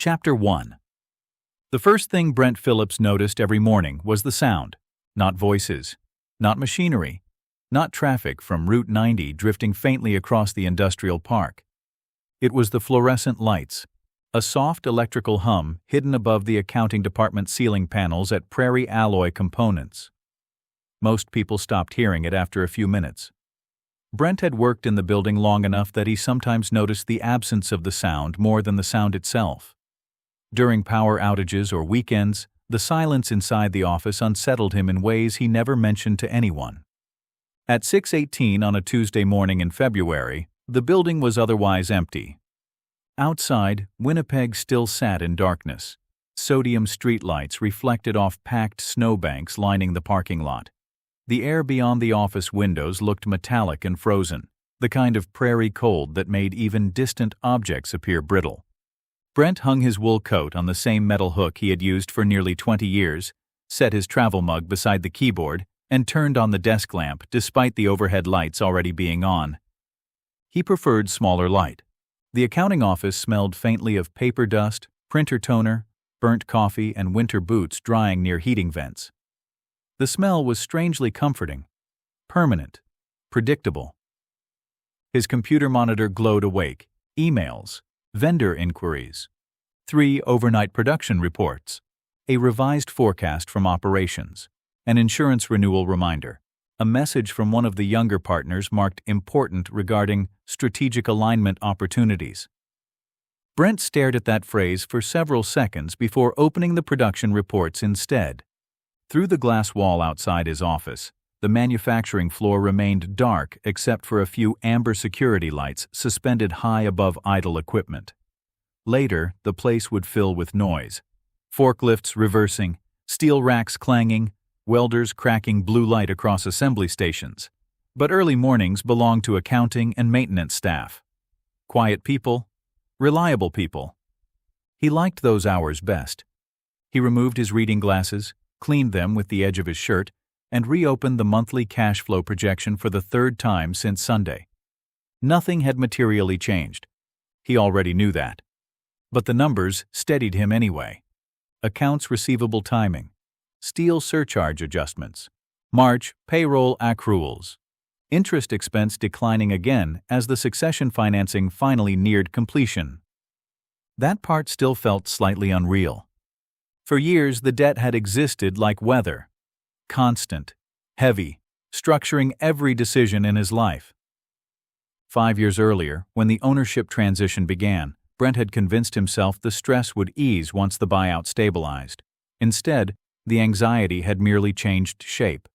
Chapter 1. The first thing Brent Phillips noticed every morning was the sound. Not voices, not machinery, not traffic from Route 90 drifting faintly across the industrial park. It was the fluorescent lights, a soft electrical hum hidden above the accounting department ceiling panels at Prairie Alloy Components. Most people stopped hearing it after a few minutes. Brent had worked in the building long enough that he sometimes noticed the absence of the sound more than the sound itself. During power outages or weekends, the silence inside the office unsettled him in ways he never mentioned to anyone. At 6:18 on a Tuesday morning in February, the building was otherwise empty. Outside, Winnipeg still sat in darkness. Sodium streetlights reflected off packed snowbanks lining the parking lot. The air beyond the office windows looked metallic and frozen, the kind of prairie cold that made even distant objects appear brittle. Brent hung his wool coat on the same metal hook he had used for nearly 20 years, set his travel mug beside the keyboard, and turned on the desk lamp despite the overhead lights already being on. He preferred smaller light. The accounting office smelled faintly of paper dust, printer toner, burnt coffee, and winter boots drying near heating vents. The smell was strangely comforting, permanent, predictable. His computer monitor glowed awake. Emails, vendor inquiries, 3 overnight production reports, a revised forecast from operations, an insurance renewal reminder, a message from one of the younger partners marked important regarding strategic alignment opportunities. Brent stared at that phrase for several seconds before opening the production reports instead. Through the glass wall outside his office, the manufacturing floor remained dark except for a few amber security lights suspended high above idle equipment. Later, the place would fill with noise. Forklifts reversing, steel racks clanging, welders cracking blue light across assembly stations. But early mornings belonged to accounting and maintenance staff. Quiet people, reliable people. He liked those hours best. He removed his reading glasses, cleaned them with the edge of his shirt, and reopened the monthly cash flow projection for the third time since Sunday. Nothing had materially changed. He already knew that. But the numbers steadied him anyway. Accounts receivable timing, steel surcharge adjustments, March payroll accruals, interest expense declining again as the succession financing finally neared completion. That part still felt slightly unreal. For years, the debt had existed like weather, constant, heavy, structuring every decision in his life. 5 years earlier, when the ownership transition began, Brent had convinced himself the stress would ease once the buyout stabilized. Instead, the anxiety had merely changed shape.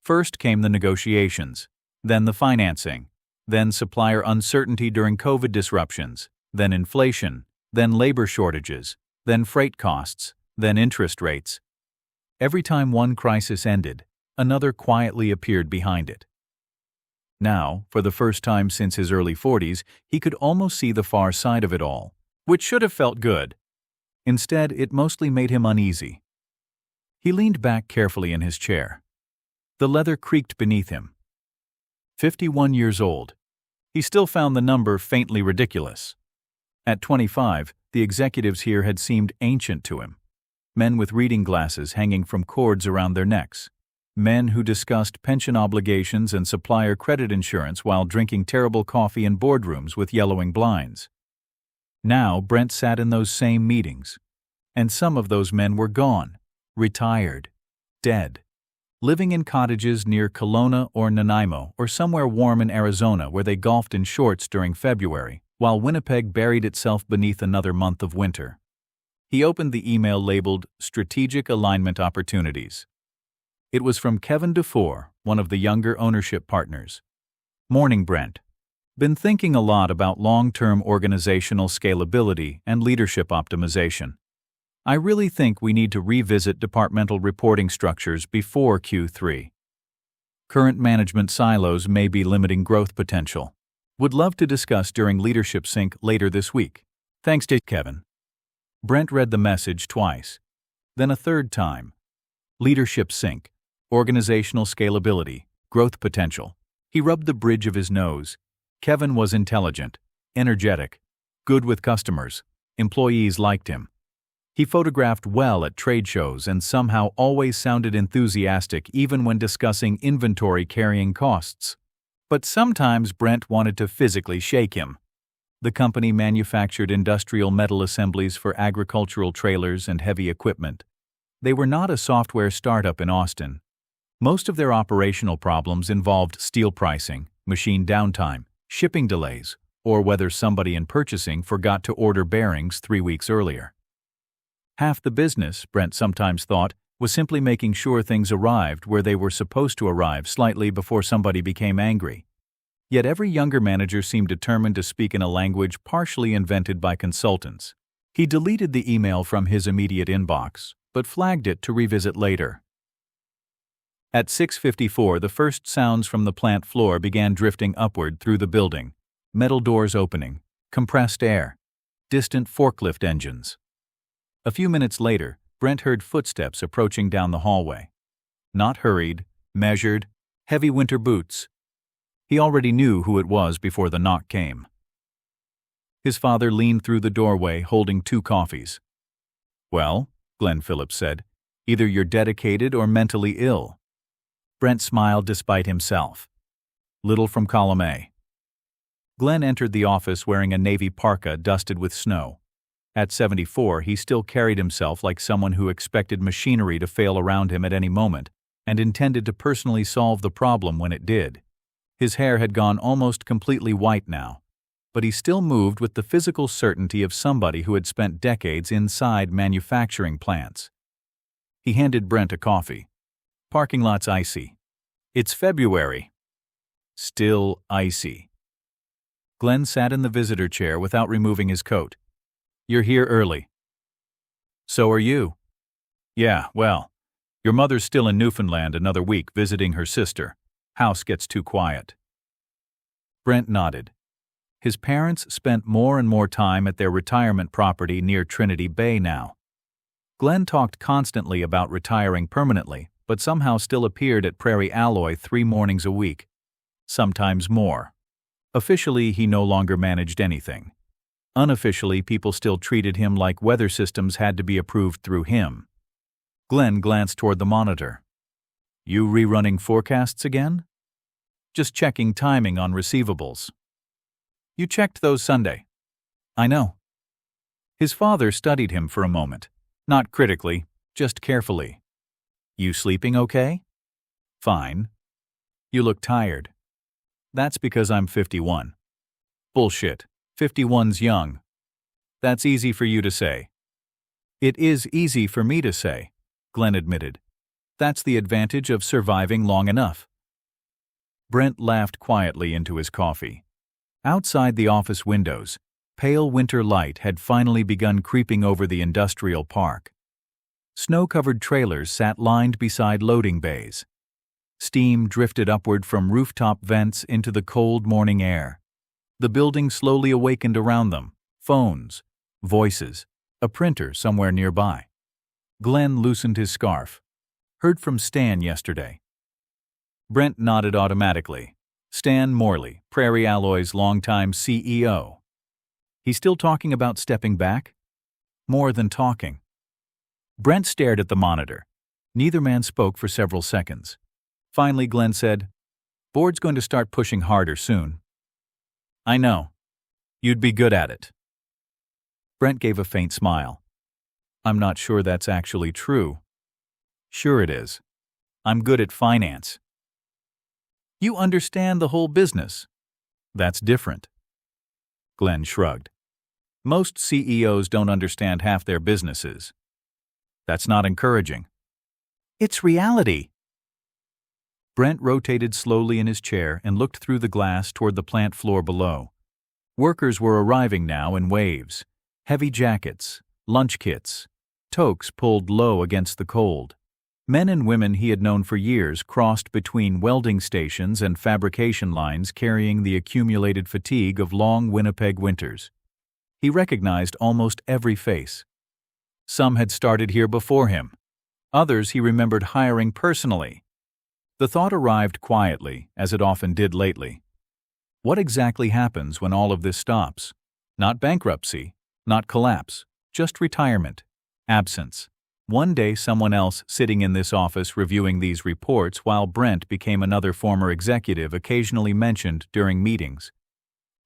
First came the negotiations, then the financing, then supplier uncertainty during COVID disruptions, then inflation, then labor shortages, then freight costs, then interest rates. Every time one crisis ended, another quietly appeared behind it. Now, for the first time since his early 40s, he could almost see the far side of it all, which should have felt good. Instead, it mostly made him uneasy. He leaned back carefully in his chair. The leather creaked beneath him. 51 years old. He still found the number faintly ridiculous. At 25, the executives here had seemed ancient to him. Men with reading glasses hanging from cords around their necks. Men who discussed pension obligations and supplier credit insurance while drinking terrible coffee in boardrooms with yellowing blinds. Now Brent sat in those same meetings, and some of those men were gone, retired, dead, living in cottages near Kelowna or Nanaimo or somewhere warm in Arizona where they golfed in shorts during February, while Winnipeg buried itself beneath another month of winter. He opened the email labeled Strategic Alignment Opportunities. It was from Kevin Dufour, one of the younger ownership partners. Morning, Brent. Been thinking a lot about long-term organizational scalability and leadership optimization. I really think we need to revisit departmental reporting structures before Q3. Current management silos may be limiting growth potential. Would love to discuss during Leadership Sync later this week. Thanks to Kevin. Brent read the message twice, then a third time. Leadership Sync, organizational scalability, growth potential. He rubbed the bridge of his nose. Kevin was intelligent, energetic, good with customers. Employees liked him. He photographed well at trade shows and somehow always sounded enthusiastic even when discussing inventory carrying costs. But sometimes Brent wanted to physically shake him. The company manufactured industrial metal assemblies for agricultural trailers and heavy equipment. They were not a software startup in Austin. Most of their operational problems involved steel pricing, machine downtime, shipping delays, or whether somebody in purchasing forgot to order bearings 3 weeks earlier. Half the business, Brent sometimes thought, was simply making sure things arrived where they were supposed to arrive slightly before somebody became angry. Yet every younger manager seemed determined to speak in a language partially invented by consultants. He deleted the email from his immediate inbox, but flagged it to revisit later. At 6:54, the first sounds from the plant floor began drifting upward through the building. Metal doors opening, compressed air, distant forklift engines. A few minutes later, Brent heard footsteps approaching down the hallway. Not hurried, measured, heavy winter boots. He already knew who it was before the knock came. His father leaned through the doorway holding 2 coffees. "Well," Glenn Phillips said, "either you're dedicated or mentally ill." Brent smiled despite himself. "Little from column A." Glenn entered the office wearing a navy parka dusted with snow. At 74, he still carried himself like someone who expected machinery to fail around him at any moment and intended to personally solve the problem when it did. His hair had gone almost completely white now, but he still moved with the physical certainty of somebody who had spent decades inside manufacturing plants. He handed Brent a coffee. "Parking lot's icy. It's February." Still icy. Glenn sat in the visitor chair without removing his coat. "You're here early." "So are you." "Yeah, well, your mother's still in Newfoundland another week visiting her sister. House gets too quiet." Brent nodded. His parents spent more and more time at their retirement property near Trinity Bay now. Glenn talked constantly about retiring permanently, but somehow still appeared at Prairie Alloy 3 mornings a week. Sometimes more. Officially, he no longer managed anything. Unofficially, people still treated him like weather systems had to be approved through him. Glenn glanced toward the monitor. "You rerunning forecasts again?" "Just checking timing on receivables." "You checked those Sunday." "I know." His father studied him for a moment. Not critically, just carefully. "You sleeping okay?" "Fine." "You look tired." "That's because I'm 51. "Bullshit. 51's young." "That's easy for you to say." "It is easy for me to say," Glenn admitted. "That's the advantage of surviving long enough." Brent laughed quietly into his coffee. Outside the office windows, pale winter light had finally begun creeping over the industrial park. Snow-covered trailers sat lined beside loading bays. Steam drifted upward from rooftop vents into the cold morning air. The building slowly awakened around them. Phones, voices, a printer somewhere nearby. Glenn loosened his scarf. "Heard from Stan yesterday." Brent nodded automatically. Stan Morley, Prairie Alloy's longtime CEO. "He's still talking about stepping back?" "More than talking." Brent stared at the monitor. Neither man spoke for several seconds. Finally, Glenn said, "Board's going to start pushing harder soon." "I know. You'd be good at it." Brent gave a faint smile. "I'm not sure that's actually true." "Sure it is. I'm good at finance." "You understand the whole business." "That's different." Glenn shrugged. "Most CEOs don't understand half their businesses." "That's not encouraging." "It's reality." Brent rotated slowly in his chair and looked through the glass toward the plant floor below. Workers were arriving now in waves. Heavy jackets, lunch kits, toques pulled low against the cold. Men and women he had known for years crossed between welding stations and fabrication lines carrying the accumulated fatigue of long Winnipeg winters. He recognized almost every face. Some had started here before him. Others he remembered hiring personally. The thought arrived quietly, as it often did lately. What exactly happens when all of this stops? Not bankruptcy, not collapse, just retirement. Absence. One day someone else sitting in this office reviewing these reports while Brent became another former executive occasionally mentioned during meetings.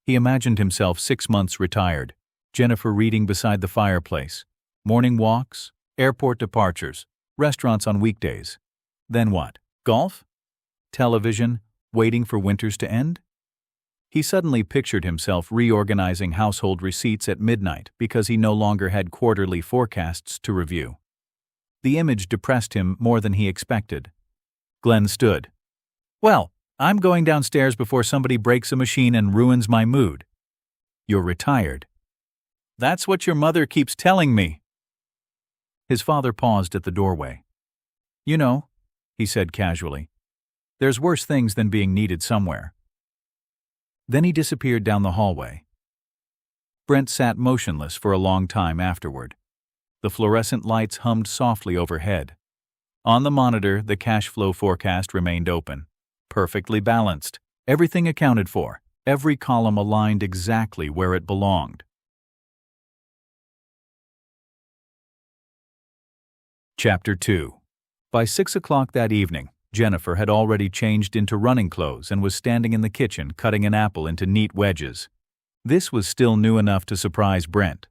He imagined himself 6 months retired, Jennifer reading beside the fireplace, morning walks, airport departures, restaurants on weekdays. Then what? Golf? Television, waiting for winters to end? He suddenly pictured himself reorganizing household receipts at midnight because he no longer had quarterly forecasts to review. The image depressed him more than he expected. Glenn stood. "Well, I'm going downstairs before somebody breaks a machine and ruins my mood." "You're retired." "That's what your mother keeps telling me." His father paused at the doorway. "You know," he said casually, "there's worse things than being needed somewhere." Then he disappeared down the hallway. Brent sat motionless for a long time afterward. The fluorescent lights hummed softly overhead. On the monitor, the cash flow forecast remained open. Perfectly balanced, everything accounted for, every column aligned exactly where it belonged. Chapter 2. By 6 o'clock that evening, Jennifer had already changed into running clothes and was standing in the kitchen cutting an apple into neat wedges. This was still new enough to surprise Brent.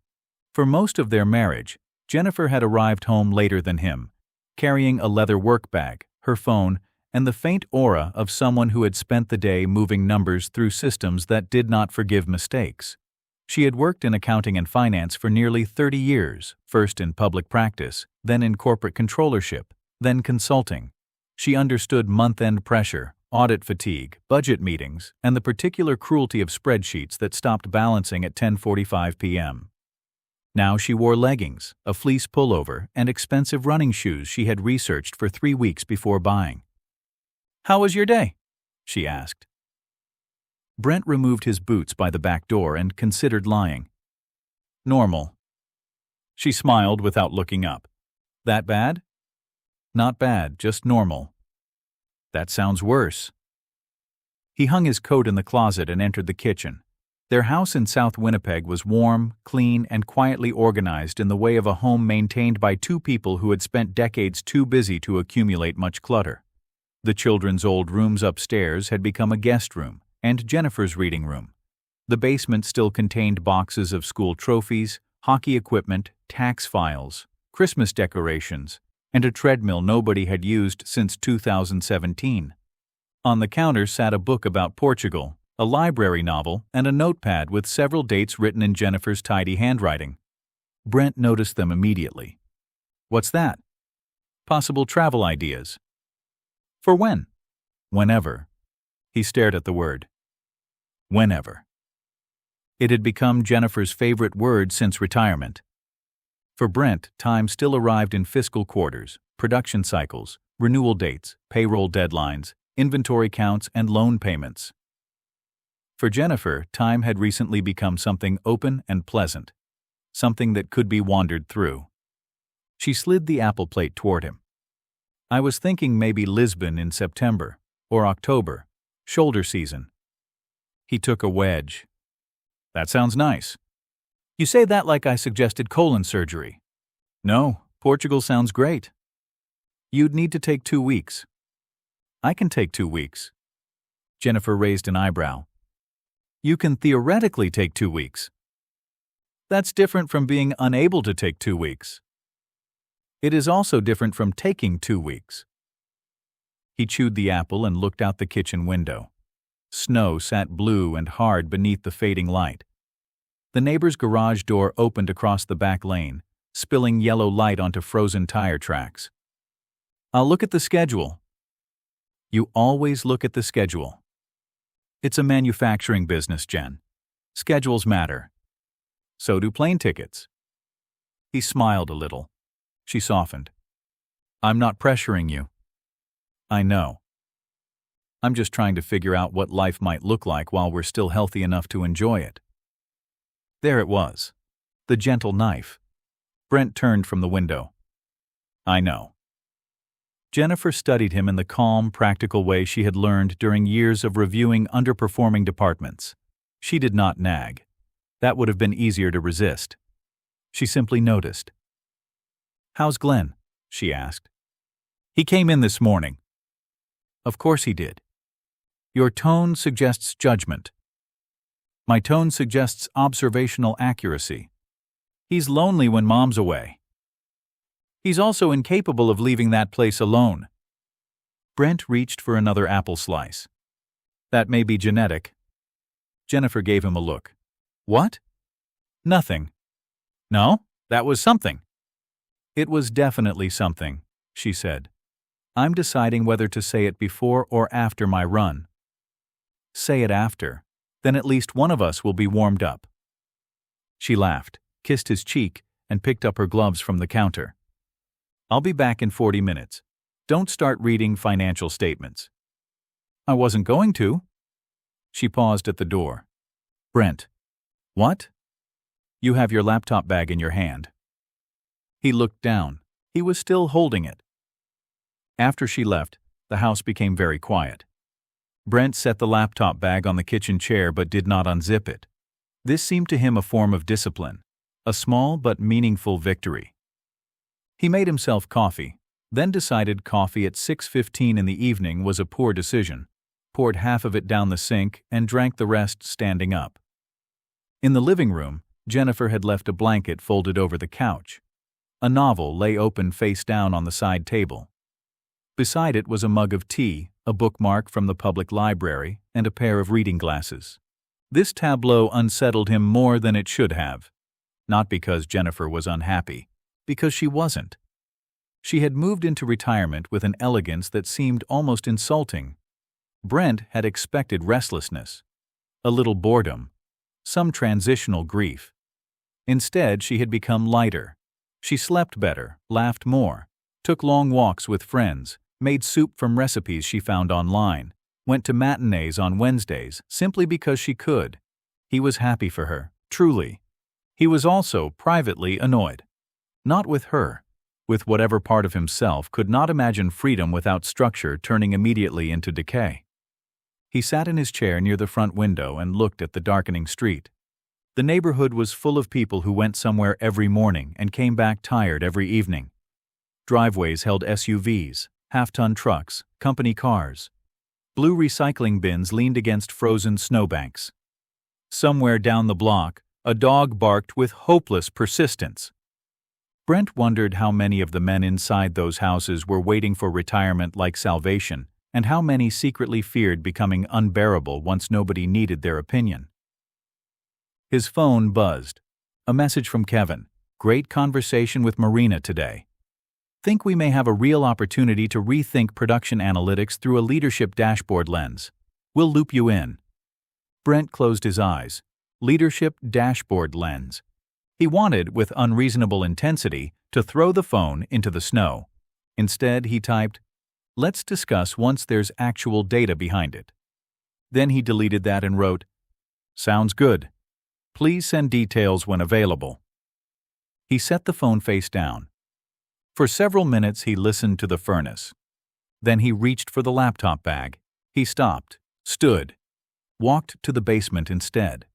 For most of their marriage, Jennifer had arrived home later than him, carrying a leather work bag, her phone, and the faint aura of someone who had spent the day moving numbers through systems that did not forgive mistakes. She had worked in accounting and finance for nearly 30 years, first in public practice, then in corporate controllership, then consulting. She understood month-end pressure, audit fatigue, budget meetings, and the particular cruelty of spreadsheets that stopped balancing at 10:45 p.m. Now she wore leggings, a fleece pullover, and expensive running shoes she had researched for 3 weeks before buying. "How was your day?" she asked. Brent removed his boots by the back door and considered lying. "Normal." She smiled without looking up. "That bad?" "Not bad, just normal." "That sounds worse." He hung his coat in the closet and entered the kitchen. Their house in South Winnipeg was warm, clean, and quietly organized in the way of a home maintained by two people who had spent decades too busy to accumulate much clutter. The children's old rooms upstairs had become a guest room, and Jennifer's reading room. The basement still contained boxes of school trophies, hockey equipment, tax files, Christmas decorations, and a treadmill nobody had used since 2017. On the counter sat a book about Portugal, a library novel, and a notepad with several dates written in Jennifer's tidy handwriting. Brent noticed them immediately. "What's that?" "Possible travel ideas." "For when?" "Whenever." He stared at the word. Whenever. It had become Jennifer's favorite word since retirement. For Brent, time still arrived in fiscal quarters, production cycles, renewal dates, payroll deadlines, inventory counts, and loan payments. For Jennifer, time had recently become something open and pleasant, something that could be wandered through. She slid the apple plate toward him. "I was thinking maybe Lisbon in September, or October, shoulder season." He took a wedge. "That sounds nice." "You say that like I suggested colon surgery." "No, Portugal sounds great." "You'd need to take 2 weeks." "I can take 2 weeks." Jennifer raised an eyebrow. "You can theoretically take 2 weeks." "That's different from being unable to take 2 weeks." "It is also different from taking 2 weeks." He chewed the apple and looked out the kitchen window. Snow sat blue and hard beneath the fading light. The neighbor's garage door opened across the back lane, spilling yellow light onto frozen tire tracks. "I'll look at the schedule." "You always look at the schedule." "It's a manufacturing business, Jen. Schedules matter." "So do plane tickets." He smiled a little. She softened. "I'm not pressuring you." "I know. I'm just trying to figure out what life might look like while we're still healthy enough to enjoy it." There it was. The gentle knife. Brent turned from the window. "I know." Jennifer studied him in the calm, practical way she had learned during years of reviewing underperforming departments. She did not nag. That would have been easier to resist. She simply noticed. "How's Glenn?" she asked. "He came in this morning." "Of course he did." "Your tone suggests judgment." "My tone suggests observational accuracy." "He's lonely when Mom's away." "He's also incapable of leaving that place alone." Brent reached for another apple slice. "That may be genetic." Jennifer gave him a look. "What?" "Nothing." "No, that was something." "It was definitely something," she said. "I'm deciding whether to say it before or after my run." "Say it after. Then at least one of us will be warmed up." She laughed, kissed his cheek, and picked up her gloves from the counter. "I'll be back in 40 minutes. Don't start reading financial statements." "I wasn't going to." She paused at the door. "Brent." "What?" "You have your laptop bag in your hand." He looked down. He was still holding it. After she left, the house became very quiet. Brent set the laptop bag on the kitchen chair but did not unzip it. This seemed to him a form of discipline, a small but meaningful victory. He made himself coffee, then decided coffee at 6:15 in the evening was a poor decision, poured half of it down the sink, and drank the rest standing up. In the living room, Jennifer had left a blanket folded over the couch. A novel lay open face down on the side table. Beside it was a mug of tea, a bookmark from the public library, and a pair of reading glasses. This tableau unsettled him more than it should have. Not because Jennifer was unhappy, because she wasn't. She had moved into retirement with an elegance that seemed almost insulting. Brent had expected restlessness, a little boredom, some transitional grief. Instead, she had become lighter. She slept better, laughed more, took long walks with friends, made soup from recipes she found online, went to matinees on Wednesdays simply because she could. He was happy for her, truly. He was also privately annoyed. Not with her, with whatever part of himself could not imagine freedom without structure turning immediately into decay. He sat in his chair near the front window and looked at the darkening street. The neighborhood was full of people who went somewhere every morning and came back tired every evening. Driveways held SUVs, half-ton trucks, company cars. Blue recycling bins leaned against frozen snowbanks. Somewhere down the block, a dog barked with hopeless persistence. Brent wondered how many of the men inside those houses were waiting for retirement like salvation, and how many secretly feared becoming unbearable once nobody needed their opinion. His phone buzzed. A message from Kevin. "Great conversation with Marina today. Think we may have a real opportunity to rethink production analytics through a leadership dashboard lens. We'll loop you in." Brent closed his eyes. Leadership dashboard lens. He wanted, with unreasonable intensity, to throw the phone into the snow. Instead, he typed, "Let's discuss once there's actual data behind it." Then he deleted that and wrote, "Sounds good. Please send details when available." He set the phone face down. For several minutes he listened to the furnace. Then he reached for the laptop bag. He stopped, stood, walked to the basement instead.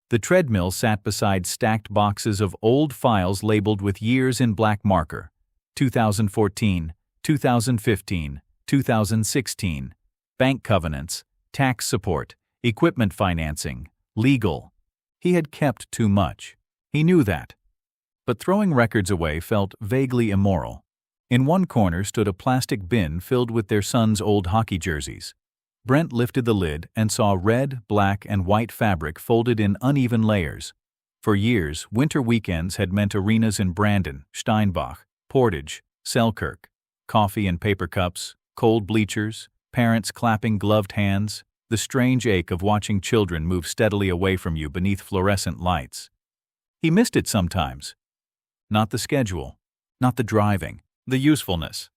The treadmill sat beside stacked boxes of old files labeled with years in black marker: 2014, 2015, 2016, bank covenants, tax support, equipment financing, legal. He had kept too much. He knew that. But throwing records away felt vaguely immoral. In one corner stood a plastic bin filled with their son's old hockey jerseys. Brent lifted the lid and saw red, black, and white fabric folded in uneven layers. For years, winter weekends had meant arenas in Brandon, Steinbach, Portage, Selkirk, coffee and paper cups, cold bleachers, parents clapping gloved hands, the strange ache of watching children move steadily away from you beneath fluorescent lights. He missed it sometimes. Not the schedule, not the driving, the usefulness.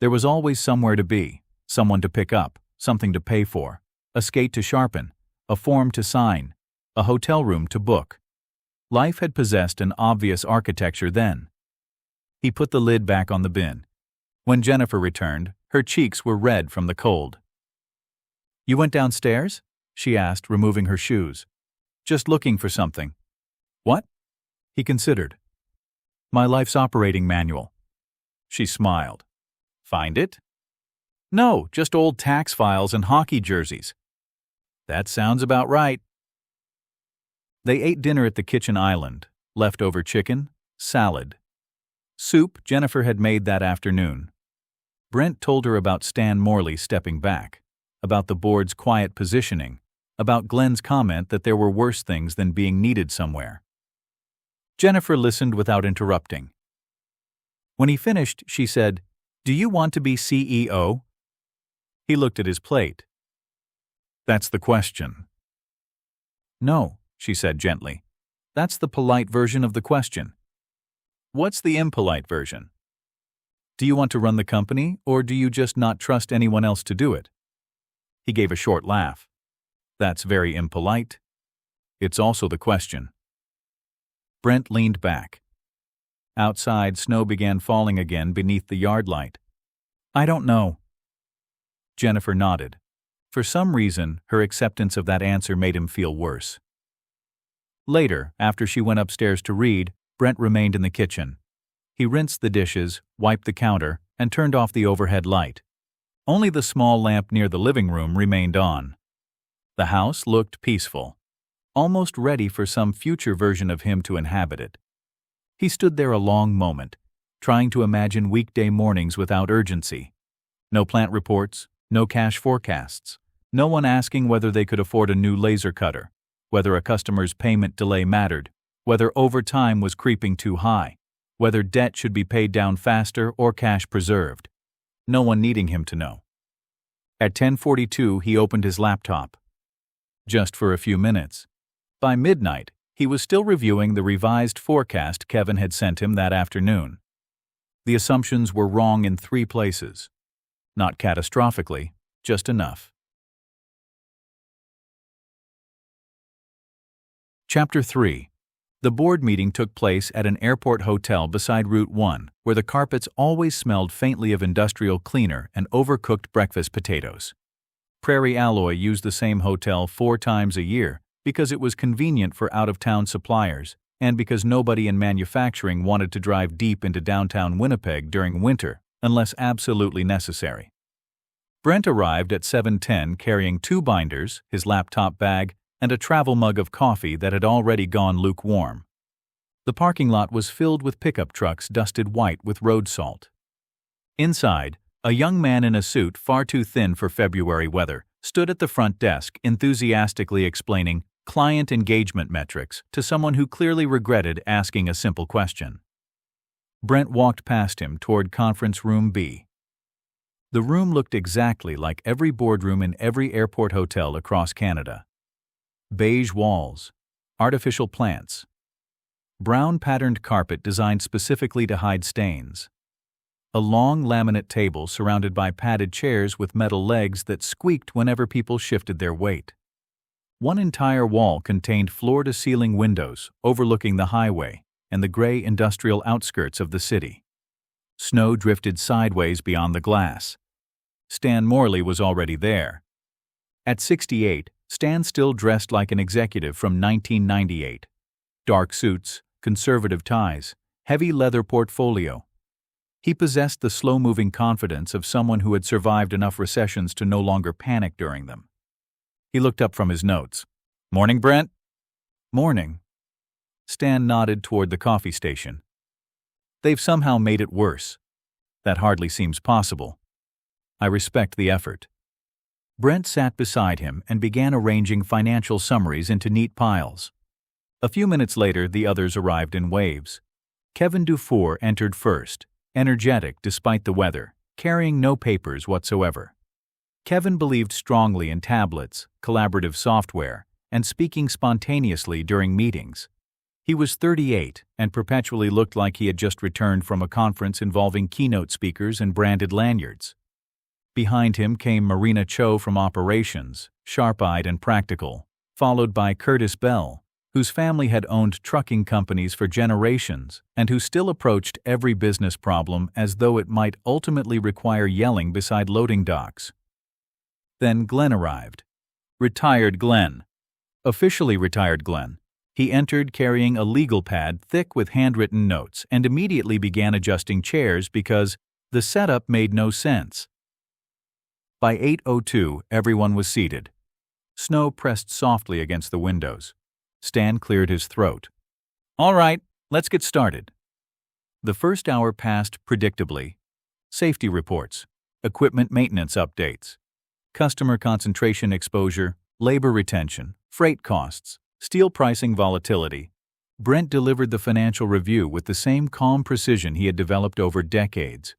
There was always somewhere to be, someone to pick up, something to pay for, a skate to sharpen, a form to sign, a hotel room to book. Life had possessed an obvious architecture then. He put the lid back on the bin. When Jennifer returned, her cheeks were red from the cold. "You went downstairs?" she asked, removing her shoes. "Just looking for something." "What?" He considered. My life's operating manual. She smiled. Find it? No, just old tax files and hockey jerseys. That sounds about right. They ate dinner at the kitchen island, leftover chicken, salad. Soup Jennifer had made that afternoon. Brent told her about Stan Morley stepping back, about the board's quiet positioning, about Glenn's comment that there were worse things than being needed somewhere. Jennifer listened without interrupting. When he finished, she said, "Do you want to be CEO?" He looked at his plate. That's the question. No, she said gently. That's the polite version of the question. What's the impolite version? Do you want to run the company, or do you just not trust anyone else to do it? He gave a short laugh. That's very impolite. It's also the question. Brent leaned back. Outside, snow began falling again beneath the yard light. I don't know. Jennifer nodded. For some reason, her acceptance of that answer made him feel worse. Later, after she went upstairs to read, Brent remained in the kitchen. He rinsed the dishes, wiped the counter, and turned off the overhead light. Only the small lamp near the living room remained on. The house looked peaceful, almost ready for some future version of him to inhabit it. He stood there a long moment, trying to imagine weekday mornings without urgency. No plant reports, no cash forecasts, no one asking whether they could afford a new laser cutter, whether a customer's payment delay mattered, whether overtime was creeping too high, whether debt should be paid down faster or cash preserved. No one needing him to know. At 10:42, he opened his laptop. Just for a few minutes. By midnight, he was still reviewing the revised forecast Kevin had sent him that afternoon. The assumptions were wrong in 3 places. Not catastrophically, just enough. Chapter 3. The board meeting took place at an airport hotel beside Route 1, where the carpets always smelled faintly of industrial cleaner and overcooked breakfast potatoes. Prairie Alloy used the same hotel 4 times a year because it was convenient for out-of-town suppliers and because nobody in manufacturing wanted to drive deep into downtown Winnipeg during winter unless absolutely necessary. Brent arrived at 7:10 carrying 2 binders, his laptop bag, and a travel mug of coffee that had already gone lukewarm. The parking lot was filled with pickup trucks dusted white with road salt. Inside, a young man in a suit far too thin for February weather stood at the front desk enthusiastically explaining client engagement metrics to someone who clearly regretted asking a simple question. Brent walked past him toward Conference Room B. The room looked exactly like every boardroom in every airport hotel across Canada. Beige walls, artificial plants, brown patterned carpet designed specifically to hide stains, a long laminate table surrounded by padded chairs with metal legs that squeaked whenever people shifted their weight. One entire wall contained floor-to-ceiling windows overlooking the highway and the gray industrial outskirts of the city. Snow drifted sideways beyond the glass. Stan Morley was already there. At 68, Stan still dressed like an executive from 1998. Dark suits, conservative ties, heavy leather portfolio. He possessed the slow-moving confidence of someone who had survived enough recessions to no longer panic during them. He looked up from his notes. "Morning, Brent." "Morning." Stan nodded toward the coffee station. "They've somehow made it worse. That hardly seems possible. I respect the effort." Brent sat beside him and began arranging financial summaries into neat piles. A few minutes later, the others arrived in waves. Kevin Dufour entered first, energetic despite the weather, carrying no papers whatsoever. Kevin believed strongly in tablets, collaborative software, and speaking spontaneously during meetings. He was 38 and perpetually looked like he had just returned from a conference involving keynote speakers and branded lanyards. Behind him came Marina Cho from operations, sharp-eyed and practical, followed by Curtis Bell, whose family had owned trucking companies for generations and who still approached every business problem as though it might ultimately require yelling beside loading docks. Then Glenn arrived. Retired Glenn. Officially retired Glenn, He entered carrying a legal pad thick with handwritten notes and immediately began adjusting chairs because the setup made no sense. By 8:02, everyone was seated. Snow pressed softly against the windows. Stan cleared his throat. "All right, let's get started." The first hour passed predictably. Safety reports, equipment maintenance updates, customer concentration exposure, labor retention, freight costs, steel pricing volatility. Brent delivered the financial review with the same calm precision he had developed over decades.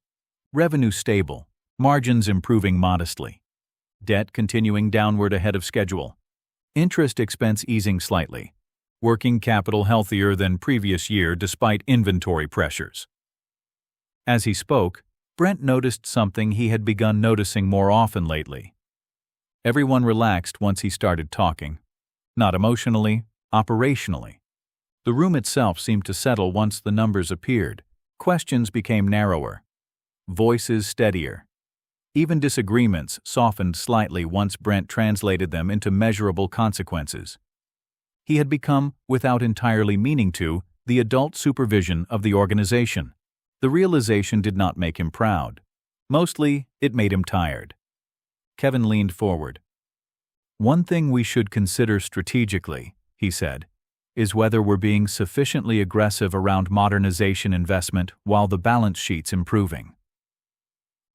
Revenue stable, margins improving modestly, debt continuing downward ahead of schedule, interest expense easing slightly, working capital healthier than previous year despite inventory pressures. As he spoke, Brent noticed something he had begun noticing more often lately. Everyone relaxed once he started talking. Not emotionally, operationally. The room itself seemed to settle once the numbers appeared. Questions became narrower. Voices steadier. Even disagreements softened slightly once Brent translated them into measurable consequences. He had become, without entirely meaning to, the adult supervision of the organization. The realization did not make him proud. Mostly, it made him tired. Kevin leaned forward. "One thing we should consider strategically," he said, "is whether we're being sufficiently aggressive around modernization investment while the balance sheet's improving."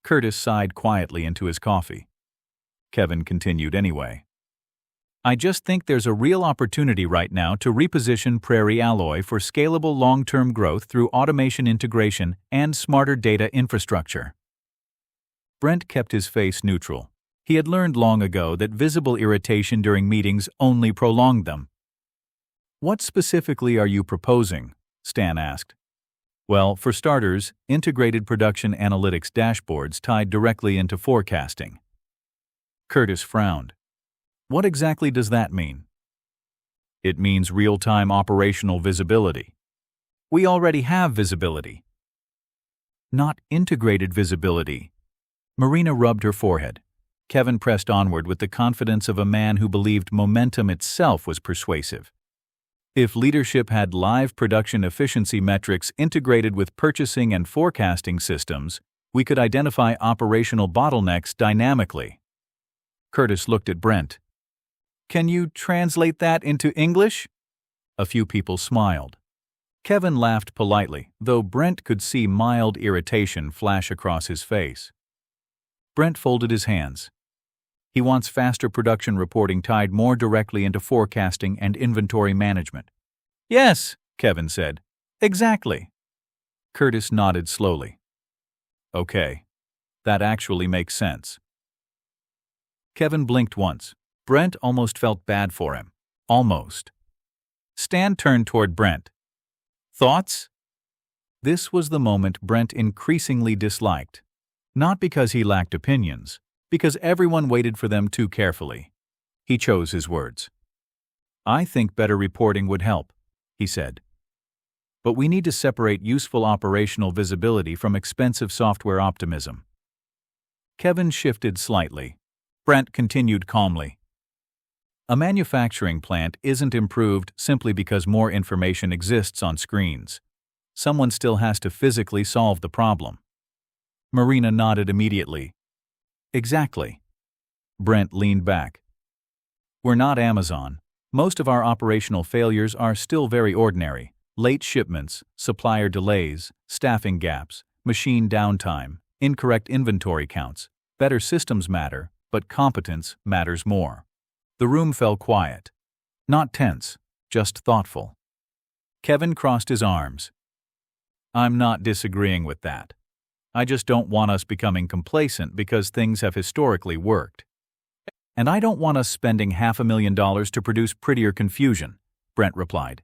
Curtis sighed quietly into his coffee. Kevin continued anyway. "I just think there's a real opportunity right now to reposition Prairie Alloy for scalable long-term growth through automation integration and smarter data infrastructure." Brent kept his face neutral. He had learned long ago that visible irritation during meetings only prolonged them. "What specifically are you proposing?" Stan asked. "Well, for starters, integrated production analytics dashboards tied directly into forecasting." Curtis frowned. "What exactly does that mean?" "It means real-time operational visibility. We already have visibility." "Not integrated visibility." Marina rubbed her forehead. Kevin pressed onward with the confidence of a man who believed momentum itself was persuasive. "If leadership had live production efficiency metrics integrated with purchasing and forecasting systems, we could identify operational bottlenecks dynamically." Curtis looked at Brent. "Can you translate that into English?" A few people smiled. Kevin laughed politely, though Brent could see mild irritation flash across his face. Brent folded his hands. He wants faster production reporting tied more directly into forecasting and inventory management. "Yes," Kevin said. "Exactly." Curtis nodded slowly. "Okay, that actually makes sense." Kevin blinked once. Brent almost felt bad for him. Almost. Stan turned toward Brent. "Thoughts?" This was the moment Brent increasingly disliked. Not because he lacked opinions, because everyone waited for them too carefully. He chose his words. "I think better reporting would help," he said. "But we need to separate useful operational visibility from expensive software optimism." Kevin shifted slightly. Brent continued calmly. "A manufacturing plant isn't improved simply because more information exists on screens. Someone still has to physically solve the problem." Marina nodded immediately. "Exactly." Brent leaned back. "We're not Amazon. Most of our operational failures are still very ordinary. Late shipments, supplier delays, staffing gaps, machine downtime, incorrect inventory counts. Better systems matter, but competence matters more." The room fell quiet. Not tense, just thoughtful. Kevin crossed his arms. "I'm not disagreeing with that. I just don't want us becoming complacent because things have historically worked. And I don't want us spending $500,000 to produce prettier confusion," Brent replied.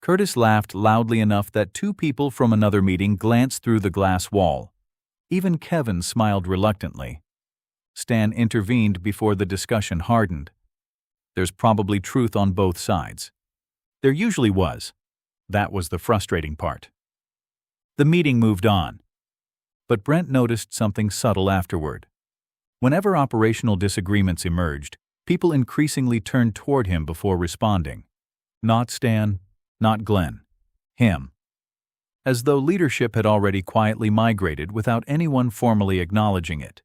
Curtis laughed loudly enough that two people from another meeting glanced through the glass wall. Even Kevin smiled reluctantly. Stan intervened before the discussion hardened. "There's probably truth on both sides." There usually was. That was the frustrating part. The meeting moved on. But Brent noticed something subtle afterward. Whenever operational disagreements emerged, people increasingly turned toward him before responding. Not Stan, not Glenn. Him. As though leadership had already quietly migrated without anyone formally acknowledging it.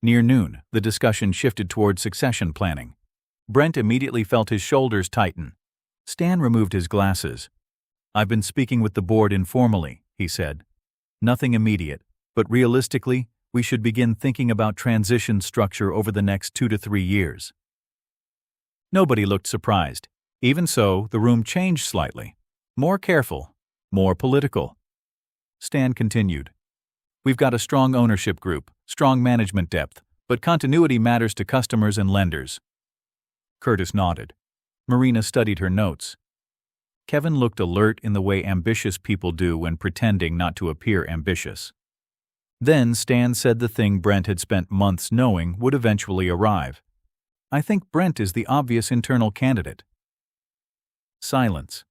Near noon, the discussion shifted toward succession planning. Brent immediately felt his shoulders tighten. Stan removed his glasses. "I've been speaking with the board informally," he said. "Nothing immediate, but realistically, we should begin thinking about transition structure over the next 2 to 3 years." Nobody looked surprised. Even so, the room changed slightly. More careful, more political. Stan continued. "We've got a strong ownership group, strong management depth, but continuity matters to customers and lenders." Curtis nodded. Marina studied her notes. Kevin looked alert in the way ambitious people do when pretending not to appear ambitious. Then Stan said the thing Brent had spent months knowing would eventually arrive. "I think Brent is the obvious internal candidate." Silence.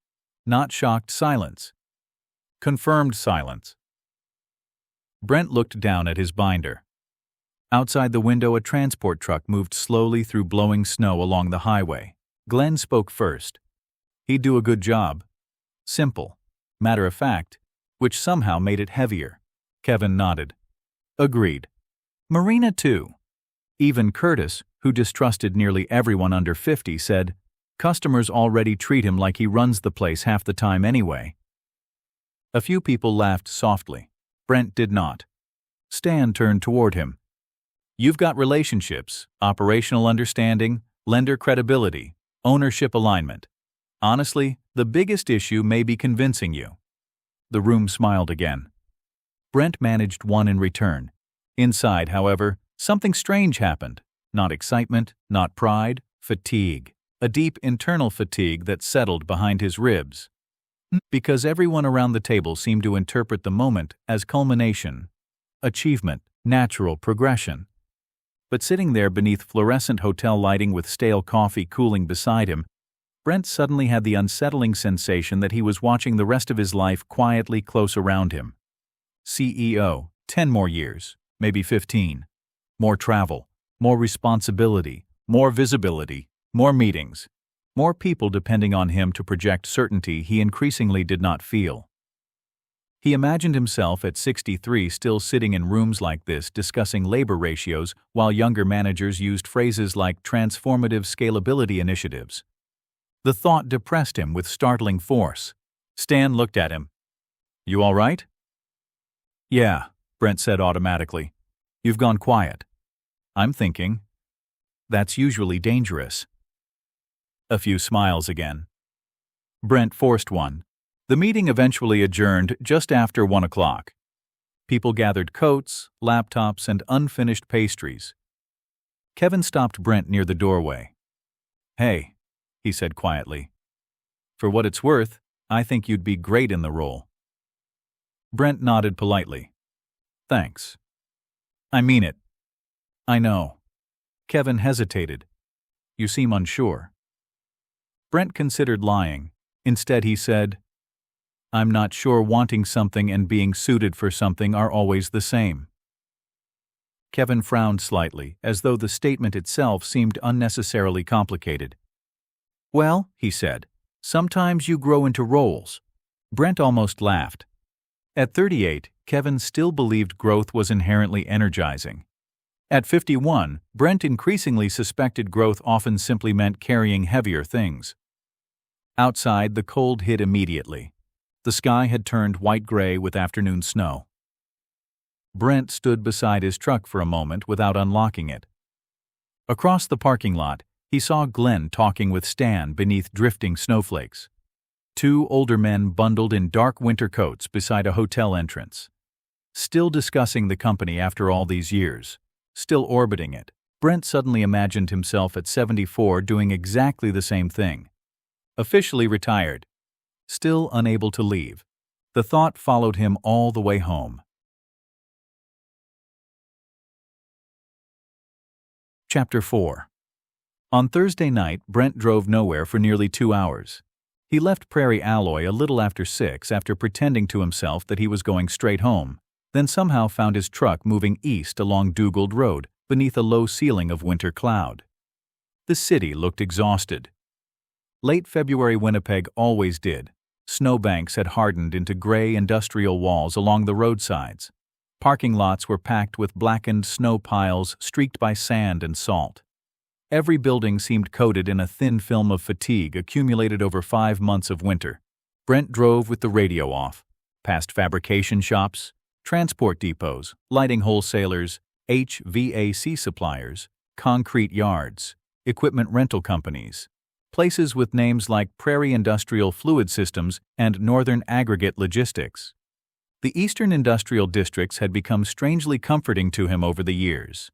Not shocked silence. Confirmed silence. Brent looked down at his binder. Outside the window, a transport truck moved slowly through blowing snow along the highway. Glenn spoke first. He'd do a good job. Simple. Matter of fact, which somehow made it heavier. Kevin nodded. Agreed. Marina too. Even Curtis, who distrusted nearly everyone under 50, said, "Customers already treat him like he runs the place half the time anyway." A few people laughed softly. Brent did not. Stan turned toward him. "You've got relationships, operational understanding, lender credibility, ownership alignment. Honestly, the biggest issue may be convincing you." The room smiled again. Brent managed one in return. Inside, however, something strange happened. Not excitement, not pride, fatigue. A deep internal fatigue that settled behind his ribs. Because everyone around the table seemed to interpret the moment as culmination, achievement, natural progression. But sitting there beneath fluorescent hotel lighting with stale coffee cooling beside him, Brent suddenly had the unsettling sensation that he was watching the rest of his life quietly close around him. CEO, 10 more years, maybe 15. More travel, more responsibility, more visibility, more meetings, more people depending on him to project certainty he increasingly did not feel. He imagined himself at 63 still sitting in rooms like this discussing labor ratios while younger managers used phrases like transformative scalability initiatives. The thought depressed him with startling force. Stan looked at him. "You all right?" "Yeah," Brent said automatically. "You've gone quiet." "I'm thinking." "That's usually dangerous." A few smiles again. Brent forced one. The meeting eventually adjourned just after 1 o'clock. People gathered coats, laptops, and unfinished pastries. Kevin stopped Brent near the doorway. "Hey," he said quietly. "For what it's worth, I think you'd be great in the role." Brent nodded politely. "Thanks." "I mean it." "I know." Kevin hesitated. "You seem unsure." Brent considered lying. Instead he said, "I'm not sure wanting something and being suited for something are always the same." Kevin frowned slightly, as though the statement itself seemed unnecessarily complicated. "Well," he said, "sometimes you grow into roles." Brent almost laughed. At 38, Kevin still believed growth was inherently energizing. At 51, Brent increasingly suspected growth often simply meant carrying heavier things. Outside, the cold hit immediately. The sky had turned white-gray with afternoon snow. Brent stood beside his truck for a moment without unlocking it. Across the parking lot, he saw Glenn talking with Stan beneath drifting snowflakes. 2 older men bundled in dark winter coats beside a hotel entrance. Still discussing the company after all these years. Still orbiting it. Brent suddenly imagined himself at 74 doing exactly the same thing. Officially retired. Still unable to leave. The thought followed him all the way home. Chapter 4. On Thursday night, Brent drove nowhere for nearly 2 hours. He left Prairie Alloy a little after 6 after pretending to himself that he was going straight home, then somehow found his truck moving east along Dugald Road beneath a low ceiling of winter cloud. The city looked exhausted. Late February Winnipeg always did. Snowbanks had hardened into gray industrial walls along the roadsides. Parking lots were packed with blackened snow piles streaked by sand and salt. Every building seemed coated in a thin film of fatigue accumulated over 5 months of winter. Brent drove with the radio off, past fabrication shops, transport depots, lighting wholesalers, HVAC suppliers, concrete yards, equipment rental companies, places with names like Prairie Industrial Fluid Systems and Northern Aggregate Logistics. The eastern industrial districts had become strangely comforting to him over the years.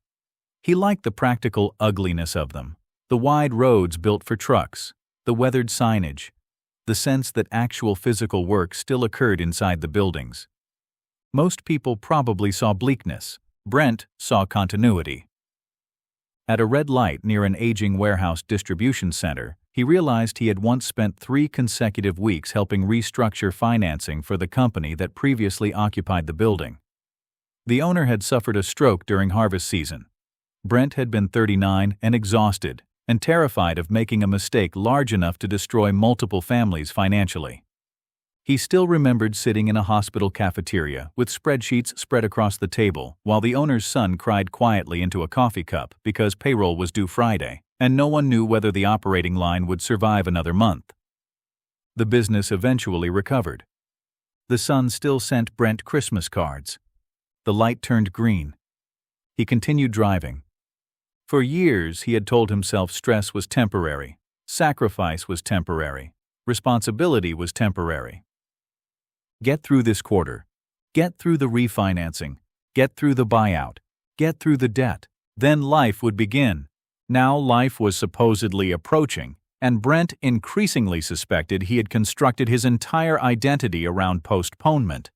He liked the practical ugliness of them, the wide roads built for trucks, the weathered signage, the sense that actual physical work still occurred inside the buildings. Most people probably saw bleakness. Brent saw continuity. At a red light near an aging warehouse distribution center, he realized he had once spent 3 consecutive weeks helping restructure financing for the company that previously occupied the building. The owner had suffered a stroke during harvest season. Brent had been 39 and exhausted, and terrified of making a mistake large enough to destroy multiple families financially. He still remembered sitting in a hospital cafeteria with spreadsheets spread across the table while the owner's son cried quietly into a coffee cup because payroll was due Friday, and no one knew whether the operating line would survive another month. The business eventually recovered. The son still sent Brent Christmas cards. The light turned green. He continued driving. For years, he had told himself stress was temporary, sacrifice was temporary, responsibility was temporary. Get through this quarter. Get through the refinancing. Get through the buyout. Get through the debt. Then life would begin. Now life was supposedly approaching, and Brent increasingly suspected he had constructed his entire identity around postponement.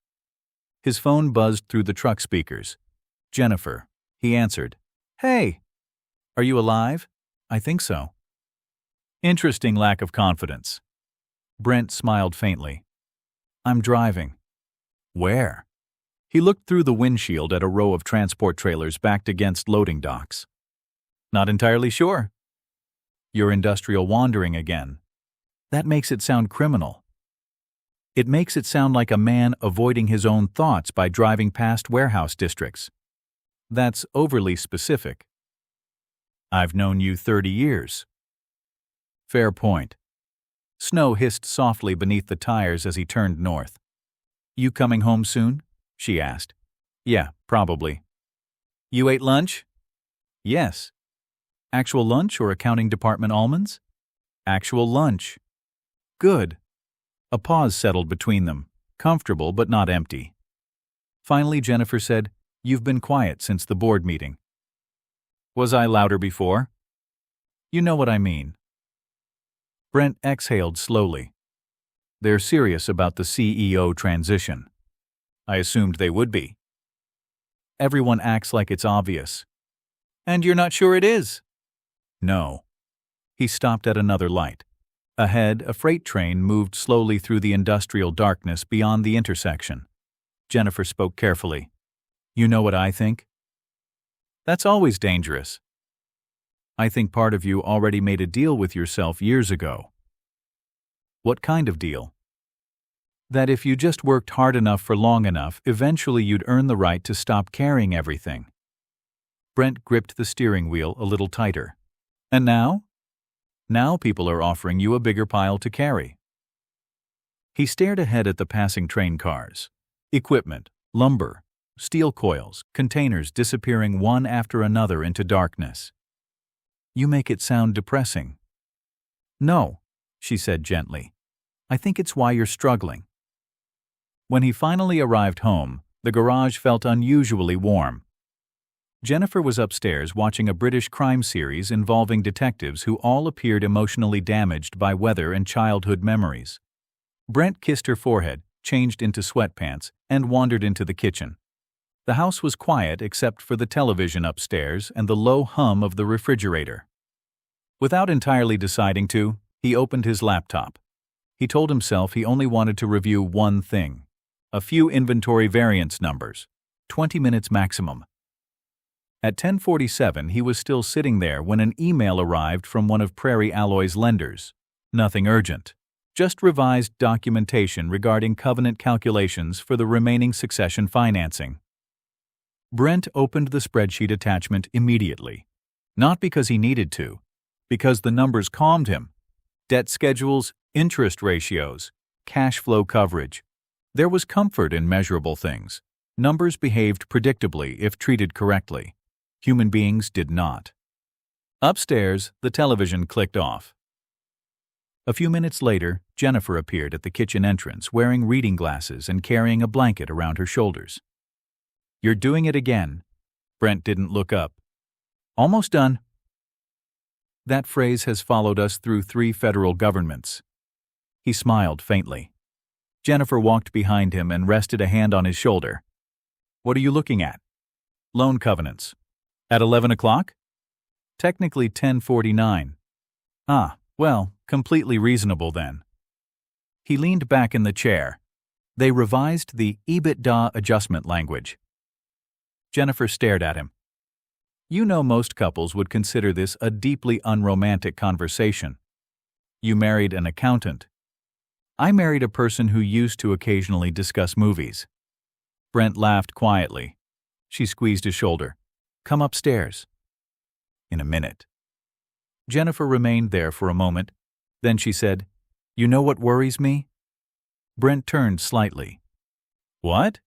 His phone buzzed through the truck speakers. Jennifer. He answered. Hey. Are you alive? I think so. Interesting lack of confidence. Brent smiled faintly. I'm driving. Where? He looked through the windshield at a row of transport trailers backed against loading docks. Not entirely sure. You're industrial wandering again. That makes it sound criminal. It makes it sound like a man avoiding his own thoughts by driving past warehouse districts. That's overly specific. I've known you 30 years. Fair point. Snow hissed softly beneath the tires as he turned north. You coming home soon? She asked. Yeah, probably. You ate lunch? Yes. Actual lunch or accounting department almonds? Actual lunch. Good. A pause settled between them, comfortable but not empty. Finally, Jennifer said, You've been quiet since the board meeting. Was I louder before? You know what I mean. Brent exhaled slowly. They're serious about the CEO transition. I assumed they would be. Everyone acts like it's obvious. And you're not sure it is? No. He stopped at another light. Ahead, a freight train moved slowly through the industrial darkness beyond the intersection. Jennifer spoke carefully. You know what I think? That's always dangerous. I think part of you already made a deal with yourself years ago. What kind of deal? That if you just worked hard enough for long enough, eventually you'd earn the right to stop carrying everything. Brent gripped the steering wheel a little tighter. And now? Now people are offering you a bigger pile to carry. He stared ahead at the passing train cars. Equipment, lumber, steel coils, containers disappearing one after another into darkness. You make it sound depressing. No, she said gently. I think it's why you're struggling. When he finally arrived home, the garage felt unusually warm. Jennifer was upstairs watching a British crime series involving detectives who all appeared emotionally damaged by weather and childhood memories. Brent kissed her forehead, changed into sweatpants, and wandered into the kitchen. The house was quiet except for the television upstairs and the low hum of the refrigerator. Without entirely deciding to, he opened his laptop. He told himself he only wanted to review one thing: a few inventory variance numbers, 20 minutes maximum. At 10:47, he was still sitting there when an email arrived from one of Prairie Alloy's lenders. Nothing urgent. Just revised documentation regarding covenant calculations for the remaining succession financing. Brent opened the spreadsheet attachment immediately. Not because he needed to, because the numbers calmed him. Debt schedules, interest ratios, cash flow coverage. There was comfort in measurable things. Numbers behaved predictably if treated correctly. Human beings did not. Upstairs, the television clicked off. A few minutes later, Jennifer appeared at the kitchen entrance wearing reading glasses and carrying a blanket around her shoulders. "You're doing it again." Brent didn't look up. "Almost done." That phrase has followed us through 3 federal governments. He smiled faintly. Jennifer walked behind him and rested a hand on his shoulder. "What are you looking at?" "Loan covenants." "At 11 o'clock?" "Technically 10:49. "Ah, well, completely reasonable then." He leaned back in the chair. They revised the EBITDA adjustment language. Jennifer stared at him. "You know most couples would consider this a deeply unromantic conversation. You married an accountant. I married a person who used to occasionally discuss movies." Brent laughed quietly. She squeezed his shoulder. "Come upstairs." "In a minute." Jennifer remained there for a moment. Then she said, "You know what worries me?" Brent turned slightly. "What?"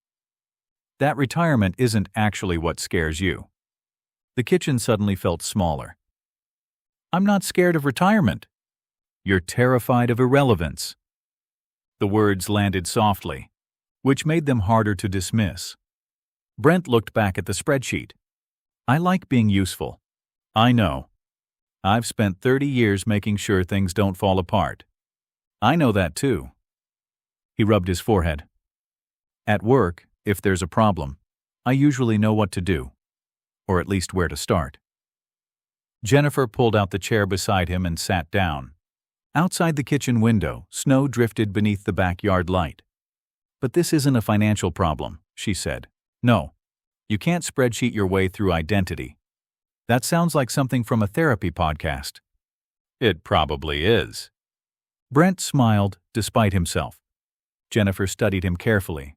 "That retirement isn't actually what scares you." The kitchen suddenly felt smaller. "I'm not scared of retirement." "You're terrified of irrelevance." The words landed softly, which made them harder to dismiss. Brent looked back at the spreadsheet. "I like being useful." "I know. I've spent 30 years making sure things don't fall apart." "I know that too." He rubbed his forehead. "At work, if there's a problem, I usually know what to do, or at least where to start." Jennifer pulled out the chair beside him and sat down. Outside the kitchen window, snow drifted beneath the backyard light. "But this isn't a financial problem," she said. "No, you can't spreadsheet your way through identity. That sounds like something from a therapy podcast." "It probably is." Brent smiled despite himself. Jennifer studied him carefully.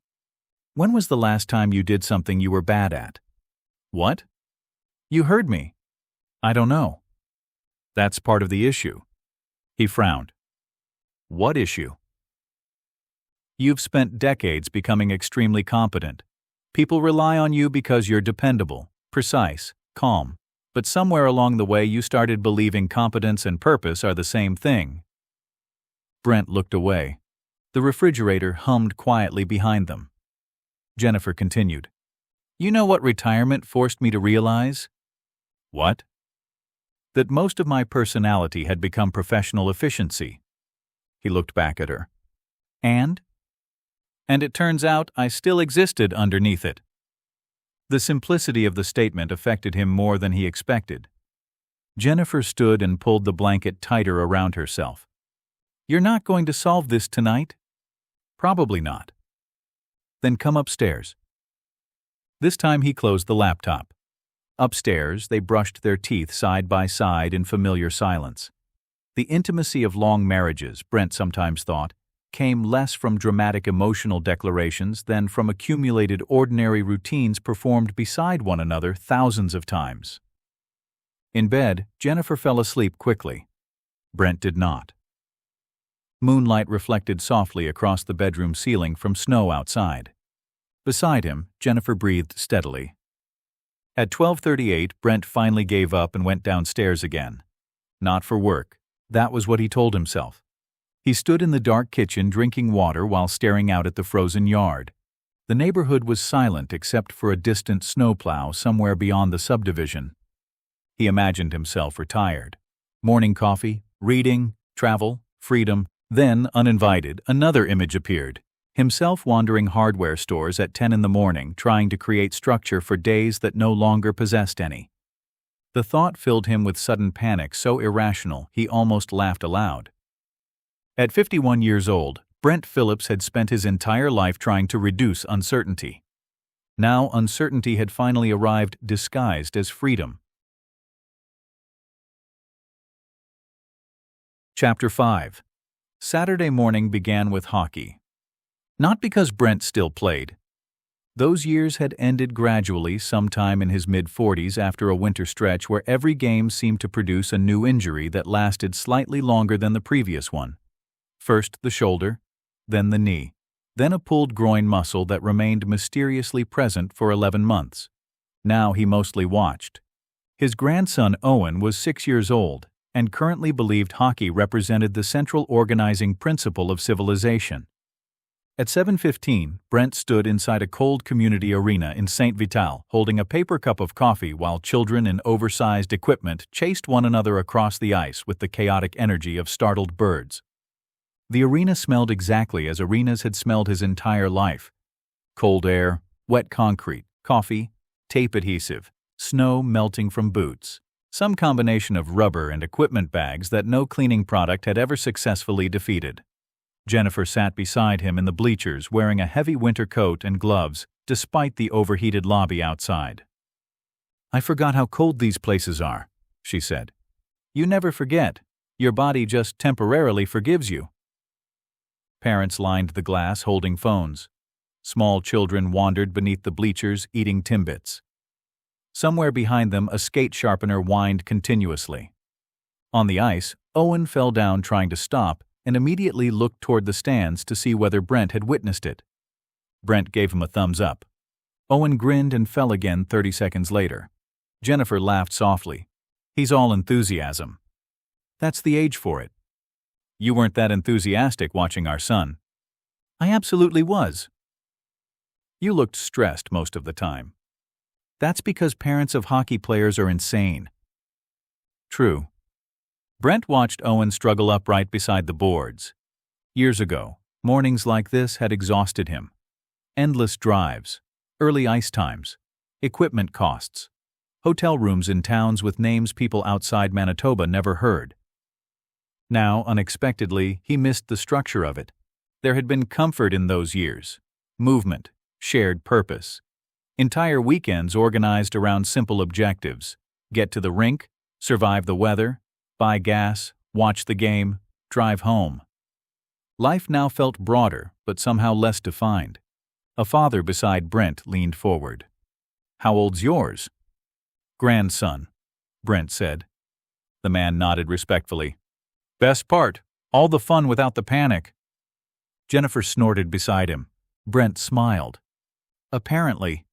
"When was the last time you did something you were bad at?" "What?" "You heard me." "I don't know." "That's part of the issue." He frowned. "What issue?" "You've spent decades becoming extremely competent. People rely on you because you're dependable, precise, calm. But somewhere along the way you started believing competence and purpose are the same thing." Brent looked away. The refrigerator hummed quietly behind them. Jennifer continued. "You know what retirement forced me to realize?" "What?" "That most of my personality had become professional efficiency." He looked back at her. "And?" "And it turns out I still existed underneath it." The simplicity of the statement affected him more than he expected. Jennifer stood and pulled the blanket tighter around herself. "You're not going to solve this tonight?" "Probably not." "Then come upstairs." This time he closed the laptop. Upstairs, they brushed their teeth side by side in familiar silence. The intimacy of long marriages, Brent sometimes thought, came less from dramatic emotional declarations than from accumulated ordinary routines performed beside one another thousands of times. In bed, Jennifer fell asleep quickly. Brent did not. Moonlight reflected softly across the bedroom ceiling from snow outside. Beside him, Jennifer breathed steadily. At 12:38, Brent finally gave up and went downstairs again. Not for work. That was what he told himself. He stood in the dark kitchen drinking water while staring out at the frozen yard. The neighborhood was silent except for a distant snowplow somewhere beyond the subdivision. He imagined himself retired. Morning coffee, reading, travel, freedom. Then, uninvited, another image appeared. Himself wandering hardware stores at 10 in the morning, trying to create structure for days that no longer possessed any. The thought filled him with sudden panic so irrational he almost laughed aloud. At 51 years old, Brent Phillips had spent his entire life trying to reduce uncertainty. Now uncertainty had finally arrived disguised as freedom. Chapter 5. Saturday morning began with hockey. Not because Brent still played. Those years had ended gradually sometime in his mid-40s after a winter stretch where every game seemed to produce a new injury that lasted slightly longer than the previous one. First the shoulder, then the knee, then a pulled groin muscle that remained mysteriously present for 11 months. Now he mostly watched. His grandson Owen was 6 years old and currently believed hockey represented the central organizing principle of civilization. At 7:15, Brent stood inside a cold community arena in St. Vital, holding a paper cup of coffee while children in oversized equipment chased one another across the ice with the chaotic energy of startled birds. The arena smelled exactly as arenas had smelled his entire life. Cold air, wet concrete, coffee, tape adhesive, snow melting from boots. Some combination of rubber and equipment bags that no cleaning product had ever successfully defeated. Jennifer sat beside him in the bleachers wearing a heavy winter coat and gloves, despite the overheated lobby outside. "I forgot how cold these places are," she said. "You never forget. Your body just temporarily forgives you." Parents lined the glass holding phones. Small children wandered beneath the bleachers eating Timbits. Somewhere behind them a skate sharpener whined continuously. On the ice, Owen fell down trying to stop and immediately looked toward the stands to see whether Brent had witnessed it. Brent gave him a thumbs up. Owen grinned and fell again 30 seconds later. Jennifer laughed softly. "He's all enthusiasm. That's the age for it." "You weren't that enthusiastic watching our son." "I absolutely was." "You looked stressed most of the time." "That's because parents of hockey players are insane." "True." Brent watched Owen struggle upright beside the boards. Years ago, mornings like this had exhausted him. Endless drives, early ice times, equipment costs, hotel rooms in towns with names people outside Manitoba never heard. Now, unexpectedly, he missed the structure of it. There had been comfort in those years, movement, shared purpose. Entire weekends organized around simple objectives: get to the rink, survive the weather, buy gas, watch the game, drive home. Life now felt broader, but somehow less defined. A father beside Brent leaned forward. "How old's yours?" "Grandson," Brent said. The man nodded respectfully. "Best part, all the fun without the panic." Jennifer snorted beside him. Brent smiled. "Apparently."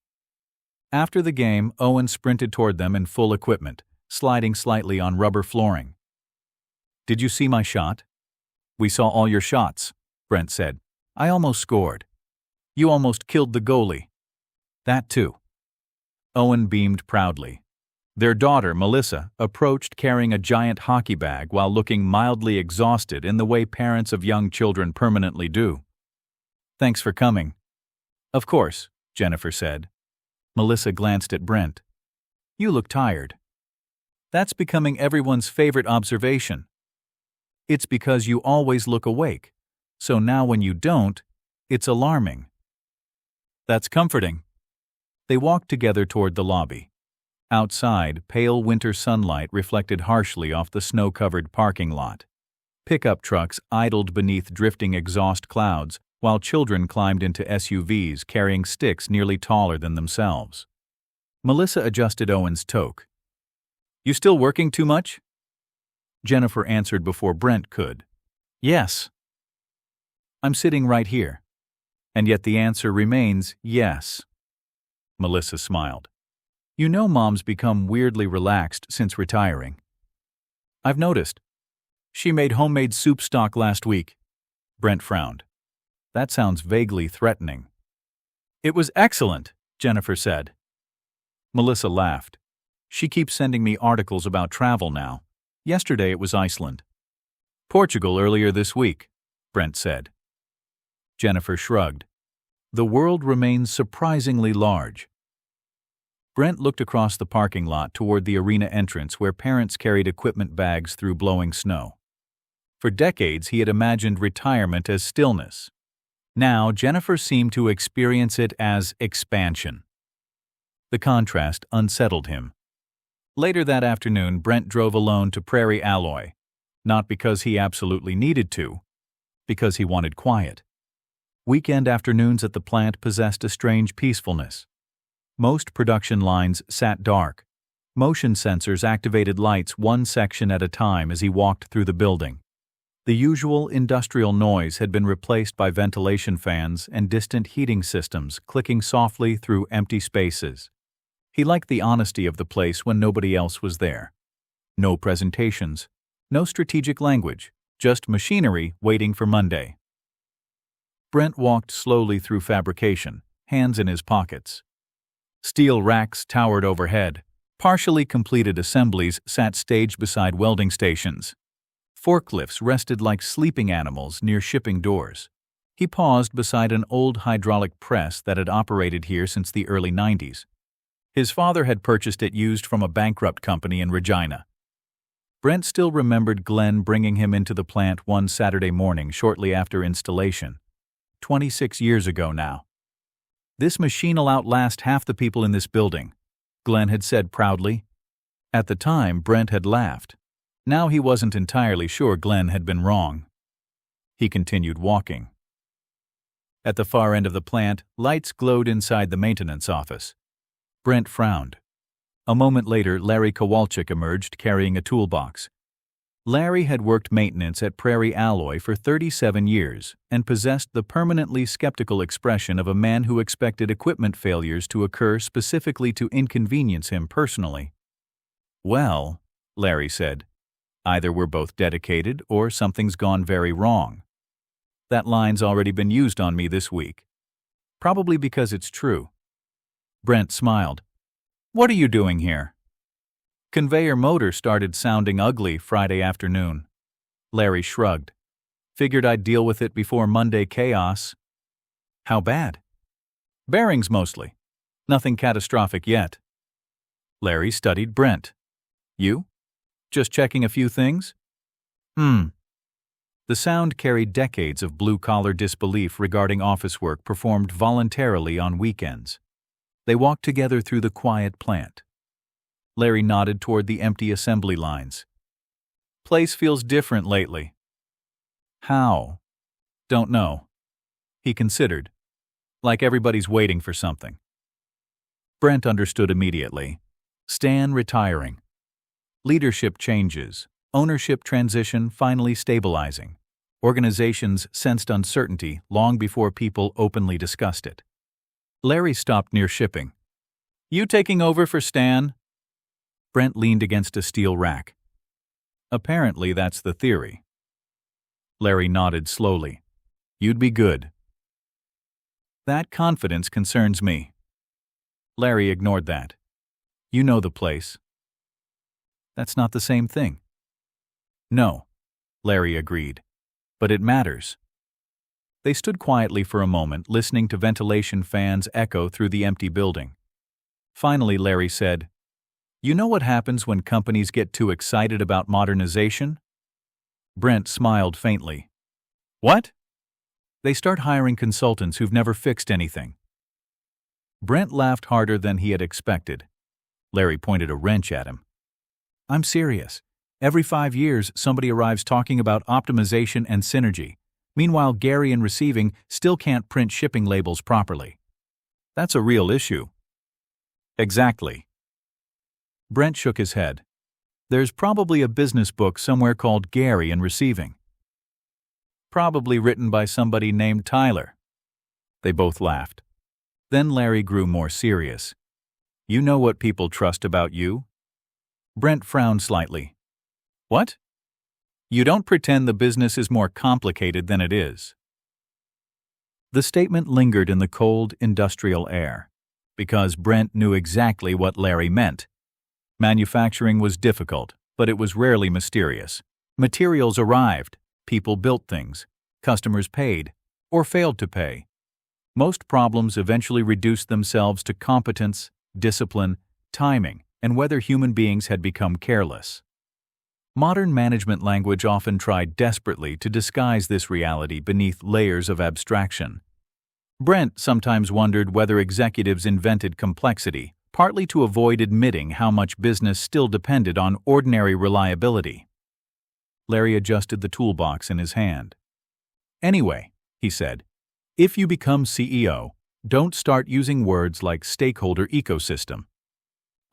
After the game, Owen sprinted toward them in full equipment, sliding slightly on rubber flooring. "Did you see my shot?" "We saw all your shots," Brent said. "I almost scored." "You almost killed the goalie." "That too." Owen beamed proudly. Their daughter, Melissa, approached carrying a giant hockey bag while looking mildly exhausted in the way parents of young children permanently do. "Thanks for coming." "Of course," Jennifer said. Melissa glanced at Brent. "You look tired." "That's becoming everyone's favorite observation." "It's because you always look awake. So now when you don't, it's alarming." "That's comforting." They walked together toward the lobby. Outside, pale winter sunlight reflected harshly off the snow-covered parking lot. Pickup trucks idled beneath drifting exhaust clouds, while children climbed into SUVs carrying sticks nearly taller than themselves. Melissa adjusted Owen's toque. "You still working too much?" Jennifer answered before Brent could. "Yes." "I'm sitting right here." And yet the answer remains yes. Melissa smiled. "You know Mom's become weirdly relaxed since retiring." "I've noticed. She made homemade soup stock last week." Brent frowned. "That sounds vaguely threatening." "It was excellent," Jennifer said. Melissa laughed. "She keeps sending me articles about travel now. Yesterday it was Iceland." "Portugal earlier this week," Brent said. Jennifer shrugged. "The world remains surprisingly large." Brent looked across the parking lot toward the arena entrance where parents carried equipment bags through blowing snow. For decades he had imagined retirement as stillness. Now Jennifer seemed to experience it as expansion. The contrast unsettled him. Later that afternoon, Brent drove alone to Prairie Alloy. Not because he absolutely needed to, because he wanted quiet. Weekend afternoons at the plant possessed a strange peacefulness. Most production lines sat dark. Motion sensors activated lights one section at a time as he walked through the building. The usual industrial noise had been replaced by ventilation fans and distant heating systems clicking softly through empty spaces. He liked the honesty of the place when nobody else was there. No presentations, no strategic language, just machinery waiting for Monday. Brent walked slowly through fabrication, hands in his pockets. Steel racks towered overhead. Partially completed assemblies sat staged beside welding stations. Forklifts rested like sleeping animals near shipping doors. He paused beside an old hydraulic press that had operated here since the early 90s. His father had purchased it used from a bankrupt company in Regina. Brent still remembered Glenn bringing him into the plant one Saturday morning shortly after installation. 26 years ago now. "This machine'll outlast half the people in this building," Glenn had said proudly. At the time, Brent had laughed. Now he wasn't entirely sure Glenn had been wrong. He continued walking. At the far end of the plant, lights glowed inside the maintenance office. Brent frowned. A moment later, Larry Kowalczyk emerged carrying a toolbox. Larry had worked maintenance at Prairie Alloy for 37 years and possessed the permanently skeptical expression of a man who expected equipment failures to occur specifically to inconvenience him personally. "Well," Larry said, "either we're both dedicated or something's gone very wrong. That line's already been used on me this week. Probably because it's true." Brent smiled. "What are you doing here?" "Conveyor motor started sounding ugly Friday afternoon." Larry shrugged. "Figured I'd deal with it before Monday chaos." "How bad?" "Bearings mostly. Nothing catastrophic yet." Larry studied Brent. "You? Just checking a few things?" The sound carried decades of blue-collar disbelief regarding office work performed voluntarily on weekends. They walked together through the quiet plant. Larry nodded toward the empty assembly lines. "Place feels different lately." "How?" "Don't know." He considered. "Like everybody's waiting for something." Brent understood immediately. Stan retiring. Leadership changes. Ownership transition finally stabilizing. Organizations sensed uncertainty long before people openly discussed it. Larry stopped near shipping. "You taking over for Stan?" Brent leaned against a steel rack. "Apparently that's the theory." Larry nodded slowly. "You'd be good." "That confidence concerns me." Larry ignored that. "You know the place." "That's not the same thing." "No," Larry agreed. "But it matters." They stood quietly for a moment, listening to ventilation fans echo through the empty building. Finally, Larry said, "You know what happens when companies get too excited about modernization?" Brent smiled faintly. "What?" "They start hiring consultants who've never fixed anything." Brent laughed harder than he had expected. Larry pointed a wrench at him. "I'm serious. Every 5 years, somebody arrives talking about optimization and synergy. Meanwhile, Gary in receiving still can't print shipping labels properly. That's a real issue." "Exactly." Brent shook his head. "There's probably a business book somewhere called Gary in Receiving." "Probably written by somebody named Tyler." They both laughed. Then Larry grew more serious. "You know what people trust about you?" Brent frowned slightly. "What?" "You don't pretend the business is more complicated than it is." The statement lingered in the cold, industrial air, because Brent knew exactly what Larry meant. Manufacturing was difficult, but it was rarely mysterious. Materials arrived, people built things, customers paid, or failed to pay. Most problems eventually reduced themselves to competence, discipline, timing, and whether human beings had become careless. Modern management language often tried desperately to disguise this reality beneath layers of abstraction. Brent sometimes wondered whether executives invented complexity, partly to avoid admitting how much business still depended on ordinary reliability. Larry adjusted the toolbox in his hand. "Anyway," he said, "if you become CEO, don't start using words like stakeholder ecosystem."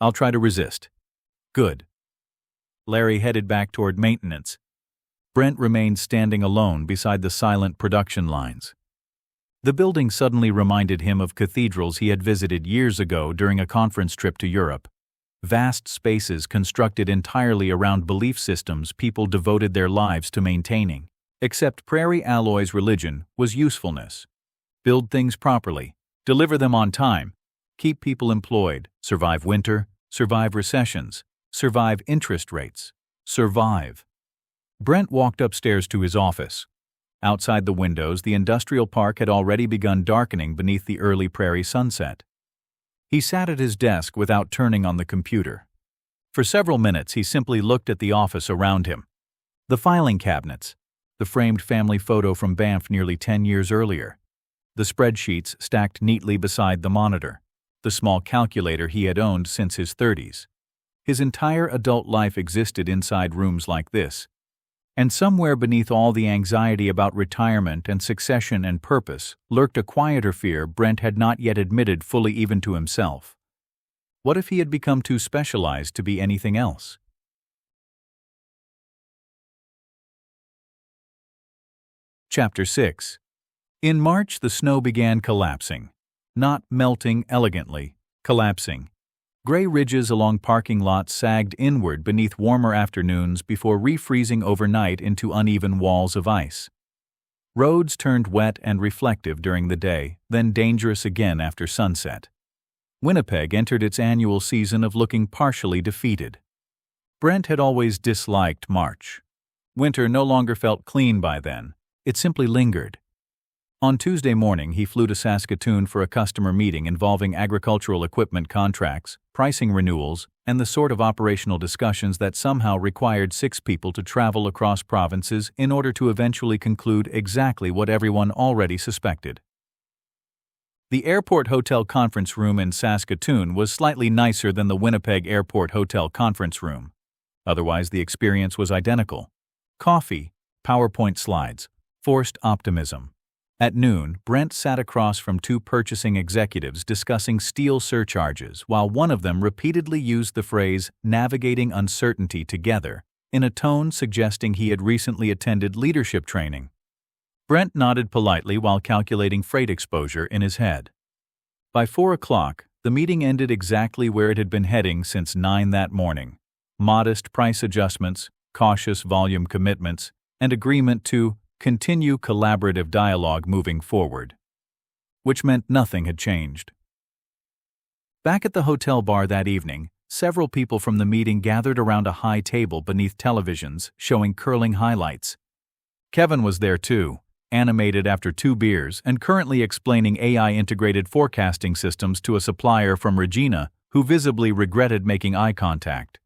"I'll try to resist." "Good." Larry headed back toward maintenance. Brent remained standing alone beside the silent production lines. The building suddenly reminded him of cathedrals he had visited years ago during a conference trip to Europe. Vast spaces constructed entirely around belief systems people devoted their lives to maintaining. Except Prairie Alloy's religion was usefulness. Build things properly, deliver them on time, keep people employed, survive winter, survive recessions, survive interest rates, survive. Brent walked upstairs to his office. Outside the windows, the industrial park had already begun darkening beneath the early prairie sunset. He sat at his desk without turning on the computer. For several minutes, he simply looked at the office around him. The filing cabinets, the framed family photo from Banff nearly 10 years earlier, the spreadsheets stacked neatly beside the monitor, the small calculator he had owned since his 30s. His entire adult life existed inside rooms like this. And somewhere beneath all the anxiety about retirement and succession and purpose lurked a quieter fear Brent had not yet admitted fully even to himself. What if he had become too specialized to be anything else? Chapter 6. In March, the snow began collapsing. Not melting elegantly, collapsing. Gray ridges along parking lots sagged inward beneath warmer afternoons before refreezing overnight into uneven walls of ice. Roads turned wet and reflective during the day, then dangerous again after sunset. Winnipeg entered its annual season of looking partially defeated. Brent had always disliked March. Winter no longer felt clean by then. It simply lingered. On Tuesday morning, he flew to Saskatoon for a customer meeting involving agricultural equipment contracts, pricing renewals, and the sort of operational discussions that somehow required 6 people to travel across provinces in order to eventually conclude exactly what everyone already suspected. The Airport Hotel conference room in Saskatoon was slightly nicer than the Winnipeg Airport Hotel conference room. Otherwise, the experience was identical. Coffee, PowerPoint slides, forced optimism. At noon, Brent sat across from 2 purchasing executives discussing steel surcharges, while one of them repeatedly used the phrase navigating uncertainty together in a tone suggesting he had recently attended leadership training. Brent nodded politely while calculating freight exposure in his head. By 4 o'clock, the meeting ended exactly where it had been heading since 9 that morning. Modest price adjustments, cautious volume commitments, and agreement to continue collaborative dialogue moving forward. Which meant nothing had changed. Back at the hotel bar that evening, several people from the meeting gathered around a high table beneath televisions showing curling highlights. Kevin was there too, animated after 2 beers and currently explaining AI-integrated forecasting systems to a supplier from Regina who visibly regretted making eye contact.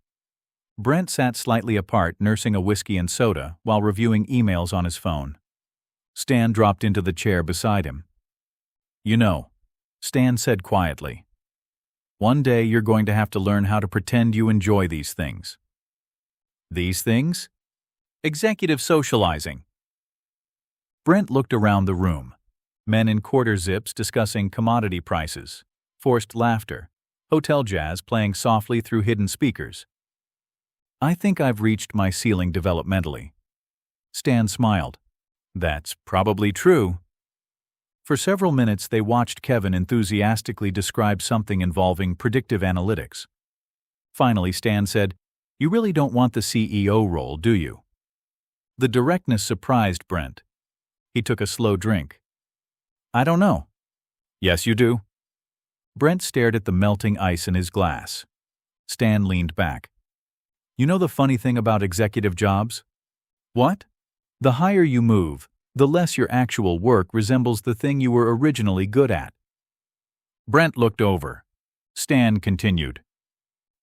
Brent sat slightly apart nursing a whiskey and soda while reviewing emails on his phone. Stan dropped into the chair beside him. "You know," Stan said quietly, "one day you're going to have to learn how to pretend you enjoy these things." "These things?" "Executive socializing." Brent looked around the room. Men in quarter zips discussing commodity prices, forced laughter, hotel jazz playing softly through hidden speakers. "I think I've reached my ceiling developmentally." Stan smiled. "That's probably true." For several minutes they watched Kevin enthusiastically describe something involving predictive analytics. Finally Stan said, "You really don't want the CEO role, do you?" The directness surprised Brent. He took a slow drink. "I don't know." "Yes, you do." Brent stared at the melting ice in his glass. Stan leaned back. "You know the funny thing about executive jobs?" "What?" "The higher you move, the less your actual work resembles the thing you were originally good at." Brent looked over. Stan continued.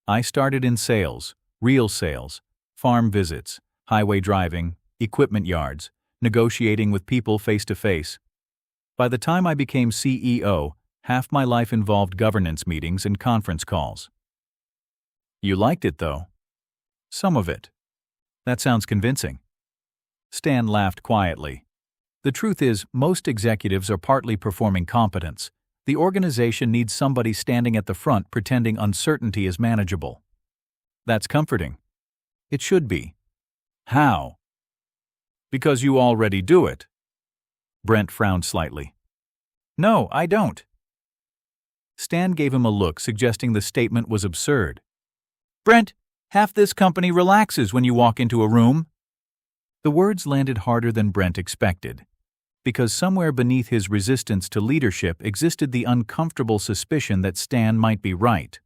"I started in sales, real sales, farm visits, highway driving, equipment yards, negotiating with people face to face. By the time I became CEO, half my life involved governance meetings and conference calls." "You liked it, though." "Some of it." "That sounds convincing." Stan laughed quietly. The truth is, most executives are partly performing competence. The organization needs somebody standing at the front pretending uncertainty is manageable. That's comforting. It should be. How? Because you already do it. Brent frowned slightly. No, I don't. Stan gave him a look suggesting the statement was absurd. Brent, half this company relaxes when you walk into a room. The words landed harder than Brent expected, because somewhere beneath his resistance to leadership existed the uncomfortable suspicion that Stan might be right.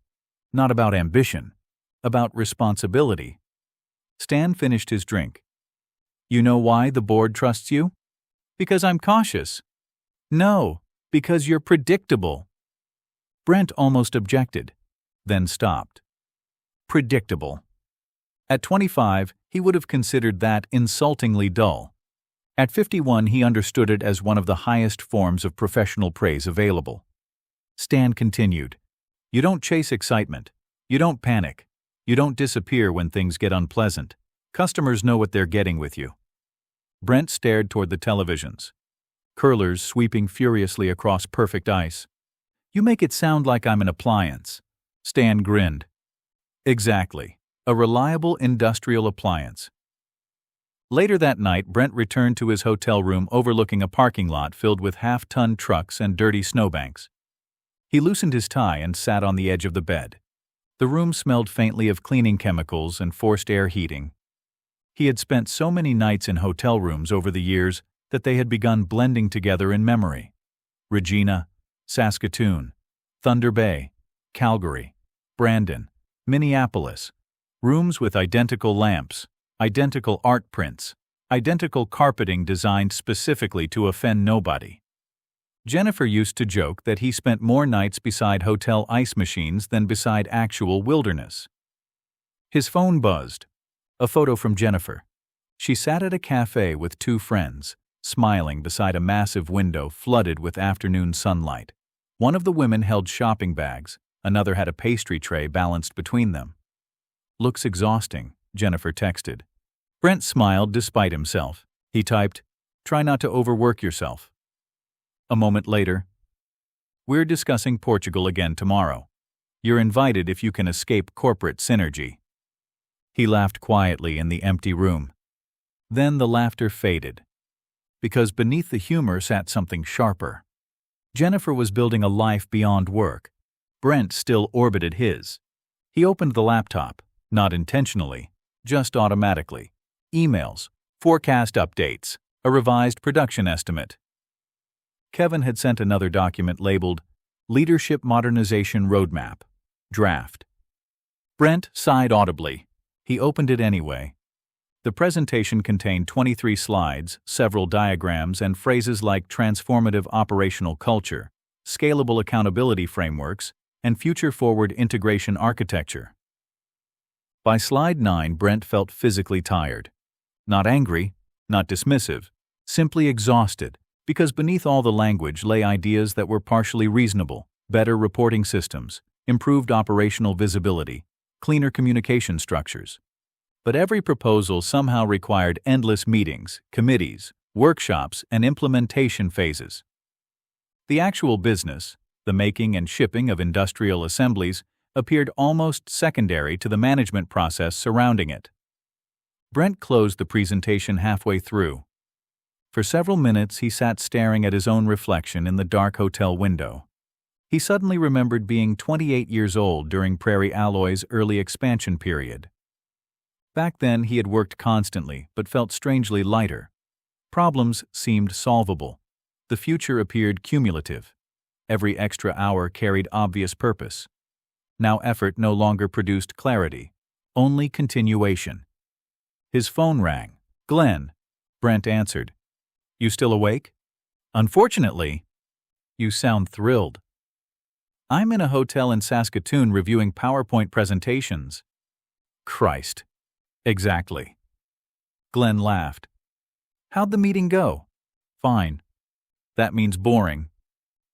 Not about ambition, about responsibility. Stan finished his drink. You know why the board trusts you? Because I'm cautious. No, because you're predictable. Brent almost objected, then stopped. Predictable. At 25, he would have considered that insultingly dull. At 51, he understood it as one of the highest forms of professional praise available. Stan continued. You don't chase excitement. You don't panic. You don't disappear when things get unpleasant. Customers know what they're getting with you. Brent stared toward the televisions. Curlers sweeping furiously across perfect ice. You make it sound like I'm an appliance. Stan grinned. Exactly. A reliable industrial appliance. Later that night, Brent returned to his hotel room overlooking a parking lot filled with half-ton trucks and dirty snowbanks. He loosened his tie and sat on the edge of the bed. The room smelled faintly of cleaning chemicals and forced air heating. He had spent so many nights in hotel rooms over the years that they had begun blending together in memory. Regina, Saskatoon, Thunder Bay, Calgary, Brandon, Minneapolis. Rooms with identical lamps, identical art prints, identical carpeting designed specifically to offend nobody. Jennifer used to joke that he spent more nights beside hotel ice machines than beside actual wilderness. His phone buzzed. A photo from Jennifer. She sat at a cafe with two friends, smiling beside a massive window flooded with afternoon sunlight. One of the women held shopping bags, another had a pastry tray balanced between them. Looks exhausting, Jennifer texted. Brent smiled despite himself. He typed, Try not to overwork yourself. A moment later, We're discussing Portugal again tomorrow. You're invited if you can escape corporate synergy. He laughed quietly in the empty room. Then the laughter faded, because beneath the humor sat something sharper. Jennifer was building a life beyond work. Brent still orbited his. He opened the laptop, not intentionally, just automatically. Emails, forecast updates, a revised production estimate. Kevin had sent another document labeled Leadership Modernization Roadmap, Draft. Brent sighed audibly. He opened it anyway. The presentation contained 23 slides, several diagrams, and phrases like transformative operational culture, scalable accountability frameworks, and future-forward integration architecture. By slide 9, Brent felt physically tired. Not angry, not dismissive, simply exhausted, because beneath all the language lay ideas that were partially reasonable: better reporting systems, improved operational visibility, cleaner communication structures. But every proposal somehow required endless meetings, committees, workshops, and implementation phases. The actual business, the making and shipping of industrial assemblies, appeared almost secondary to the management process surrounding it. Brent closed the presentation halfway through. For several minutes he sat staring at his own reflection in the dark hotel window. He suddenly remembered being 28 years old during Prairie Alloy's early expansion period. Back then he had worked constantly but felt strangely lighter. Problems seemed solvable. The future appeared cumulative. Every extra hour carried obvious purpose. Now effort no longer produced clarity, only continuation. His phone rang. Glenn. Brent answered. You still awake? Unfortunately. You sound thrilled. I'm in a hotel in Saskatoon reviewing PowerPoint presentations. Christ. Exactly. Glenn laughed. How'd the meeting go? Fine. That means boring.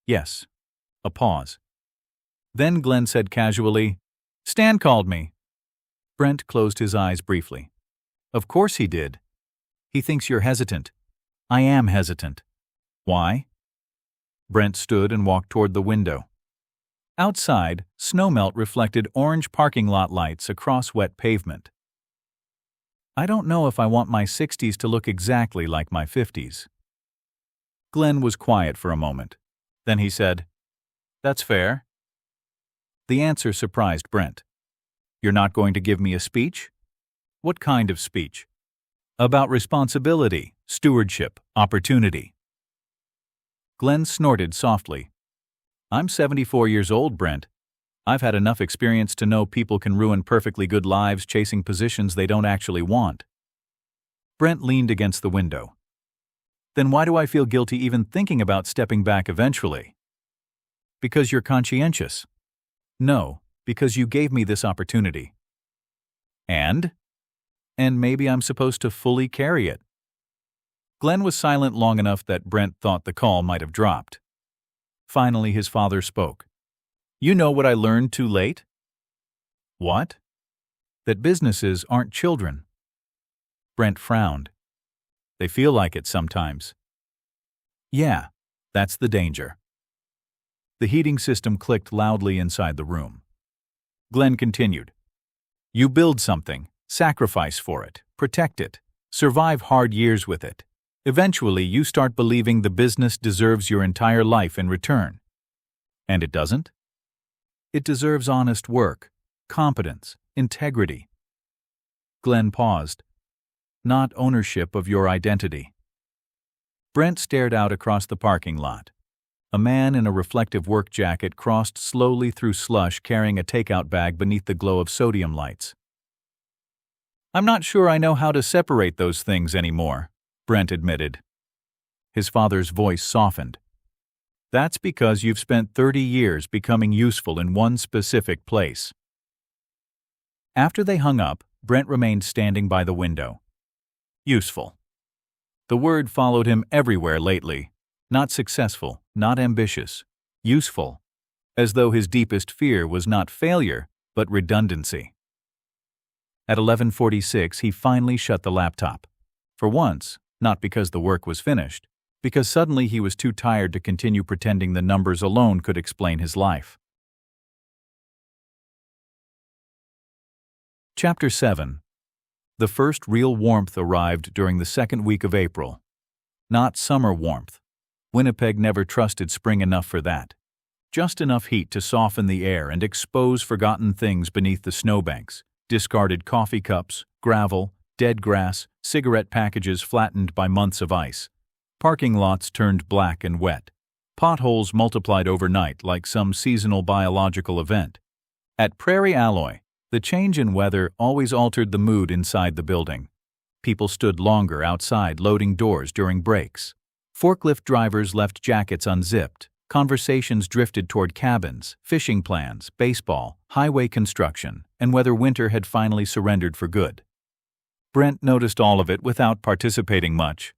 Yes. A pause. Then Glenn said casually, Stan called me. Brent closed his eyes briefly. Of course he did. He thinks you're hesitant. I am hesitant. Why? Brent stood and walked toward the window. Outside, snowmelt reflected orange parking lot lights across wet pavement. I don't know if I want my 60s to look exactly like my 50s. Glenn was quiet for a moment. Then he said, "That's fair." The answer surprised Brent. "You're not going to give me a speech?" "What kind of speech?" "About responsibility, stewardship, opportunity." Glenn snorted softly. "I'm 74 years old, Brent. I've had enough experience to know people can ruin perfectly good lives chasing positions they don't actually want." Brent leaned against the window. "Then why do I feel guilty even thinking about stepping back eventually?" "Because you're conscientious." "No, because you gave me this opportunity." "And maybe I'm supposed to fully carry it." Glenn was silent long enough that Brent thought the call might have dropped. Finally, his father spoke. "You know what I learned too late?" "What?" "That businesses aren't children." Brent frowned. "They feel like it sometimes." "Yeah, that's the danger." The heating system clicked loudly inside the room. Glenn continued. "You build something, sacrifice for it, protect it, survive hard years with it. Eventually, you start believing the business deserves your entire life in return. And it doesn't? It deserves honest work, competence, integrity." Glenn paused. "Not ownership of your identity." Brent stared out across the parking lot. A man in a reflective work jacket crossed slowly through slush carrying a takeout bag beneath the glow of sodium lights. "I'm not sure I know how to separate those things anymore," Brent admitted. His father's voice softened. "That's because you've spent 30 years becoming useful in one specific place." After they hung up, Brent remained standing by the window. Useful. The word followed him everywhere lately. Not successful, not ambitious. Useful. As though his deepest fear was not failure, but redundancy. At 11:46, he finally shut the laptop. For once, not because the work was finished, because suddenly he was too tired to continue pretending the numbers alone could explain his life. Chapter 7. The first real warmth arrived during the second week of April. Not summer warmth. Winnipeg never trusted spring enough for that. Just enough heat to soften the air and expose forgotten things beneath the snowbanks, discarded coffee cups, gravel, dead grass, cigarette packages flattened by months of ice. Parking lots turned black and wet. Potholes multiplied overnight like some seasonal biological event. At Prairie Alloy, the change in weather always altered the mood inside the building. People stood longer outside loading doors during breaks. Forklift drivers left jackets unzipped. Conversations drifted toward cabins, fishing plans, baseball, highway construction, and whether winter had finally surrendered for good. Brent noticed all of it without participating much.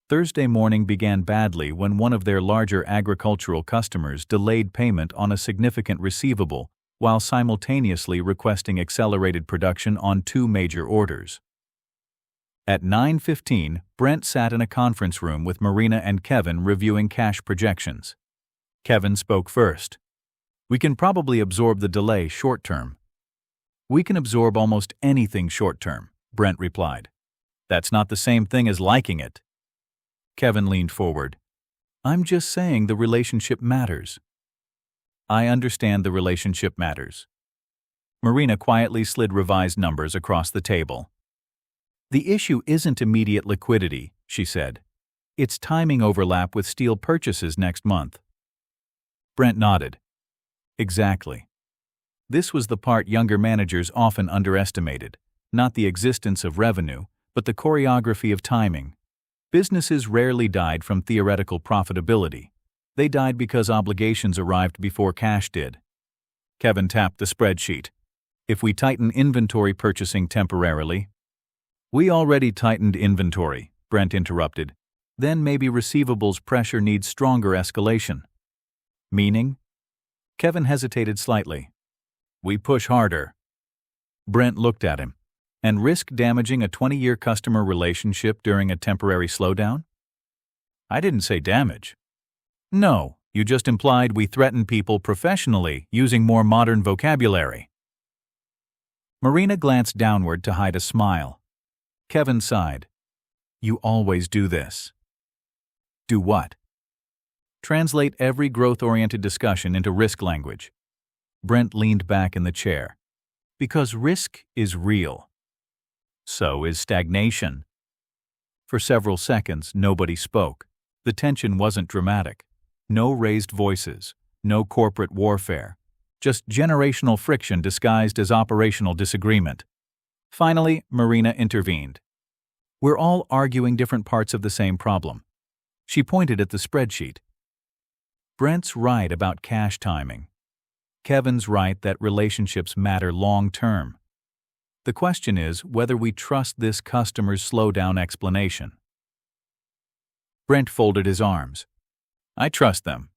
Thursday morning began badly when one of their larger agricultural customers delayed payment on a significant receivable while simultaneously requesting accelerated production on 2 major orders. At 9:15, Brent sat in a conference room with Marina and Kevin reviewing cash projections. Kevin spoke first. "We can probably absorb the delay short-term." "We can absorb almost anything short-term," Brent replied. "That's not the same thing as liking it." Kevin leaned forward. "I'm just saying the relationship matters." "I understand the relationship matters." Marina quietly slid revised numbers across the table. "The issue isn't immediate liquidity," she said. "It's timing overlap with steel purchases next month." Brent nodded. Exactly. This was the part younger managers often underestimated, not the existence of revenue, but the choreography of timing. Businesses rarely died from theoretical profitability. They died because obligations arrived before cash did. Kevin tapped the spreadsheet. "If we tighten inventory purchasing temporarily—" "We already tightened inventory," Brent interrupted. "Then maybe receivables pressure needs stronger escalation." "Meaning?" Kevin hesitated slightly. "We push harder." Brent looked at him. And risk damaging a 20-year customer relationship during a temporary slowdown? I didn't say damage. No, you just implied we threaten people professionally using more modern vocabulary. Marina glanced downward to hide a smile. Kevin sighed. You always do this. Do what? Translate every growth-oriented discussion into risk language. Brent leaned back in the chair. Because risk is real. So is stagnation. For several seconds, nobody spoke. The tension wasn't dramatic. No raised voices, no corporate warfare. Just generational friction disguised as operational disagreement. Finally, Marina intervened. We're all arguing different parts of the same problem. She pointed at the spreadsheet. Brent's right about cash timing. Kevin's right that relationships matter long-term. The question is whether we trust this customer's slowdown explanation. Brent folded his arms. I trust them.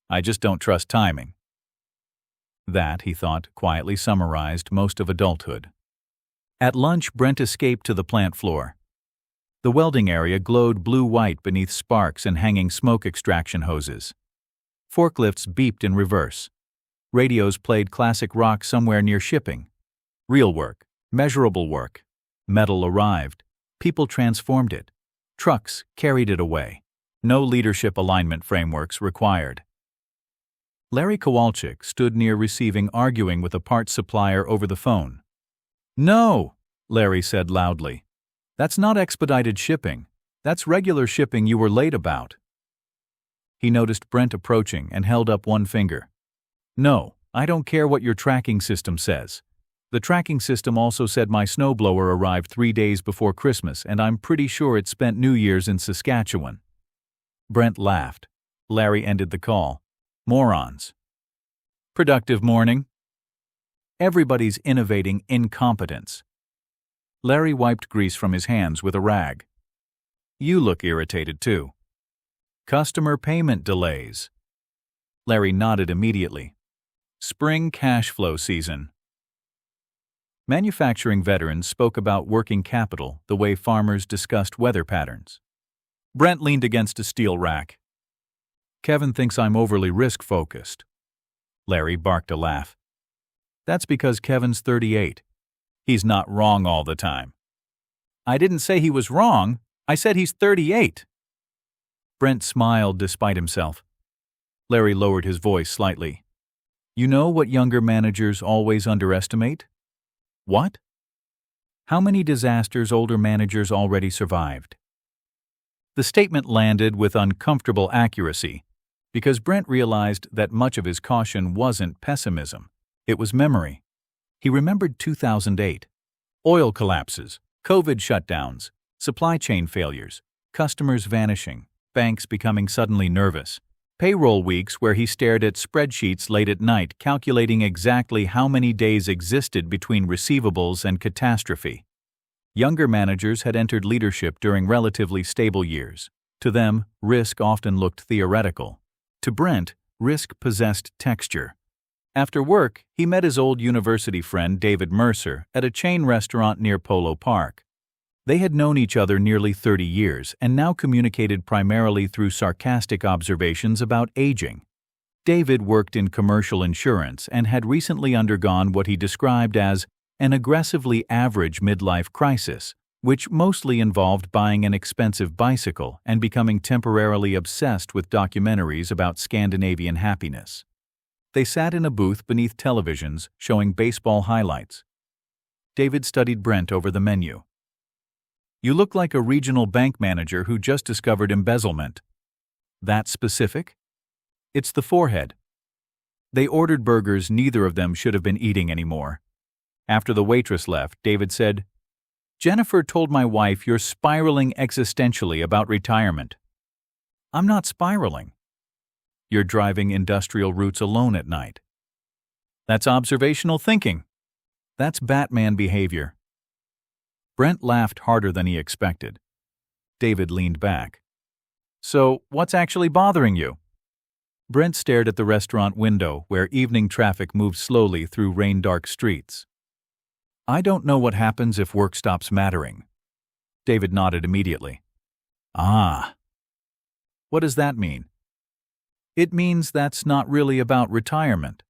I just don't trust timing. That, he thought, quietly summarized most of adulthood. At lunch, Brent escaped to the plant floor. The welding area glowed blue-white beneath sparks and hanging smoke extraction hoses. Forklifts beeped in reverse. Radios played classic rock somewhere near shipping. Real work, measurable work. Metal arrived. People transformed it. Trucks carried it away. No leadership alignment frameworks required. Larry Kowalczyk stood near receiving arguing with a parts supplier over the phone. No, Larry said loudly. That's not expedited shipping. That's regular shipping you were late about. He noticed Brent approaching and held up one finger. No, I don't care what your tracking system says. The tracking system also said my snowblower arrived 3 days before Christmas, and I'm pretty sure it spent New Year's in Saskatchewan. Brent laughed. Larry ended the call. Morons. Productive morning. Everybody's innovating incompetence. Larry wiped grease from his hands with a rag. You look irritated too. Customer payment delays. Larry nodded immediately. Spring cash flow season. Manufacturing veterans spoke about working capital the way farmers discussed weather patterns. Brent leaned against a steel rack. Kevin thinks I'm overly risk-focused. Larry barked a laugh. That's because Kevin's 38. He's not wrong all the time. I didn't say he was wrong. I said he's 38. Brent smiled despite himself. Larry lowered his voice slightly. You know what younger managers always underestimate? What? How many disasters older managers already survived? The statement landed with uncomfortable accuracy because Brent realized that much of his caution wasn't pessimism. It was memory. He remembered 2008. Oil collapses, COVID shutdowns, supply chain failures, customers vanishing, banks becoming suddenly nervous, payroll weeks where he stared at spreadsheets late at night calculating exactly how many days existed between receivables and catastrophe. Younger managers had entered leadership during relatively stable years. To them, risk often looked theoretical. To Brent, risk possessed texture. After work, he met his old university friend David Mercer at a chain restaurant near Polo Park. They had known each other nearly 30 years and now communicated primarily through sarcastic observations about aging. David worked in commercial insurance and had recently undergone what he described as an aggressively average midlife crisis, which mostly involved buying an expensive bicycle and becoming temporarily obsessed with documentaries about Scandinavian happiness. They sat in a booth beneath televisions showing baseball highlights. David studied Brent over the menu. You look like a regional bank manager who just discovered embezzlement. That specific? It's the forehead. They ordered burgers neither of them should have been eating anymore. After the waitress left, David said, Jennifer told my wife you're spiraling existentially about retirement. I'm not spiraling. You're driving industrial routes alone at night. That's observational thinking. That's Batman behavior. Brent laughed harder than he expected. David leaned back. So, what's actually bothering you? Brent stared at the restaurant window where evening traffic moved slowly through rain-dark streets. I don't know what happens if work stops mattering. David nodded immediately. Ah. What does that mean? It means that's not really about retirement.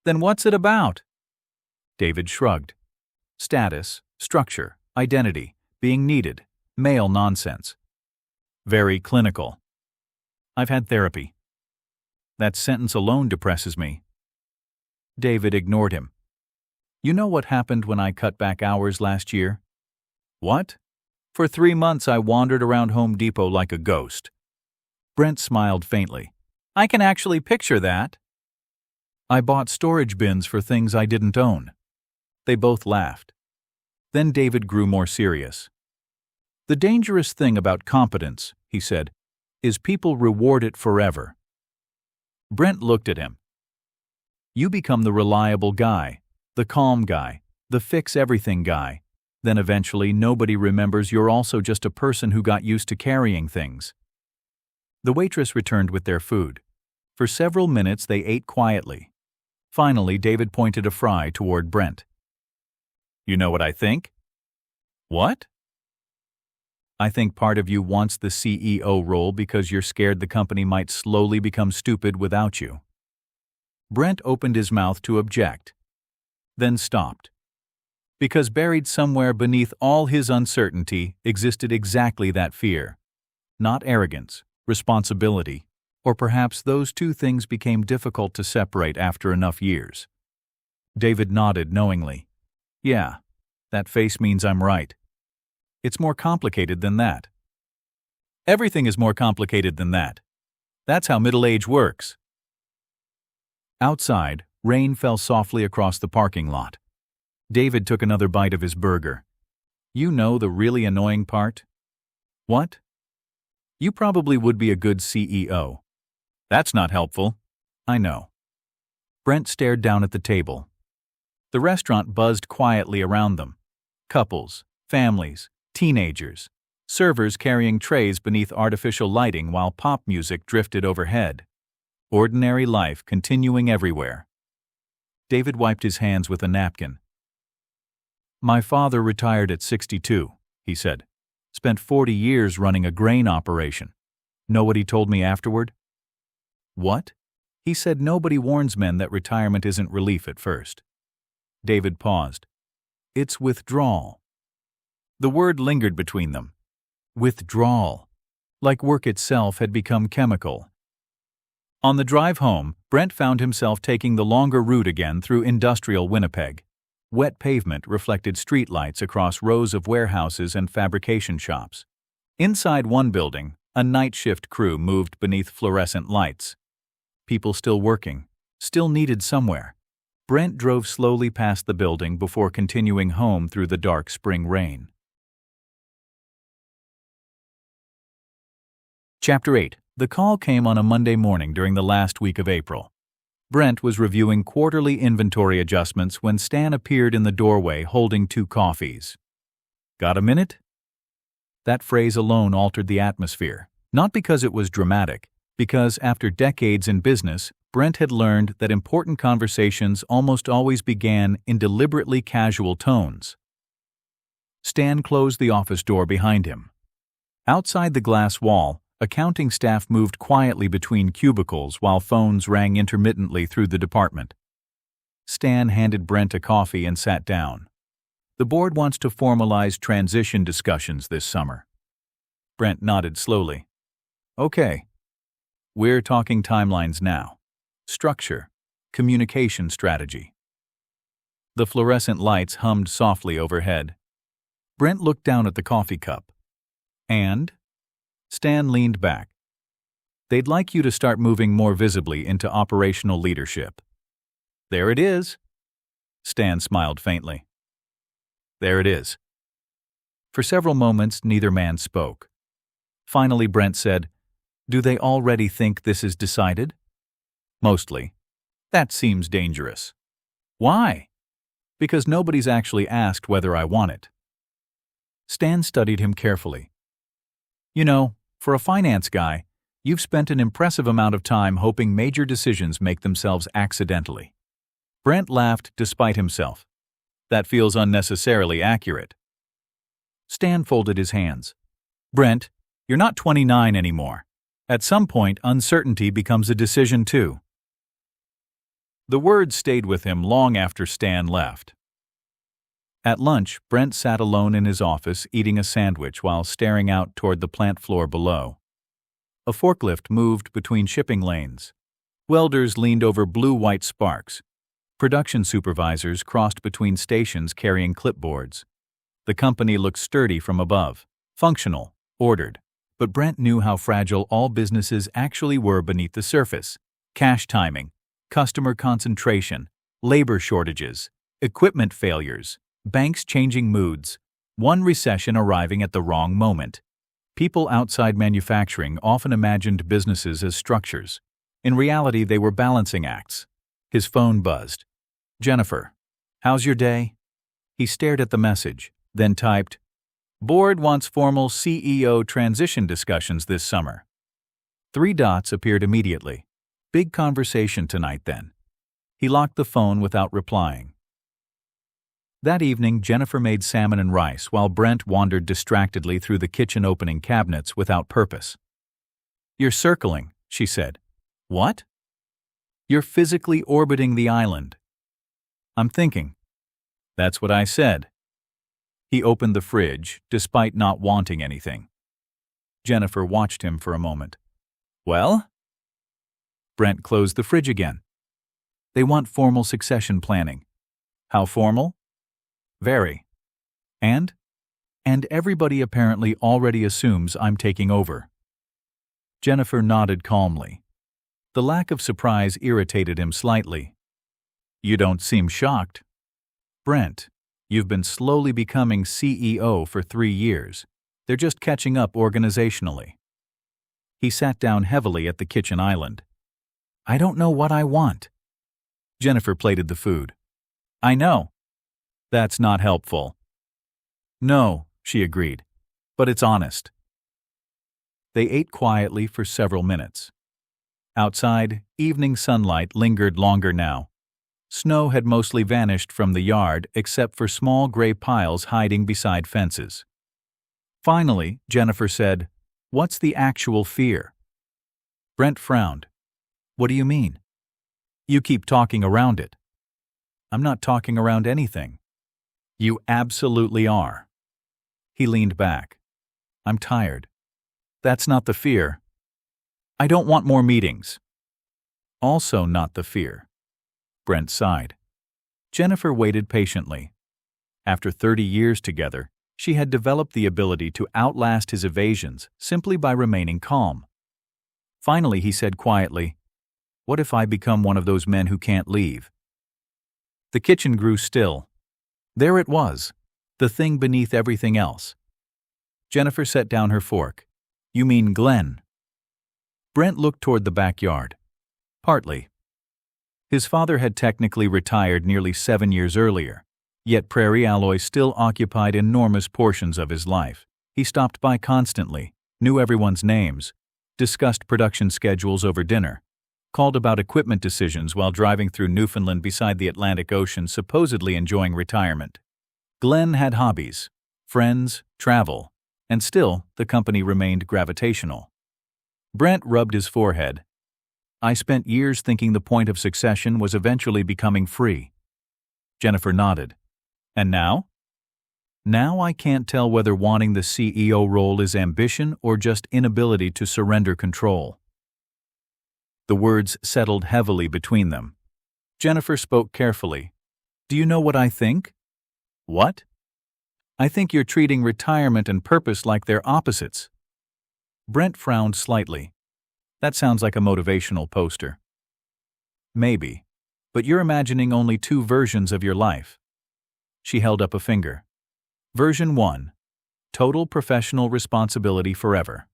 Then what's it about? David shrugged. Status, structure, identity, being needed, male nonsense. Very clinical. I've had therapy. That sentence alone depresses me. David ignored him. You know what happened when I cut back hours last year? What? For 3 months I wandered around Home Depot like a ghost. Brent smiled faintly. I can actually picture that. I bought storage bins for things I didn't own. They both laughed. Then David grew more serious. The dangerous thing about competence, he said, is people reward it forever. Brent looked at him. You become the reliable guy, the calm guy, the fix-everything guy. Then eventually nobody remembers you're also just a person who got used to carrying things. The waitress returned with their food. For several minutes they ate quietly. Finally, David pointed a fry toward Brent. You know what I think? What? I think part of you wants the CEO role because you're scared the company might slowly become stupid without you. Brent opened his mouth to object, then stopped. Because buried somewhere beneath all his uncertainty existed exactly that fear. Not arrogance, responsibility, or perhaps those two things became difficult to separate after enough years. David nodded knowingly. Yeah, that face means I'm right. It's more complicated than that. Everything is more complicated than that. That's how middle age works. Outside, rain fell softly across the parking lot. David took another bite of his burger. You know the really annoying part? What? You probably would be a good CEO. That's not helpful. I know. Brent stared down at the table. The restaurant buzzed quietly around them. Couples, families, teenagers, servers carrying trays beneath artificial lighting while pop music drifted overhead. Ordinary life continuing everywhere. David wiped his hands with a napkin. My father retired at 62, he said. Spent 40 years running a grain operation. Know what he told me afterward? What? He said nobody warns men that retirement isn't relief at first. David paused. It's withdrawal. The word lingered between them. Withdrawal. Like work itself had become chemical. On the drive home, Brent found himself taking the longer route again through industrial Winnipeg. Wet pavement reflected streetlights across rows of warehouses and fabrication shops. Inside one building, a night shift crew moved beneath fluorescent lights. People still working, still needed somewhere. Brent drove slowly past the building before continuing home through the dark spring rain. Chapter 8. The call came on a Monday morning during the last week of April. Brent was reviewing quarterly inventory adjustments when Stan appeared in the doorway holding 2 coffees. Got a minute? That phrase alone altered the atmosphere, not because it was dramatic, because after decades in business, Brent had learned that important conversations almost always began in deliberately casual tones. Stan closed the office door behind him. Outside the glass wall, accounting staff moved quietly between cubicles while phones rang intermittently through the department. Stan handed Brent a coffee and sat down. The board wants to formalize transition discussions this summer. Brent nodded slowly. Okay. We're talking timelines now. Structure. Communication strategy. The fluorescent lights hummed softly overhead. Brent looked down at the coffee cup. And? Stan leaned back. They'd like you to start moving more visibly into operational leadership. There it is. Stan smiled faintly. There it is. For several moments, neither man spoke. Finally, Brent said, Do they already think this is decided? Mostly. That seems dangerous. Why? Because nobody's actually asked whether I want it. Stan studied him carefully. You know, for a finance guy, you've spent an impressive amount of time hoping major decisions make themselves accidentally. Brent laughed despite himself. That feels unnecessarily accurate. Stan folded his hands. Brent, you're not 29 anymore. At some point, uncertainty becomes a decision too. The words stayed with him long after Stan left. At lunch, Brent sat alone in his office eating a sandwich while staring out toward the plant floor below. A forklift moved between shipping lanes. Welders leaned over blue-white sparks. Production supervisors crossed between stations carrying clipboards. The company looked sturdy from above, functional, ordered. But Brent knew how fragile all businesses actually were beneath the surface. Cash timing, customer concentration, labor shortages, equipment failures, banks changing moods, one recession arriving at the wrong moment. People outside manufacturing often imagined businesses as structures. In reality, they were balancing acts. His phone buzzed. Jennifer, how's your day? He stared at the message, then typed, Board wants formal CEO transition discussions this summer. 3 dots appeared immediately. Big conversation tonight then. He locked the phone without replying. That evening, Jennifer made salmon and rice while Brent wandered distractedly through the kitchen opening cabinets without purpose. You're circling, she said. What? You're physically orbiting the island. I'm thinking. That's what I said. He opened the fridge, despite not wanting anything. Jennifer watched him for a moment. Well? Brent closed the fridge again. They want formal succession planning. How formal? Very. And everybody apparently already assumes I'm taking over. Jennifer nodded calmly. The lack of surprise irritated him slightly. You don't seem shocked. Brent, you've been slowly becoming CEO for 3 years. They're just catching up organizationally. He sat down heavily at the kitchen island. I don't know what I want. Jennifer plated the food. I know. That's not helpful. No, she agreed, but it's honest. They ate quietly for several minutes. Outside, evening sunlight lingered longer now. Snow had mostly vanished from the yard except for small gray piles hiding beside fences. Finally, Jennifer said, What's the actual fear? Brent frowned. What do you mean? You keep talking around it. I'm not talking around anything. You absolutely are. He leaned back. I'm tired. That's not the fear. I don't want more meetings. Also not the fear. Brent sighed. Jennifer waited patiently. After 30 years together, she had developed the ability to outlast his evasions simply by remaining calm. Finally, he said quietly, What if I become one of those men who can't leave? The kitchen grew still. There it was, the thing beneath everything else. Jennifer set down her fork. You mean Glenn? Brent looked toward the backyard. Partly. His father had technically retired nearly 7 years earlier, yet Prairie Alloy still occupied enormous portions of his life. He stopped by constantly, knew everyone's names, discussed production schedules over dinner, called about equipment decisions while driving through Newfoundland beside the Atlantic Ocean, supposedly enjoying retirement. Glenn had hobbies, friends, travel, and still the company remained gravitational. Brent rubbed his forehead. I spent years thinking the point of succession was eventually becoming free. Jennifer nodded. And now? Now I can't tell whether wanting the CEO role is ambition or just inability to surrender control. The words settled heavily between them. Jennifer spoke carefully. Do you know what I think? What? I think you're treating retirement and purpose like they're opposites. Brent frowned slightly. That sounds like a motivational poster. Maybe, but you're imagining only 2 versions of your life. She held up a finger. Version 1, total professional responsibility forever.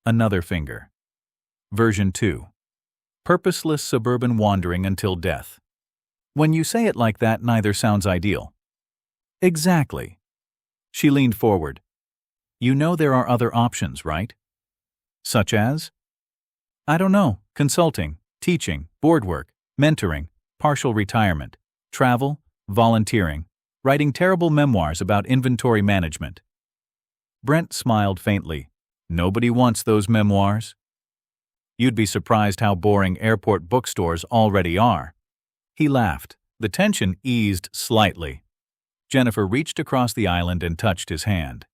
Another finger. Version 2, purposeless suburban wandering until death. When you say it like that, neither sounds ideal. Exactly. She leaned forward. You know there are other options, right? Such as? I don't know. Consulting, teaching, board work, mentoring, partial retirement, travel, volunteering, writing terrible memoirs about inventory management. Brent smiled faintly. Nobody wants those memoirs. You'd be surprised how boring airport bookstores already are. He laughed. The tension eased slightly. Jennifer reached across the island and touched his hand.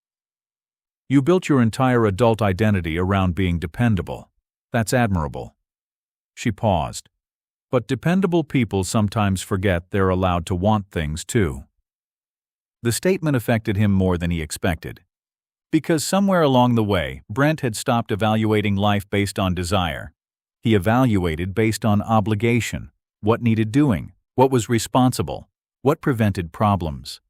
You built your entire adult identity around being dependable. That's admirable. She paused. But dependable people sometimes forget they're allowed to want things too. The statement affected him more than he expected. Because somewhere along the way, Brent had stopped evaluating life based on desire. He evaluated based on obligation, what needed doing, what was responsible, what prevented problems.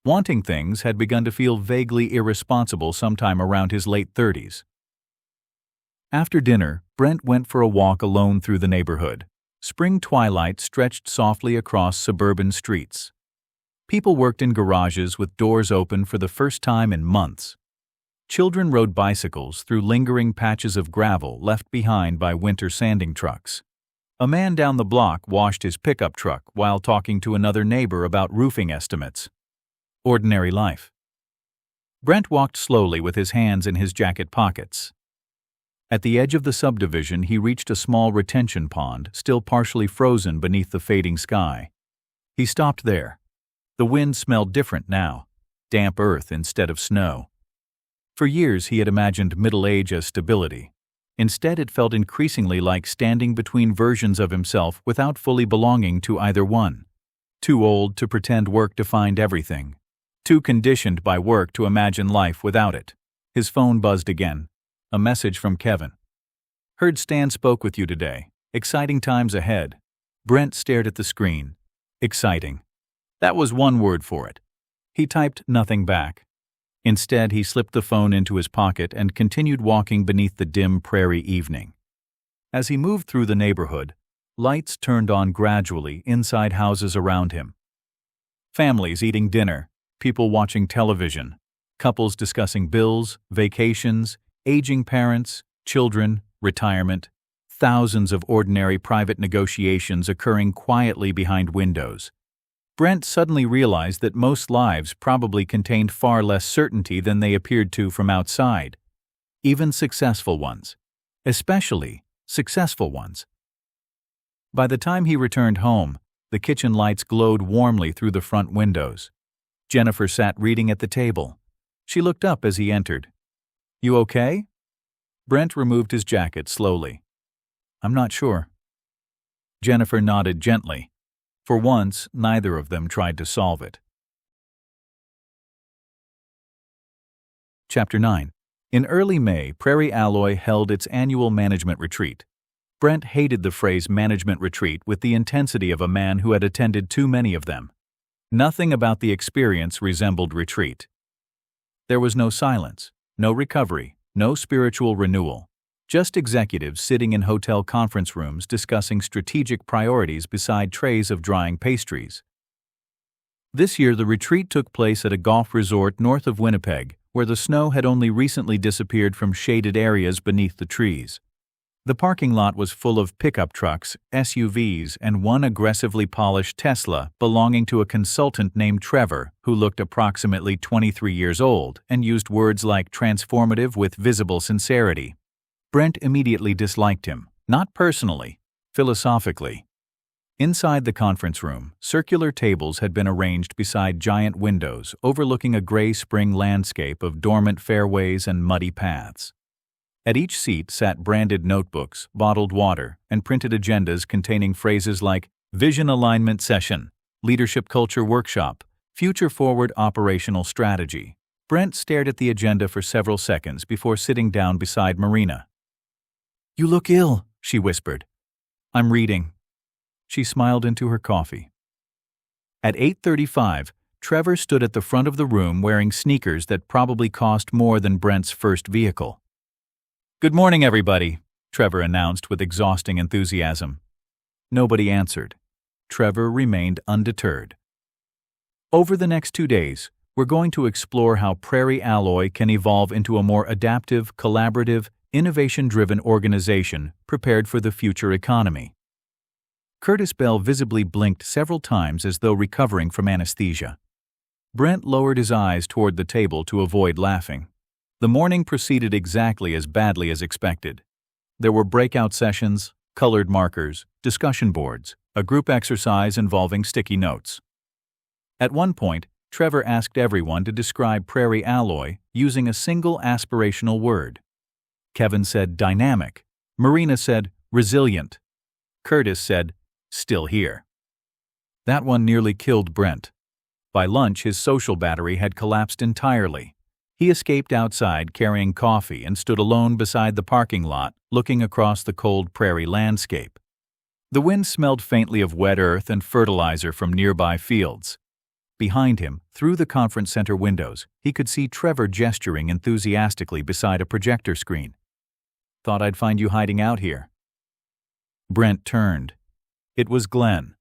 Wanting things had begun to feel vaguely irresponsible sometime around his late 30s. After dinner, Brent went for a walk alone through the neighborhood. Spring twilight stretched softly across suburban streets. People worked in garages with doors open for the first time in months. Children rode bicycles through lingering patches of gravel left behind by winter sanding trucks. A man down the block washed his pickup truck while talking to another neighbor about roofing estimates. Ordinary life. Brent walked slowly with his hands in his jacket pockets. At the edge of the subdivision, he reached a small retention pond, still partially frozen beneath the fading sky. He stopped there. The wind smelled different now, damp earth instead of snow. For years he had imagined middle age as stability. Instead, it felt increasingly like standing between versions of himself without fully belonging to either one. Too old to pretend work defined everything. Too conditioned by work to imagine life without it. His phone buzzed again. A message from Kevin. Heard Stan spoke with you today. Exciting times ahead. Brent stared at the screen. Exciting. That was one word for it. He typed nothing back. Instead, he slipped the phone into his pocket and continued walking beneath the dim prairie evening. As he moved through the neighborhood, lights turned on gradually inside houses around him. Families eating dinner, people watching television, couples discussing bills, vacations, aging parents, children, retirement, thousands of ordinary private negotiations occurring quietly behind windows. Brent suddenly realized that most lives probably contained far less certainty than they appeared to from outside. Even successful ones. Especially successful ones. By the time he returned home, the kitchen lights glowed warmly through the front windows. Jennifer sat reading at the table. She looked up as he entered. You okay? Brent removed his jacket slowly. I'm not sure. Jennifer nodded gently. For once, neither of them tried to solve it. Chapter 9. In early May, Prairie Alloy held its annual management retreat. Brent hated the phrase management retreat with the intensity of a man who had attended too many of them. Nothing about the experience resembled retreat. There was no silence, no recovery, no spiritual renewal. Just executives sitting in hotel conference rooms discussing strategic priorities beside trays of drying pastries. This year, the retreat took place at a golf resort north of Winnipeg, where the snow had only recently disappeared from shaded areas beneath the trees. The parking lot was full of pickup trucks, SUVs, and one aggressively polished Tesla belonging to a consultant named Trevor, who looked approximately 23 years old and used words like transformative with visible sincerity. Brent immediately disliked him, not personally, philosophically. Inside the conference room, circular tables had been arranged beside giant windows overlooking a gray spring landscape of dormant fairways and muddy paths. At each seat sat branded notebooks, bottled water, and printed agendas containing phrases like Vision Alignment Session, Leadership Culture Workshop, Future Forward Operational Strategy. Brent stared at the agenda for several seconds before sitting down beside Marina. You look ill, she whispered. I'm reading. She smiled into her coffee. At 8:35, Trevor stood at the front of the room wearing sneakers that probably cost more than Brent's first vehicle. Good morning, everybody, Trevor announced with exhausting enthusiasm. Nobody answered. Trevor remained undeterred. Over the next 2 days, we're going to explore how Prairie Alloy can evolve into a more adaptive, collaborative, innovation-driven organization prepared for the future economy. Curtis Bell visibly blinked several times as though recovering from anesthesia. Brent lowered his eyes toward the table to avoid laughing. The morning proceeded exactly as badly as expected. There were breakout sessions, colored markers, discussion boards, a group exercise involving sticky notes. At one point, Trevor asked everyone to describe Prairie Alloy using a single aspirational word. Kevin said dynamic. Marina said resilient. Curtis said still here. That one nearly killed Brent. By lunch, his social battery had collapsed entirely. He escaped outside carrying coffee and stood alone beside the parking lot, looking across the cold prairie landscape. The wind smelled faintly of wet earth and fertilizer from nearby fields. Behind him, through the conference center windows, he could see Trevor gesturing enthusiastically beside a projector screen. "Thought I'd find you hiding out here." Brent turned. It was Glenn.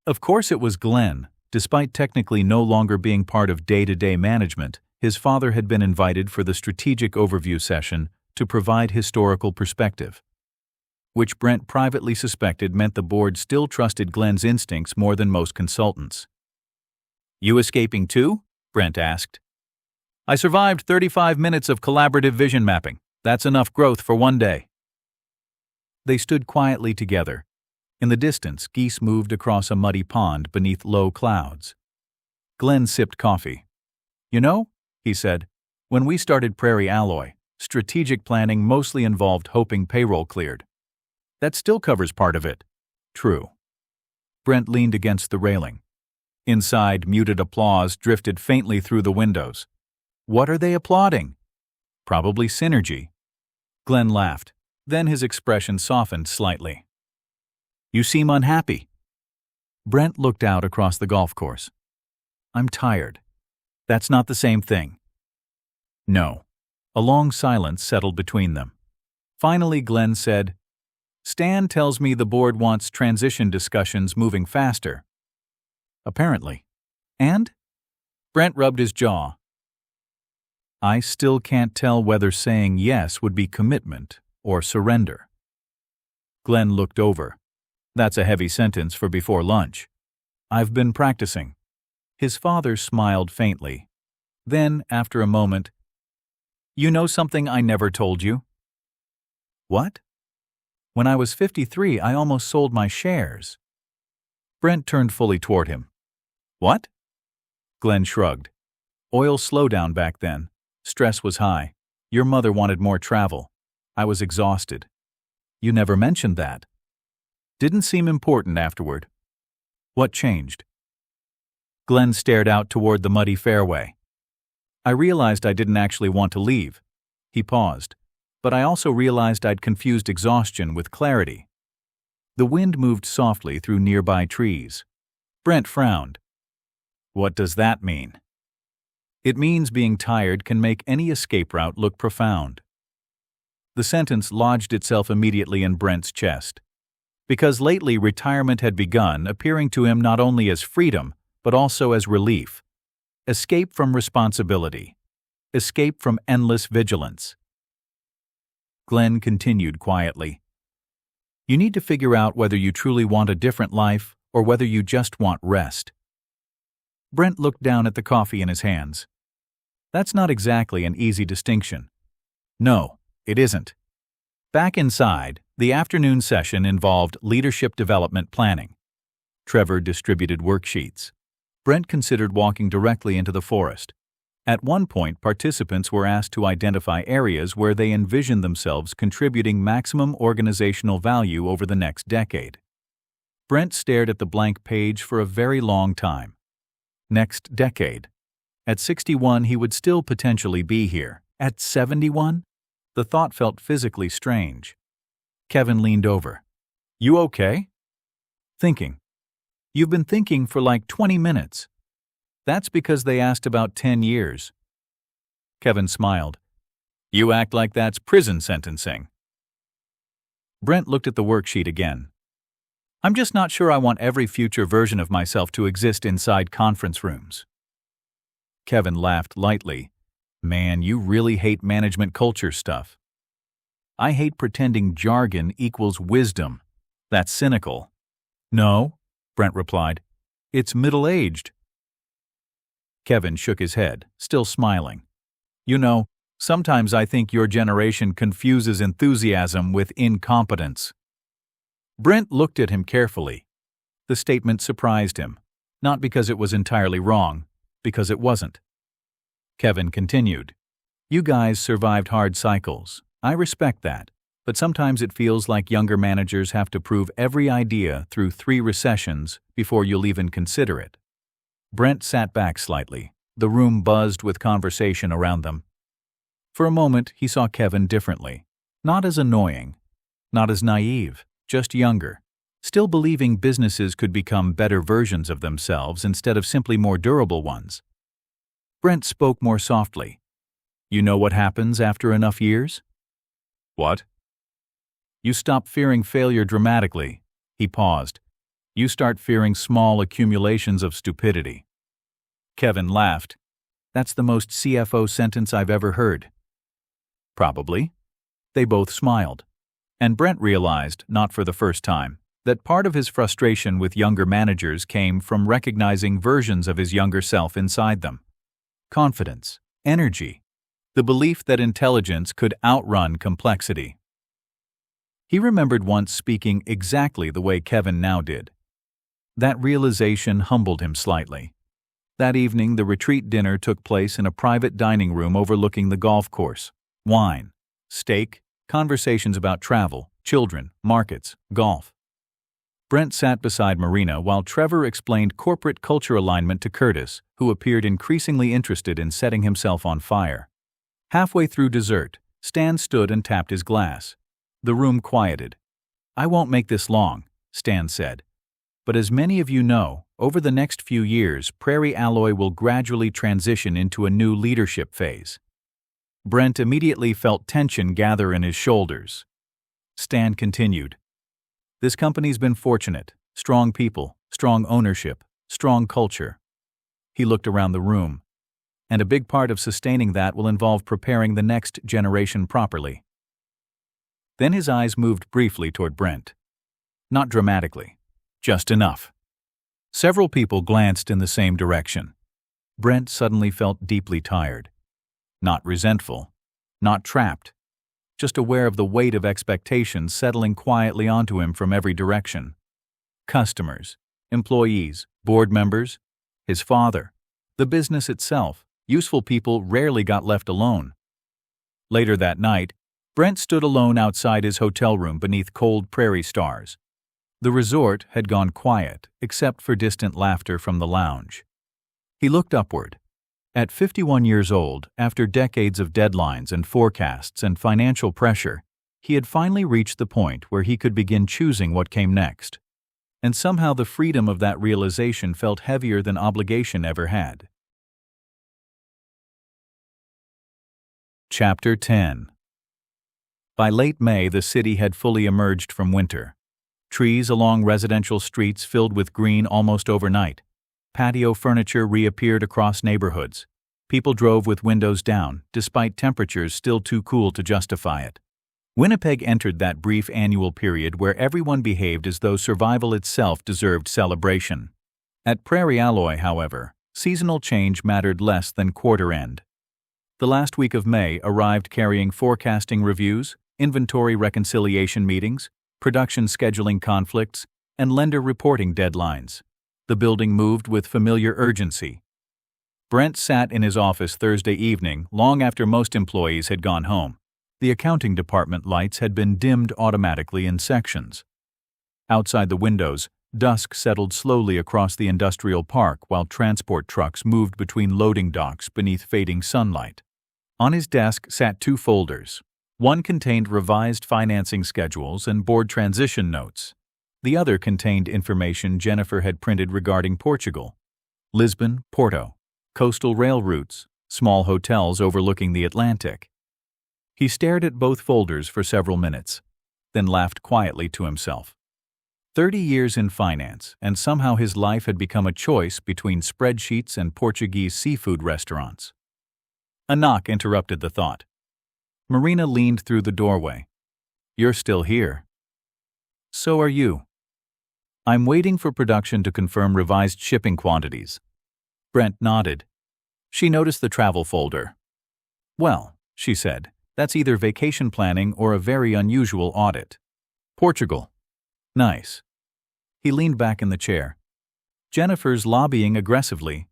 Of course it was Glenn. Despite technically no longer being part of day-to-day management, his father had been invited for the strategic overview session to provide historical perspective, which Brent privately suspected meant the board still trusted Glenn's instincts more than most consultants. "You escaping too?" Brent asked. "I survived 35 minutes of collaborative vision mapping. That's enough growth for one day." They stood quietly together. In the distance, geese moved across a muddy pond beneath low clouds. Glenn sipped coffee. "You know," he said, "when we started Prairie Alloy, strategic planning mostly involved hoping payroll cleared. That still covers part of it." "True." Brent leaned against the railing. Inside, muted applause drifted faintly through the windows. "What are they applauding?" "Probably synergy." Glenn laughed. Then his expression softened slightly. "You seem unhappy." Brent looked out across the golf course. "I'm tired." "That's not the same thing." "No." A long silence settled between them. Finally, Glenn said, "Stan tells me the board wants transition discussions moving faster." "Apparently." "And?" Brent rubbed his jaw. "I still can't tell whether saying yes would be commitment or surrender." Glenn looked over. "That's a heavy sentence for before lunch." "I've been practicing." His father smiled faintly. Then, after a moment, "You know something I never told you?" "What?" "When I was 53, I almost sold my shares." Brent turned fully toward him. "What?" Glenn shrugged. "Oil slowdown back then. Stress was high. Your mother wanted more travel. I was exhausted." "You never mentioned that." "Didn't seem important afterward." "What changed?" Glenn stared out toward the muddy fairway. "I realized I didn't actually want to leave." He paused. "But I also realized I'd confused exhaustion with clarity." The wind moved softly through nearby trees. Brent frowned. "What does that mean?" "It means being tired can make any escape route look profound." The sentence lodged itself immediately in Brent's chest. Because lately retirement had begun appearing to him not only as freedom, but also as relief. Escape from responsibility. Escape from endless vigilance. Glenn continued quietly. "You need to figure out whether you truly want a different life or whether you just want rest." Brent looked down at the coffee in his hands. "That's not exactly an easy distinction." "No, it isn't." Back inside, the afternoon session involved leadership development planning. Trevor distributed worksheets. Brent considered walking directly into the forest. At one point, participants were asked to identify areas where they envisioned themselves contributing maximum organizational value over the next decade. Brent stared at the blank page for a very long time. Next decade. At 61, he would still potentially be here. At 71? The thought felt physically strange. Kevin leaned over. "You okay?" "Thinking." "You've been thinking for like 20 minutes." "That's because they asked about 10 years. Kevin smiled. "You act like that's prison sentencing." Brent looked at the worksheet again. "I'm just not sure I want every future version of myself to exist inside conference rooms." Kevin laughed lightly. "Man, you really hate management culture stuff." "I hate pretending jargon equals wisdom. That's cynical." "No," Brent replied. "It's middle-aged." Kevin shook his head, still smiling. You know, sometimes I think your generation confuses enthusiasm with incompetence. Brent looked at him carefully. The statement surprised him, not because it was entirely wrong, because it wasn't. Kevin continued, You guys survived hard cycles. I respect that, but sometimes it feels like younger managers have to prove every idea through 3 recessions before you'll even consider it. Brent sat back slightly. The room buzzed with conversation around them. For a moment, he saw Kevin differently. Not as annoying, not as naive, just younger, still believing businesses could become better versions of themselves instead of simply more durable ones. Brent spoke more softly. You know what happens after enough years? What? You stop fearing failure dramatically. He paused. You start fearing small accumulations of stupidity. Kevin laughed. That's the most CFO sentence I've ever heard. Probably. They both smiled. And Brent realized, not for the first time, that part of his frustration with younger managers came from recognizing versions of his younger self inside them. Confidence, energy, the belief that intelligence could outrun complexity. He remembered once speaking exactly the way Kevin now did. That realization humbled him slightly. That evening, the retreat dinner took place in a private dining room overlooking the golf course. Wine, steak, conversations about travel, children, markets, golf. Brent sat beside Marina while Trevor explained corporate culture alignment to Curtis, who appeared increasingly interested in setting himself on fire. Halfway through dessert, Stan stood and tapped his glass. The room quieted. I won't make this long, Stan said. But as many of you know, over the next few years, Prairie Alloy will gradually transition into a new leadership phase. Brent immediately felt tension gather in his shoulders. Stan continued. This company's been fortunate. Strong people, strong ownership, strong culture. He looked around the room. And a big part of sustaining that will involve preparing the next generation properly. Then his eyes moved briefly toward Brent. Not dramatically. Just enough. Several people glanced in the same direction. Brent suddenly felt deeply tired. Not resentful. Not trapped. Just aware of the weight of expectations settling quietly onto him from every direction. Customers, employees, board members, his father, the business itself. Useful people rarely got left alone. Later that night, Brent stood alone outside his hotel room beneath cold prairie stars. The resort had gone quiet, except for distant laughter from the lounge. He looked upward. At 51 years old, after decades of deadlines and forecasts and financial pressure, he had finally reached the point where he could begin choosing what came next. And somehow the freedom of that realization felt heavier than obligation ever had. Chapter 10. By late May, the city had fully emerged from winter. Trees along residential streets filled with green almost overnight. Patio furniture reappeared across neighborhoods. People drove with windows down, despite temperatures still too cool to justify it. Winnipeg entered that brief annual period where everyone behaved as though survival itself deserved celebration. At Prairie Alloy, however, seasonal change mattered less than quarter end. The last week of May arrived carrying forecasting reviews, inventory reconciliation meetings, production scheduling conflicts, and lender reporting deadlines. The building moved with familiar urgency. Brent sat in his office Thursday evening, long after most employees had gone home. The accounting department lights had been dimmed automatically in sections. Outside the windows, dusk settled slowly across the industrial park while transport trucks moved between loading docks beneath fading sunlight. On his desk sat 2 folders. One contained revised financing schedules and board transition notes. The other contained information Jennifer had printed regarding Portugal, Lisbon, Porto, coastal rail routes, small hotels overlooking the Atlantic. He stared at both folders for several minutes, then laughed quietly to himself. 30 years in finance, and somehow his life had become a choice between spreadsheets and Portuguese seafood restaurants. A knock interrupted the thought. Marina leaned through the doorway. You're still here. So are you. I'm waiting for production to confirm revised shipping quantities. Brent nodded. She noticed the travel folder. "Well," she said, "that's either vacation planning or a very unusual audit. Portugal. Nice." He leaned back in the chair. "Jennifer's lobbying aggressively."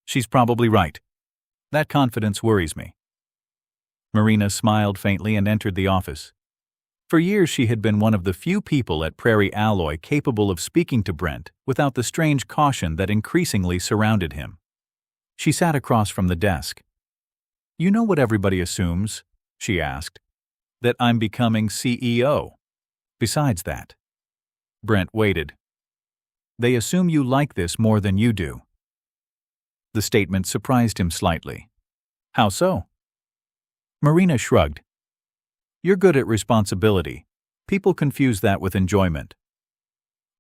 "She's probably right. That confidence worries me." Marina smiled faintly and entered the office. For years she had been one of the few people at Prairie Alloy capable of speaking to Brent without the strange caution that increasingly surrounded him. She sat across from the desk. "You know what everybody assumes?" she asked. "That I'm becoming CEO. Besides that." Brent waited. "They assume you like this more than you do." The statement surprised him slightly. "How so?" Marina shrugged. "You're good at responsibility. People confuse that with enjoyment."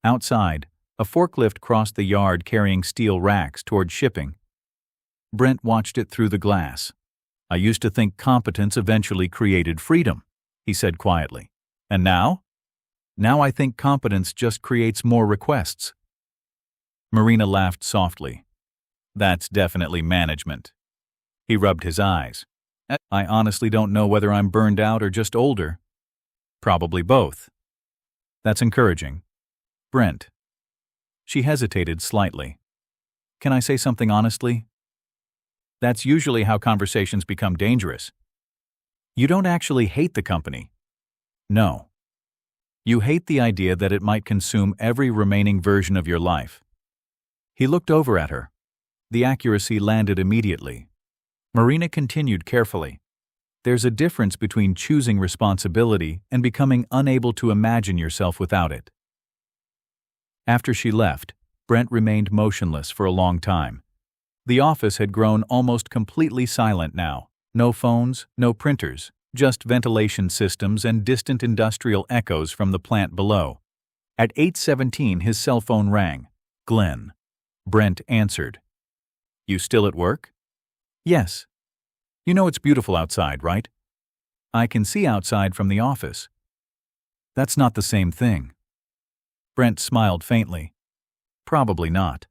Outside, a forklift crossed the yard carrying steel racks toward shipping. Brent watched it through the glass. "I used to think competence eventually created freedom," he said quietly. "And now? Now I think competence just creates more requests." Marina laughed softly. "That's definitely management." He rubbed his eyes. "I honestly don't know whether I'm burned out or just older." "Probably both." "That's encouraging." "Brent." She hesitated slightly. "Can I say something honestly?" "That's usually how conversations become dangerous." "You don't actually hate the company." "No. You hate the idea that it might consume every remaining version of your life." He looked over at her. The accuracy landed immediately. Marina continued carefully. "There's a difference between choosing responsibility and becoming unable to imagine yourself without it." After she left, Brent remained motionless for a long time. The office had grown almost completely silent now. No phones, no printers, just ventilation systems and distant industrial echoes from the plant below. At 8:17 his cell phone rang. "Glenn." Brent answered. "You still at work?" "Yes." "You know it's beautiful outside, right?" "I can see outside from the office." "That's not the same thing." Brent smiled faintly. "Probably not."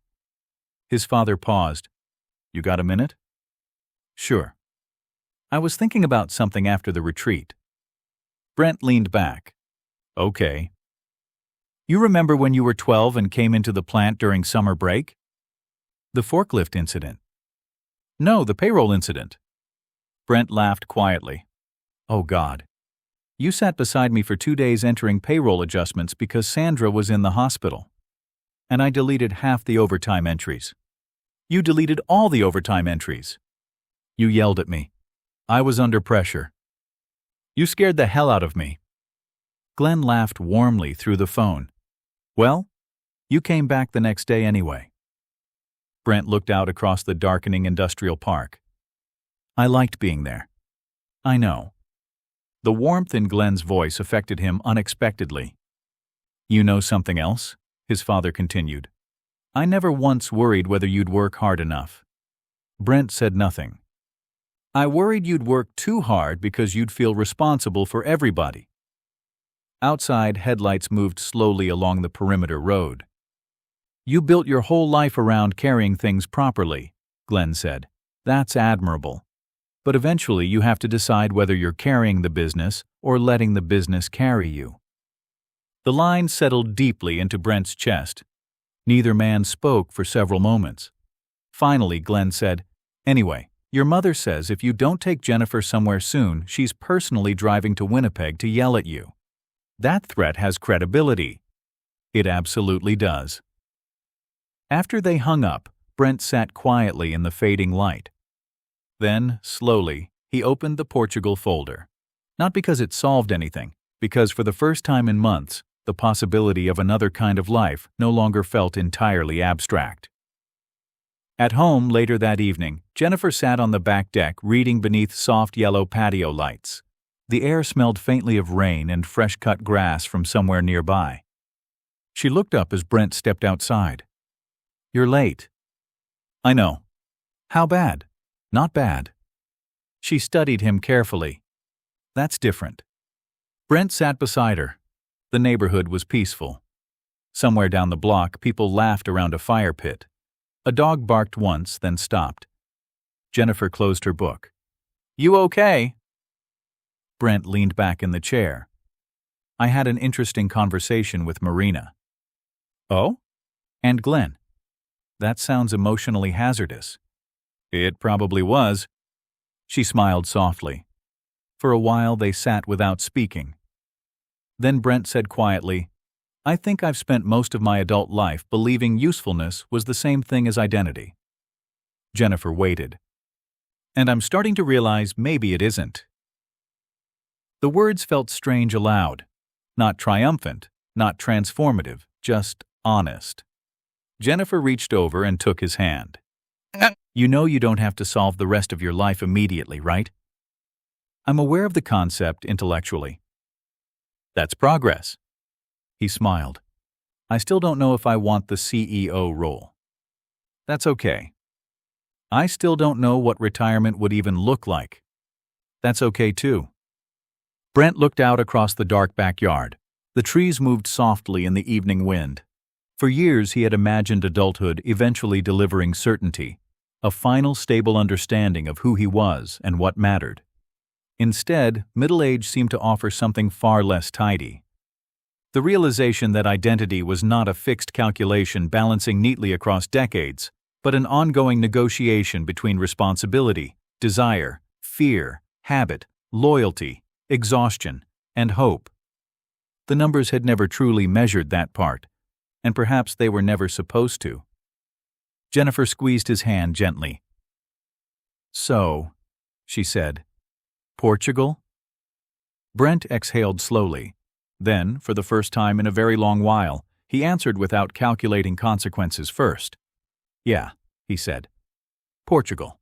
His father paused. "You got a minute?" "Sure." "I was thinking about something after the retreat." Brent leaned back. "Okay." "You remember when you were 12 and came into the plant during summer break?" "The forklift incident." "No, the payroll incident." Brent laughed quietly. "Oh God. You sat beside me for 2 days entering payroll adjustments because Sandra was in the hospital. And I deleted half the overtime entries. You deleted all the overtime entries. You yelled at me. I was under pressure. You scared the hell out of me." Glenn laughed warmly through the phone. "Well, you came back the next day anyway." Brent looked out across the darkening industrial park. "I liked being there." "I know." The warmth in Glenn's voice affected him unexpectedly. "You know something else?" his father continued. "I never once worried whether you'd work hard enough." Brent said nothing. "I worried you'd work too hard because you'd feel responsible for everybody." Outside, headlights moved slowly along the perimeter road. "You built your whole life around carrying things properly," Glenn said. "That's admirable. But eventually you have to decide whether you're carrying the business or letting the business carry you." The line settled deeply into Brent's chest. Neither man spoke for several moments. Finally, Glenn said, "Anyway, your mother says if you don't take Jennifer somewhere soon, she's personally driving to Winnipeg to yell at you. That threat has credibility." "It absolutely does." After they hung up, Brent sat quietly in the fading light. Then, slowly, he opened the Portugal folder. Not because it solved anything, because for the first time in months, the possibility of another kind of life no longer felt entirely abstract. At home later that evening, Jennifer sat on the back deck reading beneath soft yellow patio lights. The air smelled faintly of rain and fresh-cut grass from somewhere nearby. She looked up as Brent stepped outside. "You're late." "I know." "How bad?" "Not bad." She studied him carefully. "That's different." Brent sat beside her. The neighborhood was peaceful. Somewhere down the block, people laughed around a fire pit. A dog barked once, then stopped. Jennifer closed her book. "You okay?" Brent leaned back in the chair. "I had an interesting conversation with Marina." "Oh?" "And Glenn." "That sounds emotionally hazardous." "It probably was." She smiled softly. For a while they sat without speaking. Then Brent said quietly, "I think I've spent most of my adult life believing usefulness was the same thing as identity." Jennifer waited. "And I'm starting to realize maybe it isn't." The words felt strange aloud. Not triumphant, not transformative, just honest. Jennifer reached over and took his hand. "You know you don't have to solve the rest of your life immediately, right?" "I'm aware of the concept intellectually." "That's progress." He smiled. "I still don't know if I want the CEO role." "That's okay." "I still don't know what retirement would even look like." "That's okay too." Brent looked out across the dark backyard. The trees moved softly in the evening wind. For years he had imagined adulthood eventually delivering certainty, a final stable understanding of who he was and what mattered. Instead, middle age seemed to offer something far less tidy. The realization that identity was not a fixed calculation balancing neatly across decades, but an ongoing negotiation between responsibility, desire, fear, habit, loyalty, exhaustion, and hope. The numbers had never truly measured that part, and perhaps they were never supposed to. Jennifer squeezed his hand gently. "So," she said, "Portugal?" Brent exhaled slowly. Then, for the first time in a very long while, he answered without calculating consequences first. "Yeah," he said. "Portugal."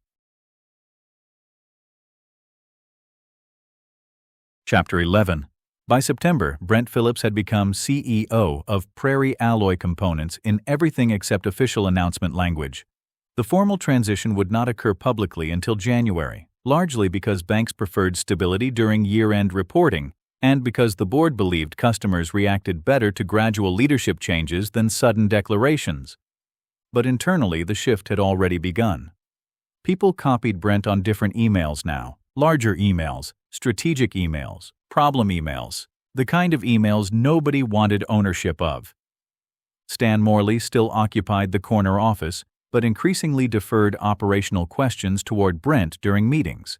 Chapter 11. By September, Brent Phillips had become CEO of Prairie Alloy Components in everything except official announcement language. The formal transition would not occur publicly until January, largely because banks preferred stability during year-end reporting and because the board believed customers reacted better to gradual leadership changes than sudden declarations. But internally, the shift had already begun. People copied Brent on different emails now, larger emails, strategic emails, problem emails, the kind of emails nobody wanted ownership of. Stan Morley still occupied the corner office, but increasingly deferred operational questions toward Brent during meetings.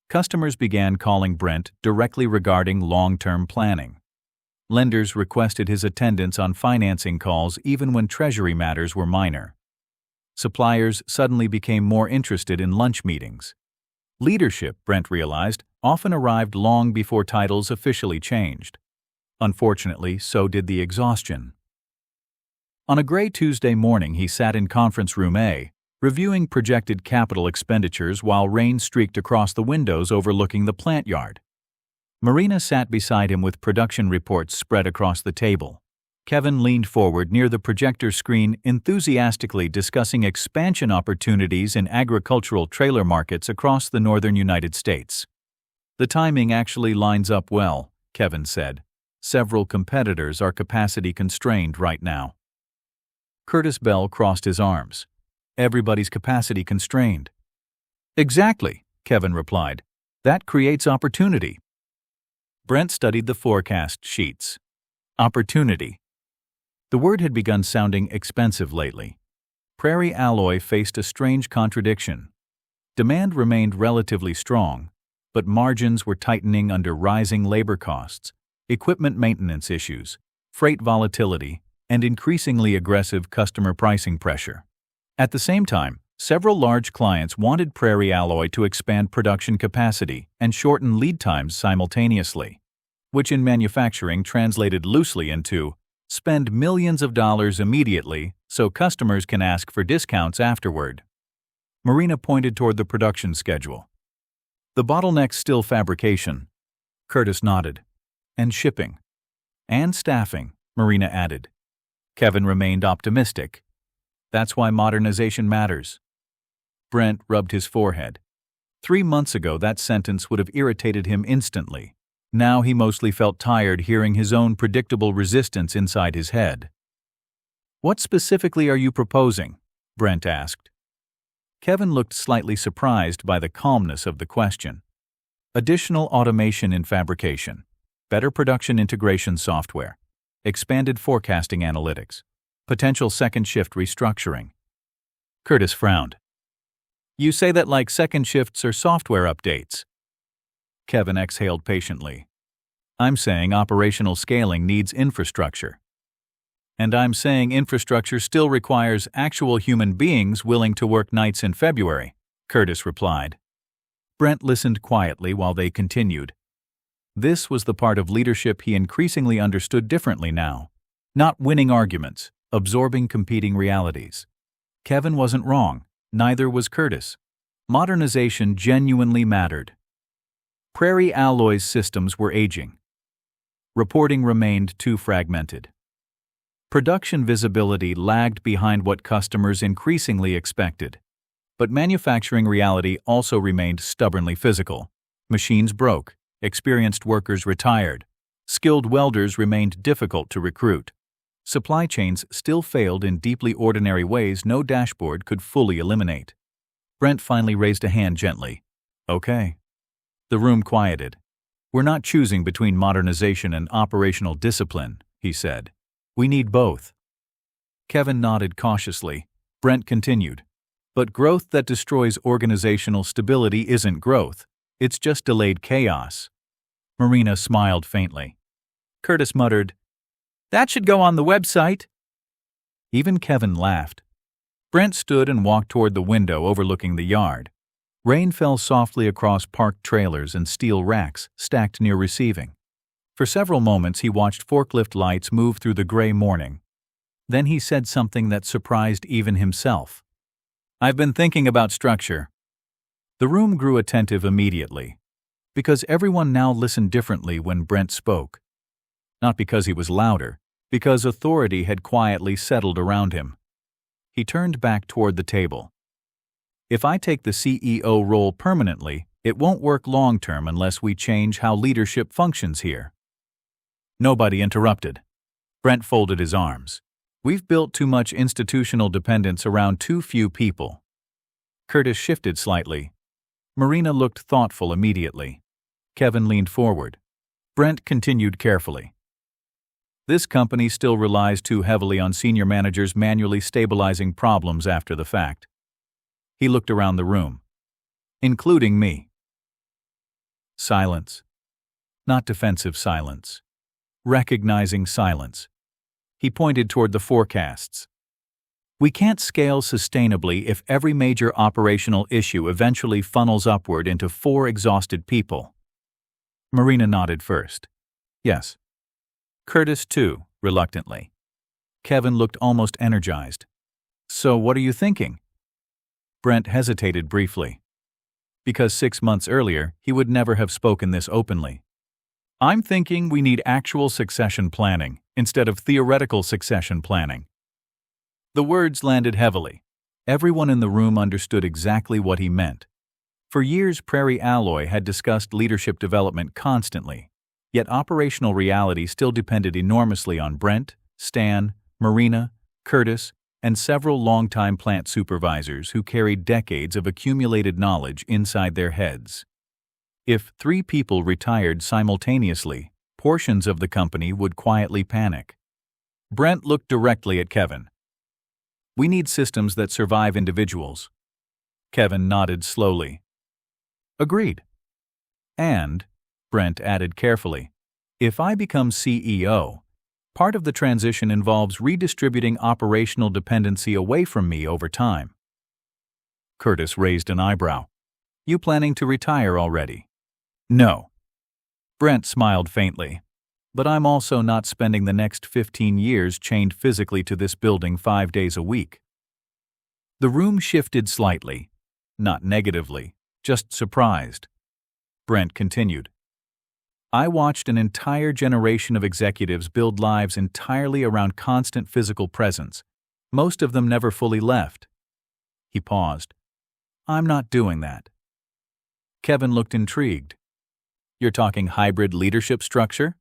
Customers began calling Brent directly regarding long-term planning. Lenders requested his attendance on financing calls even when treasury matters were minor. Suppliers suddenly became more interested in lunch meetings. Leadership, Brent realized, often arrived long before titles officially changed. Unfortunately, so did the exhaustion. On a gray Tuesday morning, he sat in Conference Room A, reviewing projected capital expenditures while rain streaked across the windows overlooking the plant yard. Marina sat beside him with production reports spread across the table. Kevin leaned forward near the projector screen, enthusiastically discussing expansion opportunities in agricultural trailer markets across the northern United States. "The timing actually lines up well," Kevin said. "Several competitors are capacity constrained right now." Curtis Bell crossed his arms. "Everybody's capacity constrained." "Exactly," Kevin replied. "That creates opportunity." Brent studied the forecast sheets. Opportunity. The word had begun sounding expensive lately. Prairie Alloy faced a strange contradiction. Demand remained relatively strong, but margins were tightening under rising labor costs, equipment maintenance issues, freight volatility, and increasingly aggressive customer pricing pressure. At the same time, several large clients wanted Prairie Alloy to expand production capacity and shorten lead times simultaneously, which in manufacturing translated loosely into spend millions of dollars immediately so customers can ask for discounts afterward. Marina pointed toward the production schedule. "The bottleneck's still fabrication." Curtis nodded. "And shipping." "And staffing," Marina added. Kevin remained optimistic. "That's why modernization matters." Brent rubbed his forehead. 3 months ago, that sentence would have irritated him instantly. Now he mostly felt tired hearing his own predictable resistance inside his head. "What specifically are you proposing?" Brent asked. Kevin looked slightly surprised by the calmness of the question. Additional automation in fabrication, better production integration software, expanded forecasting analytics, potential second shift restructuring. Curtis frowned. You say that like second shifts or software updates? Kevin exhaled patiently. I'm saying operational scaling needs infrastructure. And I'm saying infrastructure still requires actual human beings willing to work nights in February, Curtis replied. Brent listened quietly while they continued. This was the part of leadership he increasingly understood differently now. Not winning arguments, absorbing competing realities. Kevin wasn't wrong, neither was Curtis. Modernization genuinely mattered. Prairie Alloy's systems were aging. Reporting remained too fragmented. Production visibility lagged behind what customers increasingly expected. But manufacturing reality also remained stubbornly physical. Machines broke, experienced workers retired, skilled welders remained difficult to recruit. Supply chains still failed in deeply ordinary ways no dashboard could fully eliminate. Brent finally raised a hand gently. Okay. The room quieted. We're not choosing between modernization and operational discipline, he said. We need both. Kevin nodded cautiously. Brent continued. But growth that destroys organizational stability isn't growth. It's just delayed chaos. Marina smiled faintly. Curtis muttered, That should go on the website. Even Kevin laughed. Brent stood and walked toward the window overlooking the yard. Rain fell softly across parked trailers and steel racks stacked near receiving. For several moments he watched forklift lights move through the gray morning. Then he said something that surprised even himself. I've been thinking about structure. The room grew attentive immediately, because everyone now listened differently when Brent spoke. Not because he was louder, because authority had quietly settled around him. He turned back toward the table. If I take the CEO role permanently, it won't work long-term unless we change how leadership functions here. Nobody interrupted. Brent folded his arms. We've built too much institutional dependence around too few people. Curtis shifted slightly. Marina looked thoughtful immediately. Kevin leaned forward. Brent continued carefully. This company still relies too heavily on senior managers manually stabilizing problems after the fact. He looked around the room. Including me. Silence. Not defensive silence. Recognizing silence. He pointed toward the forecasts. We can't scale sustainably if every major operational issue eventually funnels upward into 4 exhausted people. Marina nodded first. Yes. Curtis, too, reluctantly. Kevin looked almost energized. So what are you thinking? Brent hesitated briefly. Because 6 months earlier, he would never have spoken this openly. I'm thinking we need actual succession planning instead of theoretical succession planning. The words landed heavily. Everyone in the room understood exactly what he meant. For years, Prairie Alloy had discussed leadership development constantly, yet operational reality still depended enormously on Brent, Stan, Marina, Curtis, and several longtime plant supervisors who carried decades of accumulated knowledge inside their heads. If 3 people retired simultaneously, portions of the company would quietly panic. Brent looked directly at Kevin. We need systems that survive individuals. Kevin nodded slowly. Agreed. And, Brent added carefully, if I become CEO, part of the transition involves redistributing operational dependency away from me over time. Curtis raised an eyebrow. You planning to retire already? No. Brent smiled faintly. But I'm also not spending the next 15 years chained physically to this building 5 days a week. The room shifted slightly, not negatively, just surprised. Brent continued. I watched an entire generation of executives build lives entirely around constant physical presence. Most of them never fully left. He paused. I'm not doing that. Kevin looked intrigued. You're talking hybrid leadership structure?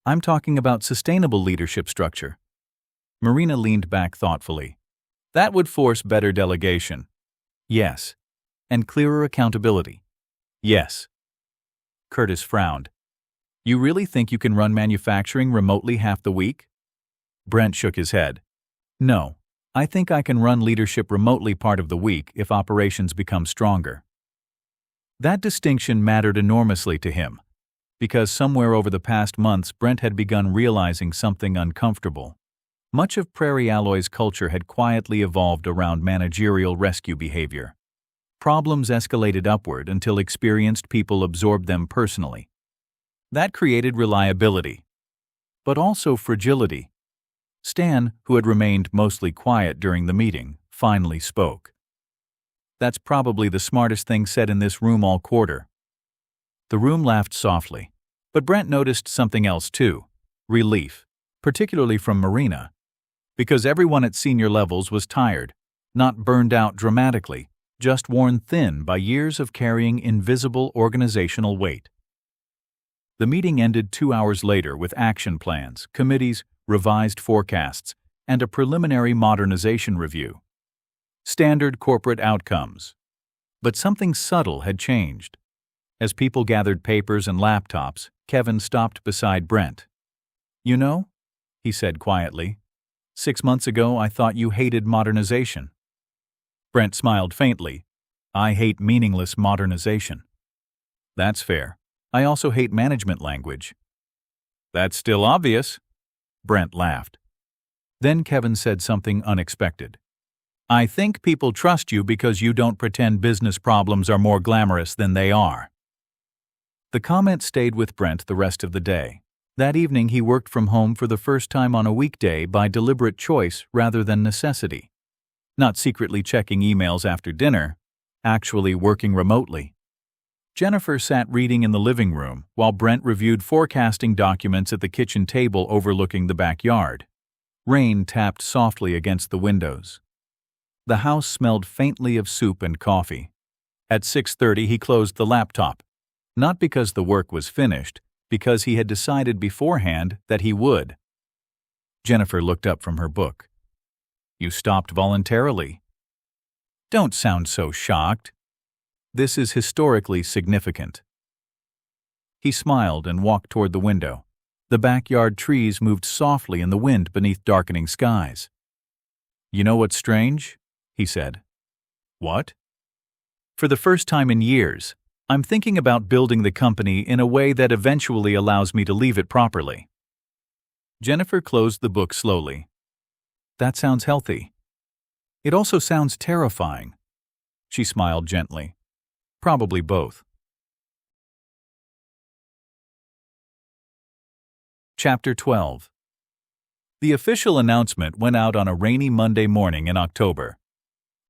I'm talking about sustainable leadership structure. Marina leaned back thoughtfully. That would force better delegation. Yes. And clearer accountability? Yes. Curtis frowned. You really think you can run manufacturing remotely half the week? Brent shook his head. No, I think I can run leadership remotely part of the week if operations become stronger. That distinction mattered enormously to him, because somewhere over the past months Brent had begun realizing something uncomfortable. Much of Prairie Alloy's culture had quietly evolved around managerial rescue behavior. Problems escalated upward until experienced people absorbed them personally. That created reliability, but also fragility. Stan, who had remained mostly quiet during the meeting, finally spoke. That's probably the smartest thing said in this room all quarter. The room laughed softly, but Brent noticed something else too: relief, particularly from Marina. Because everyone at senior levels was tired, not burned out dramatically, just worn thin by years of carrying invisible organizational weight. The meeting ended 2 hours later with action plans, committees, revised forecasts, and a preliminary modernization review. Standard corporate outcomes. But something subtle had changed. As people gathered papers and laptops, Kevin stopped beside Brent. You know, he said quietly, 6 months ago I thought you hated modernization. Brent smiled faintly. I hate meaningless modernization. That's fair. I also hate management language. That's still obvious. Brent laughed. Then Kevin said something unexpected. I think people trust you because you don't pretend business problems are more glamorous than they are. The comment stayed with Brent the rest of the day. That evening he worked from home for the first time on a weekday by deliberate choice rather than necessity. Not secretly checking emails after dinner, actually working remotely. Jennifer sat reading in the living room while Brent reviewed forecasting documents at the kitchen table overlooking the backyard. Rain tapped softly against the windows. The house smelled faintly of soup and coffee. At 6:30 he closed the laptop, not because the work was finished, because he had decided beforehand that he would. Jennifer looked up from her book. You stopped voluntarily. Don't sound so shocked. This is historically significant. He smiled and walked toward the window. The backyard trees moved softly in the wind beneath darkening skies. You know what's strange? He said. What? For the first time in years, I'm thinking about building the company in a way that eventually allows me to leave it properly. Jennifer closed the book slowly. That sounds healthy. It also sounds terrifying. She smiled gently. Probably both. Chapter 12. The official announcement went out on a rainy Monday morning in October.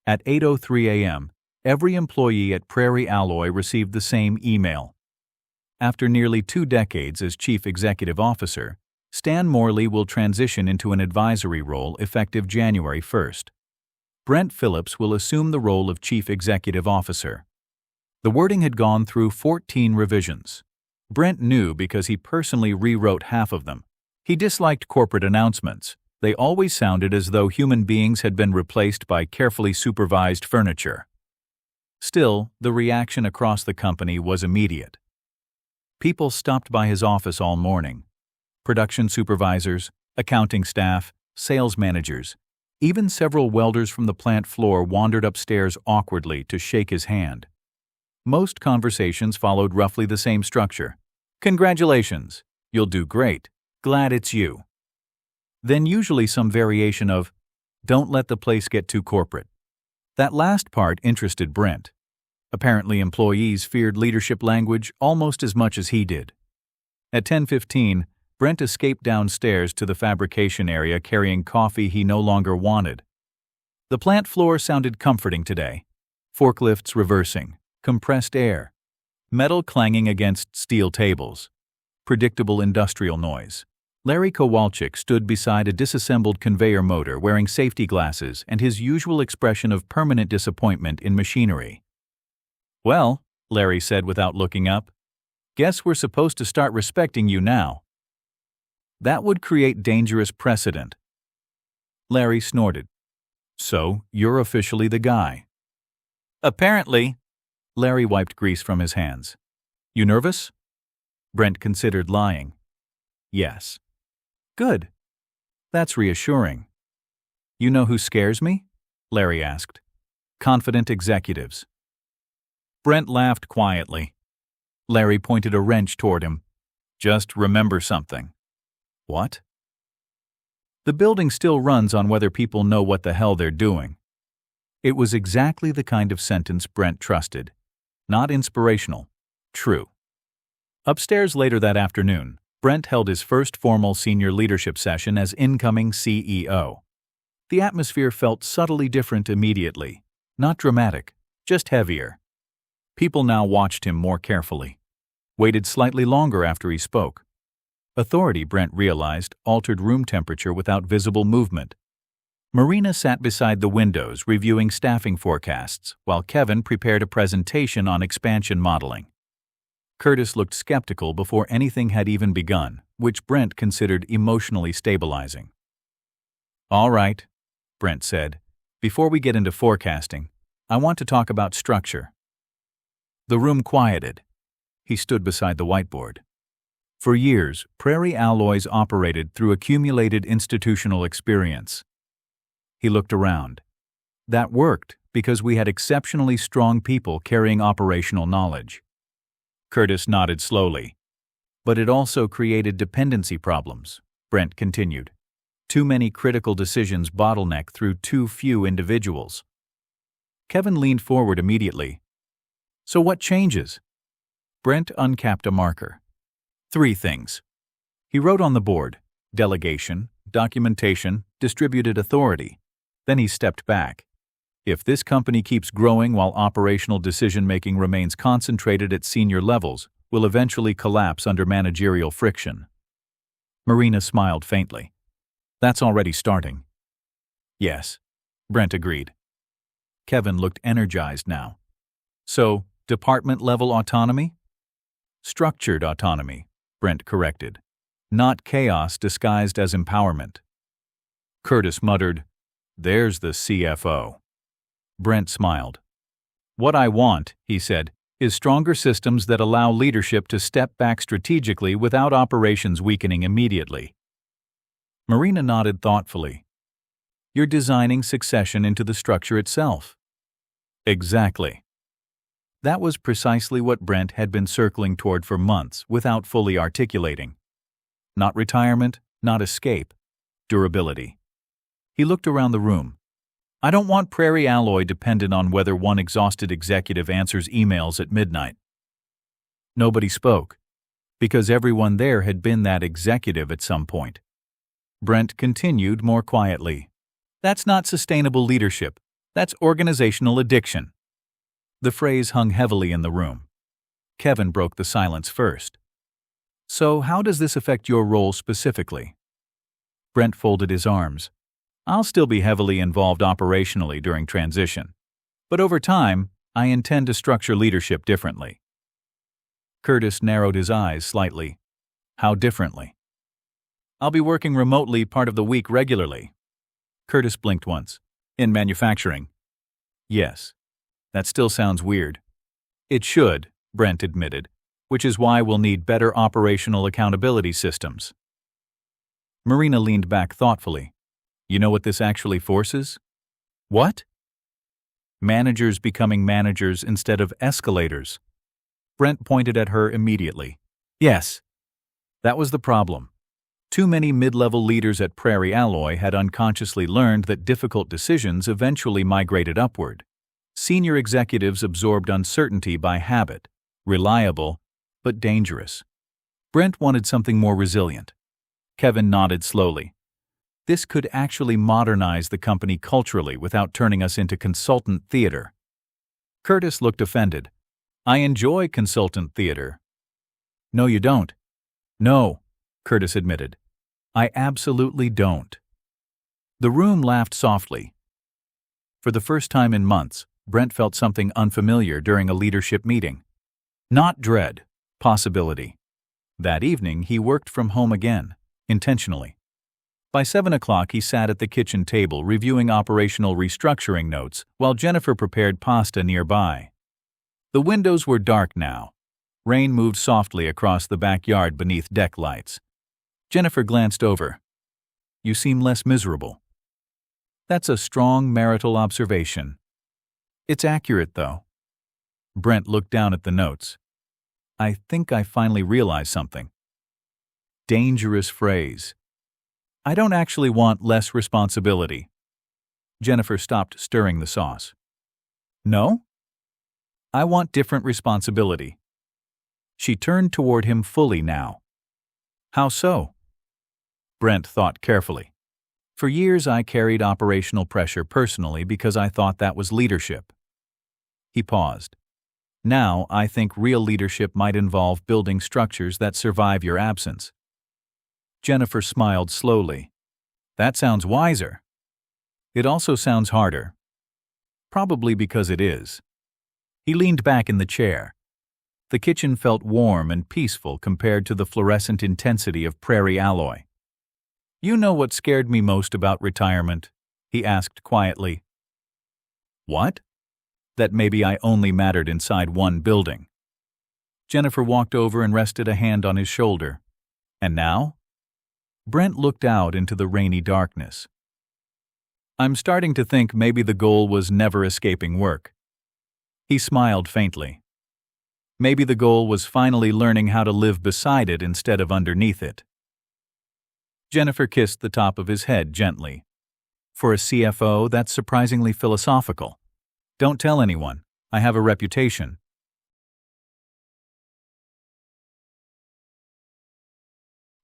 At 8:03 a.m., every employee at Prairie Alloy received the same email. After nearly 2 decades as Chief Executive Officer, Stan Morley will transition into an advisory role effective January 1st. Brent Phillips will assume the role of Chief Executive Officer. The wording had gone through 14 revisions. Brent knew because he personally rewrote half of them. He disliked corporate announcements. They always sounded as though human beings had been replaced by carefully supervised furniture. Still, the reaction across the company was immediate. People stopped by his office all morning. Production supervisors, accounting staff, sales managers, even several welders from the plant floor wandered upstairs awkwardly to shake his hand. Most conversations followed roughly the same structure. Congratulations, you'll do great, glad it's you. Then usually some variation of, don't let the place get too corporate. That last part interested Brent. Apparently employees feared leadership language almost as much as he did. At 10:15, Brent escaped downstairs to the fabrication area carrying coffee he no longer wanted. The plant floor sounded comforting today. Forklifts reversing, compressed air, metal clanging against steel tables, predictable industrial noise. Larry Kowalczyk stood beside a disassembled conveyor motor wearing safety glasses and his usual expression of permanent disappointment in machinery. Well, Larry said without looking up, guess we're supposed to start respecting you now. That would create dangerous precedent. Larry snorted. So, you're officially the guy. Apparently. Larry wiped grease from his hands. You nervous? Brent considered lying. Yes. Good. That's reassuring. You know who scares me? Larry asked. Confident executives. Brent laughed quietly. Larry pointed a wrench toward him. Just remember something. What? The building still runs on whether people know what the hell they're doing. It was exactly the kind of sentence Brent trusted. Not inspirational. True. Upstairs later that afternoon, Brent held his first formal senior leadership session as incoming CEO. The atmosphere felt subtly different immediately. Not dramatic, just heavier. People now watched him more carefully. Waited slightly longer after he spoke. Authority, Brent realized, altered room temperature without visible movement. Marina sat beside the windows reviewing staffing forecasts, while Kevin prepared a presentation on expansion modeling. Curtis looked skeptical before anything had even begun, which Brent considered emotionally stabilizing. All right, Brent said. Before we get into forecasting, I want to talk about structure. The room quieted. He stood beside the whiteboard. For years, Prairie Alloys operated through accumulated institutional experience. He looked around. That worked because we had exceptionally strong people carrying operational knowledge. Curtis nodded slowly. But it also created dependency problems, Brent continued. Too many critical decisions bottleneck through too few individuals. Kevin leaned forward immediately. So what changes? Brent uncapped a marker. 3 things. He wrote on the board: delegation, documentation, distributed authority. Then he stepped back. If this company keeps growing while operational decision-making remains concentrated at senior levels, we'll eventually collapse under managerial friction. Marina smiled faintly. That's already starting. Yes, Brent agreed. Kevin looked energized now. So, department-level autonomy? Structured autonomy, Brent corrected. Not chaos disguised as empowerment. Curtis muttered, There's the CFO. Brent smiled. What I want, he said, is stronger systems that allow leadership to step back strategically without operations weakening immediately. Marina nodded thoughtfully. You're designing succession into the structure itself. Exactly. That was precisely what Brent had been circling toward for months without fully articulating. Not retirement, not escape, durability. He looked around the room. I don't want Prairie Alloy dependent on whether one exhausted executive answers emails at midnight. Nobody spoke, because everyone there had been that executive at some point. Brent continued more quietly. That's not sustainable leadership. That's organizational addiction. The phrase hung heavily in the room. Kevin broke the silence first. So how does this affect your role specifically? Brent folded his arms. I'll still be heavily involved operationally during transition. But over time, I intend to structure leadership differently. Curtis narrowed his eyes slightly. How differently? I'll be working remotely part of the week regularly. Curtis blinked once. In manufacturing? Yes. That still sounds weird. It should, Brent admitted, which is why we'll need better operational accountability systems. Marina leaned back thoughtfully. You know what this actually forces? What? Managers becoming managers instead of escalators. Brent pointed at her immediately. Yes. That was the problem. Too many mid-level leaders at Prairie Alloy had unconsciously learned that difficult decisions eventually migrated upward. Senior executives absorbed uncertainty by habit, reliable, but dangerous. Brent wanted something more resilient. Kevin nodded slowly. This could actually modernize the company culturally without turning us into consultant theater. Curtis looked offended. I enjoy consultant theater. No, you don't. No, Curtis admitted. I absolutely don't. The room laughed softly. For the first time in months, Brent felt something unfamiliar during a leadership meeting. Not dread, possibility. That evening, he worked from home again, intentionally. By 7 o'clock, he sat at the kitchen table reviewing operational restructuring notes while Jennifer prepared pasta nearby. The windows were dark now. Rain moved softly across the backyard beneath deck lights. Jennifer glanced over. "You seem less miserable." "That's a strong marital observation." "It's accurate, though." Brent looked down at the notes. "I think I finally realized something." Dangerous phrase. "I don't actually want less responsibility." Jennifer stopped stirring the sauce. "No? I want different responsibility." She turned toward him fully now. "How so?" Brent thought carefully. "For years I carried operational pressure personally because I thought that was leadership." He paused. "Now I think real leadership might involve building structures that survive your absence." Jennifer smiled slowly. "That sounds wiser." "It also sounds harder." "Probably because it is." He leaned back in the chair. The kitchen felt warm and peaceful compared to the fluorescent intensity of Prairie Alloy. "You know what scared me most about retirement?" he asked quietly. "What?" "That maybe I only mattered inside one building." Jennifer walked over and rested a hand on his shoulder. "And now?" Brent looked out into the rainy darkness. "I'm starting to think maybe the goal was never escaping work." He smiled faintly. "Maybe the goal was finally learning how to live beside it instead of underneath it." Jennifer kissed the top of his head gently. "For a CFO, that's surprisingly philosophical. Don't tell anyone. I have a reputation."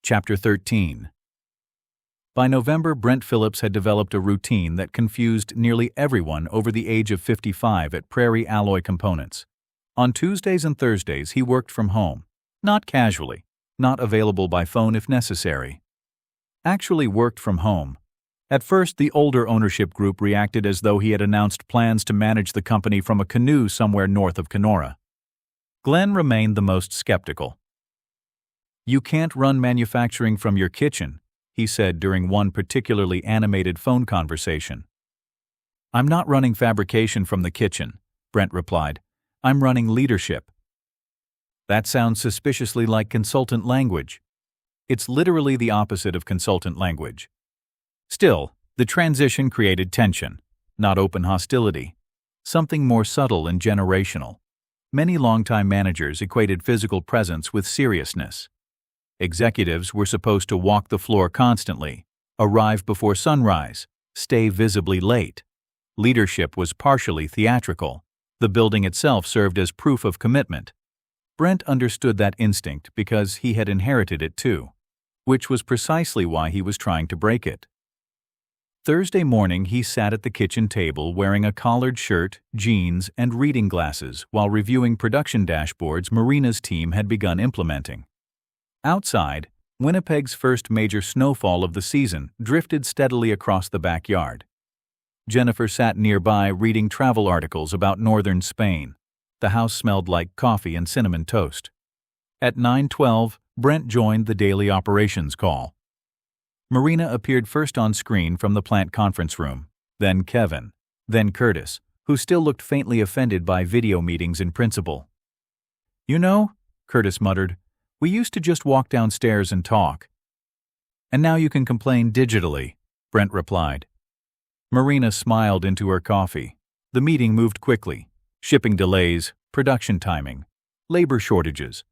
Chapter 13. By November, Brent Phillips had developed a routine that confused nearly everyone over the age of 55 at Prairie Alloy Components. On Tuesdays and Thursdays, he worked from home. Not casually, not available by phone if necessary. Actually worked from home. At first, the older ownership group reacted as though he had announced plans to manage the company from a canoe somewhere north of Kenora. Glenn remained the most skeptical. "You can't run manufacturing from your kitchen," he said during one particularly animated phone conversation. "I'm not running fabrication from the kitchen," Brent replied. "I'm running leadership." "That sounds suspiciously like consultant language." "It's literally the opposite of consultant language." Still, the transition created tension, not open hostility. Something more subtle and generational. Many longtime managers equated physical presence with seriousness. Executives were supposed to walk the floor constantly, arrive before sunrise, stay visibly late. Leadership was partially theatrical. The building itself served as proof of commitment. Brent understood that instinct because he had inherited it too, which was precisely why he was trying to break it. Thursday morning, he sat at the kitchen table wearing a collared shirt, jeans, and reading glasses while reviewing production dashboards Marina's team had begun implementing. Outside, Winnipeg's first major snowfall of the season drifted steadily across the backyard. Jennifer sat nearby reading travel articles about northern Spain. The house smelled like coffee and cinnamon toast. At 9:12, Brent joined the daily operations call. Marina appeared first on screen from the plant conference room, then Kevin, then Curtis, who still looked faintly offended by video meetings in principle. "You know," Curtis muttered, "we used to just walk downstairs and talk." "And now you can complain digitally," Brent replied. Marina smiled into her coffee. The meeting moved quickly. Shipping delays, production timing, labor shortages.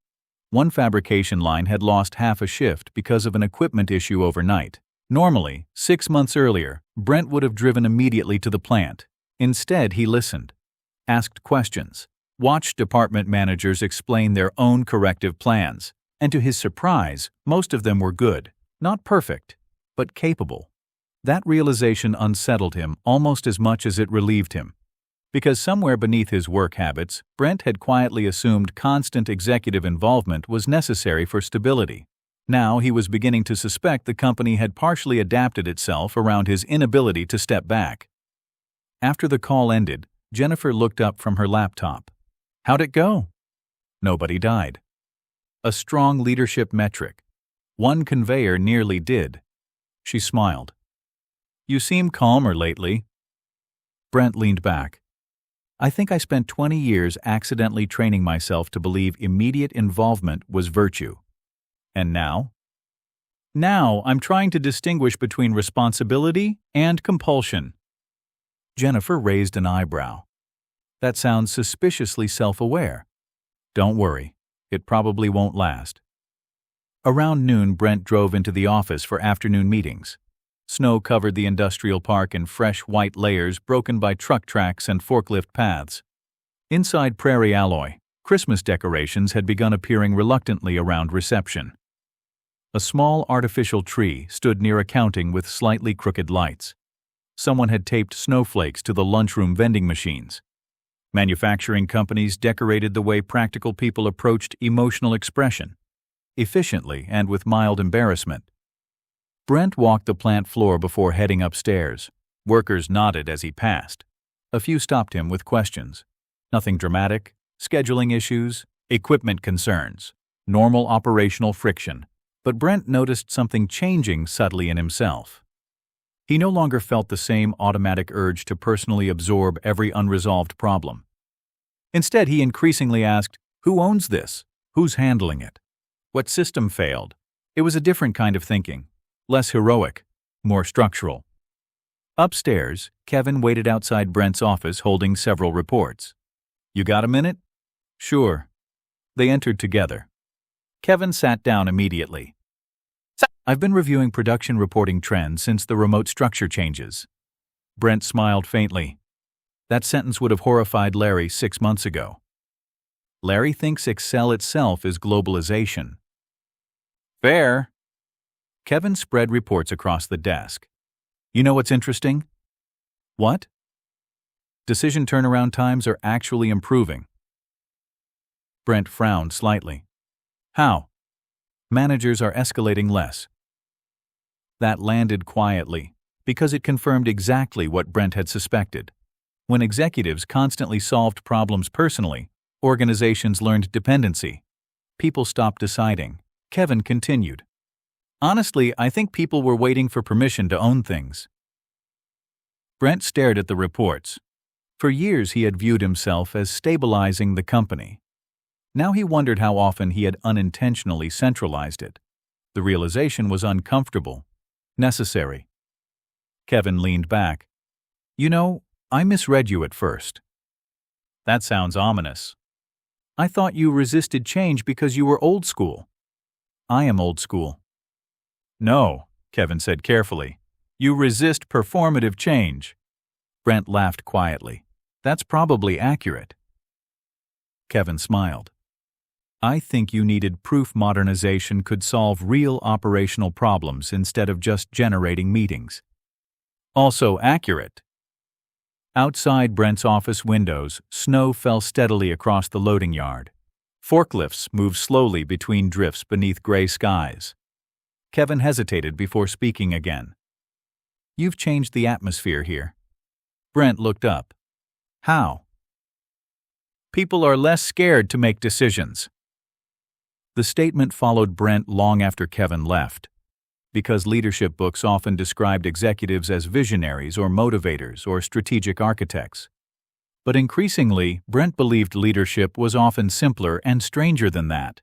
One fabrication line had lost half a shift because of an equipment issue overnight. Normally, 6 months earlier, Brent would have driven immediately to the plant. Instead, he listened, asked questions, watched department managers explain their own corrective plans, and to his surprise, most of them were good, not perfect, but capable. That realization unsettled him almost as much as it relieved him. Because somewhere beneath his work habits, Brent had quietly assumed constant executive involvement was necessary for stability. Now he was beginning to suspect the company had partially adapted itself around his inability to step back. After the call ended, Jennifer looked up from her laptop. "How'd it go?" "Nobody died." A strong leadership metric. One conveyor nearly did. She smiled. You seem calmer lately. Brent leaned back. I think I spent 20 years accidentally training myself to believe immediate involvement was virtue. And now? Now I'm trying to distinguish between responsibility and compulsion. Jennifer raised an eyebrow. That sounds suspiciously self-aware. Don't worry, it probably won't last. Around noon, Brent drove into the office for afternoon meetings. Snow covered the industrial park in fresh white layers broken by truck tracks and forklift paths. Inside Prairie Alloy, Christmas decorations had begun appearing reluctantly around reception. A small artificial tree stood near a counting with slightly crooked lights. Someone had taped snowflakes to the lunchroom vending machines. Manufacturing companies decorated the way practical people approached emotional expression, efficiently and with mild embarrassment. Brent walked the plant floor before heading upstairs. Workers nodded as he passed. A few stopped him with questions. Nothing dramatic, scheduling issues, equipment concerns, normal operational friction. But Brent noticed something changing subtly in himself. He no longer felt the same automatic urge to personally absorb every unresolved problem. Instead, he increasingly asked, who owns this? Who's handling it? What system failed? It was a different kind of thinking. Less heroic, more structural. Upstairs, Kevin waited outside Brent's office holding several reports. You got a minute? Sure. They entered together. Kevin sat down immediately. I've been reviewing production reporting trends since the remote structure changes. Brent smiled faintly. That sentence would have horrified Larry 6 months ago. Larry thinks Excel itself is globalization. Fair. Kevin spread reports across the desk. You know what's interesting? What? Decision turnaround times are actually improving. Brent frowned slightly. How? Managers are escalating less. That landed quietly, because it confirmed exactly what Brent had suspected. When executives constantly solved problems personally, organizations learned dependency. People stopped deciding. Kevin continued. Honestly, I think people were waiting for permission to own things. Brent stared at the reports. For years he had viewed himself as stabilizing the company. Now he wondered how often he had unintentionally centralized it. The realization was uncomfortable, necessary. Kevin leaned back. You know, I misread you at first. That sounds ominous. I thought you resisted change because you were old school. I am old school. No, Kevin said carefully. You resist performative change. Brent laughed quietly. That's probably accurate. Kevin smiled. I think you needed proof modernization could solve real operational problems instead of just generating meetings. Also accurate. Outside Brent's office windows, snow fell steadily across the loading yard. Forklifts moved slowly between drifts beneath gray skies. Kevin hesitated before speaking again. You've changed the atmosphere here. Brent looked up. How? People are less scared to make decisions. The statement followed Brent long after Kevin left. Because leadership books often described executives as visionaries or motivators or strategic architects. But increasingly, Brent believed leadership was often simpler and stranger than that.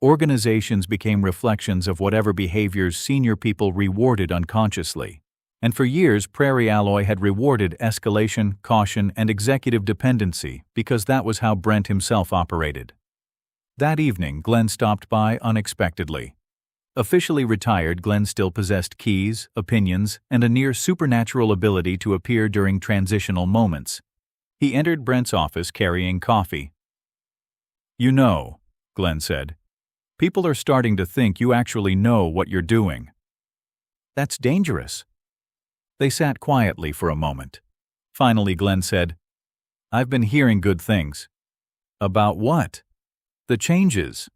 Organizations became reflections of whatever behaviors senior people rewarded unconsciously. And for years, Prairie Alloy had rewarded escalation, caution, and executive dependency because that was how Brent himself operated. That evening, Glenn stopped by unexpectedly. Officially retired, Glenn still possessed keys, opinions, and a near supernatural ability to appear during transitional moments. He entered Brent's office carrying coffee. You know, Glenn said, people are starting to think you actually know what you're doing. That's dangerous. They sat quietly for a moment. Finally, Glenn said, I've been hearing good things. About what? The changes.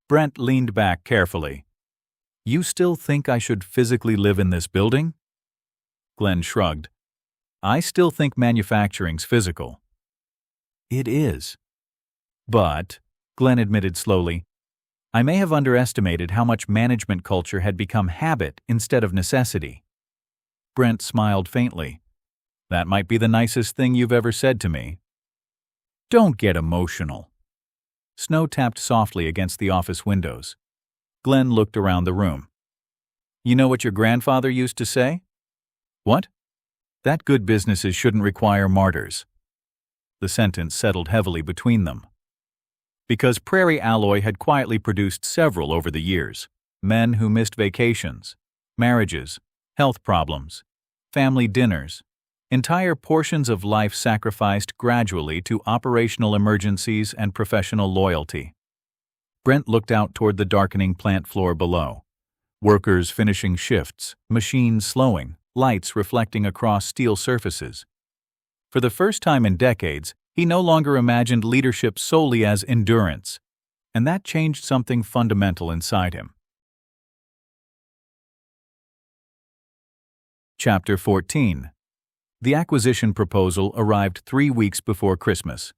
Brent leaned back carefully. You still think I should physically live in this building? Glenn shrugged. I still think manufacturing's physical. It is. But, Glenn admitted slowly, I may have underestimated how much management culture had become habit instead of necessity. Brent smiled faintly. That might be the nicest thing you've ever said to me. Don't get emotional. Snow tapped softly against the office windows. Glenn looked around the room. You know what your grandfather used to say? What? That good businesses shouldn't require martyrs. The sentence settled heavily between them. Because Prairie Alloy had quietly produced several over the years. Men who missed vacations, marriages, health problems, family dinners, entire portions of life sacrificed gradually to operational emergencies and professional loyalty. Brent looked out toward the darkening plant floor below. Workers finishing shifts, machines slowing, lights reflecting across steel surfaces. For the first time in decades, he no longer imagined leadership solely as endurance, and that changed something fundamental inside him. Chapter 14. The acquisition proposal arrived 3 weeks before Christmas.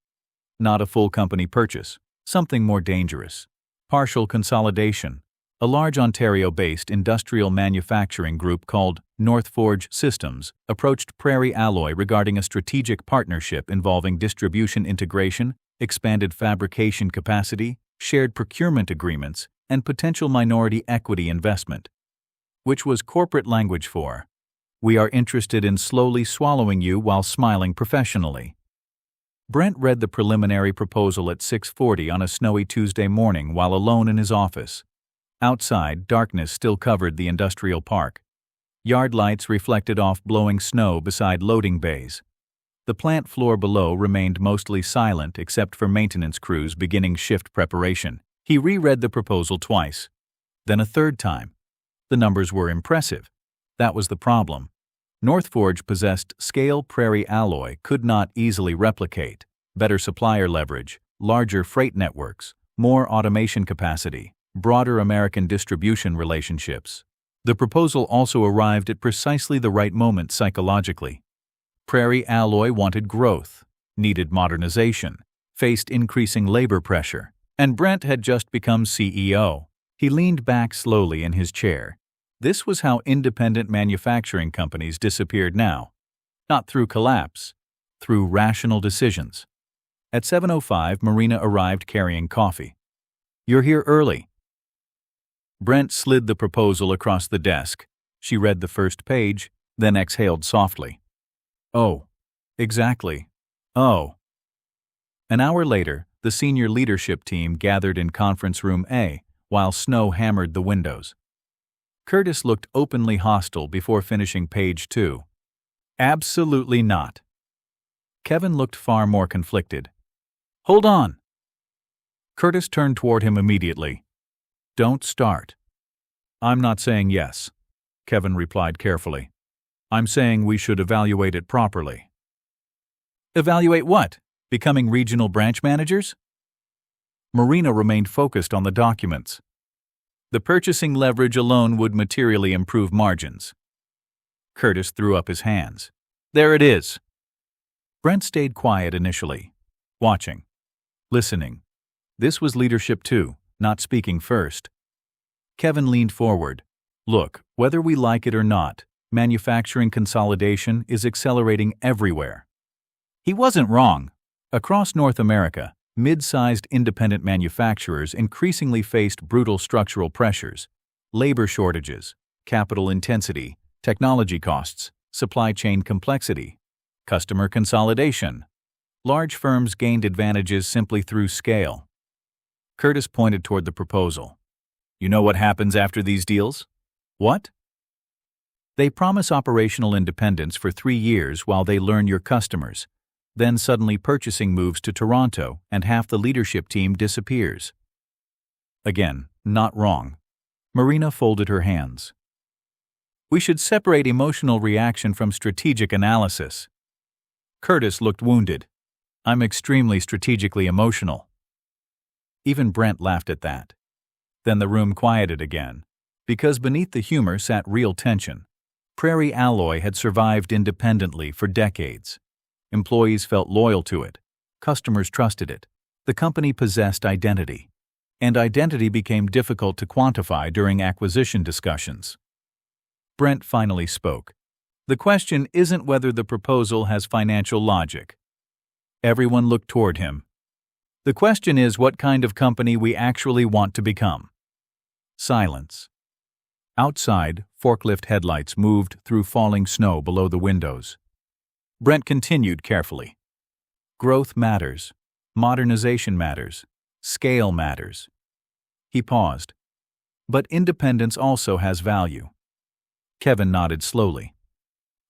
Not a full company purchase, something more dangerous. Partial consolidation. A large Ontario-based industrial manufacturing group called Northforge Systems approached Prairie Alloy regarding a strategic partnership involving distribution integration, expanded fabrication capacity, shared procurement agreements, and potential minority equity investment, which was corporate language for, "We are interested in slowly swallowing you while smiling professionally." Brent read the preliminary proposal at 6:40 on a snowy Tuesday morning while alone in his office. Outside, darkness still covered the industrial park. Yard lights reflected off blowing snow beside loading bays. The plant floor below remained mostly silent except for maintenance crews beginning shift preparation. He reread the proposal twice, then a third time. The numbers were impressive. That was the problem. Northforge possessed scale Prairie Alloy could not easily replicate: better supplier leverage, larger freight networks, more automation capacity, broader American distribution relationships. The proposal also arrived at precisely the right moment psychologically. Prairie Alloy wanted growth, needed modernization, faced increasing labor pressure, and Brent had just become CEO. He leaned back slowly in his chair. This was how independent manufacturing companies disappeared now. Not through collapse, through rational decisions. At 7:05, Marina arrived carrying coffee. "You're here early." Brent slid the proposal across the desk. She read the first page, then exhaled softly. "Oh, exactly. Oh." An hour later, the senior leadership team gathered in Conference Room A while snow hammered the windows. Curtis looked openly hostile before finishing page 2. "Absolutely not." Kevin looked far more conflicted. "Hold on." Curtis turned toward him immediately. "Don't start." "I'm not saying yes," Kevin replied carefully. "I'm saying we should evaluate it properly." "Evaluate what? Becoming regional branch managers?" Marina remained focused on the documents. "The purchasing leverage alone would materially improve margins." Curtis threw up his hands. "There it is." Brent stayed quiet initially, watching, listening. This was leadership too, not speaking first. Kevin leaned forward. "Look, whether we like it or not, manufacturing consolidation is accelerating everywhere." He wasn't wrong. Across North America, mid-sized independent manufacturers increasingly faced brutal structural pressures: labor shortages, capital intensity, technology costs, supply chain complexity, customer consolidation. Large firms gained advantages simply through scale. Curtis pointed toward the proposal. "You know what happens after these deals?" "What?" "They promise operational independence for 3 years while they learn your customers. Then suddenly purchasing moves to Toronto and half the leadership team disappears." Again, not wrong. Marina folded her hands. "We should separate emotional reaction from strategic analysis." Curtis looked wounded. "I'm extremely strategically emotional." Even Brent laughed at that. Then the room quieted again, because beneath the humor sat real tension. Prairie Alloy had survived independently for decades. Employees felt loyal to it. Customers trusted it. The company possessed identity. and identity became difficult to quantify during acquisition discussions. Brent finally spoke. The question isn't whether the proposal has financial logic. Everyone looked toward him. The question is what kind of company we actually want to become. Silence. Outside, forklift headlights moved through falling snow below the windows. Brent continued carefully. Growth matters. Modernization matters. Scale matters. He paused. But independence also has value. Kevin nodded slowly.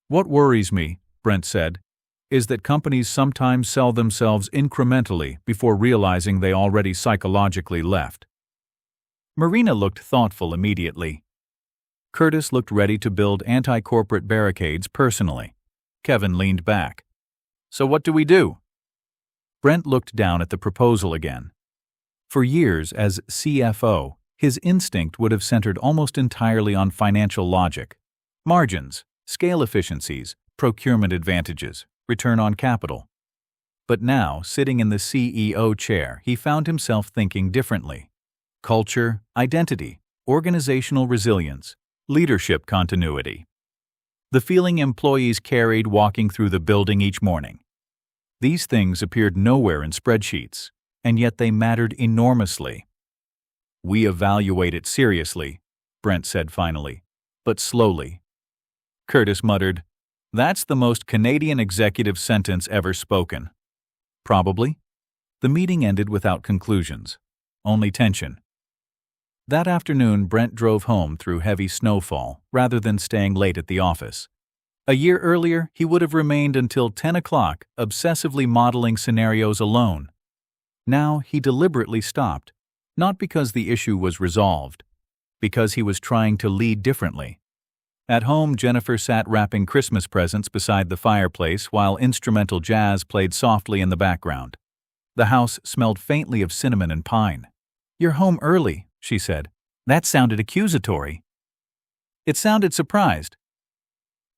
What worries me, Brent said, is that companies sometimes sell themselves incrementally before realizing they already psychologically left. Marina looked thoughtful immediately. Curtis looked ready to build anti-corporate barricades personally. Kevin leaned back. So what do we do? Brent looked down at the proposal again. For years as CFO, his instinct would have centered almost entirely on financial logic. Margins, scale efficiencies, procurement advantages, return on capital. But now, sitting in the CEO chair, he found himself thinking differently. Culture, identity, organizational resilience, leadership continuity. The feeling employees carried walking through the building each morning. These things appeared nowhere in spreadsheets, and yet they mattered enormously. We evaluate it seriously, Brent said finally, but slowly. Curtis muttered, That's the most Canadian executive sentence ever spoken. Probably. The meeting ended without conclusions, only tension. That afternoon, Brent drove home through heavy snowfall rather than staying late at the office. A year earlier, he would have remained until 10 o'clock, obsessively modeling scenarios alone. Now he deliberately stopped, not because the issue was resolved, because he was trying to lead differently. At home, Jennifer sat wrapping Christmas presents beside the fireplace while instrumental jazz played softly in the background. The house smelled faintly of cinnamon and pine. "You're home early," she said. That sounded accusatory. It sounded surprised.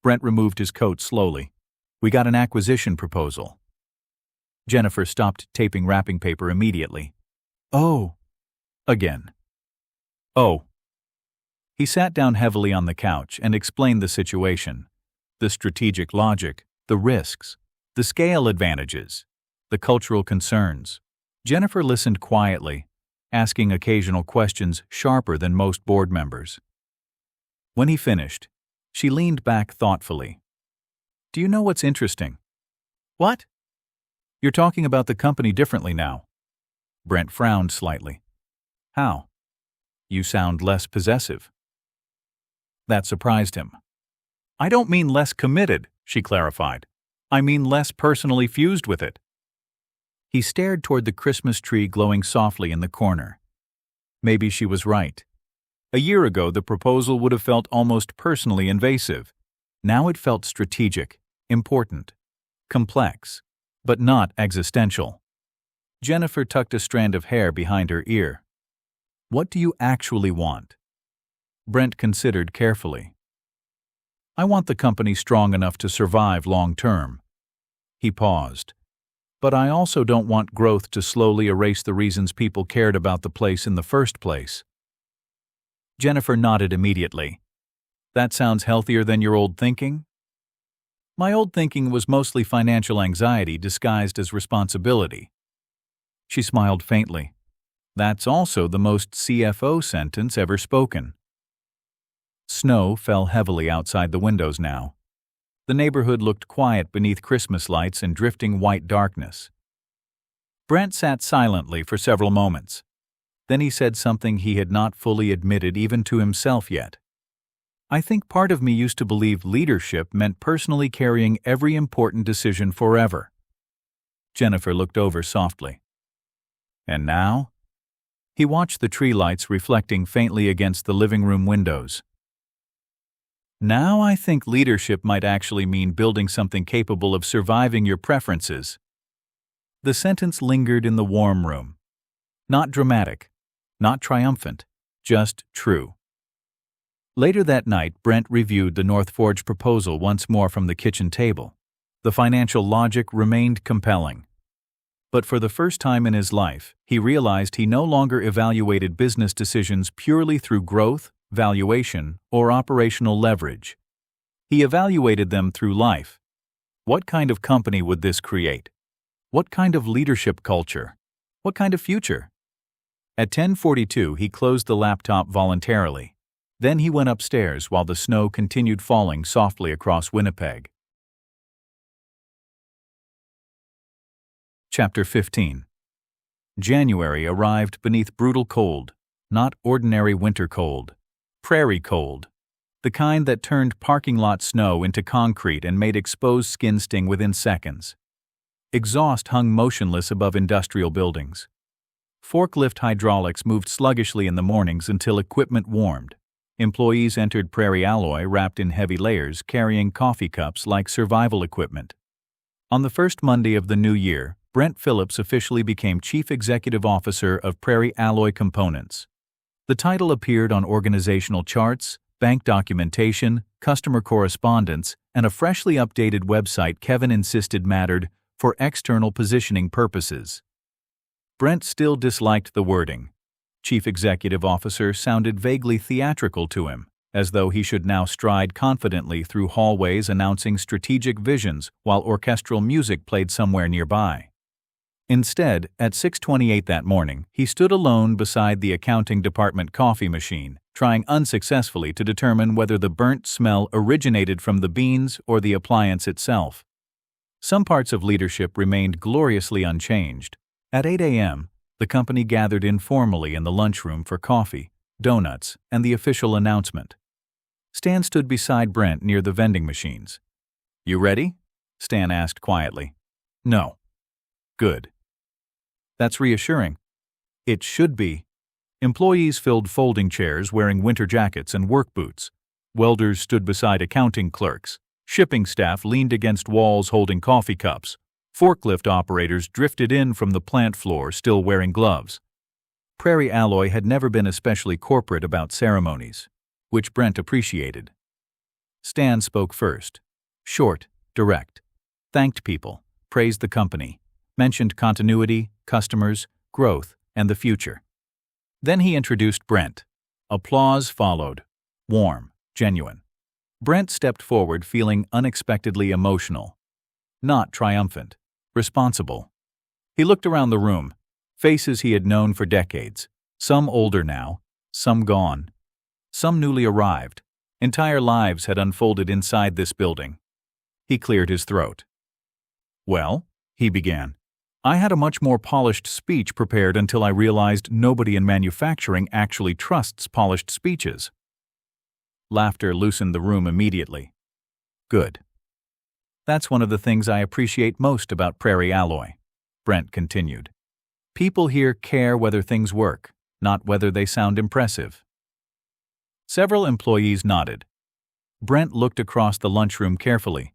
Brent removed his coat slowly. "We got an acquisition proposal." Jennifer stopped taping wrapping paper immediately. "Oh." Again. "Oh." He sat down heavily on the couch and explained the situation. The strategic logic, the risks, the scale advantages, the cultural concerns. Jennifer listened quietly, asking occasional questions sharper than most board members. When he finished, she leaned back thoughtfully. "Do you know what's interesting?" "What?" "You're talking about the company differently now." Brent frowned slightly. "How?" "You sound less possessive." That surprised him. "I don't mean less committed," she clarified. "I mean less personally fused with it." He stared toward the Christmas tree glowing softly in the corner. Maybe she was right. A year ago, the proposal would have felt almost personally invasive. Now it felt strategic, important, complex, but not existential. Jennifer tucked a strand of hair behind her ear. "What do you actually want?" Brent considered carefully. "I want the company strong enough to survive long term." He paused. "But I also don't want growth to slowly erase the reasons people cared about the place in the first place." Jennifer nodded immediately. "That sounds healthier than your old thinking?" "My old thinking was mostly financial anxiety disguised as responsibility." She smiled faintly. "That's also the most CFO sentence ever spoken." Snow fell heavily outside the windows now. The neighborhood looked quiet beneath Christmas lights and drifting white darkness. Brent sat silently for several moments. Then he said something he had not fully admitted even to himself yet. "I think part of me used to believe leadership meant personally carrying every important decision forever." Jennifer looked over softly. "And now?" He watched the tree lights reflecting faintly against the living room windows. "Now I think leadership might actually mean building something capable of surviving your preferences." The sentence lingered in the warm room. Not dramatic, not triumphant, just true. Later that night, Brent reviewed the North Forge proposal once more from the kitchen table. The financial logic remained compelling. But for the first time in his life, he realized he no longer evaluated business decisions purely through growth, valuation, or operational leverage. He evaluated them through life. What kind of company would this create? What kind of leadership culture? What kind of future? At 10:42, he closed the laptop voluntarily. Then he went upstairs while the snow continued falling softly across Winnipeg. Chapter 15. January arrived beneath brutal cold, not ordinary winter cold, prairie cold, the kind that turned parking lot snow into concrete and made exposed skin sting within seconds. Exhaust hung motionless above industrial buildings. Forklift hydraulics moved sluggishly in the mornings until equipment warmed. Employees entered Prairie Alloy wrapped in heavy layers, carrying coffee cups like survival equipment. On the first Monday of the new year, Brent Phillips officially became Chief Executive Officer of Prairie Alloy Components. The title appeared on organizational charts, bank documentation, customer correspondence, and a freshly updated website Kevin insisted mattered for external positioning purposes. Brent still disliked the wording. Chief Executive Officer sounded vaguely theatrical to him, as though he should now stride confidently through hallways announcing strategic visions while orchestral music played somewhere nearby. Instead, at 6:28 that morning, he stood alone beside the accounting department coffee machine, trying unsuccessfully to determine whether the burnt smell originated from the beans or the appliance itself. Some parts of leadership remained gloriously unchanged. At 8 a.m., the company gathered informally in the lunchroom for coffee, donuts, and the official announcement. Stan stood beside Brent near the vending machines. "You ready?" Stan asked quietly. "No." "Good." "That's reassuring." "It should be." Employees filled folding chairs wearing winter jackets and work boots. Welders stood beside accounting clerks. Shipping staff leaned against walls holding coffee cups. Forklift operators drifted in from the plant floor still wearing gloves. Prairie Alloy had never been especially corporate about ceremonies, which Brent appreciated. Stan spoke first. Short, direct. Thanked people, praised the company, mentioned continuity, customers, growth, and the future. Then he introduced Brent. Applause followed. Warm, genuine. Brent stepped forward feeling unexpectedly emotional. Not triumphant. Responsible. He looked around the room. Faces he had known for decades. Some older now, some gone. Some newly arrived. Entire lives had unfolded inside this building. He cleared his throat. "Well," he began, "I had a much more polished speech prepared until I realized nobody in manufacturing actually trusts polished speeches." Laughter loosened the room immediately. "Good. That's one of the things I appreciate most about Prairie Alloy," Brent continued. "People here care whether things work, not whether they sound impressive." Several employees nodded. Brent looked across the lunchroom carefully.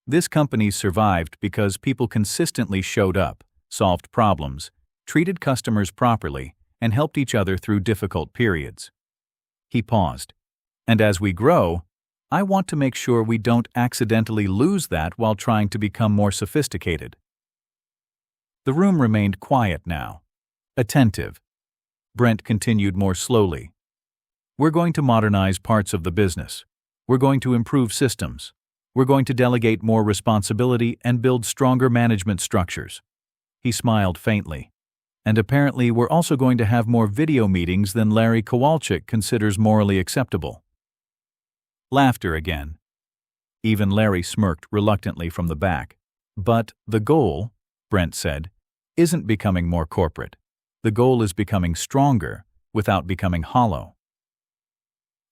This company survived because people consistently showed up, solved problems, treated customers properly, and helped each other through difficult periods. He paused. "And as we grow, I want to make sure we don't accidentally lose that while trying to become more sophisticated." The room remained quiet now, attentive. Brent continued more slowly. "We're going to modernize parts of the business. We're going to improve systems. We're going to delegate more responsibility and build stronger management structures." He smiled faintly. "And apparently we're also going to have more video meetings than Larry Kowalczyk considers morally acceptable." Laughter again. Even Larry smirked reluctantly from the back. "But the goal," Brent said, "isn't becoming more corporate. The goal is becoming stronger without becoming hollow."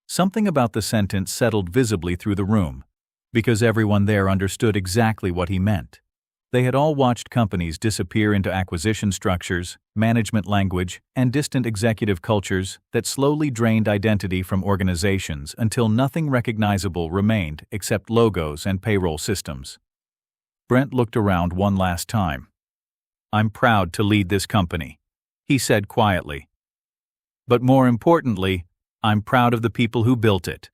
Something about the sentence settled visibly through the room, because everyone there understood exactly what he meant. They had all watched companies disappear into acquisition structures, management language, and distant executive cultures that slowly drained identity from organizations until nothing recognizable remained except logos and payroll systems. Brent looked around one last time. "I'm proud to lead this company," he said quietly. "But more importantly, I'm proud of the people who built it."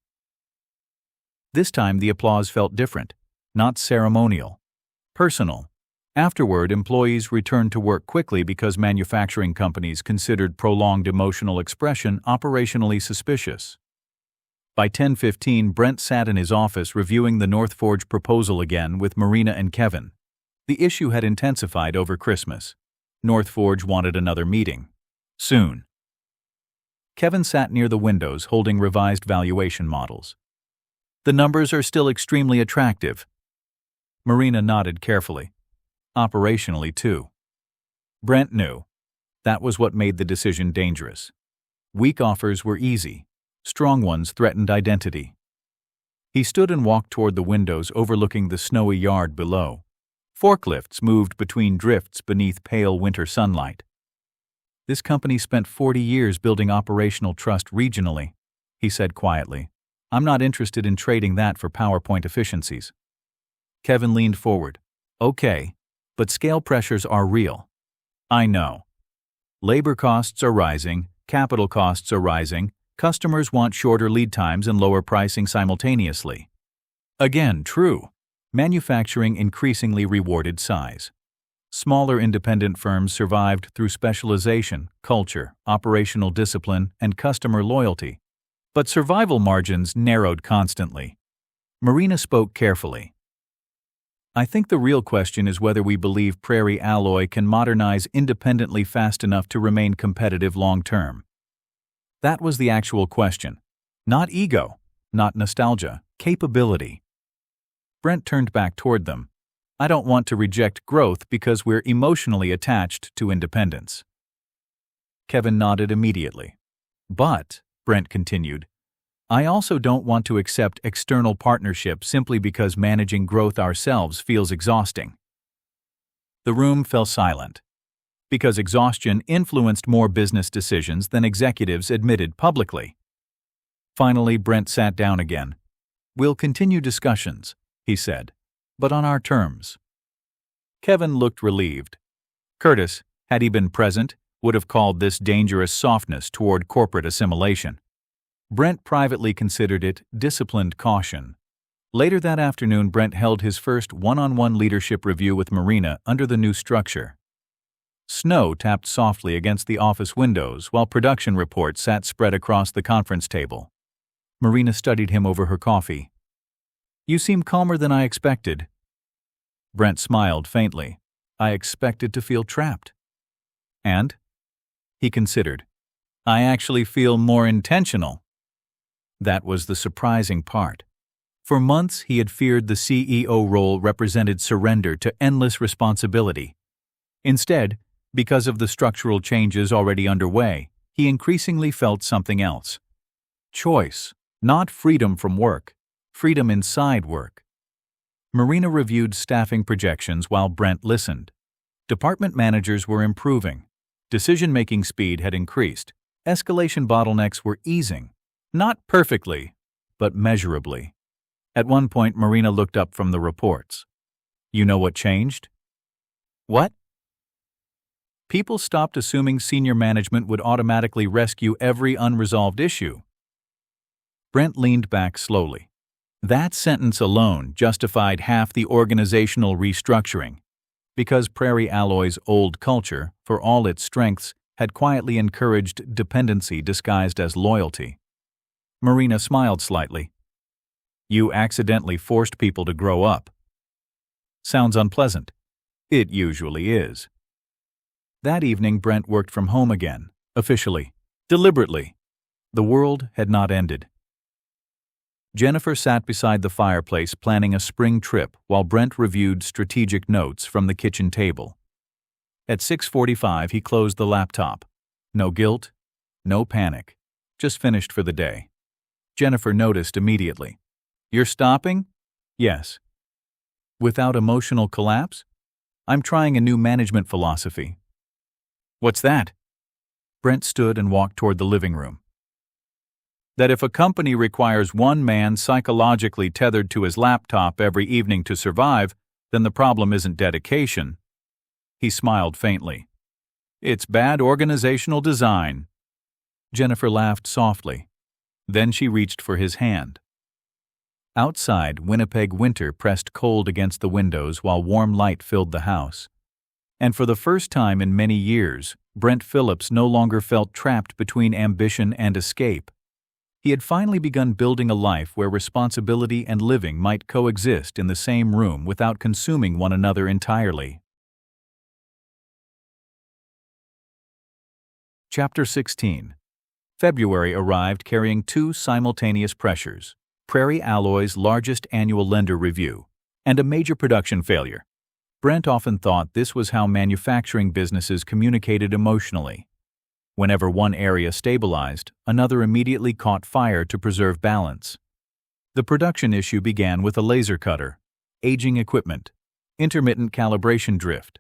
This time the applause felt different, not ceremonial. Personal, Afterward, employees returned to work quickly because manufacturing companies considered prolonged emotional expression operationally suspicious. By 10:15, Brent sat in his office reviewing the North Forge proposal again with Marina and Kevin. The issue had intensified over Christmas. North Forge wanted another meeting. Soon. Kevin sat near the windows holding revised valuation models. The numbers are still extremely attractive. Marina nodded carefully. Operationally, too. Brent knew. That was what made the decision dangerous. Weak offers were easy. Strong ones threatened identity. He stood and walked toward the windows overlooking the snowy yard below. Forklifts moved between drifts beneath pale winter sunlight. This company spent 40 years building operational trust regionally, he said quietly. I'm not interested in trading that for PowerPoint efficiencies. Kevin leaned forward. Okay, but scale pressures are real. I know. Labor costs are rising, capital costs are rising, customers want shorter lead times and lower pricing simultaneously. Again, true. Manufacturing increasingly rewarded size. Smaller independent firms survived through specialization, culture, operational discipline, and customer loyalty. But survival margins narrowed constantly. Marina spoke carefully. I think the real question is whether we believe Prairie Alloy can modernize independently fast enough to remain competitive long-term. That was the actual question. Not ego, not nostalgia, capability. Brent turned back toward them. I don't want to reject growth because we're emotionally attached to independence. Kevin nodded immediately. But, Brent continued, I also don't want to accept external partnership simply because managing growth ourselves feels exhausting. The room fell silent. Because exhaustion influenced more business decisions than executives admitted publicly. Finally, Brent sat down again. We'll continue discussions, he said, but on our terms. Kevin looked relieved. Curtis, had he been present, would have called this dangerous softness toward corporate assimilation. Brent privately considered it disciplined caution. Later that afternoon, Brent held his first one-on-one leadership review with Marina under the new structure. Snow tapped softly against the office windows while production reports sat spread across the conference table. Marina studied him over her coffee. You seem calmer than I expected. Brent smiled faintly. I expected to feel trapped. And? He considered. I actually feel more intentional. That was the surprising part. For months he had feared the CEO role represented surrender to endless responsibility. Instead, because of the structural changes already underway, he increasingly felt something else. Choice, not freedom from work, freedom inside work. Marina reviewed staffing projections while Brent listened. Department managers were improving. Decision-making speed had increased. Escalation bottlenecks were easing. Not perfectly, but measurably. At one point, Marina looked up from the reports. You know what changed? What? People stopped assuming senior management would automatically rescue every unresolved issue. Brent leaned back slowly. That sentence alone justified half the organizational restructuring, because Prairie Alloy's old culture, for all its strengths, had quietly encouraged dependency disguised as loyalty. Marina smiled slightly. You accidentally forced people to grow up. Sounds unpleasant. It usually is. That evening, Brent worked from home again, officially, deliberately. The world had not ended. Jennifer sat beside the fireplace planning a spring trip while Brent reviewed strategic notes from the kitchen table. At 6:45, he closed the laptop. No guilt, no panic, just finished for the day. Jennifer noticed immediately. You're stopping? Yes. Without emotional collapse? I'm trying a new management philosophy. What's that? Brent stood and walked toward the living room. That if a company requires one man psychologically tethered to his laptop every evening to survive, then the problem isn't dedication. He smiled faintly. It's bad organizational design. Jennifer laughed softly. Then she reached for his hand. Outside, Winnipeg winter pressed cold against the windows while warm light filled the house. And for the first time in many years, Brent Phillips no longer felt trapped between ambition and escape. He had finally begun building a life where responsibility and living might coexist in the same room without consuming one another entirely. Chapter 16. February arrived carrying two simultaneous pressures: Prairie Alloy's largest annual lender review and a major production failure. Brent often thought this was how manufacturing businesses communicated emotionally. Whenever one area stabilized, another immediately caught fire to preserve balance. The production issue began with a laser cutter, aging equipment, intermittent calibration drift.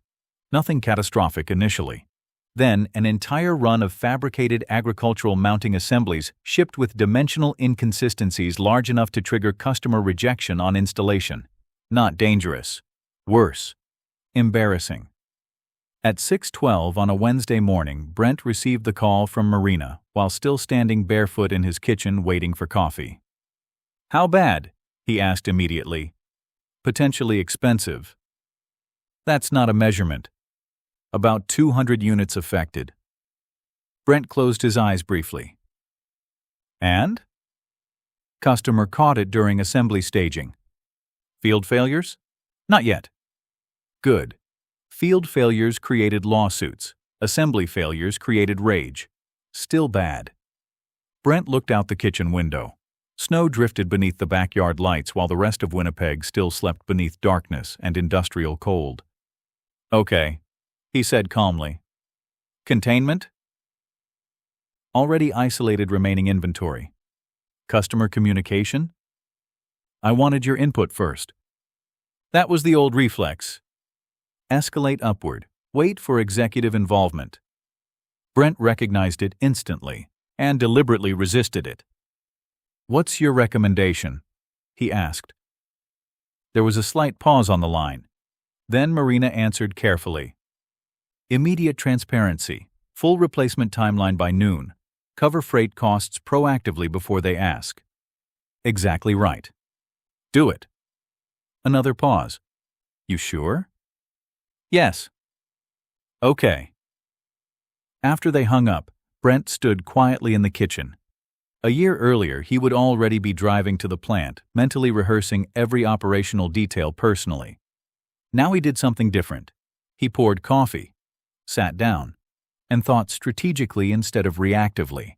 Nothing catastrophic initially. Then, an entire run of fabricated agricultural mounting assemblies shipped with dimensional inconsistencies large enough to trigger customer rejection on installation. Not dangerous. Worse. Embarrassing. At 6:12 on a Wednesday morning, Brent received the call from Marina while still standing barefoot in his kitchen waiting for coffee. "How bad?" he asked immediately. "Potentially expensive." "That's not a measurement." "About 200 units affected." Brent closed his eyes briefly. "And?" "Customer caught it during assembly staging." "Field failures?" "Not yet." "Good. Field failures created lawsuits. Assembly failures created rage. Still bad." Brent looked out the kitchen window. Snow drifted beneath the backyard lights while the rest of Winnipeg still slept beneath darkness and industrial cold. "Okay," he said calmly. "Containment?" "Already isolated remaining inventory." "Customer communication?" "I wanted your input first." "That was the old reflex." "Escalate upward. Wait for executive involvement." Brent recognized it instantly and deliberately resisted it. "What's your recommendation?" he asked. There was a slight pause on the line. Then Marina answered carefully. "Immediate transparency. Full replacement timeline by noon. Cover freight costs proactively before they ask." "Exactly right." "Do it." Another pause. "You sure?" "Yes." "Okay." After they hung up, Brent stood quietly in the kitchen. A year earlier, he would already be driving to the plant, mentally rehearsing every operational detail personally. Now he did something different. He poured coffee, sat down, and thought strategically instead of reactively.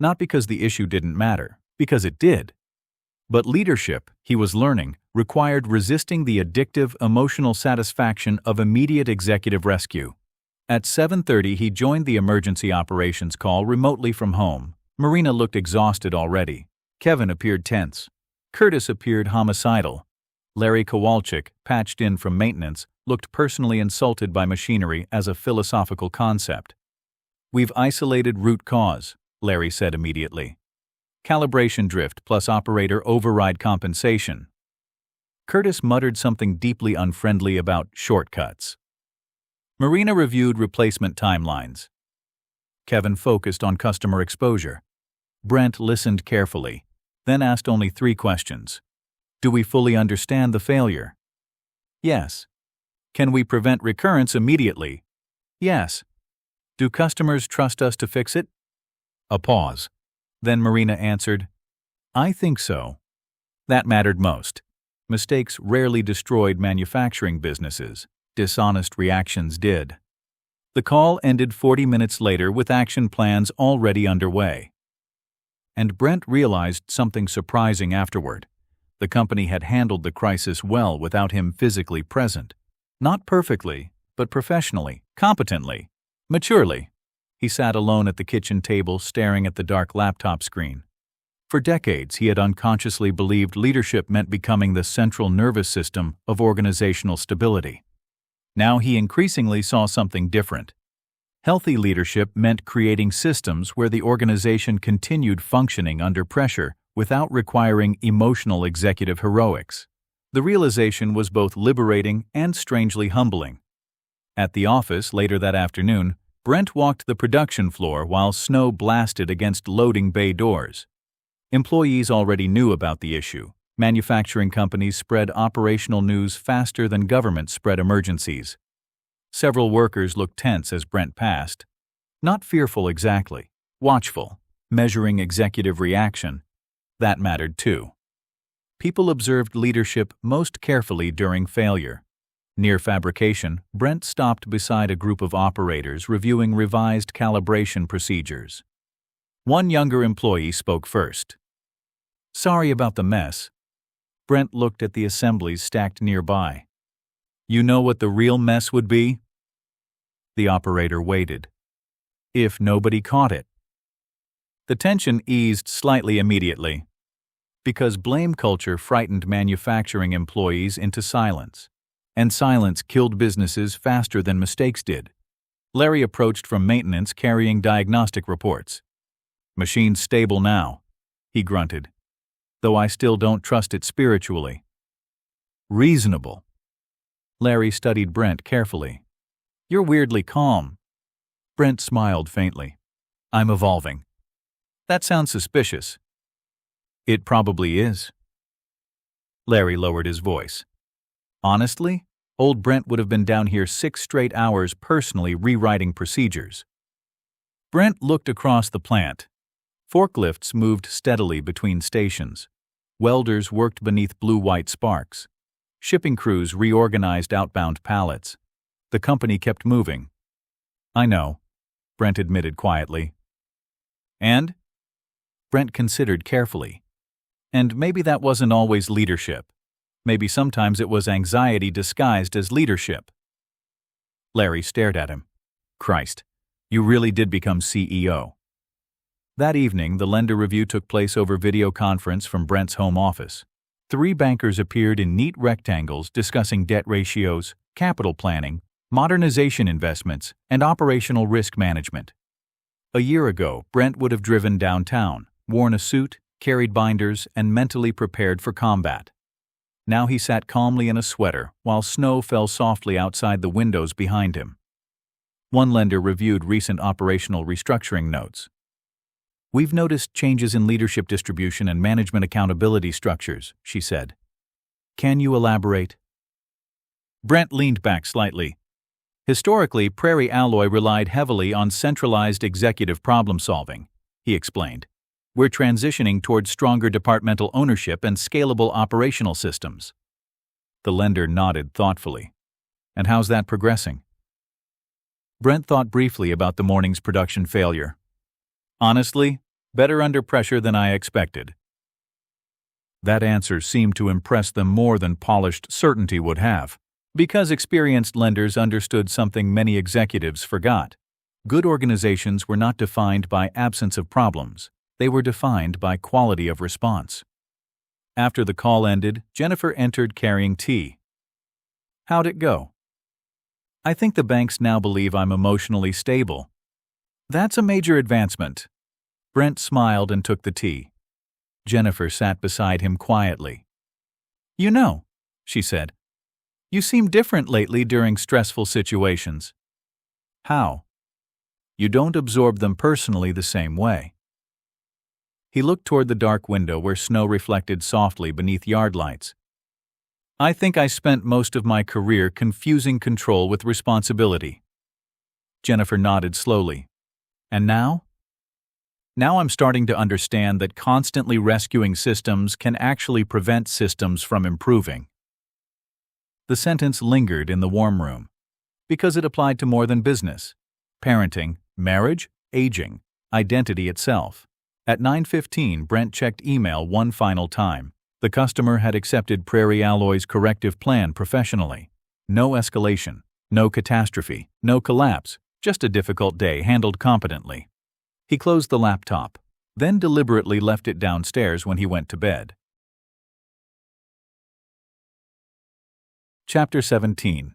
Not because the issue didn't matter, because it did. But leadership, he was learning, required resisting the addictive emotional satisfaction of immediate executive rescue. At 7:30, he joined the emergency operations call remotely from home. Marina looked exhausted already. Kevin appeared tense. Curtis appeared homicidal. Larry Kowalczyk, patched in from maintenance, looked personally insulted by machinery as a philosophical concept. "We've isolated root cause," Larry said immediately. "Calibration drift plus operator override compensation." Curtis muttered something deeply unfriendly about shortcuts. Marina reviewed replacement timelines. Kevin focused on customer exposure. Brent listened carefully, then asked only 3 questions. "Do we fully understand the failure?" "Yes." "Can we prevent recurrence immediately?" "Yes." "Do customers trust us to fix it?" A pause. Then Marina answered, "I think so." That mattered most. Mistakes rarely destroyed manufacturing businesses. Dishonest reactions did. The call ended 40 minutes later with action plans already underway. And Brent realized something surprising afterward. The company had handled the crisis well without him physically present. Not perfectly, but professionally, competently, maturely. He sat alone at the kitchen table staring at the dark laptop screen. For decades, he had unconsciously believed leadership meant becoming the central nervous system of organizational stability. Now he increasingly saw something different. Healthy leadership meant creating systems where the organization continued functioning under pressure without requiring emotional executive heroics. The realization was both liberating and strangely humbling. At the office later that afternoon, Brent walked the production floor while snow blasted against loading bay doors. Employees already knew about the issue. Manufacturing companies spread operational news faster than governments spread emergencies. Several workers looked tense as Brent passed. Not fearful exactly, watchful, measuring executive reaction. That mattered too. People observed leadership most carefully during failure. Near fabrication, Brent stopped beside a group of operators reviewing revised calibration procedures. One younger employee spoke first. "Sorry about the mess." Brent looked at the assemblies stacked nearby. "You know what the real mess would be?" The operator waited. "If nobody caught it." The tension eased slightly immediately, because blame culture frightened manufacturing employees into silence, and silence killed businesses faster than mistakes did. Larry approached from maintenance carrying diagnostic reports. "Machine's stable now," he grunted, "though I still don't trust it spiritually." "Reasonable." Larry studied Brent carefully. "You're weirdly calm." Brent smiled faintly. "I'm evolving." "That sounds suspicious." "It probably is." Larry lowered his voice. "Honestly, old Brent would have been down here 6 straight hours personally rewriting procedures." Brent looked across the plant. Forklifts moved steadily between stations. Welders worked beneath blue-white sparks. Shipping crews reorganized outbound pallets. The company kept moving. "I know," Brent admitted quietly. "And?" Brent considered carefully. "And maybe that wasn't always leadership. Maybe sometimes it was anxiety disguised as leadership." Larry stared at him. "Christ, you really did become CEO." That evening, the lender review took place over video conference from Brent's home office. 3 bankers appeared in neat rectangles discussing debt ratios, capital planning, modernization investments, and operational risk management. A year ago, Brent would have driven downtown, worn a suit, carried binders, and mentally prepared for combat. Now he sat calmly in a sweater while snow fell softly outside the windows behind him. One lender reviewed recent operational restructuring notes. "We've noticed changes in leadership distribution and management accountability structures," she said. "Can you elaborate?" Brent leaned back slightly. "Historically, Prairie Alloy relied heavily on centralized executive problem-solving," he explained. "We're transitioning towards stronger departmental ownership and scalable operational systems." The lender nodded thoughtfully. "And how's that progressing?" Brent thought briefly about the morning's production failure. "Honestly, better under pressure than I expected." That answer seemed to impress them more than polished certainty would have, because experienced lenders understood something many executives forgot. Good organizations were not defined by absence of problems. They were defined by quality of response. After the call ended, Jennifer entered carrying tea. "How'd it go?" "I think the banks now believe I'm emotionally stable." "That's a major advancement." Brent smiled and took the tea. Jennifer sat beside him quietly. "You know," she said, "you seem different lately during stressful situations." "How?" "You don't absorb them personally the same way." He looked toward the dark window where snow reflected softly beneath yard lights. "I think I spent most of my career confusing control with responsibility." Jennifer nodded slowly. "And now?" "Now I'm starting to understand that constantly rescuing systems can actually prevent systems from improving." The sentence lingered in the warm room, because it applied to more than business: parenting, marriage, aging, identity itself. At 9:15, Brent checked email one final time. The customer had accepted Prairie Alloy's corrective plan professionally. No escalation, no catastrophe, no collapse, just a difficult day handled competently. He closed the laptop, then deliberately left it downstairs when he went to bed. Chapter 17.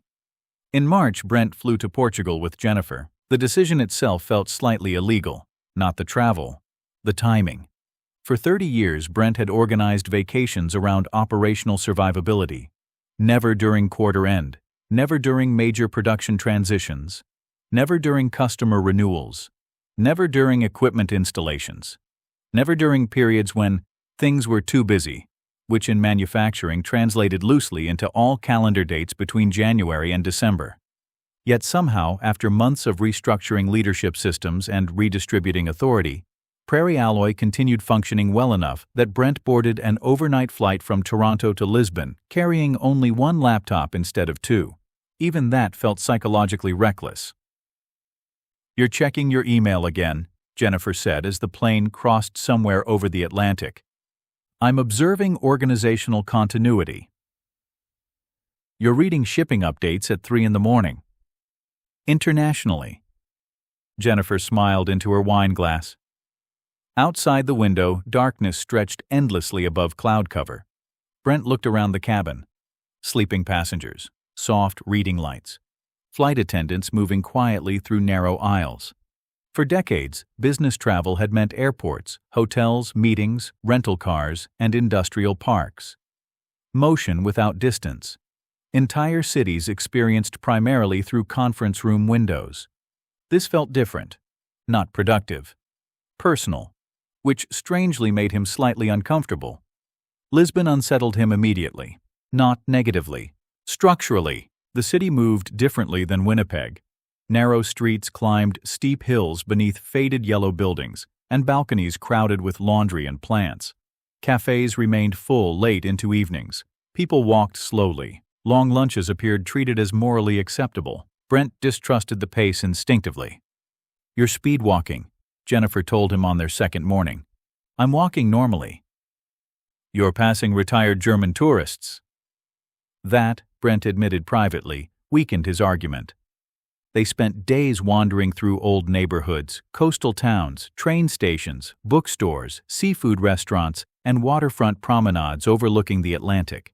In March, Brent flew to Portugal with Jennifer. The decision itself felt slightly illegal, not the travel, the timing. For 30 years, Brent had organized vacations around operational survivability. Never during quarter end, never during major production transitions, never during customer renewals, never during equipment installations, never during periods when things were too busy. which in manufacturing translated loosely into all calendar dates between January and December. Yet somehow, after months of restructuring leadership systems and redistributing authority, Prairie Alloy continued functioning well enough that Brent boarded an overnight flight from Toronto to Lisbon, carrying only one laptop instead of two. Even that felt psychologically reckless. "You're checking your email again," Jennifer said as the plane crossed somewhere over the Atlantic. "I'm observing organizational continuity." "You're reading shipping updates at 3 a.m. Internationally." Jennifer smiled into her wine glass. Outside the window, darkness stretched endlessly above cloud cover. Brent looked around the cabin. Sleeping passengers, soft reading lights, flight attendants moving quietly through narrow aisles. For decades, business travel had meant airports, hotels, meetings, rental cars, and industrial parks. Motion without distance. Entire cities experienced primarily through conference room windows. This felt different, not productive, personal, which strangely made him slightly uncomfortable. Lisbon unsettled him immediately, not negatively. Structurally, the city moved differently than Winnipeg. Narrow streets climbed steep hills beneath faded yellow buildings, and balconies crowded with laundry and plants. Cafes remained full late into evenings. People walked slowly. Long lunches appeared treated as morally acceptable. Brent distrusted the pace instinctively. "You're speed walking," Jennifer told him on their second morning. "I'm walking normally." "You're passing retired German tourists." That, Brent admitted privately, weakened his argument. They spent days wandering through old neighborhoods, coastal towns, train stations, bookstores, seafood restaurants, and waterfront promenades overlooking the Atlantic.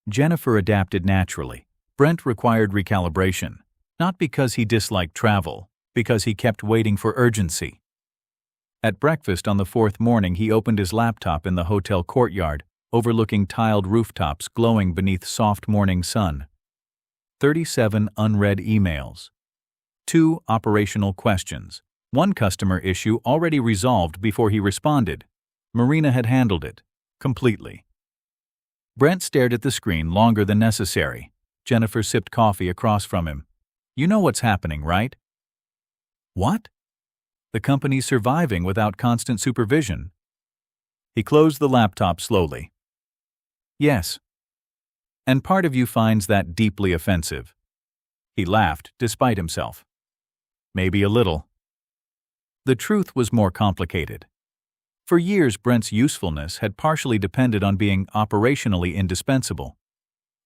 Jennifer adapted naturally. Brent required recalibration, not because he disliked travel, because he kept waiting for urgency. At breakfast on the fourth morning, he opened his laptop in the hotel courtyard, overlooking tiled rooftops glowing beneath soft morning sun. 37 unread emails. 2 operational questions. 1 customer issue already resolved before he responded. Marina had handled it, completely. Brent stared at the screen longer than necessary. Jennifer sipped coffee across from him. "You know what's happening, right?" "What?" "The company's surviving without constant supervision." He closed the laptop slowly. "Yes. And part of you finds that deeply offensive." He laughed, despite himself. "Maybe a little." The truth was more complicated. For years, Brent's usefulness had partially depended on being operationally indispensable.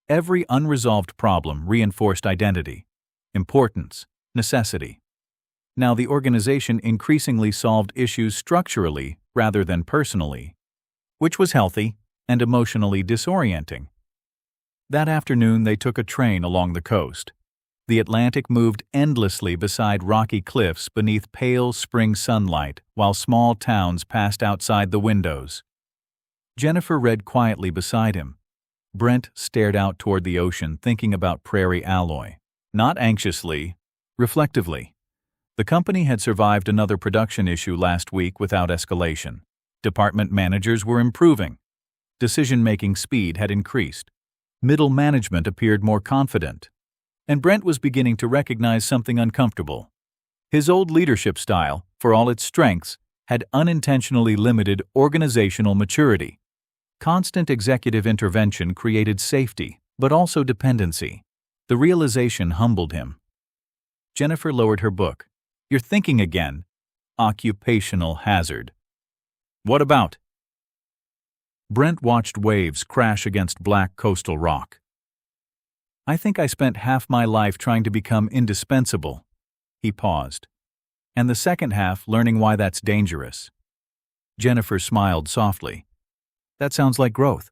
Every unresolved problem reinforced identity, importance, necessity. Now the organization increasingly solved issues structurally rather than personally, which was healthy and emotionally disorienting. That afternoon they took a train along the coast. The Atlantic moved endlessly beside rocky cliffs beneath pale spring sunlight while small towns passed outside the windows. Jennifer read quietly beside him. Brent stared out toward the ocean, thinking about Prairie Alloy. Not anxiously, reflectively. The company had survived another production issue last week without escalation. Department managers were improving. Decision-making speed had increased. Middle management appeared more confident. And Brent was beginning to recognize something uncomfortable. His old leadership style, for all its strengths, had unintentionally limited organizational maturity. Constant executive intervention created safety, but also dependency. The realization humbled him. Jennifer lowered her book. "You're thinking again. Occupational hazard." "What about?" Brent watched waves crash against black coastal rock. "I think I spent half my life trying to become indispensable." He paused. "And the second half learning why that's dangerous." Jennifer smiled softly. "That sounds like growth."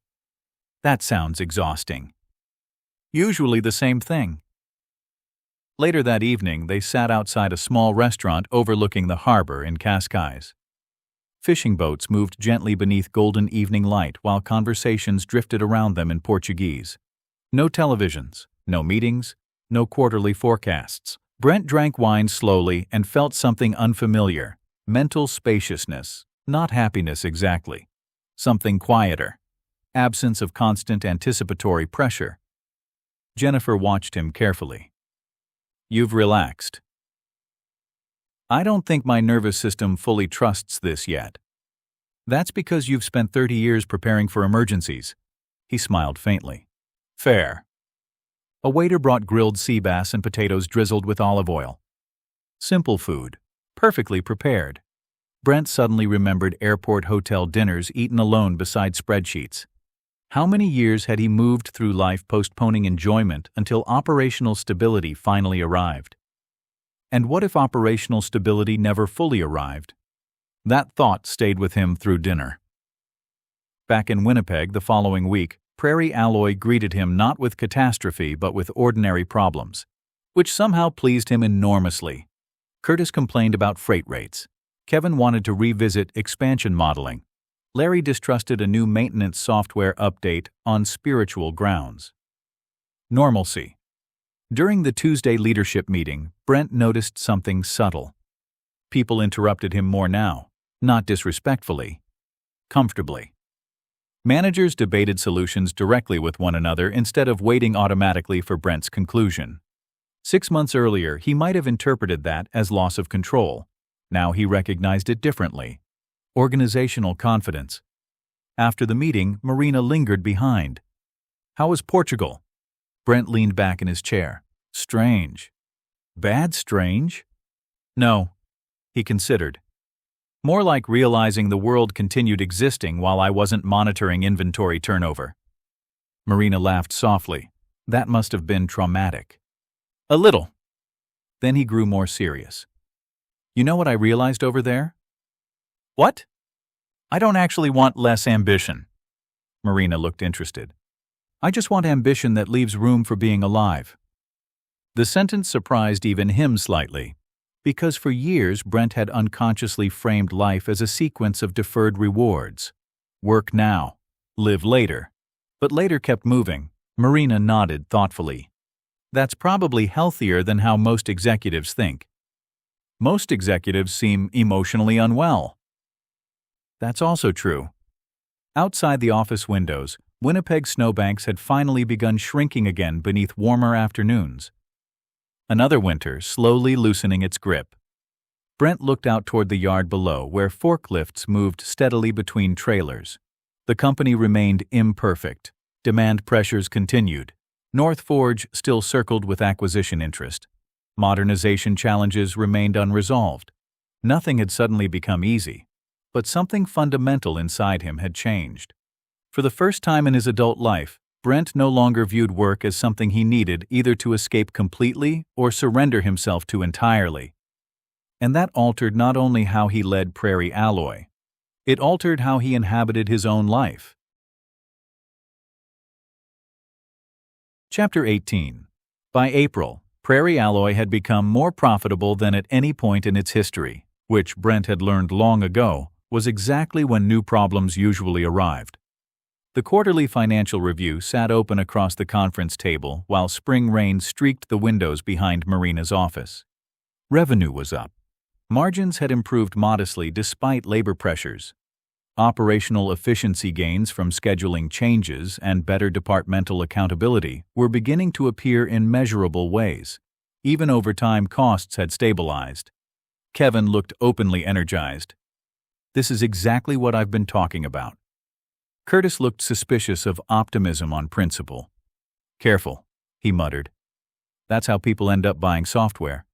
"That sounds exhausting." "Usually the same thing." Later that evening, they sat outside a small restaurant overlooking the harbor in Cascais. Fishing boats moved gently beneath golden evening light while conversations drifted around them in Portuguese. No televisions, no meetings, no quarterly forecasts. Brent drank wine slowly and felt something unfamiliar. Mental spaciousness, not happiness exactly. Something quieter. absence of constant anticipatory pressure. Jennifer watched him carefully. "You've relaxed." "I don't think my nervous system fully trusts this yet." "That's because you've spent 30 years preparing for emergencies." He smiled faintly. "Fair." A waiter brought grilled sea bass and potatoes drizzled with olive oil. Simple food, perfectly prepared. Brent suddenly remembered airport hotel dinners eaten alone beside spreadsheets. How many years had he moved through life postponing enjoyment until operational stability finally arrived? And what if operational stability never fully arrived? That thought stayed with him through dinner. Back in Winnipeg the following week, Prairie Alloy greeted him not with catastrophe but with ordinary problems, which somehow pleased him enormously. Curtis complained about freight rates. Kevin wanted to revisit expansion modeling. Larry distrusted a new maintenance software update on spiritual grounds. Normalcy. During the Tuesday leadership meeting, Brent noticed something subtle. People interrupted him more now, not disrespectfully, comfortably. Managers debated solutions directly with one another instead of waiting automatically for Brent's conclusion. 6 months earlier, he might have interpreted that as loss of control. Now he recognized it differently. Organizational confidence. After the meeting, Marina lingered behind. "How was Portugal?" Brent leaned back in his chair. "Strange." "Bad strange?" "No," he considered. "More like realizing the world continued existing while I wasn't monitoring inventory turnover." Marina laughed softly. "That must have been traumatic." "A little." Then he grew more serious. "You know what I realized over there?" "What?" "I don't actually want less ambition." Marina looked interested. "I just want ambition that leaves room for being alive." The sentence surprised even him slightly, because for years Brent had unconsciously framed life as a sequence of deferred rewards. Work now, live later. But later kept moving. Marina nodded thoughtfully. "That's probably healthier than how most executives think." "Most executives seem emotionally unwell." "That's also true." Outside the office windows, Winnipeg snowbanks had finally begun shrinking again beneath warmer afternoons. Another winter slowly loosening its grip. Brent looked out toward the yard below where forklifts moved steadily between trailers. The company remained imperfect. Demand pressures continued. North Forge still circled with acquisition interest. Modernization challenges remained unresolved. Nothing had suddenly become easy, but something fundamental inside him had changed. For the first time in his adult life, Brent no longer viewed work as something he needed either to escape completely or surrender himself to entirely. And that altered not only how he led Prairie Alloy, it altered how he inhabited his own life. Chapter 18. By April, Prairie Alloy had become more profitable than at any point in its history, which Brent had learned long ago was exactly when new problems usually arrived. The quarterly financial review sat open across the conference table while spring rain streaked the windows behind Marina's office. Revenue was up. Margins had improved modestly despite labor pressures. Operational efficiency gains from scheduling changes and better departmental accountability were beginning to appear in measurable ways. Even overtime costs had stabilized. Kevin looked openly energized. "This is exactly what I've been talking about." Curtis looked suspicious of optimism on principle. "Careful," he muttered. "That's how people end up buying software."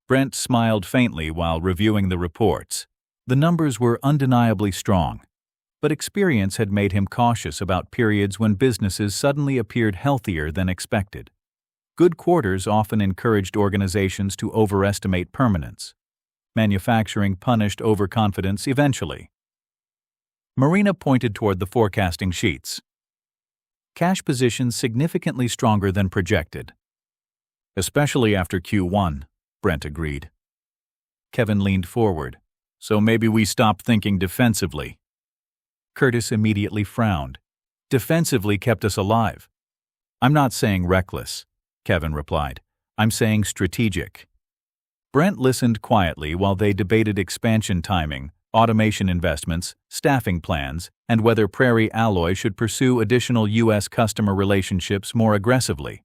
Brent smiled faintly while reviewing the reports. The numbers were undeniably strong, but experience had made him cautious about periods when businesses suddenly appeared healthier than expected. Good quarters often encouraged organizations to overestimate permanence. Manufacturing punished overconfidence eventually. Marina pointed toward the forecasting sheets. "Cash positions significantly stronger than projected." "Especially after Q1, Brent agreed. Kevin leaned forward. "So maybe we stop thinking defensively." Curtis immediately frowned. "Defensively kept us alive." "I'm not saying reckless," Kevin replied. "I'm saying strategic." Brent listened quietly while they debated expansion timing, automation investments, staffing plans, and whether Prairie Alloy should pursue additional U.S. customer relationships more aggressively.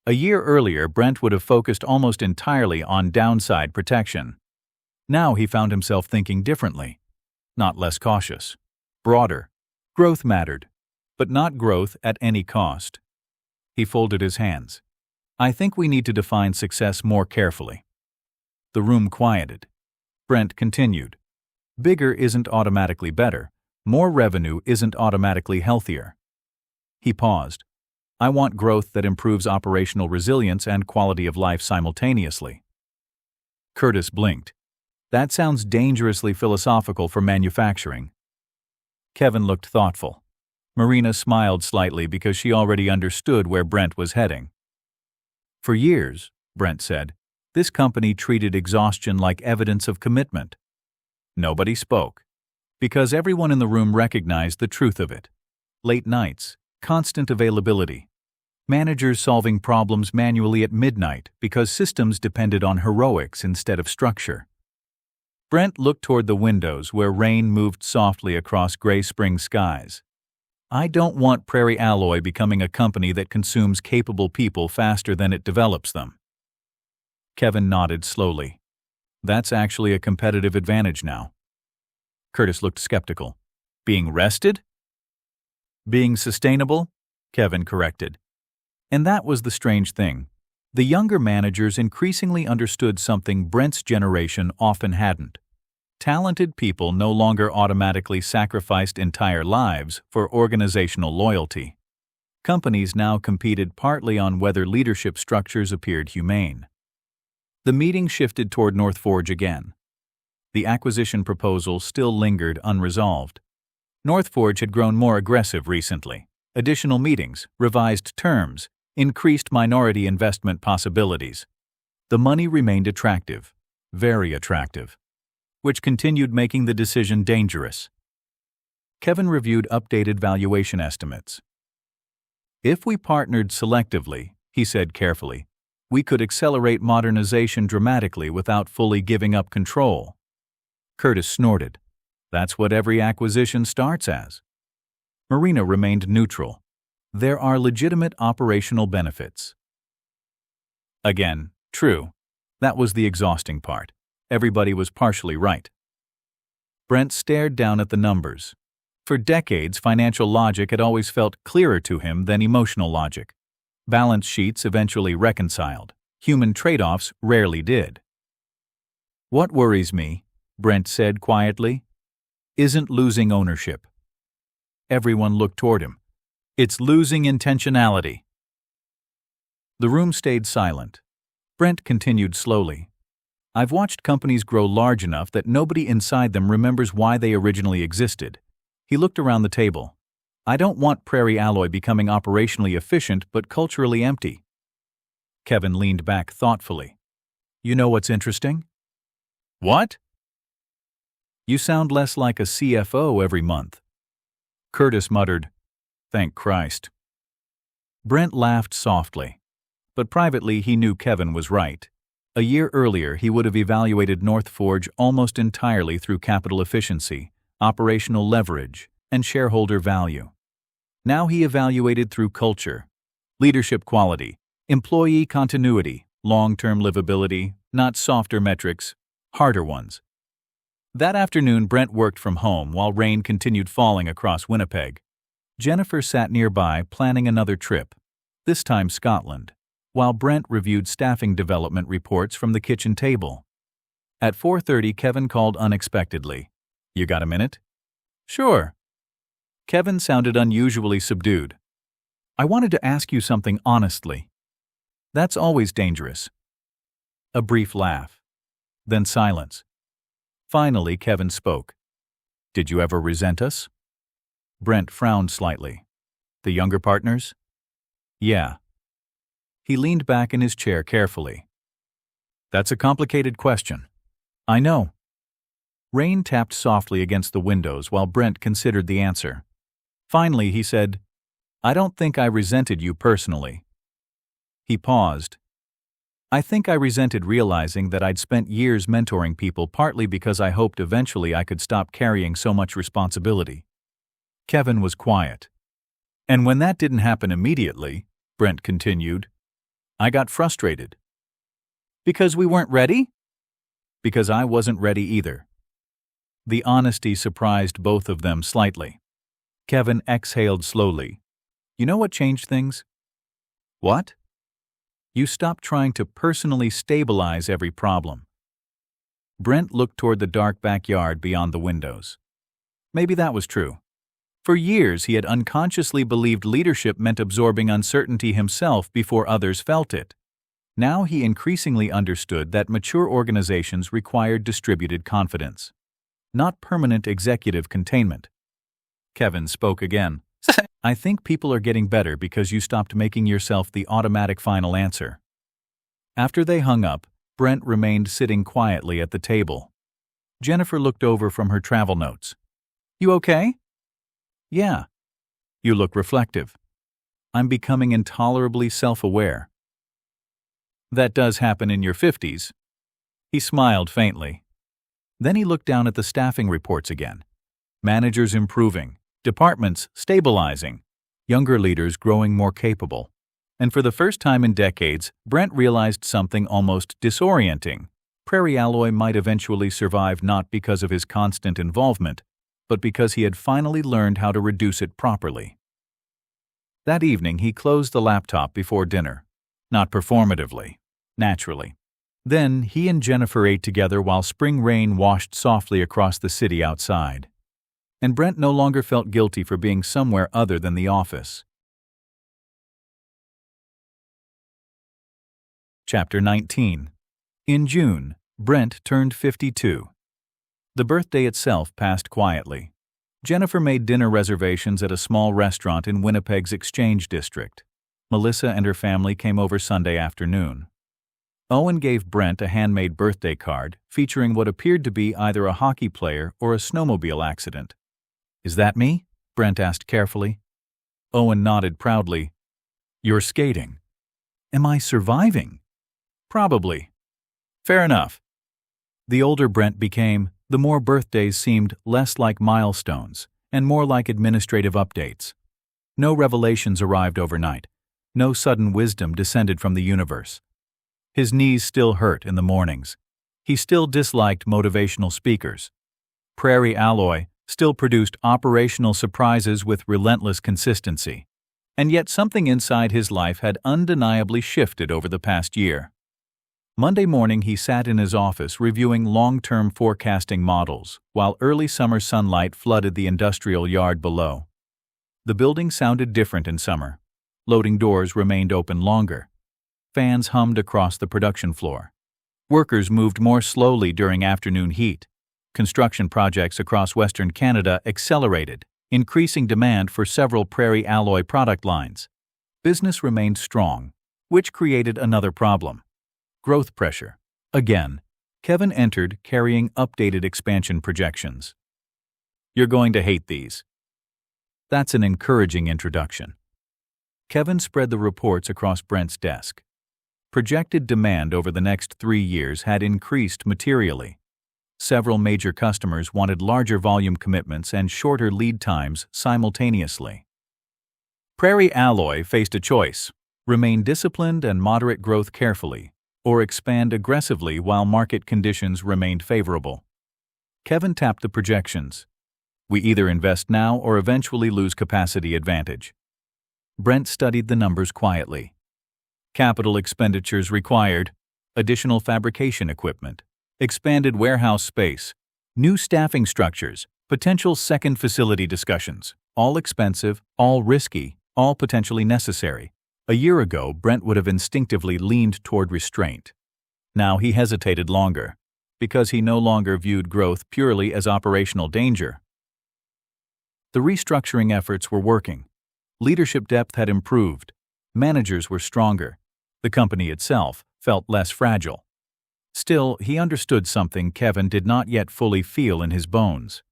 A year earlier, Brent would have focused almost entirely on downside protection. Now he found himself thinking differently, not less cautious. Broader. Growth mattered, but not growth at any cost. He folded his hands. I think we need to define success more carefully. The room quieted. Brent continued. Bigger isn't automatically better. More revenue isn't automatically healthier. He paused. I want growth that improves operational resilience and quality of life simultaneously. Curtis blinked. That sounds dangerously philosophical for manufacturing. Kevin looked thoughtful. Marina smiled slightly because she already understood where Brent was heading. For years, Brent said, this company treated exhaustion like evidence of commitment. Nobody spoke, because everyone in the room recognized the truth of it. Late nights, constant availability, managers solving problems manually at midnight because systems depended on heroics instead of structure. Brent looked toward the windows where rain moved softly across gray spring skies. I don't want Prairie Alloy becoming a company that consumes capable people faster than it develops them. Kevin nodded slowly. That's actually a competitive advantage now. Curtis looked skeptical. Being rested? Being sustainable? Kevin corrected. And that was the strange thing. The younger managers increasingly understood something Brent's generation often hadn't. Talented people no longer automatically sacrificed entire lives for organizational loyalty. Companies now competed partly on whether leadership structures appeared humane. The meeting shifted toward North Forge again. The acquisition proposal still lingered unresolved. North Forge had grown more aggressive recently. Additional meetings, revised terms, increased minority investment possibilities. The money remained attractive, very attractive, which continued making the decision dangerous. Kevin reviewed updated valuation estimates. If we partnered selectively, he said carefully, we could accelerate modernization dramatically without fully giving up control. Curtis snorted. That's what every acquisition starts as. Marina remained neutral. There are legitimate operational benefits. Again, true. That was the exhausting part. Everybody was partially right. Brent stared down at the numbers. For decades, financial logic had always felt clearer to him than emotional logic. Balance sheets eventually reconciled. Human trade-offs rarely did. What worries me, Brent said quietly, isn't losing ownership. Everyone looked toward him. It's losing intentionality. The room stayed silent. Brent continued slowly. I've watched companies grow large enough that nobody inside them remembers why they originally existed. He looked around the table. I don't want Prairie Alloy becoming operationally efficient but culturally empty. Kevin leaned back thoughtfully. You know what's interesting? What? You sound less like a CFO every month. Curtis muttered, Thank Christ. Brent laughed softly, but privately he knew Kevin was right. A year earlier he would have evaluated North Forge almost entirely through capital efficiency, operational leverage, and shareholder value. Now he evaluated through culture, leadership quality, employee continuity, long-term livability, not softer metrics, harder ones. That afternoon Brent worked from home while rain continued falling across Winnipeg. Jennifer sat nearby planning another trip, this time Scotland, while Brent reviewed staffing development reports from the kitchen table. At 4:30 Kevin called unexpectedly. You got a minute? Sure. Kevin sounded unusually subdued. I wanted to ask you something honestly. That's always dangerous. A brief laugh. Then silence. Finally, Kevin spoke. Did you ever resent us? Brent frowned slightly. The younger partners? Yeah. He leaned back in his chair carefully. That's a complicated question. I know. Rain tapped softly against the windows while Brent considered the answer. Finally, he said, I don't think I resented you personally. He paused. I think I resented realizing that I'd spent years mentoring people partly because I hoped eventually I could stop carrying so much responsibility. Kevin was quiet. And when that didn't happen immediately, Brent continued, I got frustrated. Because we weren't ready? Because I wasn't ready either. The honesty surprised both of them slightly. Kevin exhaled slowly. You know what changed things? What? You stopped trying to personally stabilize every problem. Brent looked toward the dark backyard beyond the windows. Maybe that was true. For years, he had unconsciously believed leadership meant absorbing uncertainty himself before others felt it. Now he increasingly understood that mature organizations required distributed confidence, not permanent executive containment. Kevin spoke again. I think people are getting better because you stopped making yourself the automatic final answer. After they hung up, Brent remained sitting quietly at the table. Jennifer looked over from her travel notes. You okay? Yeah. You look reflective. I'm becoming intolerably self-aware. That does happen in your 50s. He smiled faintly. Then he looked down at the staffing reports again. Managers improving, departments stabilizing, younger leaders growing more capable. And for the first time in decades, Brent realized something almost disorienting. Prairie Alloy might eventually survive not because of his constant involvement, but because he had finally learned how to reduce it properly. That evening, he closed the laptop before dinner. Not performatively, naturally. Then he and Jennifer ate together while spring rain washed softly across the city outside. And Brent no longer felt guilty for being somewhere other than the office. Chapter 19. In June, Brent turned 52. The birthday itself passed quietly. Jennifer made dinner reservations at a small restaurant in Winnipeg's Exchange District. Melissa and her family came over Sunday afternoon. Owen gave Brent a handmade birthday card featuring what appeared to be either a hockey player or a snowmobile accident. Is that me? Brent asked carefully. Owen nodded proudly. You're skating. Am I surviving? Probably. Fair enough. The older Brent became, the more birthdays seemed less like milestones and more like administrative updates. No revelations arrived overnight. No sudden wisdom descended from the universe. His knees still hurt in the mornings. He still disliked motivational speakers. Prairie Alloy still produced operational surprises with relentless consistency. And yet something inside his life had undeniably shifted over the past year. Monday morning he sat in his office reviewing long-term forecasting models while early summer sunlight flooded the industrial yard below. The building sounded different in summer. Loading doors remained open longer. Fans hummed across the production floor. Workers moved more slowly during afternoon heat. Construction projects across Western Canada accelerated, increasing demand for several Prairie Alloy product lines. Business remained strong, which created another problem. Growth pressure. Again, Kevin entered carrying updated expansion projections. You're going to hate these. That's an encouraging introduction. Kevin spread the reports across Brent's desk. Projected demand over the next 3 years had increased materially. Several major customers wanted larger volume commitments and shorter lead times simultaneously. Prairie Alloy faced a choice: remain disciplined and moderate growth carefully, or expand aggressively while market conditions remained favorable. Kevin tapped the projections. We either invest now or eventually lose capacity advantage. Brent studied the numbers quietly. Capital expenditures required, additional fabrication equipment, expanded warehouse space, new staffing structures, potential second facility discussions, all expensive, all risky, all potentially necessary. A year ago, Brent would have instinctively leaned toward restraint. Now he hesitated longer, because he no longer viewed growth purely as operational danger. The restructuring efforts were working. Leadership depth had improved. Managers were stronger. The company itself felt less fragile. Still, he understood something Kevin did not yet fully feel in his bones.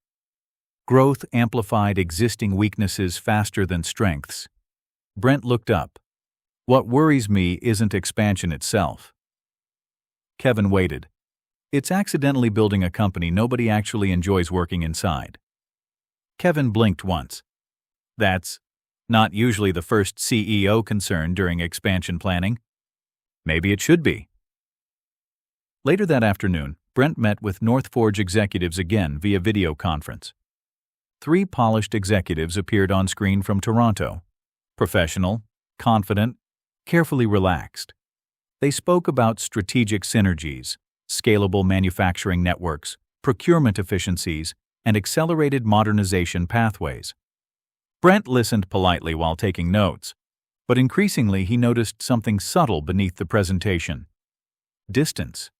Growth amplified existing weaknesses faster than strengths. Brent looked up. What worries me isn't expansion itself. Kevin waited. It's accidentally building a company nobody actually enjoys working inside. Kevin blinked once. That's not usually the first CEO concern during expansion planning. Maybe it should be. Later that afternoon, Brent met with North Forge executives again via video conference. 3 polished executives appeared on screen from Toronto. Professional, confident, carefully relaxed. They spoke about strategic synergies, scalable manufacturing networks, procurement efficiencies, and accelerated modernization pathways. Brent listened politely while taking notes, but increasingly he noticed something subtle beneath the presentation. Distance.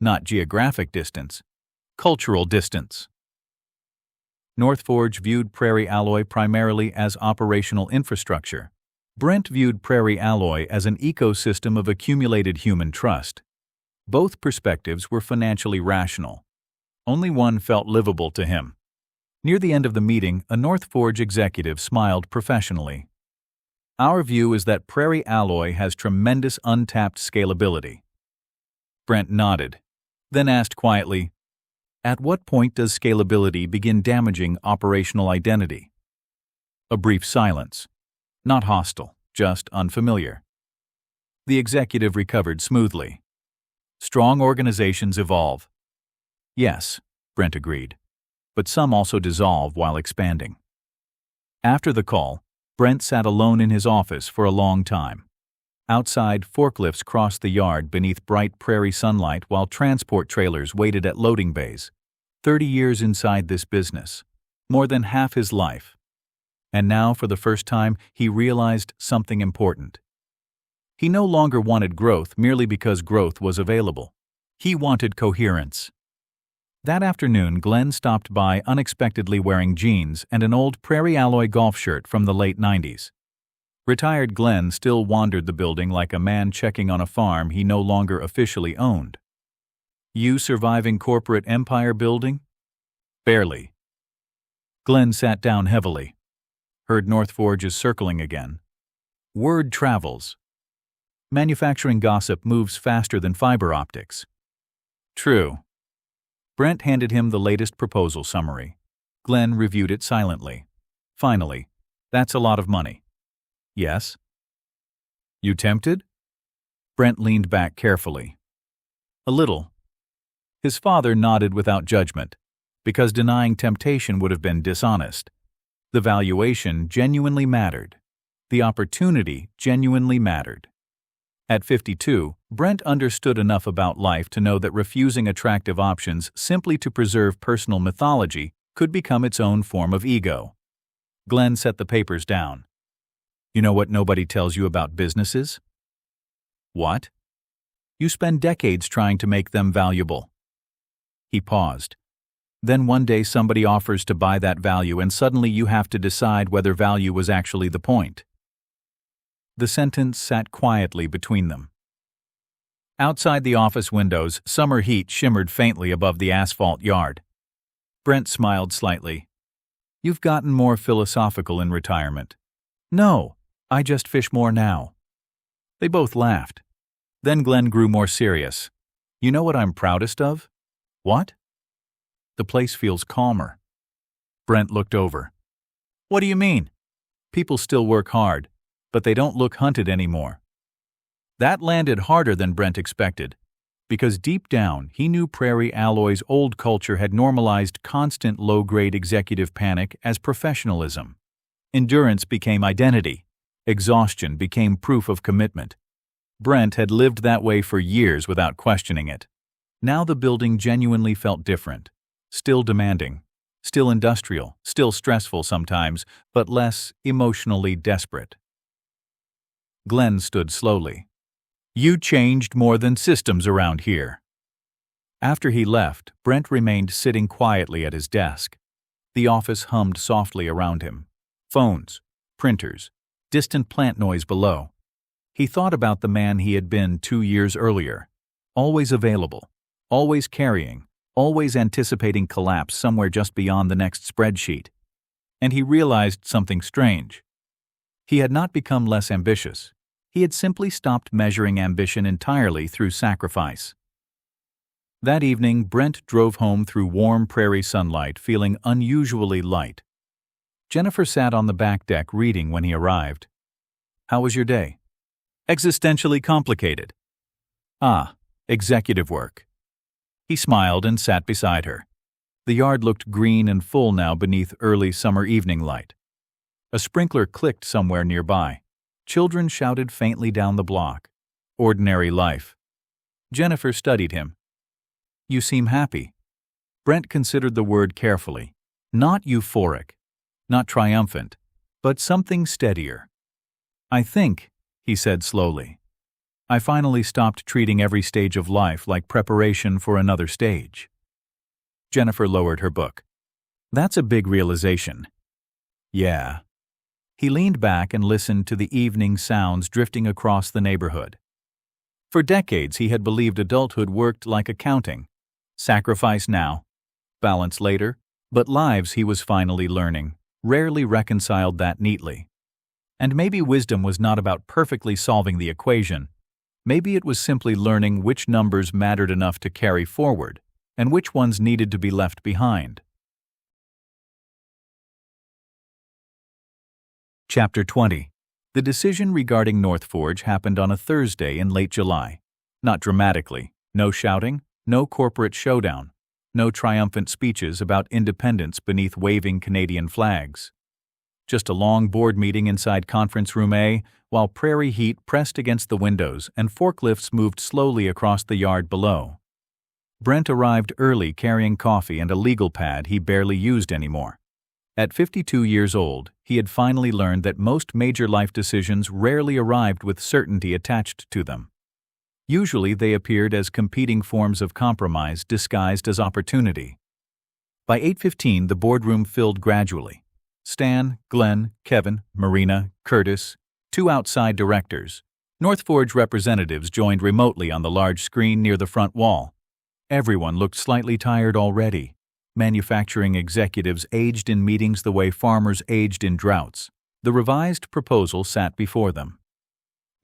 Not geographic distance. Cultural distance. North Forge viewed Prairie Alloy primarily as operational infrastructure. Brent viewed Prairie Alloy as an ecosystem of accumulated human trust. Both perspectives were financially rational. Only one felt livable to him. Near the end of the meeting, a North Forge executive smiled professionally. Our view is that Prairie Alloy has tremendous untapped scalability. Brent nodded, then asked quietly, "At what point does scalability begin damaging operational identity?" A brief silence. Not hostile, just unfamiliar. The executive recovered smoothly. Strong organizations evolve. Yes, Brent agreed, but some also dissolve while expanding. After the call, Brent sat alone in his office for a long time. Outside, forklifts crossed the yard beneath bright prairie sunlight while transport trailers waited at loading bays. 30 years inside this business, more than half his life. And now, for the first time, he realized something important. He no longer wanted growth merely because growth was available. He wanted coherence. That afternoon, Glenn stopped by unexpectedly wearing jeans and an old Prairie Alloy golf shirt from the late 90s. Retired Glenn still wandered the building like a man checking on a farm he no longer officially owned. "You surviving corporate empire building?" "Barely." Glenn sat down heavily. Heard North Forge is circling again. Word travels. Manufacturing gossip moves faster than fiber optics. True. Brent handed him the latest proposal summary. Glenn reviewed it silently. Finally, "That's a lot of money." "Yes." "You tempted?" Brent leaned back carefully. "A little." His father nodded without judgment, because denying temptation would have been dishonest. The valuation genuinely mattered. The opportunity genuinely mattered. At 52, Brent understood enough about life to know that refusing attractive options simply to preserve personal mythology could become its own form of ego. Glenn set the papers down. "You know what nobody tells you about businesses?" "What?" "You spend decades trying to make them valuable." He paused. Then one day somebody offers to buy that value and suddenly you have to decide whether value was actually the point. The sentence sat quietly between them. Outside the office windows, summer heat shimmered faintly above the asphalt yard. Brent smiled slightly. "You've gotten more philosophical in retirement." "No, I just fish more now." They both laughed. Then Glenn grew more serious. "You know what I'm proudest of?" "What?" "The place feels calmer." Brent looked over. "What do you mean?" "People still work hard, but they don't look hunted anymore." That landed harder than Brent expected, because deep down he knew Prairie Alloy's old culture had normalized constant low-grade executive panic as professionalism. Endurance became identity. Exhaustion became proof of commitment. Brent had lived that way for years without questioning it. Now the building genuinely felt different. Still demanding, still industrial, still stressful sometimes, but less emotionally desperate. Glenn stood slowly. "You changed more than systems around here." After he left, Brent remained sitting quietly at his desk. The office hummed softly around him. Phones, printers, distant plant noise below. He thought about the man he had been 2 years earlier. Always available, always carrying, always anticipating collapse somewhere just beyond the next spreadsheet. And he realized something strange. He had not become less ambitious. He had simply stopped measuring ambition entirely through sacrifice. That evening, Brent drove home through warm prairie sunlight, feeling unusually light. Jennifer sat on the back deck reading when he arrived. "How was your day?" "Existentially complicated." "Ah, executive work." He smiled and sat beside her. The yard looked green and full now beneath early summer evening light. A sprinkler clicked somewhere nearby. Children shouted faintly down the block. Ordinary life. Jennifer studied him. "You seem happy." Brent considered the word carefully. Not euphoric, not triumphant, but something steadier. "I think," he said slowly, "I finally stopped treating every stage of life like preparation for another stage." Jennifer lowered her book. "That's a big realization." "Yeah." He leaned back and listened to the evening sounds drifting across the neighborhood. For decades he had believed adulthood worked like accounting. Sacrifice now, balance later, but lives, he was finally learning, rarely reconciled that neatly. And maybe wisdom was not about perfectly solving the equation. Maybe it was simply learning which numbers mattered enough to carry forward, and which ones needed to be left behind. Chapter 20. The decision regarding North Forge happened on a Thursday in late July. Not dramatically, no shouting, no corporate showdown, no triumphant speeches about independence beneath waving Canadian flags. Just a long board meeting inside Conference Room A, while prairie heat pressed against the windows and forklifts moved slowly across the yard below. Brent arrived early carrying coffee and a legal pad he barely used anymore. At 52 years old, he had finally learned that most major life decisions rarely arrived with certainty attached to them. Usually they appeared as competing forms of compromise disguised as opportunity. By 8:15, the boardroom filled gradually. Stan, Glenn, Kevin, Marina, Curtis, 2 outside directors. North Forge representatives joined remotely on the large screen near the front wall. Everyone looked slightly tired already. Manufacturing executives aged in meetings the way farmers aged in droughts. The revised proposal sat before them.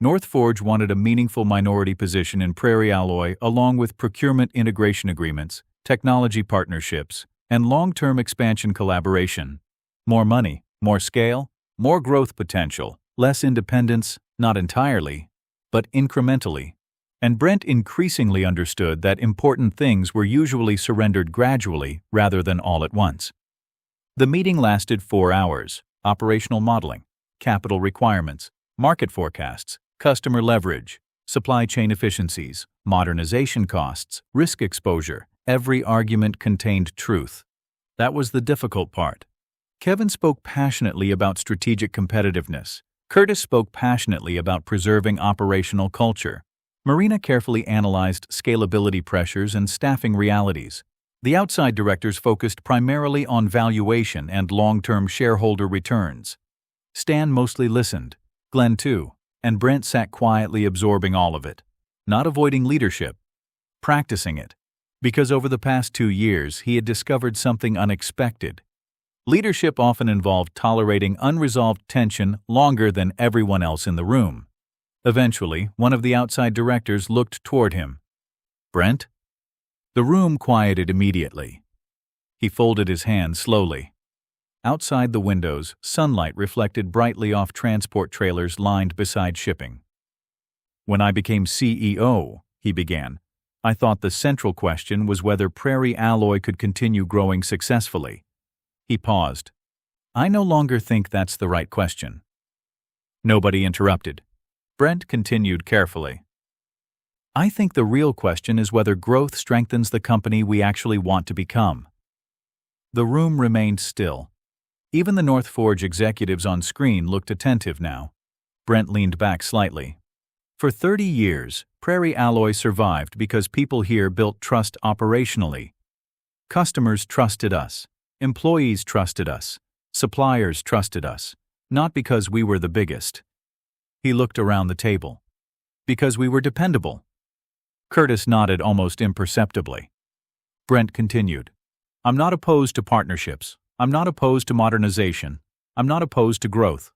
North Forge wanted a meaningful minority position in Prairie Alloy along with procurement integration agreements, technology partnerships, and long-term expansion collaboration. More money, more scale, more growth potential, less independence, not entirely, but incrementally. And Brent increasingly understood that important things were usually surrendered gradually rather than all at once. The meeting lasted 4 hours. Operational modeling, capital requirements, market forecasts, customer leverage, supply chain efficiencies, modernization costs, risk exposure. Every argument contained truth. That was the difficult part. Kevin spoke passionately about strategic competitiveness. Curtis spoke passionately about preserving operational culture. Marina carefully analyzed scalability pressures and staffing realities. The outside directors focused primarily on valuation and long-term shareholder returns. Stan mostly listened, Glenn too, and Brent sat quietly absorbing all of it, not avoiding leadership, practicing it, because over the past 2 years he had discovered something unexpected. Leadership often involved tolerating unresolved tension longer than everyone else in the room. Eventually, one of the outside directors looked toward him. "Brent?" The room quieted immediately. He folded his hands slowly. Outside the windows, sunlight reflected brightly off transport trailers lined beside shipping. "When I became CEO," he began, "I thought the central question was whether Prairie Alloy could continue growing successfully." He paused. "I no longer think that's the right question." Nobody interrupted. Brent continued carefully. "I think the real question is whether growth strengthens the company we actually want to become." The room remained still. Even the North Forge executives on screen looked attentive now. Brent leaned back slightly. "For 30 years, Prairie Alloy survived because people here built trust operationally. Customers trusted us. Employees trusted us. Suppliers trusted us. Not because we were the biggest." He looked around the table. "Because we were dependable." Curtis nodded almost imperceptibly. Brent continued. "I'm not opposed to partnerships. I'm not opposed to modernization. I'm not opposed to growth."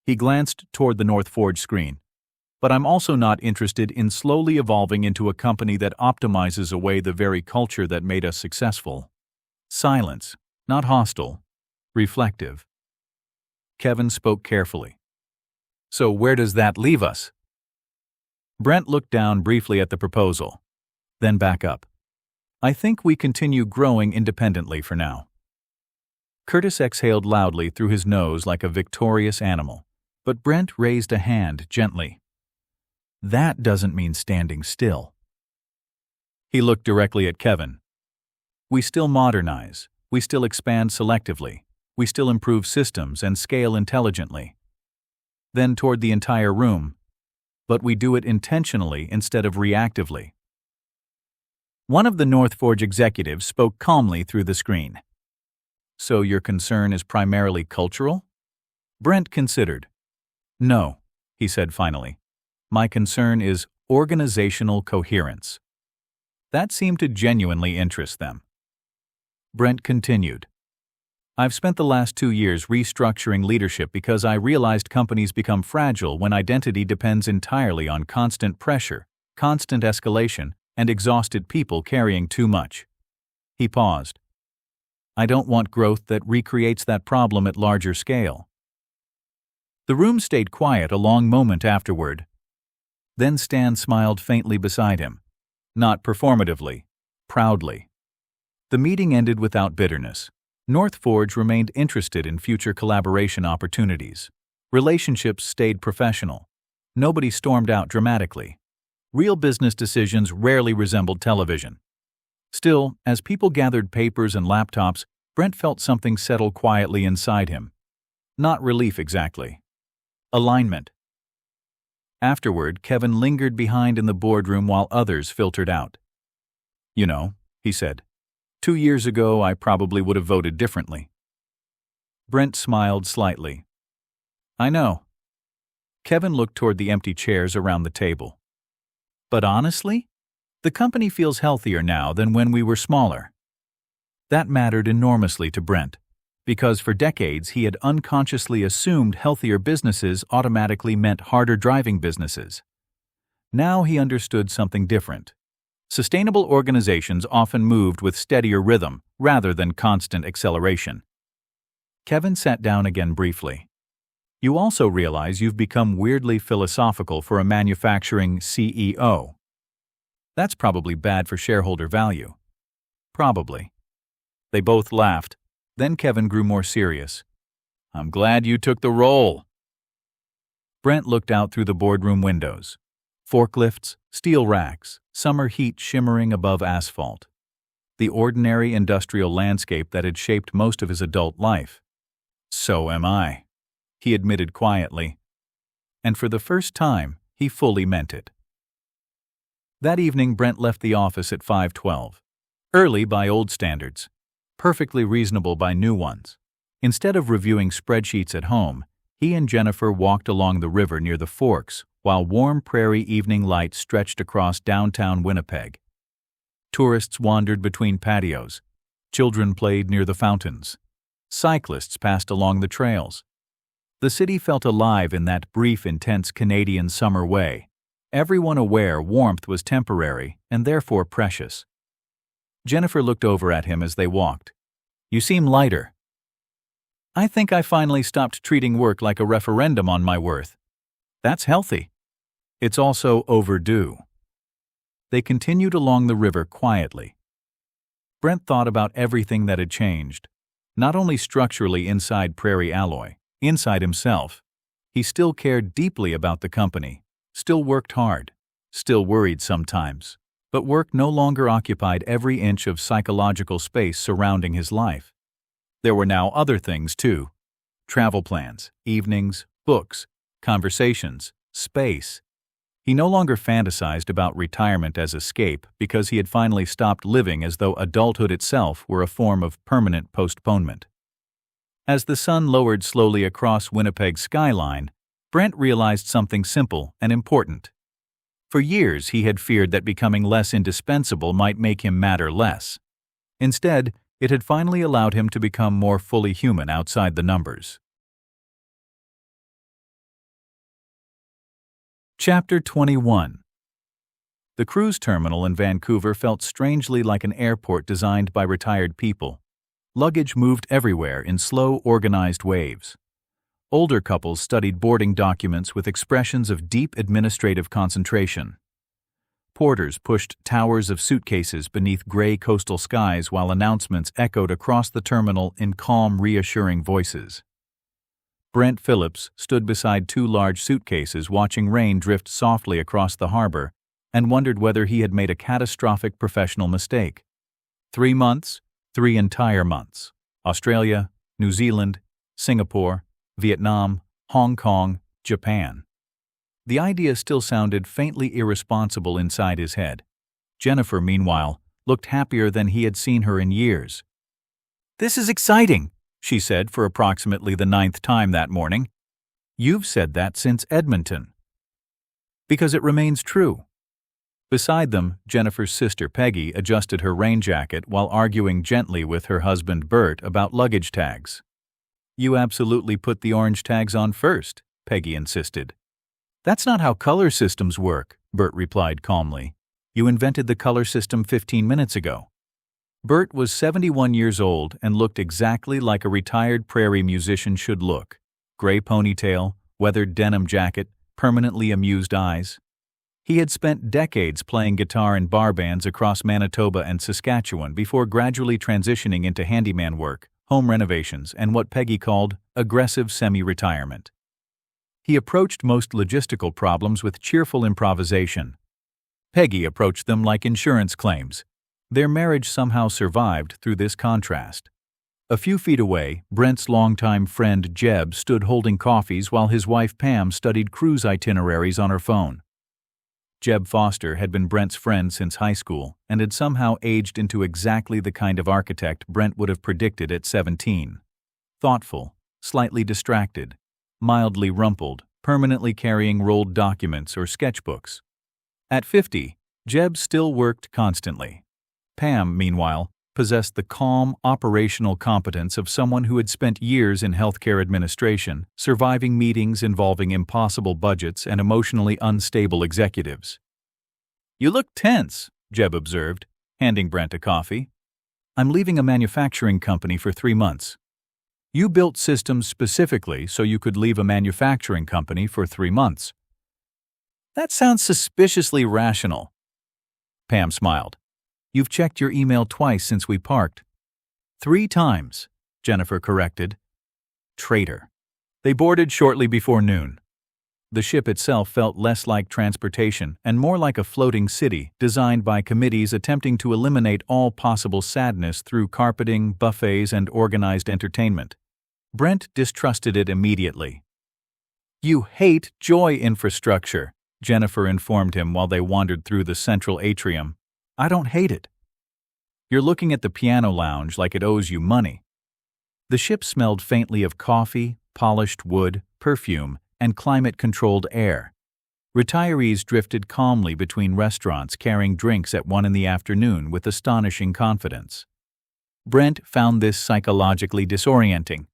He glanced toward the North Forge screen. but I'm also not interested in slowly evolving into a company that optimizes away the very culture that made us successful. Silence, not hostile, reflective. Kevin spoke carefully. So where does that leave us? Brent looked down briefly at the proposal, then back up. I think we continue growing independently for now. Curtis exhaled loudly through his nose like a victorious animal, but Brent raised a hand gently. That doesn't mean standing still. He looked directly at Kevin. We still modernize, we still expand selectively, we still improve systems and scale intelligently. Then toward the entire room, but we do it intentionally instead of reactively. One of the North Forge executives spoke calmly through the screen. So your concern is primarily cultural? Brent considered. No, he said finally. My concern is organizational coherence. That seemed to genuinely interest them. Brent continued. I've spent the last 2 years restructuring leadership because I realized companies become fragile when identity depends entirely on constant pressure, constant escalation, and exhausted people carrying too much. He paused. I don't want growth that recreates that problem at larger scale. The room stayed quiet a long moment afterward. Then Stan smiled faintly beside him, not performatively, proudly. The meeting ended without bitterness. North Forge remained interested in future collaboration opportunities. Relationships stayed professional. Nobody stormed out dramatically. Real business decisions rarely resembled television. Still, as people gathered papers and laptops, Brent felt something settle quietly inside him. Not relief exactly. Alignment. Afterward, Kevin lingered behind in the boardroom while others filtered out. You know, he said, 2 years ago I probably would have voted differently. Brent smiled slightly. I know. Kevin looked toward the empty chairs around the table. But honestly, the company feels healthier now than when we were smaller. That mattered enormously to Brent, because for decades he had unconsciously assumed healthier businesses automatically meant harder driving businesses. Now he understood something different. Sustainable organizations often moved with steadier rhythm rather than constant acceleration. Kevin sat down again briefly. You also realize you've become weirdly philosophical for a manufacturing CEO. That's probably bad for shareholder value. Probably. They both laughed. Then Kevin grew more serious. I'm glad you took the role. Brent looked out through the boardroom windows. Forklifts, steel racks, summer heat shimmering above asphalt. The ordinary industrial landscape that had shaped most of his adult life. So am I, he admitted quietly. And for the first time, he fully meant it. That evening, Brent left the office at 5:12. Early by old standards. Perfectly reasonable by new ones. Instead of reviewing spreadsheets at home, he and Jennifer walked along the river near the Forks while warm prairie evening light stretched across downtown Winnipeg. Tourists wandered between patios. Children played near the fountains. Cyclists passed along the trails. The city felt alive in that brief, intense Canadian summer way, everyone aware warmth was temporary and therefore precious. Jennifer looked over at him as they walked. You seem lighter. I think I finally stopped treating work like a referendum on my worth. That's healthy. It's also overdue. They continued along the river quietly. Brent thought about everything that had changed, not only structurally inside Prairie Alloy, inside himself. He still cared deeply about the company, still worked hard, still worried sometimes, but work no longer occupied every inch of psychological space surrounding his life. There were now other things too. Travel plans, evenings, books, conversations, space. He no longer fantasized about retirement as escape because he had finally stopped living as though adulthood itself were a form of permanent postponement. As the sun lowered slowly across Winnipeg's skyline, Brent realized something simple and important. For years he had feared that becoming less indispensable might make him matter less. Instead, it had finally allowed him to become more fully human outside the numbers. Chapter 21. The cruise terminal in Vancouver felt strangely like an airport designed by retired people. Luggage moved everywhere in slow, organized waves. Older couples studied boarding documents with expressions of deep administrative concentration. Porters pushed towers of suitcases beneath gray coastal skies while announcements echoed across the terminal in calm, reassuring voices. Brent Phillips stood beside two large suitcases watching rain drift softly across the harbor and wondered whether he had made a catastrophic professional mistake. 3 months, 3 entire months. Australia, New Zealand, Singapore, Vietnam, Hong Kong, Japan. The idea still sounded faintly irresponsible inside his head. Jennifer, meanwhile, looked happier than he had seen her in years. "This is exciting," she said for approximately the 9th time that morning. "You've said that since Edmonton." "Because it remains true." Beside them, Jennifer's sister Peggy adjusted her rain jacket while arguing gently with her husband Bert about luggage tags. "You absolutely put the orange tags on first," Peggy insisted. "That's not how color systems work," Bert replied calmly. "You invented the color system 15 minutes ago." Bert was 71 years old and looked exactly like a retired prairie musician should look. Gray ponytail, weathered denim jacket, permanently amused eyes. He had spent decades playing guitar in bar bands across Manitoba and Saskatchewan before gradually transitioning into handyman work, home renovations, and what Peggy called aggressive semi-retirement. He approached most logistical problems with cheerful improvisation. Peggy approached them like insurance claims. Their marriage somehow survived through this contrast. A few feet away, Brent's longtime friend Jeb stood holding coffees while his wife Pam studied cruise itineraries on her phone. Jeb Foster had been Brent's friend since high school and had somehow aged into exactly the kind of architect Brent would have predicted at 17. Thoughtful, slightly distracted, mildly rumpled, permanently carrying rolled documents or sketchbooks. At 50, Jeb still worked constantly. Pam, meanwhile, possessed the calm, operational competence of someone who had spent years in healthcare administration, surviving meetings involving impossible budgets and emotionally unstable executives. "You look tense," Jeb observed, handing Brent a coffee. "I'm leaving a manufacturing company for 3 months." "You built systems specifically so you could leave a manufacturing company for 3 months." "That sounds suspiciously rational." Pam smiled. "You've checked your email twice since we parked." "3 times, Jennifer corrected. Traitor. They boarded shortly before noon. The ship itself felt less like transportation and more like a floating city designed by committees attempting to eliminate all possible sadness through carpeting, buffets, and organized entertainment. Brent distrusted it immediately. "You hate joy infrastructure," Jennifer informed him while they wandered through the central atrium. "I don't hate it." "You're looking at the piano lounge like it owes you money." The ship smelled faintly of coffee, polished wood, perfume, and climate-controlled air. Retirees drifted calmly between restaurants carrying drinks at 1 in the afternoon with astonishing confidence. Brent found this psychologically disorienting.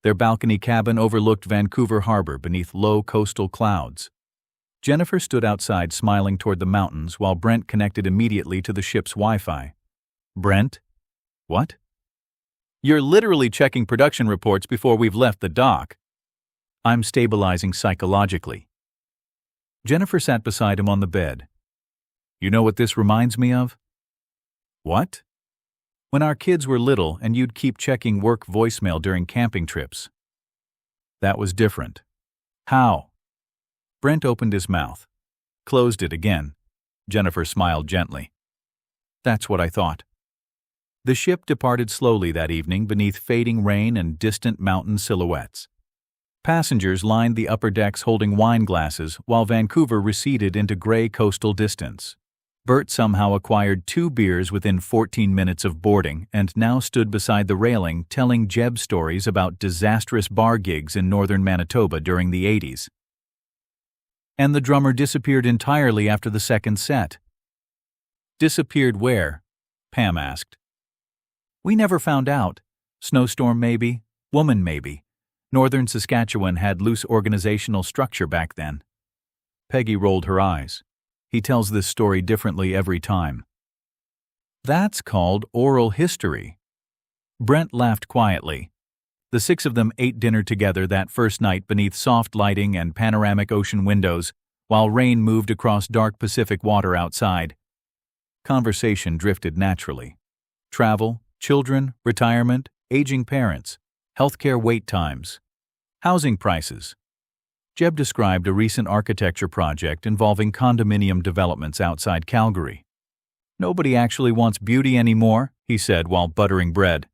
Their balcony cabin overlooked Vancouver Harbor beneath low coastal clouds. Jennifer stood outside smiling toward the mountains while Brent connected immediately to the ship's Wi-Fi. "Brent? What?" "You're literally checking production reports before we've left the dock." "I'm stabilizing psychologically." Jennifer sat beside him on the bed. "You know what this reminds me of?" "What?" "When our kids were little and you'd keep checking work voicemail during camping trips." "That was different." "How?" Brent opened his mouth. Closed it again. Jennifer smiled gently. "That's what I thought." The ship departed slowly that evening beneath fading rain and distant mountain silhouettes. Passengers lined the upper decks holding wine glasses while Vancouver receded into gray coastal distance. Bert somehow acquired 2 beers within 14 minutes of boarding and now stood beside the railing telling Jeb stories about disastrous bar gigs in northern Manitoba during the 80s. And the drummer disappeared entirely after the second set. "Disappeared where?" Pam asked. "We never found out. Snowstorm maybe, woman maybe. Northern Saskatchewan had loose organizational structure back then." Peggy rolled her eyes. He tells this story differently every time. That's called oral history. Brent laughed quietly. The six of them ate dinner together that first night beneath soft lighting and panoramic ocean windows, while rain moved across dark Pacific water outside. Conversation drifted naturally. Travel, children, retirement, aging parents, healthcare wait times, housing prices. Jeb described a recent architecture project involving condominium developments outside Calgary. Nobody actually wants beauty anymore, he said while buttering bread.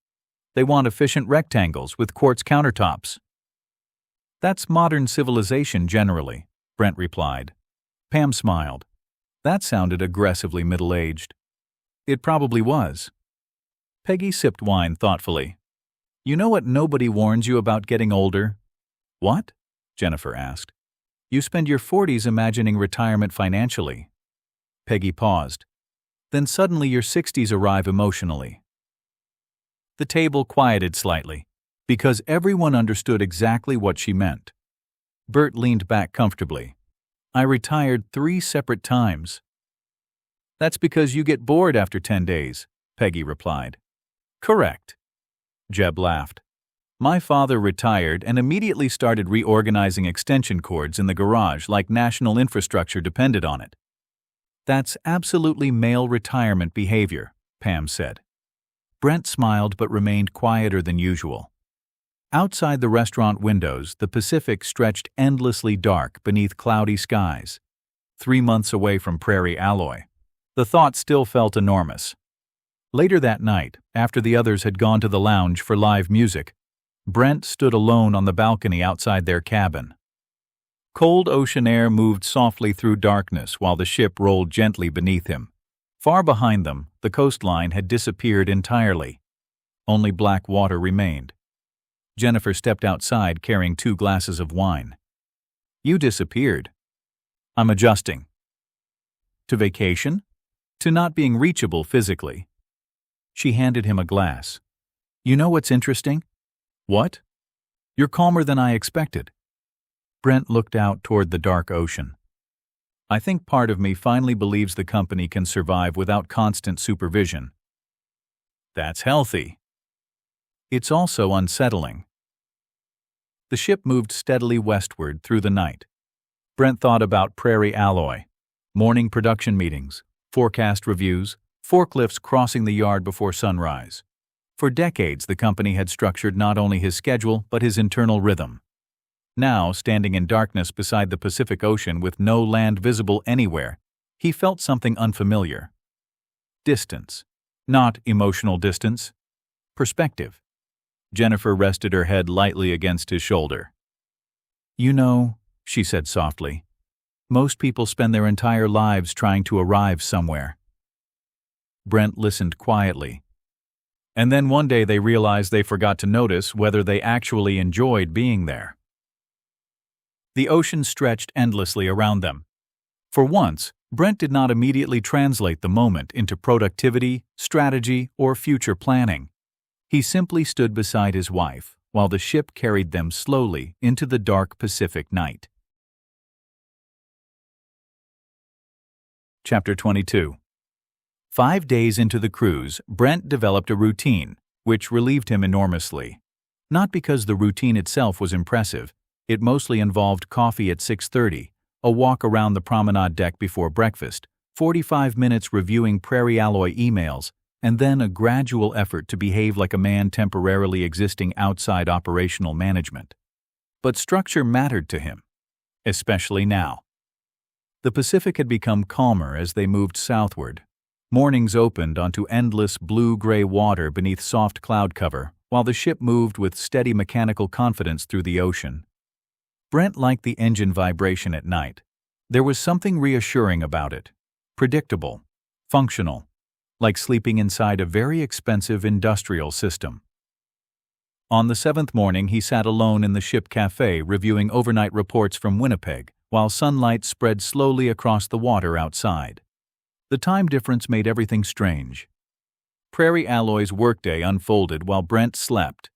They want efficient rectangles with quartz countertops. That's modern civilization generally, Brent replied. Pam smiled. That sounded aggressively middle-aged. It probably was. Peggy sipped wine thoughtfully. You know what nobody warns you about getting older? What? Jennifer asked. You spend your 40s imagining retirement financially. Peggy paused. Then suddenly your 60s arrive emotionally. The table quieted slightly, because everyone understood exactly what she meant. Bert leaned back comfortably. I retired 3 separate times. That's because you get bored after 10 days, Peggy replied. Correct. Jeb laughed. My father retired and immediately started reorganizing extension cords in the garage like national infrastructure depended on it. That's absolutely male retirement behavior, Pam said. Brent smiled but remained quieter than usual. Outside the restaurant windows, the Pacific stretched endlessly dark beneath cloudy skies. 3 months away from Prairie Alloy. The thought still felt enormous. Later that night, after the others had gone to the lounge for live music, Brent stood alone on the balcony outside their cabin. Cold ocean air moved softly through darkness while the ship rolled gently beneath him. Far behind them, the coastline had disappeared entirely. Only black water remained. Jennifer stepped outside carrying 2 glasses of wine. You disappeared. I'm adjusting. To vacation? To not being reachable physically. She handed him a glass. You know what's interesting? What? You're calmer than I expected. Brent looked out toward the dark ocean. I think part of me finally believes the company can survive without constant supervision. That's healthy. It's also unsettling. The ship moved steadily westward through the night. Brent thought about Prairie Alloy, morning production meetings, forecast reviews, forklifts crossing the yard before sunrise. For decades, the company had structured not only his schedule but his internal rhythm. Now, standing in darkness beside the Pacific Ocean with no land visible anywhere, he felt something unfamiliar. Distance. Not emotional distance. Perspective. Jennifer rested her head lightly against his shoulder. You know, she said softly, most people spend their entire lives trying to arrive somewhere. Brent listened quietly. And then one day they realized they forgot to notice whether they actually enjoyed being there. The ocean stretched endlessly around them. For once, Brent did not immediately translate the moment into productivity, strategy, or future planning. He simply stood beside his wife while the ship carried them slowly into the dark Pacific night. Chapter 22. 5 days into the cruise, Brent developed a routine, which relieved him enormously. Not because the routine itself was impressive. It mostly involved coffee at 6:30, a walk around the promenade deck before breakfast, 45 minutes reviewing Prairie Alloy emails, and then a gradual effort to behave like a man temporarily existing outside operational management. But structure mattered to him, especially now. The Pacific had become calmer as they moved southward. Mornings opened onto endless blue-gray water beneath soft cloud cover, while the ship moved with steady mechanical confidence through the ocean. Brent liked the engine vibration at night. There was something reassuring about it. Predictable. Functional. Like sleeping inside a very expensive industrial system. On the 7th morning, he sat alone in the ship cafe reviewing overnight reports from Winnipeg, while sunlight spread slowly across the water outside. The time difference made everything strange. Prairie Alloy's workday unfolded while Brent slept.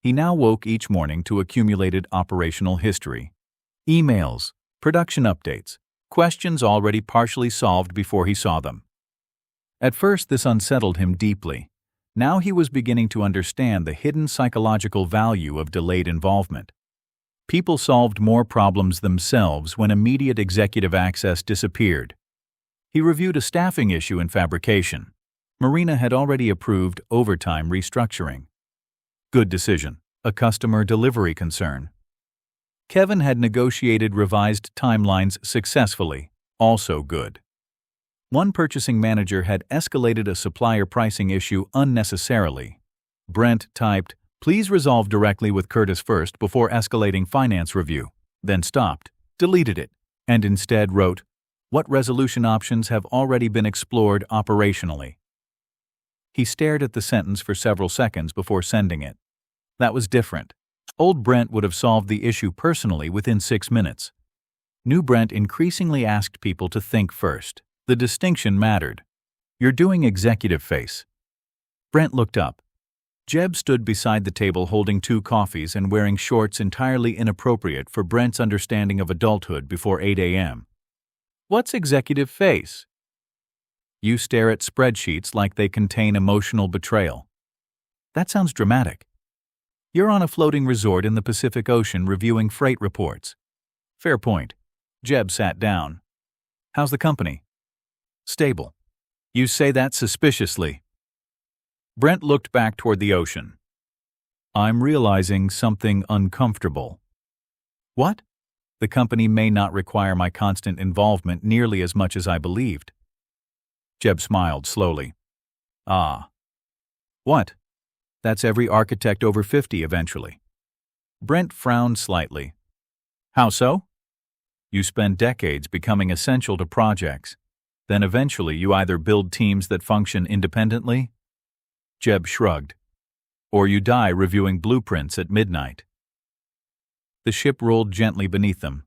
He now woke each morning to accumulated operational history. Emails, production updates, questions already partially solved before he saw them. At first, this unsettled him deeply. Now he was beginning to understand the hidden psychological value of delayed involvement. People solved more problems themselves when immediate executive access disappeared. He reviewed a staffing issue in fabrication. Marina had already approved overtime restructuring. Good decision. A customer delivery concern. Kevin had negotiated revised timelines successfully. Also good. One purchasing manager had escalated a supplier pricing issue unnecessarily. Brent typed, "Please resolve directly with Curtis first before escalating finance review," then stopped, deleted it, and instead wrote, "What resolution options have already been explored operationally?" He stared at the sentence for several seconds before sending it. That was different. Old Brent would have solved the issue personally within 6 minutes. New Brent increasingly asked people to think first. The distinction mattered. "You're doing executive face." Brent looked up. Jeb stood beside the table holding 2 coffees and wearing shorts entirely inappropriate for Brent's understanding of adulthood before 8 a.m. "What's executive face?" "You stare at spreadsheets like they contain emotional betrayal." "That sounds dramatic." "You're on a floating resort in the Pacific Ocean reviewing freight reports." "Fair point." Jeb sat down. "How's the company?" "Stable." "You say that suspiciously." Brent looked back toward the ocean. "I'm realizing something uncomfortable." "What?" "The company may not require my constant involvement nearly as much as I believed." Jeb smiled slowly. "Ah." "What?" "That's every architect over 50 eventually." Brent frowned slightly. "How so?" "You spend decades becoming essential to projects. Then eventually you either build teams that function independently," Jeb shrugged, "or you die reviewing blueprints at midnight." The ship rolled gently beneath them.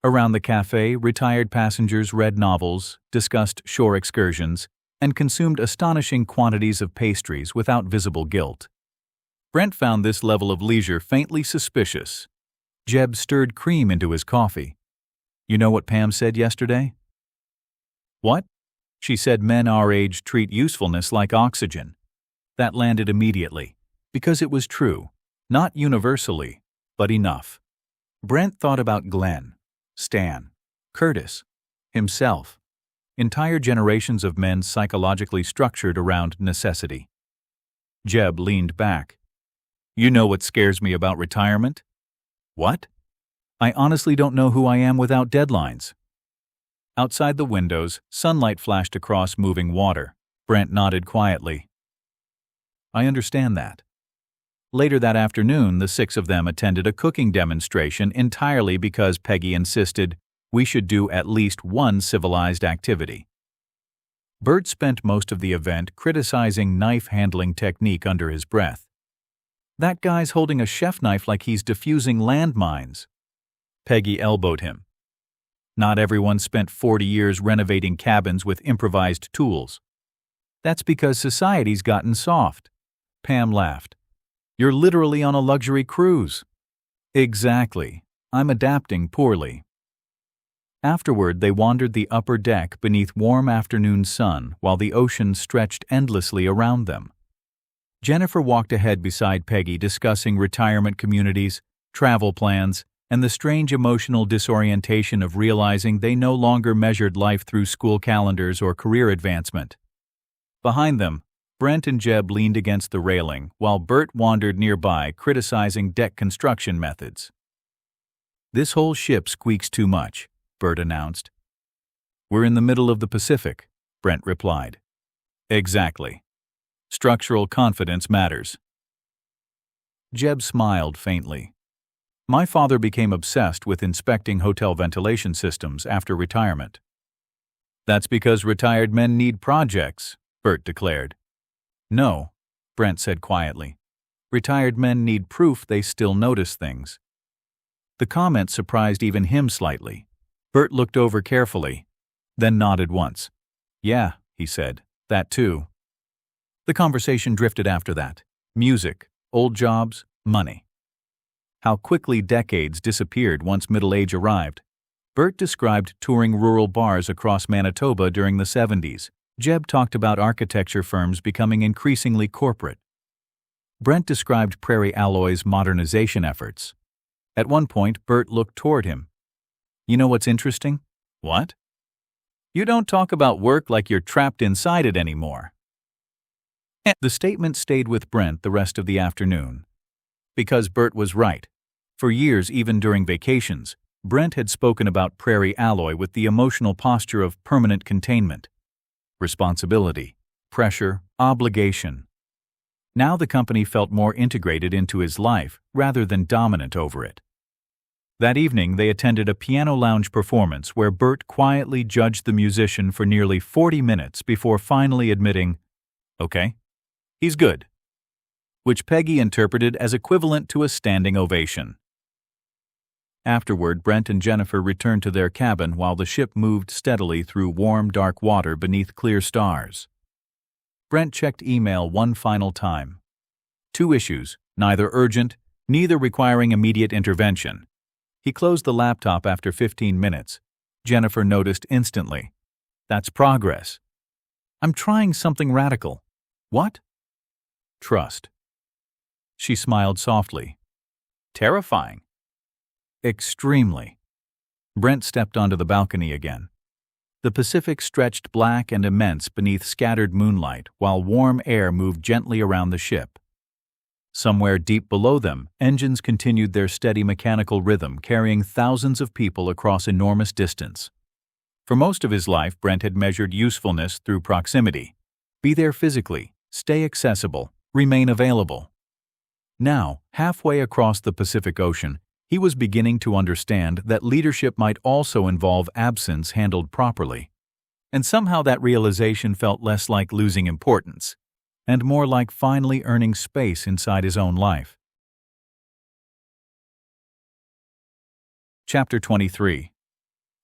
Around the cafe, retired passengers read novels, discussed shore excursions, and consumed astonishing quantities of pastries without visible guilt. Brent found this level of leisure faintly suspicious. Jeb stirred cream into his coffee. "You know what Pam said yesterday?" "What?" "She said men our age treat usefulness like oxygen." That landed immediately, because it was true, not universally, but enough. Brent thought about Glenn, Stan, Curtis, himself. Entire generations of men psychologically structured around necessity. Jeb leaned back. "You know what scares me about retirement?" "What?" "I honestly don't know who I am without deadlines." Outside the windows, sunlight flashed across moving water. Brent nodded quietly. "I understand that." Later that afternoon, the 6 of them attended a cooking demonstration entirely because Peggy insisted we should do at least one civilized activity. Bert spent most of the event criticizing knife-handling technique under his breath. "That guy's holding a chef knife like he's defusing landmines." Peggy elbowed him. "Not everyone spent 40 years renovating cabins with improvised tools." "That's because society's gotten soft." Pam laughed. "You're literally on a luxury cruise." "Exactly. I'm adapting poorly." Afterward, they wandered the upper deck beneath warm afternoon sun while the ocean stretched endlessly around them. Jennifer walked ahead beside Peggy discussing retirement communities, travel plans, and the strange emotional disorientation of realizing they no longer measured life through school calendars or career advancement. Behind them, Brent and Jeb leaned against the railing while Bert wandered nearby criticizing deck construction methods. "This whole ship squeaks too much," Bert announced. "We're in the middle of the Pacific," Brent replied. "Exactly. Structural confidence matters." Jeb smiled faintly. "My father became obsessed with inspecting hotel ventilation systems after retirement." "That's because retired men need projects," Bert declared. "No," Brent said quietly. "Retired men need proof they still notice things." The comment surprised even him slightly. Bert looked over carefully, then nodded once. "Yeah," he said, "that too." The conversation drifted after that. Music, old jobs, money. How quickly decades disappeared once middle age arrived. Bert described touring rural bars across Manitoba during the 70s. Jeb talked about architecture firms becoming increasingly corporate. Brent described Prairie Alloy's modernization efforts. At one point, Bert looked toward him. "You know what's interesting?" "What?" "You don't talk about work like you're trapped inside it anymore." The statement stayed with Brent the rest of the afternoon. Because Bert was right. For years, even during vacations, Brent had spoken about Prairie Alloy with the emotional posture of permanent containment. Responsibility, pressure, obligation. Now the company felt more integrated into his life rather than dominant over it. That evening, they attended a piano lounge performance where Bert quietly judged the musician for nearly 40 minutes before finally admitting, "Okay, he's good," which Peggy interpreted as equivalent to a standing ovation. Afterward, Brent and Jennifer returned to their cabin while the ship moved steadily through warm, dark water beneath clear stars. Brent checked email one final time. 2 issues, neither urgent, neither requiring immediate intervention. He closed the laptop after 15 minutes. Jennifer noticed instantly. "That's progress." "I'm trying something radical." "What?" "Trust." She smiled softly. "Terrifying." "Extremely." Brent stepped onto the balcony again. The Pacific stretched black and immense beneath scattered moonlight while warm air moved gently around the ship. Somewhere deep below them, engines continued their steady mechanical rhythm, carrying thousands of people across enormous distance. For most of his life, Brent had measured usefulness through proximity. Be there physically, stay accessible, remain available. Now, halfway across the Pacific Ocean, he was beginning to understand that leadership might also involve absence handled properly. And somehow that realization felt less like losing importance, and more like finally earning space inside his own life. Chapter 23.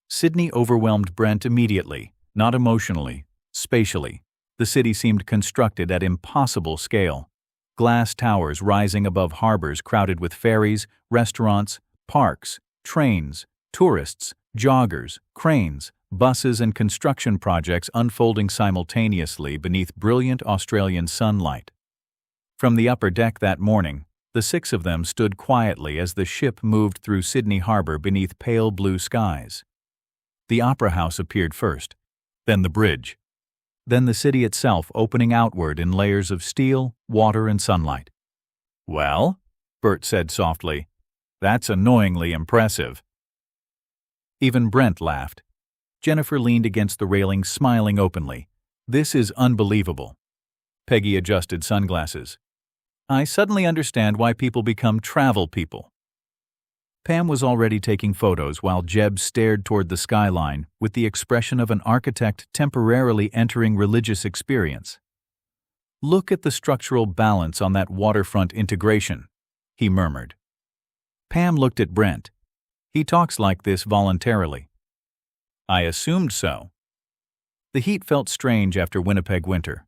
Sydney overwhelmed Brent immediately, not emotionally, spatially. The city seemed constructed at impossible scale. Glass towers rising above harbors crowded with ferries, restaurants, parks, trains, tourists, joggers, cranes, buses, and construction projects unfolding simultaneously beneath brilliant Australian sunlight. From the upper deck that morning, the 6 of them stood quietly as the ship moved through Sydney Harbor beneath pale blue skies. The Opera House appeared first, then the bridge, then the city itself opening outward in layers of steel, water, and sunlight. "Well," Bert said softly, "that's annoyingly impressive." Even Brent laughed. Jennifer leaned against the railing, smiling openly. "This is unbelievable." Peggy adjusted sunglasses. "I suddenly understand why people become travel people." Pam was already taking photos while Jeb stared toward the skyline with the expression of an architect temporarily entering religious experience. "Look at the structural balance on that waterfront integration," he murmured. Pam looked at Brent. "He talks like this voluntarily." "I assumed so." The heat felt strange after Winnipeg winter.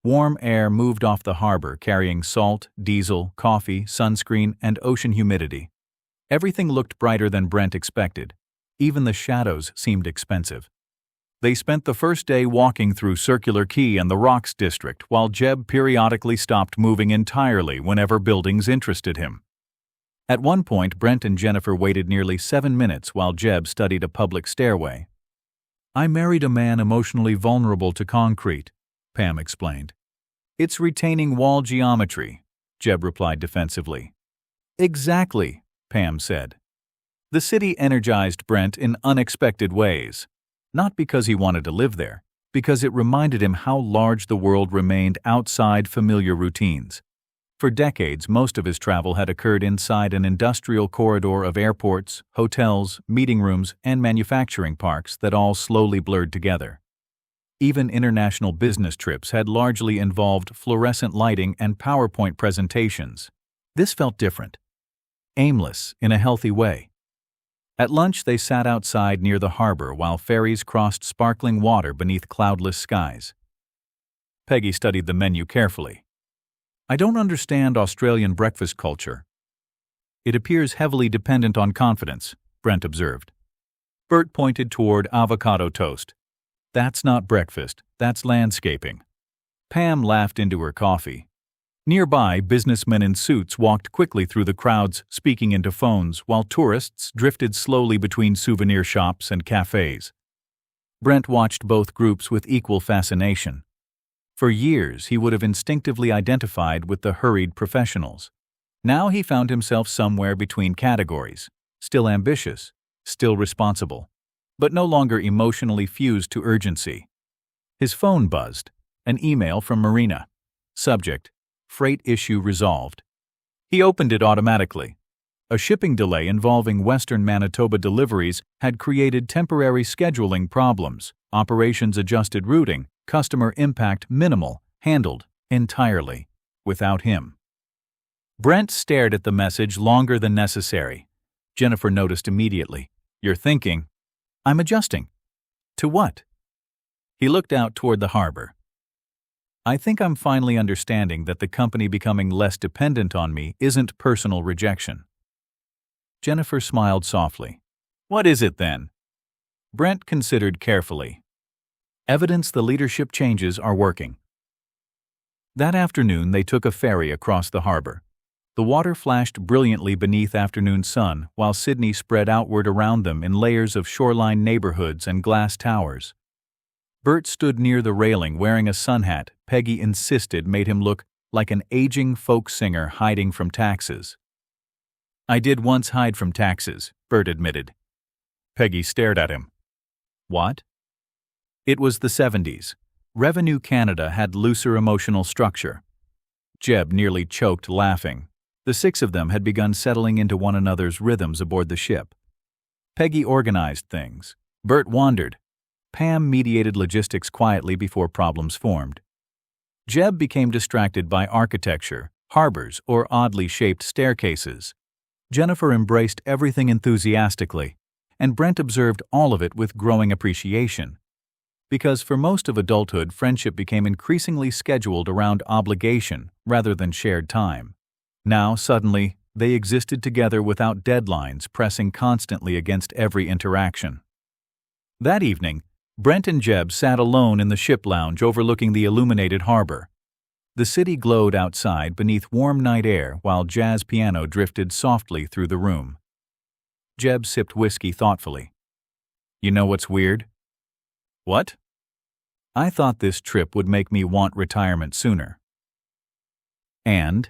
Warm air moved off the harbor carrying salt, diesel, coffee, sunscreen, and ocean humidity. Everything looked brighter than Brent expected. Even the shadows seemed expensive. They spent the first day walking through Circular Quay and the Rocks District while Jeb periodically stopped moving entirely whenever buildings interested him. At one point, Brent and Jennifer waited nearly 7 minutes while Jeb studied a public stairway. "I married a man emotionally vulnerable to concrete," Pam explained. "It's retaining wall geometry," Jeb replied defensively. "Exactly," Pam said. The city energized Brent in unexpected ways. Not because he wanted to live there, because it reminded him how large the world remained outside familiar routines. For decades, most of his travel had occurred inside an industrial corridor of airports, hotels, meeting rooms, and manufacturing parks that all slowly blurred together. Even international business trips had largely involved fluorescent lighting and PowerPoint presentations. This felt different. Aimless in a healthy way. At lunch, they sat outside near the harbor while ferries crossed sparkling water beneath cloudless skies. Peggy studied the menu carefully. "I don't understand Australian breakfast culture." "It appears heavily dependent on confidence," Brent observed. Bert pointed toward avocado toast. That's not breakfast, that's landscaping. Pam laughed into her coffee. Nearby, businessmen in suits walked quickly through the crowds, speaking into phones, while tourists drifted slowly between souvenir shops and cafes. Brent watched both groups with equal fascination. For years, he would have instinctively identified with the hurried professionals. Now he found himself somewhere between categories, still ambitious, still responsible, but no longer emotionally fused to urgency. His phone buzzed, an email from Marina. Subject: Freight issue resolved. He opened it automatically. A shipping delay involving Western Manitoba deliveries had created temporary scheduling problems, operations adjusted routing, customer impact minimal, handled entirely without him. Brent stared at the message longer than necessary. Jennifer noticed immediately. "You're thinking." "I'm adjusting." "To what?" He looked out toward the harbor. "I think I'm finally understanding that the company becoming less dependent on me isn't personal rejection." Jennifer smiled softly. "What is it then?" Brent considered carefully. "Evidence the leadership changes are working." That afternoon they took a ferry across the harbor. The water flashed brilliantly beneath afternoon sun while Sydney spread outward around them in layers of shoreline neighborhoods and glass towers. Bert stood near the railing wearing a sun hat Peggy insisted made him look like an aging folk singer hiding from taxes. "I did once hide from taxes," Bert admitted. Peggy stared at him. "What?" It was the 70s. Revenue Canada had looser emotional structure. Jeb nearly choked laughing. The six of them had begun settling into one another's rhythms aboard the ship. Peggy organized things. Bert wandered. Pam mediated logistics quietly before problems formed. Jeb became distracted by architecture, harbors, or oddly shaped staircases. Jennifer embraced everything enthusiastically, and Brent observed all of it with growing appreciation. Because for most of adulthood, friendship became increasingly scheduled around obligation rather than shared time. Now, suddenly, they existed together without deadlines pressing constantly against every interaction. That evening, Brent and Jeb sat alone in the ship lounge overlooking the illuminated harbor. The city glowed outside beneath warm night air while jazz piano drifted softly through the room. Jeb sipped whiskey thoughtfully. "You know what's weird?" "What?" "I thought this trip would make me want retirement sooner." "And?"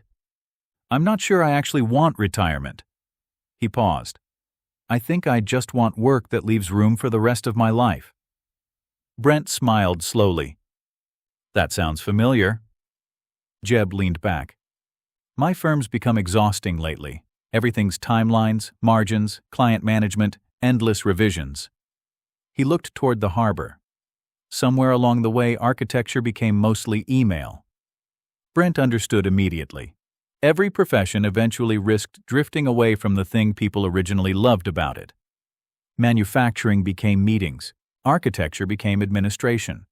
"I'm not sure I actually want retirement." He paused. "I think I just want work that leaves room for the rest of my life." Brent smiled slowly. "That sounds familiar." Jeb leaned back. "My firm's become exhausting lately. Everything's timelines, margins, client management, endless revisions." He looked toward the harbor. Somewhere along the way, architecture became mostly email. Brent understood immediately. Every profession eventually risked drifting away from the thing people originally loved about it. Manufacturing became meetings. Architecture became administration.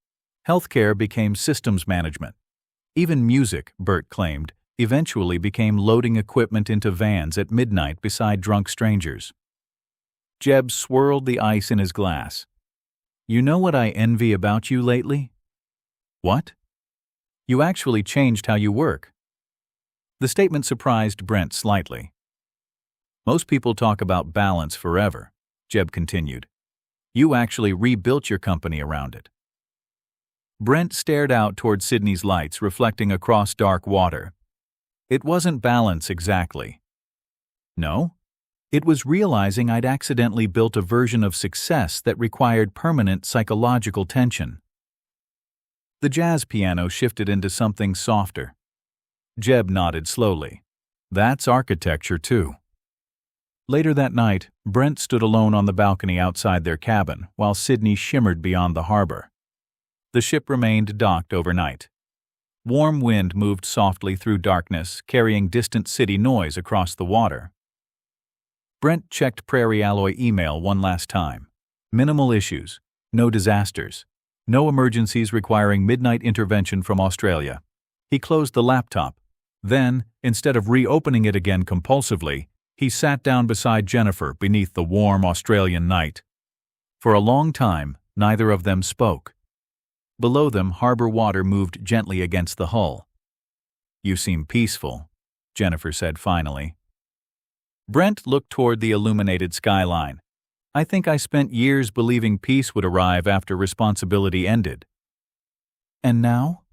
Healthcare became systems management. Even music, Bert claimed, eventually became loading equipment into vans at midnight beside drunk strangers. Jeb swirled the ice in his glass. "You know what I envy about you lately?" "What?" "You actually changed how you work." The statement surprised Brent slightly. "Most people talk about balance forever," Jeb continued. "You actually rebuilt your company around it." Brent stared out toward Sydney's lights reflecting across dark water. It wasn't balance exactly. No, it was realizing I'd accidentally built a version of success that required permanent psychological tension. The jazz piano shifted into something softer. Jeb nodded slowly. "That's architecture, too." Later that night, Brent stood alone on the balcony outside their cabin while Sydney shimmered beyond the harbor. The ship remained docked overnight. Warm wind moved softly through darkness, carrying distant city noise across the water. Brent checked Prairie Alloy email one last time. Minimal issues, no disasters, no emergencies requiring midnight intervention from Australia. He closed the laptop. Then, instead of reopening it again compulsively, he sat down beside Jennifer beneath the warm Australian night. For a long time, neither of them spoke. Below them, harbor water moved gently against the hull. "You seem peaceful," Jennifer said finally. Brent looked toward the illuminated skyline. "I think I spent years believing peace would arrive after responsibility ended." "And now?"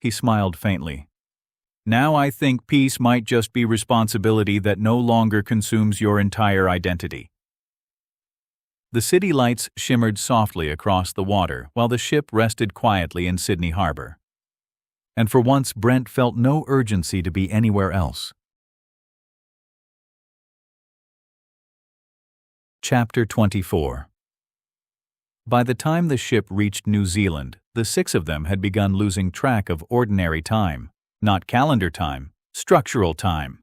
He smiled faintly. "Now I think peace might just be responsibility that no longer consumes your entire identity." The city lights shimmered softly across the water while the ship rested quietly in Sydney Harbor. And for once, Brent felt no urgency to be anywhere else. Chapter 24. By the time the ship reached New Zealand, the 6 of them had begun losing track of ordinary time, not calendar time, structural time.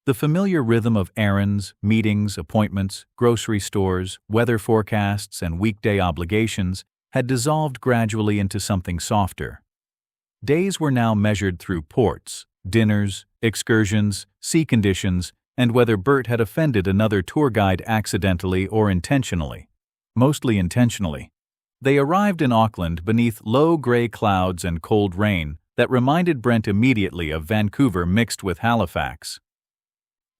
The familiar rhythm of errands, meetings, appointments, grocery stores, weather forecasts, and weekday obligations had dissolved gradually into something softer. Days were now measured through ports, dinners, excursions, sea conditions, and whether Bert had offended another tour guide accidentally or intentionally. Mostly intentionally. They arrived in Auckland beneath low gray clouds and cold rain that reminded Brent immediately of Vancouver mixed with Halifax.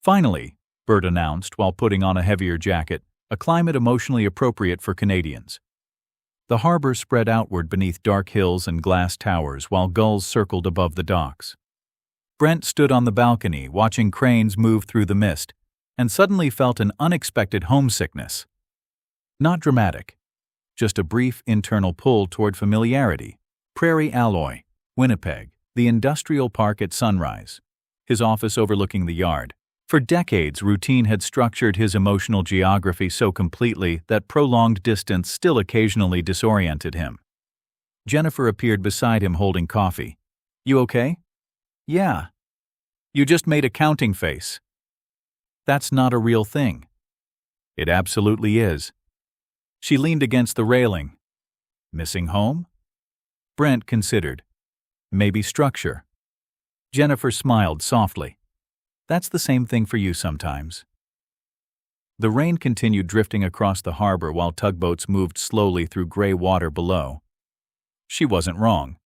"Finally," Bert announced while putting on a heavier jacket, a climate emotionally appropriate for Canadians. The harbor spread outward beneath dark hills and glass towers while gulls circled above the docks. Brent stood on the balcony watching cranes move through the mist and suddenly felt an unexpected homesickness. Not dramatic, just a brief internal pull toward familiarity. Prairie Alloy, Winnipeg, the industrial park at sunrise, his office overlooking the yard. For decades, routine had structured his emotional geography so completely that prolonged distance still occasionally disoriented him. Jennifer appeared beside him holding coffee. "You okay?" "Yeah." "You just made a counting face." "That's not a real thing." "It absolutely is." She leaned against the railing. "Missing home?" Brent considered. "Maybe structure." Jennifer smiled softly. "That's the same thing for you sometimes." The rain continued drifting across the harbor while tugboats moved slowly through gray water below. She wasn't wrong.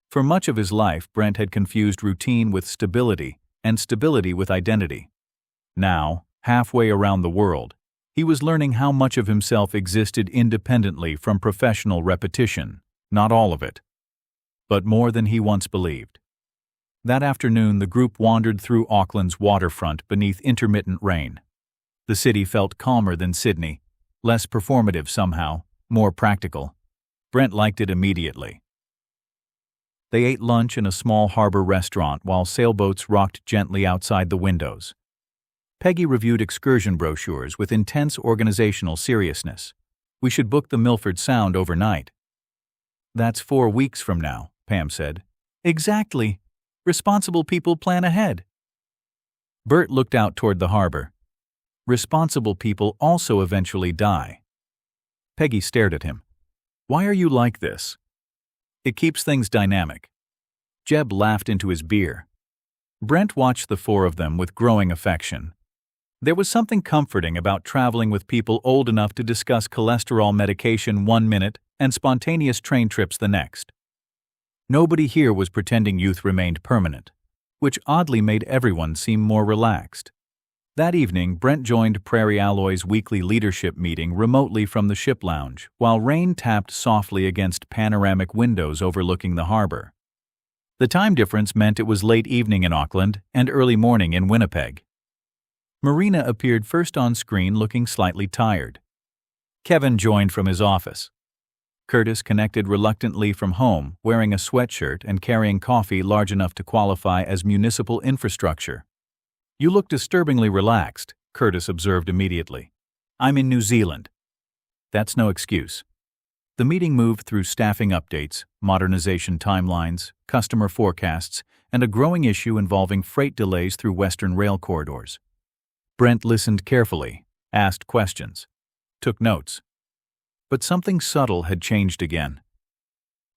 For much of his life, Brent had confused routine with stability and stability with identity. Now, halfway around the world, he was learning how much of himself existed independently from professional repetition, not all of it, but more than he once believed. That afternoon, the group wandered through Auckland's waterfront beneath intermittent rain. The city felt calmer than Sydney, less performative somehow, more practical. Brent liked it immediately. They ate lunch in a small harbor restaurant while sailboats rocked gently outside the windows. Peggy reviewed excursion brochures with intense organizational seriousness. "We should book the Milford Sound overnight." "That's 4 weeks from now," Pam said. "Exactly. Responsible people plan ahead." Bert looked out toward the harbor. Responsible people also eventually die. Peggy stared at him. "Why are you like this?" "It keeps things dynamic." Jeb laughed into his beer. Brent watched the 4 of them with growing affection. There was something comforting about traveling with people old enough to discuss cholesterol medication 1 minute and spontaneous train trips the next. Nobody here was pretending youth remained permanent, which oddly made everyone seem more relaxed. That evening, Brent joined Prairie Alloy's weekly leadership meeting remotely from the ship lounge, while rain tapped softly against panoramic windows overlooking the harbor. The time difference meant it was late evening in Auckland and early morning in Winnipeg. Marina appeared first on screen looking slightly tired. Kevin joined from his office. Curtis connected reluctantly from home, wearing a sweatshirt and carrying coffee large enough to qualify as municipal infrastructure. "You look disturbingly relaxed," Curtis observed immediately. "I'm in New Zealand." That's no excuse. The meeting moved through staffing updates, modernization timelines, customer forecasts, and a growing issue involving freight delays through Western rail corridors. Brent listened carefully, asked questions, took notes. But something subtle had changed again.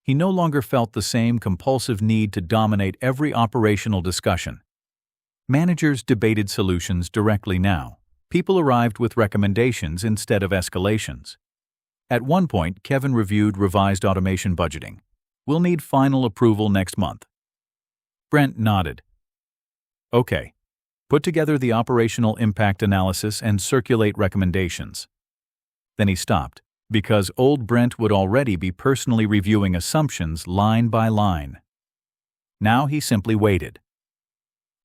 He no longer felt the same compulsive need to dominate every operational discussion. Managers debated solutions directly now. People arrived with recommendations instead of escalations. At one point, Kevin reviewed revised automation budgeting. We'll need final approval next month. Brent nodded. Okay. Put together the operational impact analysis and circulate recommendations. Then he stopped, because old Brent would already be personally reviewing assumptions line by line. Now he simply waited.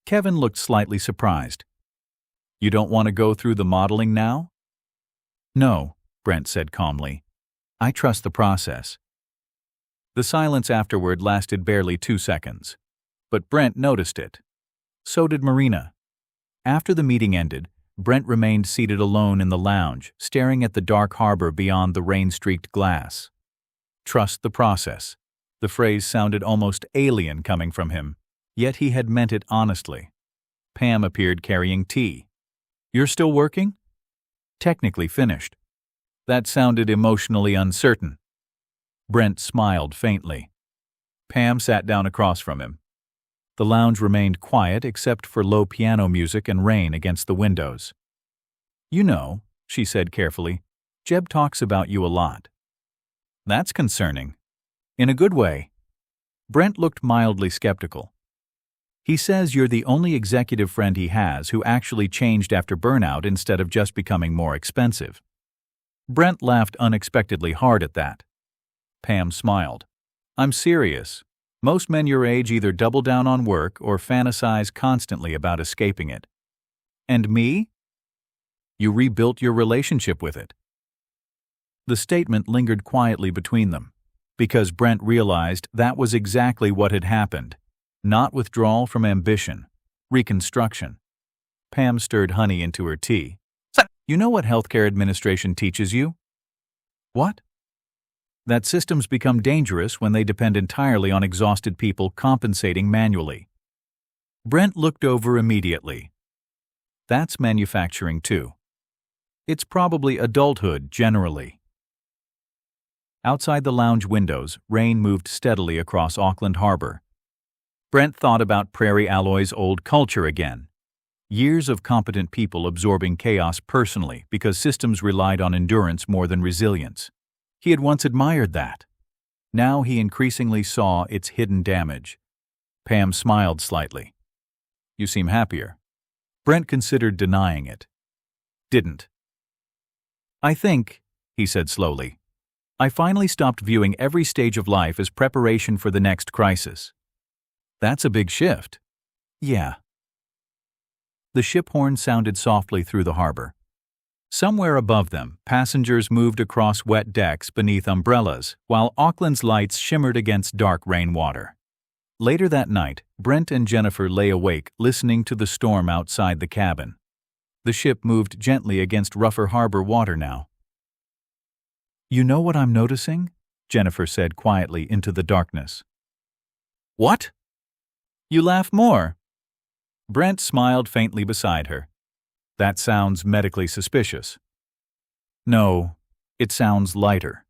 Kevin looked slightly surprised. You don't want to go through the modeling now? No, Brent said calmly. I trust the process. The silence afterward lasted barely 2 seconds. But Brent noticed it. So did Marina. After the meeting ended, Brent remained seated alone in the lounge, staring at the dark harbor beyond the rain-streaked glass. Trust the process. The phrase sounded almost alien coming from him, yet he had meant it honestly. Pam appeared carrying tea. You're still working? Technically finished. That sounded emotionally uncertain. Brent smiled faintly. Pam sat down across from him. The lounge remained quiet except for low piano music and rain against the windows. You know, she said carefully, Jeb talks about you a lot. That's concerning. In a good way. Brent looked mildly skeptical. He says you're the only executive friend he has who actually changed after burnout instead of just becoming more expensive. Brent laughed unexpectedly hard at that. Pam smiled. I'm serious. Most men your age either double down on work or fantasize constantly about escaping it. And me? You rebuilt your relationship with it. The statement lingered quietly between them, because Brent realized that was exactly what had happened. Not withdrawal from ambition, reconstruction. Pam stirred honey into her tea. You know what healthcare administration teaches you? What? That systems become dangerous when they depend entirely on exhausted people compensating manually. Brent looked over immediately. That's manufacturing too. It's probably adulthood generally. Outside the lounge windows, rain moved steadily across Auckland Harbor. Brent thought about Prairie Alloy's old culture again. Years of competent people absorbing chaos personally because systems relied on endurance more than resilience. He had once admired that. Now he increasingly saw its hidden damage. Pam smiled slightly. You seem happier. Brent considered denying it. Didn't. I think, he said slowly, I finally stopped viewing every stage of life as preparation for the next crisis. That's a big shift. Yeah. The ship horn sounded softly through the harbor. Somewhere above them, passengers moved across wet decks beneath umbrellas, while Auckland's lights shimmered against dark rainwater. Later that night, Brent and Jennifer lay awake listening to the storm outside the cabin. The ship moved gently against rougher harbor water now. You know what I'm noticing? Jennifer said quietly into the darkness. What? You laugh more. Brent smiled faintly beside her. That sounds medically suspicious. No, it sounds lighter.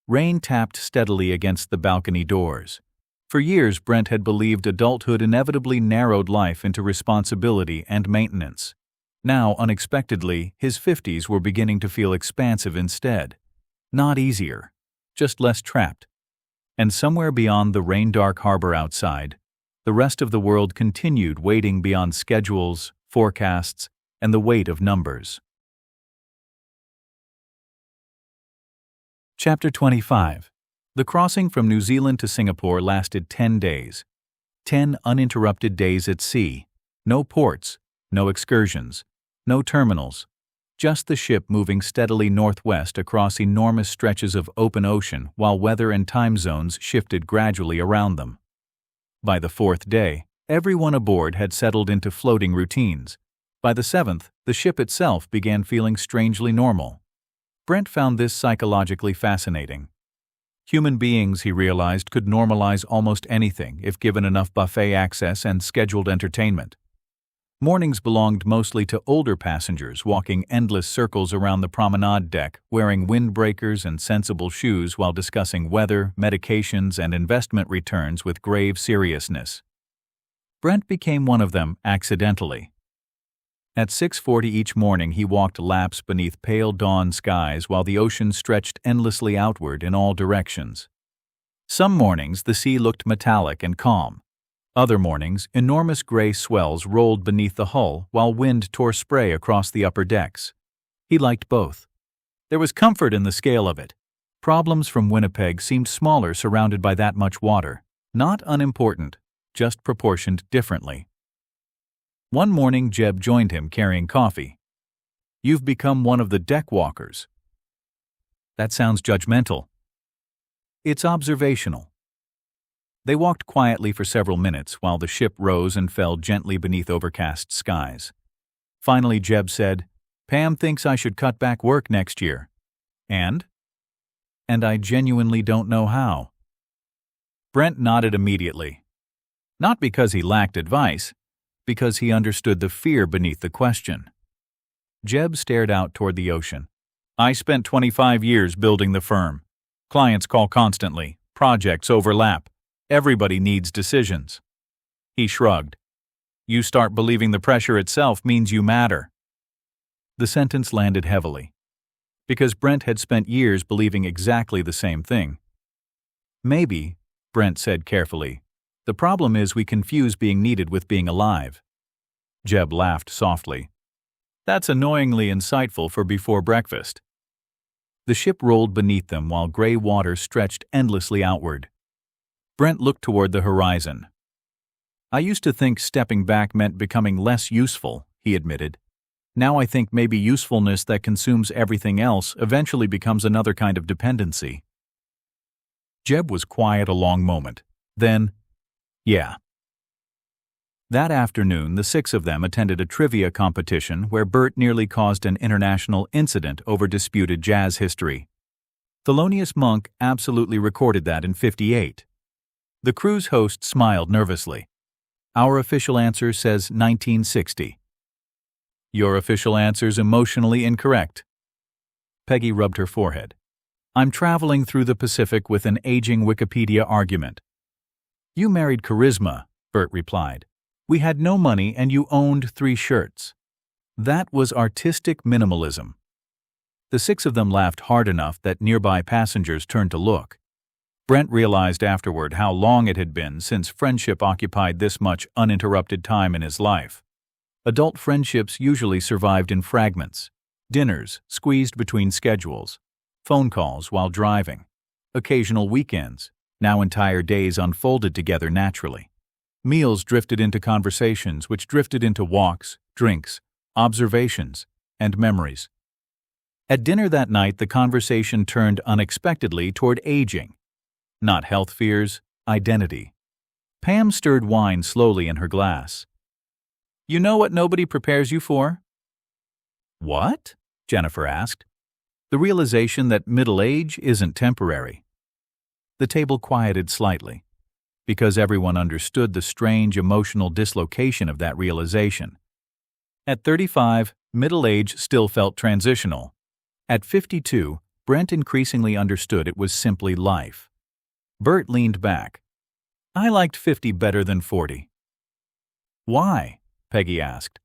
Rain tapped steadily against the balcony doors. For years, Brent had believed adulthood inevitably narrowed life into responsibility and maintenance. Now, unexpectedly, his 50s were beginning to feel expansive instead. Not easier, just less trapped. And somewhere beyond the rain-dark harbor outside, the rest of the world continued waiting beyond schedules, forecasts, and the weight of numbers. Chapter 25. The crossing from New Zealand to Singapore lasted 10 days. 10 uninterrupted days at sea. No ports, no excursions, no terminals. Just the ship moving steadily northwest across enormous stretches of open ocean while weather and time zones shifted gradually around them. By the 4th day, everyone aboard had settled into floating routines. By the 7th, the ship itself began feeling strangely normal. Brent found this psychologically fascinating. Human beings, he realized, could normalize almost anything if given enough buffet access and scheduled entertainment. Mornings belonged mostly to older passengers walking endless circles around the promenade deck, wearing windbreakers and sensible shoes while discussing weather, medications, and investment returns with grave seriousness. Brent became one of them accidentally. At 6:40 each morning he walked laps beneath pale dawn skies while the ocean stretched endlessly outward in all directions. Some mornings the sea looked metallic and calm. Other mornings, enormous gray swells rolled beneath the hull while wind tore spray across the upper decks. He liked both. There was comfort in the scale of it. Problems from Winnipeg seemed smaller surrounded by that much water. Not unimportant, just proportioned differently. One morning Jeb joined him carrying coffee. "You've become one of the deck walkers." That sounds judgmental. It's observational. They walked quietly for several minutes while the ship rose and fell gently beneath overcast skies. Finally Jeb said, "Pam thinks I should cut back work next year." And I genuinely don't know how." Brent nodded immediately. Not because he lacked advice, because he understood the fear beneath the question. Jeb stared out toward the ocean. "I spent 25 years building the firm. Clients call constantly. Projects overlap. Everybody needs decisions." He shrugged. "You start believing the pressure itself means you matter." The sentence landed heavily, because Brent had spent years believing exactly the same thing. "Maybe," Brent said carefully, "the problem is we confuse being needed with being alive." Jeb laughed softly. "That's annoyingly insightful for before breakfast." The ship rolled beneath them while gray water stretched endlessly outward. Brent looked toward the horizon. "I used to think stepping back meant becoming less useful," he admitted. "Now I think maybe usefulness that consumes everything else eventually becomes another kind of dependency." Jeb was quiet a long moment. Then, "Yeah." That afternoon, the six of them attended a trivia competition where Bert nearly caused an international incident over disputed jazz history. Thelonious Monk absolutely recorded that in '58. The crew's host smiled nervously. "Our official answer says 1960. "Your official answer's emotionally incorrect." Peggy rubbed her forehead. "I'm traveling through the Pacific with an aging Wikipedia argument." "You married charisma," Bert replied. "We had no money and you owned 3 shirts. That was artistic minimalism." The six of them laughed hard enough that nearby passengers turned to look. Brent realized afterward how long it had been since friendship occupied this much uninterrupted time in his life. Adult friendships usually survived in fragments: dinners squeezed between schedules, phone calls while driving, occasional weekends, now entire days unfolded together naturally. Meals drifted into conversations which drifted into walks, drinks, observations, and memories. At dinner that night, the conversation turned unexpectedly toward aging. Not health fears, identity. Pam stirred wine slowly in her glass. "You know what nobody prepares you for?" "What?" Jennifer asked. "The realization that middle age isn't temporary." The table quieted slightly, because everyone understood the strange emotional dislocation of that realization. At 35, middle age still felt transitional. At 52, Brent increasingly understood it was simply life. Bert leaned back. "I liked 50 better than 40. "Why?" Peggy asked.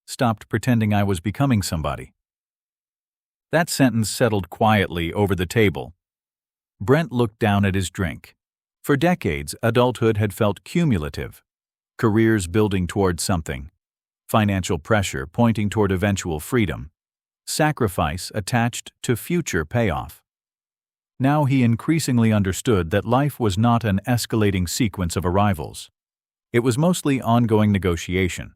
"Stopped pretending I was becoming somebody." That sentence settled quietly over the table. Brent looked down at his drink. For decades, adulthood had felt cumulative. Careers building toward something. Financial pressure pointing toward eventual freedom. Sacrifice attached to future payoff. Now he increasingly understood that life was not an escalating sequence of arrivals. It was mostly ongoing negotiation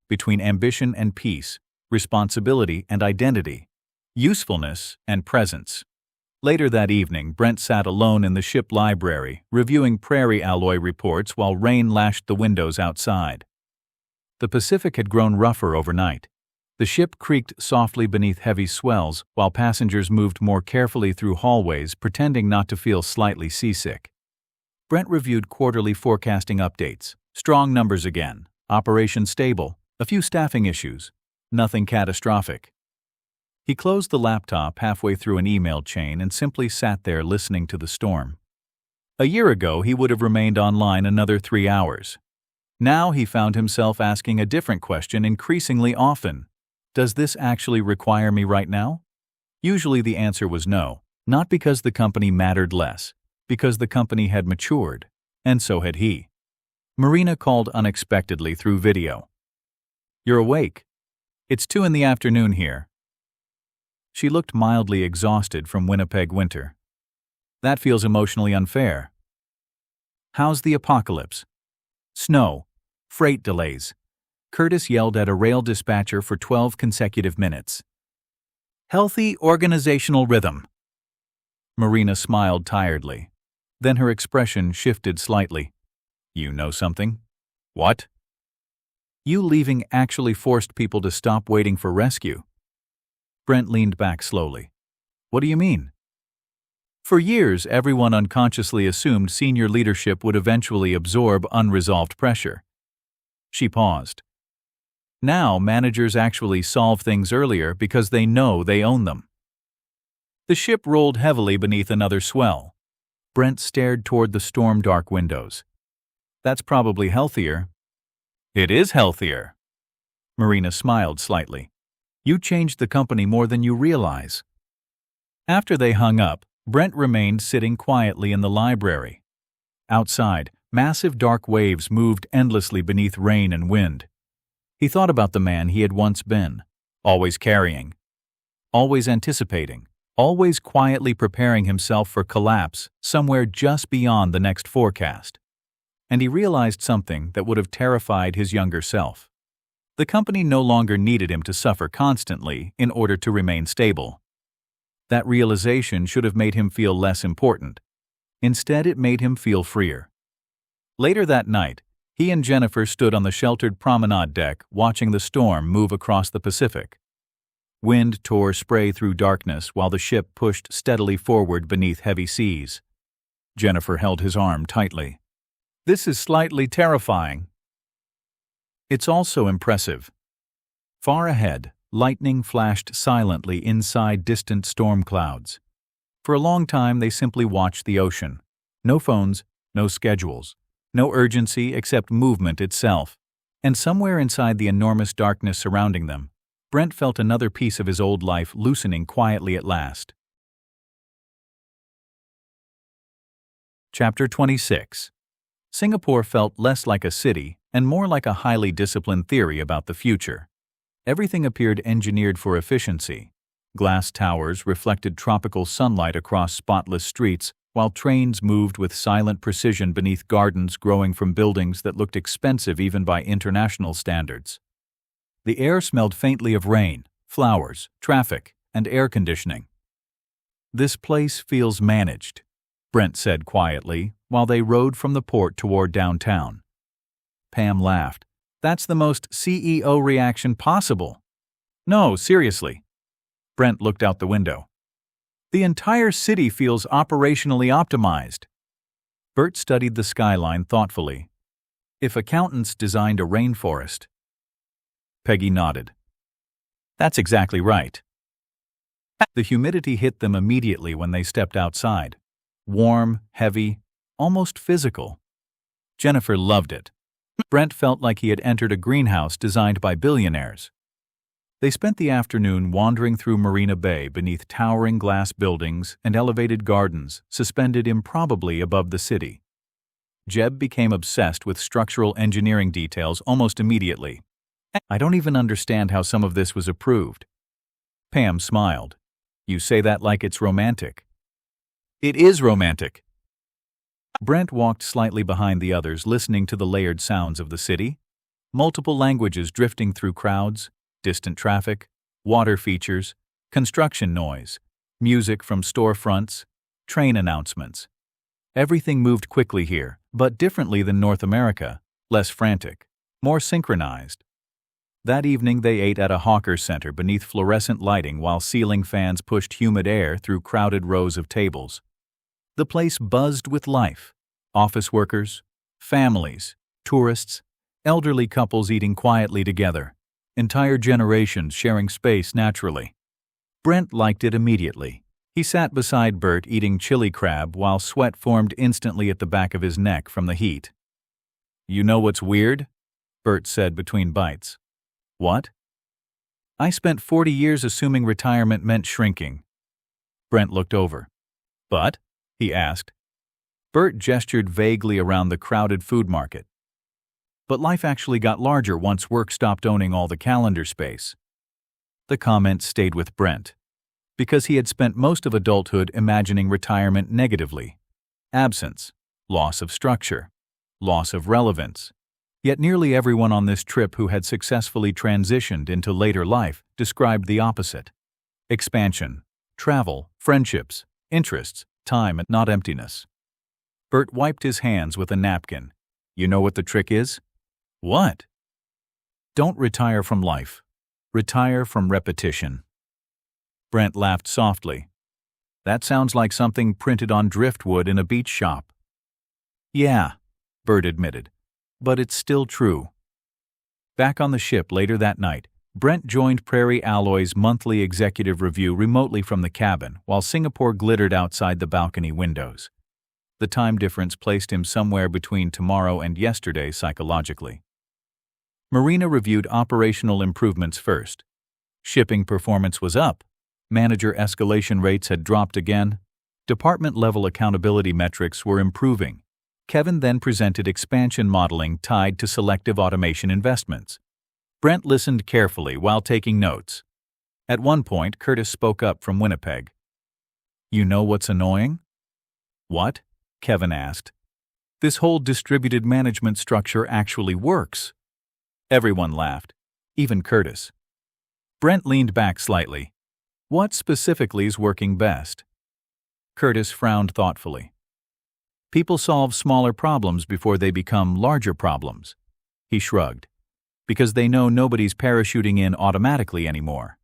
between ambition and peace, responsibility and identity, usefulness and presence. Later that evening, Brent sat alone in the ship library, reviewing Prairie Alloy reports while rain lashed the windows outside. The Pacific had grown rougher overnight. The ship creaked softly beneath heavy swells while passengers moved more carefully through hallways, pretending not to feel slightly seasick. Brent reviewed quarterly forecasting updates. Strong numbers again. Operation stable. A few staffing issues. Nothing catastrophic. He closed the laptop halfway through an email chain and simply sat there listening to the storm. A year ago, he would have remained online another 3 hours. Now he found himself asking a different question increasingly often. Does this actually require me right now? Usually the answer was no, not because the company mattered less, because the company had matured, and so had he. Marina called unexpectedly through video. "You're awake. It's 2 in the afternoon here." She looked mildly exhausted from Winnipeg winter. "That feels emotionally unfair." "How's the apocalypse?" "Snow. Freight delays." Curtis yelled at a rail dispatcher for 12 consecutive minutes. "Healthy organizational rhythm." Marina smiled tiredly. Then her expression shifted slightly. "You know something?" "What?" "You leaving actually forced people to stop waiting for rescue." Brent leaned back slowly. "What do you mean?" "For years, everyone unconsciously assumed senior leadership would eventually absorb unresolved pressure." She paused. "Now, managers actually solve things earlier because they know they own them." The ship rolled heavily beneath another swell. Brent stared toward the storm-dark windows. "That's probably healthier." "It is healthier." Marina smiled slightly. "You changed the company more than you realize." After they hung up, Brent remained sitting quietly in the library. Outside, massive dark waves moved endlessly beneath rain and wind. He thought about the man he had once been, always carrying, always anticipating, always quietly preparing himself for collapse somewhere just beyond the next forecast. And he realized something that would have terrified his younger self. The company no longer needed him to suffer constantly in order to remain stable. That realization should have made him feel less important. Instead, it made him feel freer. Later that night, he and Jennifer stood on the sheltered promenade deck watching the storm move across the Pacific. Wind tore spray through darkness while the ship pushed steadily forward beneath heavy seas. Jennifer held his arm tightly. "This is slightly terrifying." "It's also impressive." Far ahead, lightning flashed silently inside distant storm clouds. For a long time they simply watched the ocean. No phones, no schedules. No urgency except movement itself. And somewhere inside the enormous darkness surrounding them, Brent felt another piece of his old life loosening quietly at last. Chapter 26. Singapore felt less like a city and more like a highly disciplined theory about the future. Everything appeared engineered for efficiency. Glass towers reflected tropical sunlight across spotless streets, while trains moved with silent precision beneath gardens growing from buildings that looked expensive even by international standards. The air smelled faintly of rain, flowers, traffic, and air conditioning. "This place feels managed," Brent said quietly while they rode from the port toward downtown. Pam laughed. "That's the most CEO reaction possible." "No, seriously." Brent looked out the window. "The entire city feels operationally optimized." Bert studied the skyline thoughtfully. "If accountants designed a rainforest." Peggy nodded. "That's exactly right." The humidity hit them immediately when they stepped outside. Warm, heavy, almost physical. Jennifer loved it. Brent felt like he had entered a greenhouse designed by billionaires. They spent the afternoon wandering through Marina Bay beneath towering glass buildings and elevated gardens suspended improbably above the city. Jeb became obsessed with structural engineering details almost immediately. "I don't even understand how some of this was approved." Pam smiled. "You say that like it's romantic." "It is romantic." Brent walked slightly behind the others, listening to the layered sounds of the city. Multiple languages drifting through crowds, distant traffic, water features, construction noise, music from storefronts, train announcements. Everything moved quickly here, but differently than North America, less frantic, more synchronized. That evening they ate at a hawker center beneath fluorescent lighting while ceiling fans pushed humid air through crowded rows of tables. The place buzzed with life. Office workers, families, tourists, elderly couples eating quietly together. Entire generations sharing space naturally. Brent liked it immediately. He sat beside Bert eating chili crab while sweat formed instantly at the back of his neck from the heat. "You know what's weird?" Bert said between bites. "What?" I spent 40 years assuming retirement meant shrinking. Brent looked over. But? He asked. Bert gestured vaguely around the crowded food market. But life actually got larger once work stopped owning all the calendar space. The comment stayed with Brent, because he had spent most of adulthood imagining retirement negatively. Absence, loss of structure, loss of relevance. Yet nearly everyone on this trip who had successfully transitioned into later life described the opposite. Expansion, travel, friendships, interests, time, and not emptiness. Bert wiped his hands with a napkin. You know what the trick is? What? Don't retire from life. Retire from repetition. Brent laughed softly. That sounds like something printed on driftwood in a beach shop. Yeah, Bert admitted, but it's still true. Back on the ship later that night, Brent joined Prairie Alloy's monthly executive review remotely from the cabin while Singapore glittered outside the balcony windows. The time difference placed him somewhere between tomorrow and yesterday psychologically. Marina reviewed operational improvements first. Shipping performance was up. Manager escalation rates had dropped again. Department-level accountability metrics were improving. Kevin then presented expansion modeling tied to selective automation investments. Brent listened carefully while taking notes. At one point, Curtis spoke up from Winnipeg. You know what's annoying? What? Kevin asked. This whole distributed management structure actually works. Everyone laughed, even Curtis. Brent leaned back slightly. What specifically is working best? Curtis frowned thoughtfully. People solve smaller problems before they become larger problems. He shrugged. Because they know nobody's parachuting in automatically anymore.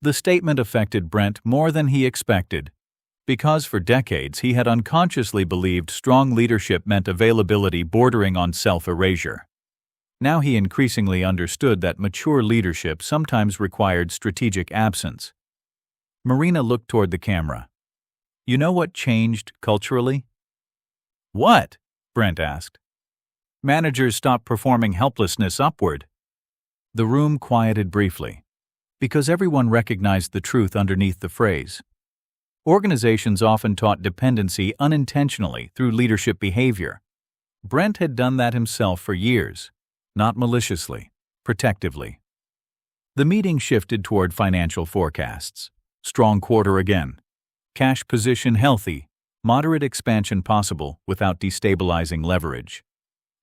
The statement affected Brent more than he expected, because for decades he had unconsciously believed strong leadership meant availability bordering on self-erasure. Now he increasingly understood that mature leadership sometimes required strategic absence. Marina looked toward the camera. You know what changed culturally? What? Brent asked. Managers stopped performing helplessness upward. The room quieted briefly, because everyone recognized the truth underneath the phrase. Organizations often taught dependency unintentionally through leadership behavior. Brent had done that himself for years, not maliciously, protectively. The meeting shifted toward financial forecasts. Strong quarter again. Cash position healthy. Moderate expansion possible without destabilizing leverage.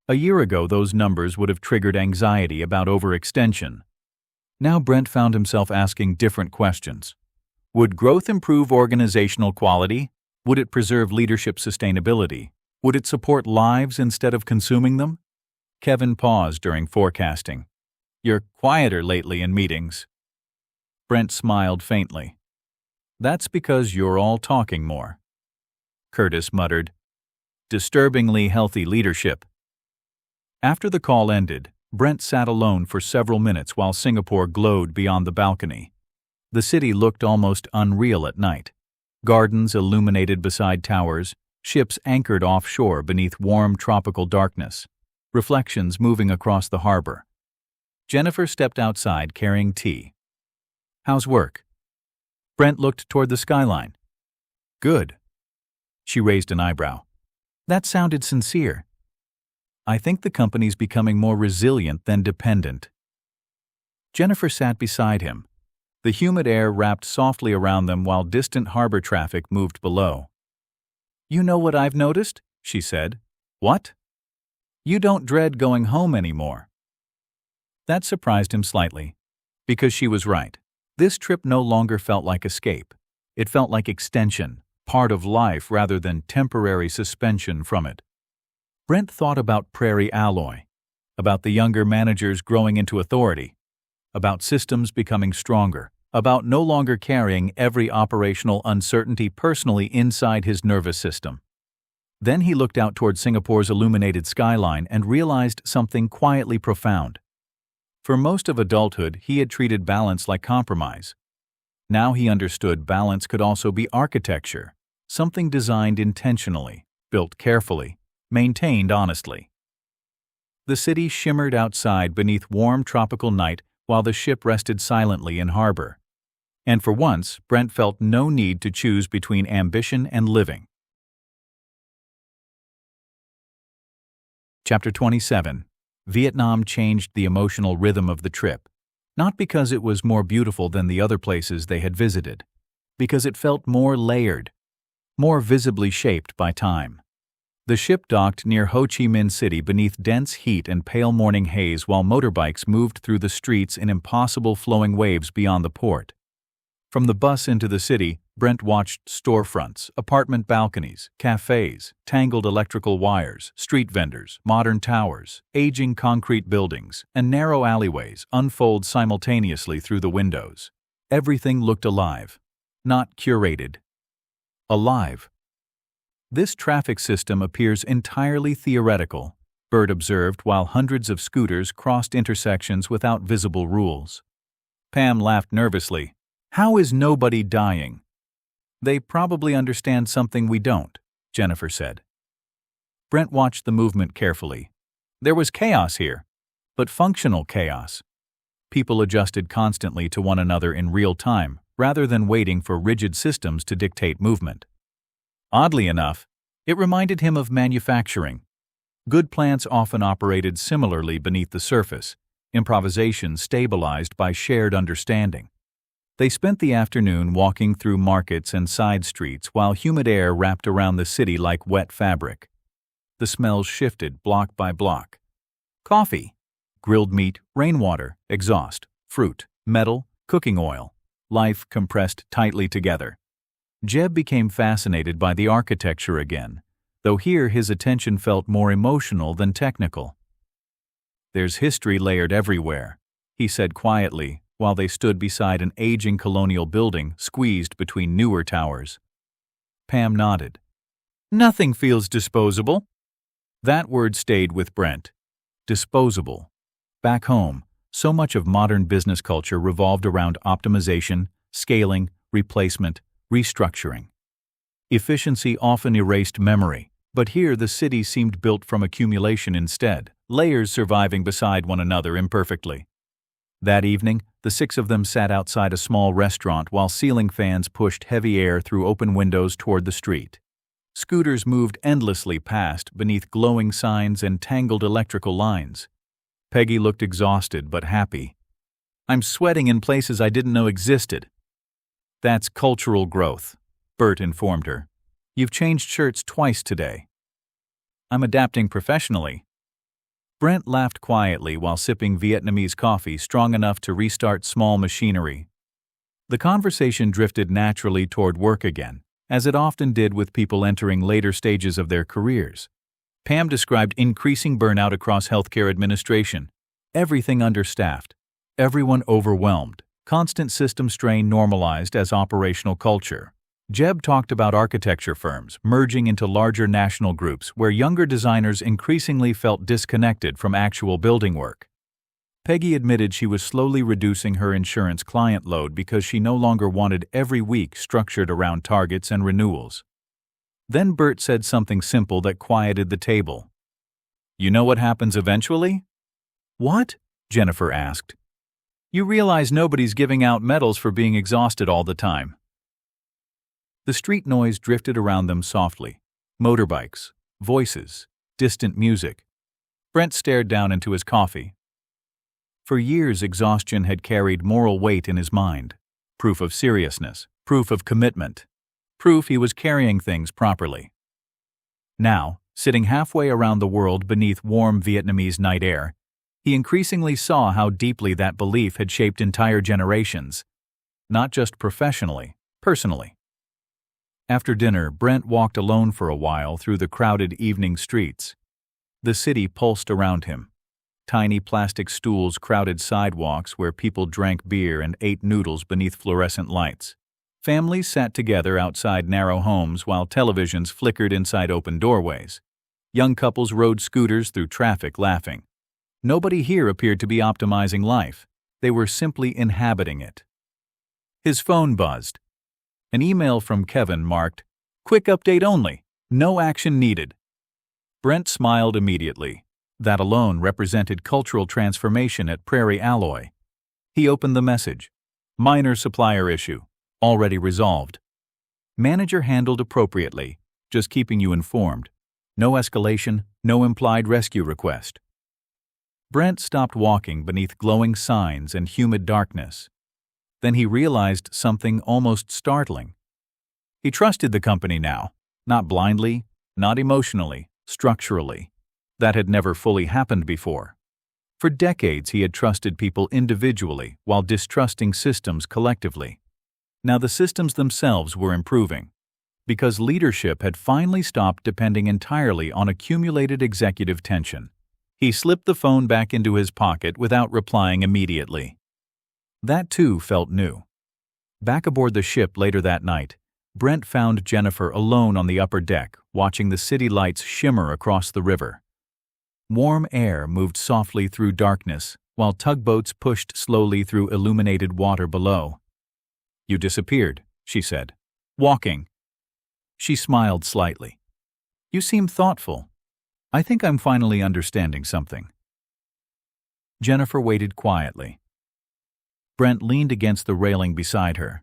A year ago, those numbers would have triggered anxiety about overextension. Now Brent found himself asking different questions. Would growth improve organizational quality? Would it preserve leadership sustainability? Would it support lives instead of consuming them? Kevin paused during forecasting. You're quieter lately in meetings. Brent smiled faintly. That's because you're all talking more. Curtis muttered. Disturbingly healthy leadership. After the call ended, Brent sat alone for several minutes while Singapore glowed beyond the balcony. The city looked almost unreal at night. Gardens illuminated beside towers, ships anchored offshore beneath warm tropical darkness, reflections moving across the harbor. Jennifer stepped outside carrying tea. How's work? Brent looked toward the skyline. Good. She raised an eyebrow. That sounded sincere. I think the company's becoming more resilient than dependent. Jennifer sat beside him. The humid air wrapped softly around them while distant harbor traffic moved below. You know what I've noticed? She said. What? You don't dread going home anymore. That surprised him slightly, because she was right. This trip no longer felt like escape. It felt like extension, part of life rather than temporary suspension from it. Brent thought about Prairie Alloy, about the younger managers growing into authority, about systems becoming stronger, about no longer carrying every operational uncertainty personally inside his nervous system. Then he looked out toward Singapore's illuminated skyline and realized something quietly profound. For most of adulthood, he had treated balance like compromise. Now he understood balance could also be architecture, something designed intentionally, built carefully, maintained honestly. The city shimmered outside beneath warm tropical night while the ship rested silently in harbor. And for once, Brent felt no need to choose between ambition and living. Chapter 27. Vietnam changed the emotional rhythm of the trip, not because it was more beautiful than the other places they had visited, because it felt more layered, more visibly shaped by time. The ship docked near Ho Chi Minh City beneath dense heat and pale morning haze while motorbikes moved through the streets in impossible flowing waves beyond the port. From the bus into the city, Brent watched storefronts, apartment balconies, cafes, tangled electrical wires, street vendors, modern towers, aging concrete buildings, and narrow alleyways unfold simultaneously through the windows. Everything looked alive, not curated. Alive. This traffic system appears entirely theoretical, Bert observed while hundreds of scooters crossed intersections without visible rules. Pam laughed nervously. How is nobody dying? They probably understand something we don't, Jennifer said. Brent watched the movement carefully. There was chaos here, but functional chaos. People adjusted constantly to one another in real time, rather than waiting for rigid systems to dictate movement. Oddly enough, it reminded him of manufacturing. Good plants often operated similarly beneath the surface, improvisation stabilized by shared understanding. They spent the afternoon walking through markets and side streets while humid air wrapped around the city like wet fabric. The smells shifted block by block. Coffee, grilled meat, rainwater, exhaust, fruit, metal, cooking oil, life compressed tightly together. Jeb became fascinated by the architecture again, though here his attention felt more emotional than technical. There's history layered everywhere, he said quietly, while they stood beside an aging colonial building squeezed between newer towers. Pam nodded. Nothing feels disposable. That word stayed with Brent. Disposable. Back home, so much of modern business culture revolved around optimization, scaling, replacement, restructuring. Efficiency often erased memory, but here the city seemed built from accumulation instead, layers surviving beside one another imperfectly. That evening, the six of them sat outside a small restaurant while ceiling fans pushed heavy air through open windows toward the street. Scooters moved endlessly past beneath glowing signs and tangled electrical lines. Peggy looked exhausted but happy. I'm sweating in places I didn't know existed. That's cultural growth, Bert informed her. You've changed shirts twice today. I'm adapting professionally. Brent laughed quietly while sipping Vietnamese coffee strong enough to restart small machinery. The conversation drifted naturally toward work again, as it often did with people entering later stages of their careers. Pam described increasing burnout across healthcare administration. Everything understaffed, everyone overwhelmed, constant system strain normalized as operational culture. Jeb talked about architecture firms merging into larger national groups where younger designers increasingly felt disconnected from actual building work. Peggy admitted she was slowly reducing her insurance client load because she no longer wanted every week structured around targets and renewals. Then Bert said something simple that quieted the table. You know what happens eventually? What? Jennifer asked. You realize nobody's giving out medals for being exhausted all the time. The street noise drifted around them softly. Motorbikes, voices, distant music. Brent stared down into his coffee. For years, exhaustion had carried moral weight in his mind. Proof of seriousness, proof of commitment, proof he was carrying things properly. Now, sitting halfway around the world beneath warm Vietnamese night air, he increasingly saw how deeply that belief had shaped entire generations, not just professionally, personally. After dinner, Brent walked alone for a while through the crowded evening streets. The city pulsed around him. Tiny plastic stools crowded sidewalks where people drank beer and ate noodles beneath fluorescent lights. Families sat together outside narrow homes while televisions flickered inside open doorways. Young couples rode scooters through traffic laughing. Nobody here appeared to be optimizing life. They were simply inhabiting it. His phone buzzed. An email from Kevin marked, "Quick update only. No action needed." Brent smiled immediately. That alone represented cultural transformation at Prairie Alloy. He opened the message. Minor supplier issue. Already resolved. Manager handled appropriately, just keeping you informed. No escalation, no implied rescue request. Brent stopped walking beneath glowing signs and humid darkness. Then he realized something almost startling. He trusted the company now, not blindly, not emotionally, structurally. That had never fully happened before. For decades he had trusted people individually while distrusting systems collectively. Now the systems themselves were improving, because leadership had finally stopped depending entirely on accumulated executive tension. He slipped the phone back into his pocket without replying immediately. That too felt new. Back aboard the ship later that night, Brent found Jennifer alone on the upper deck, watching the city lights shimmer across the river. Warm air moved softly through darkness, while tugboats pushed slowly through illuminated water below. "You disappeared," she said. "Walking." She smiled slightly. "You seem thoughtful. I think I'm finally understanding something." Jennifer waited quietly. Brent leaned against the railing beside her.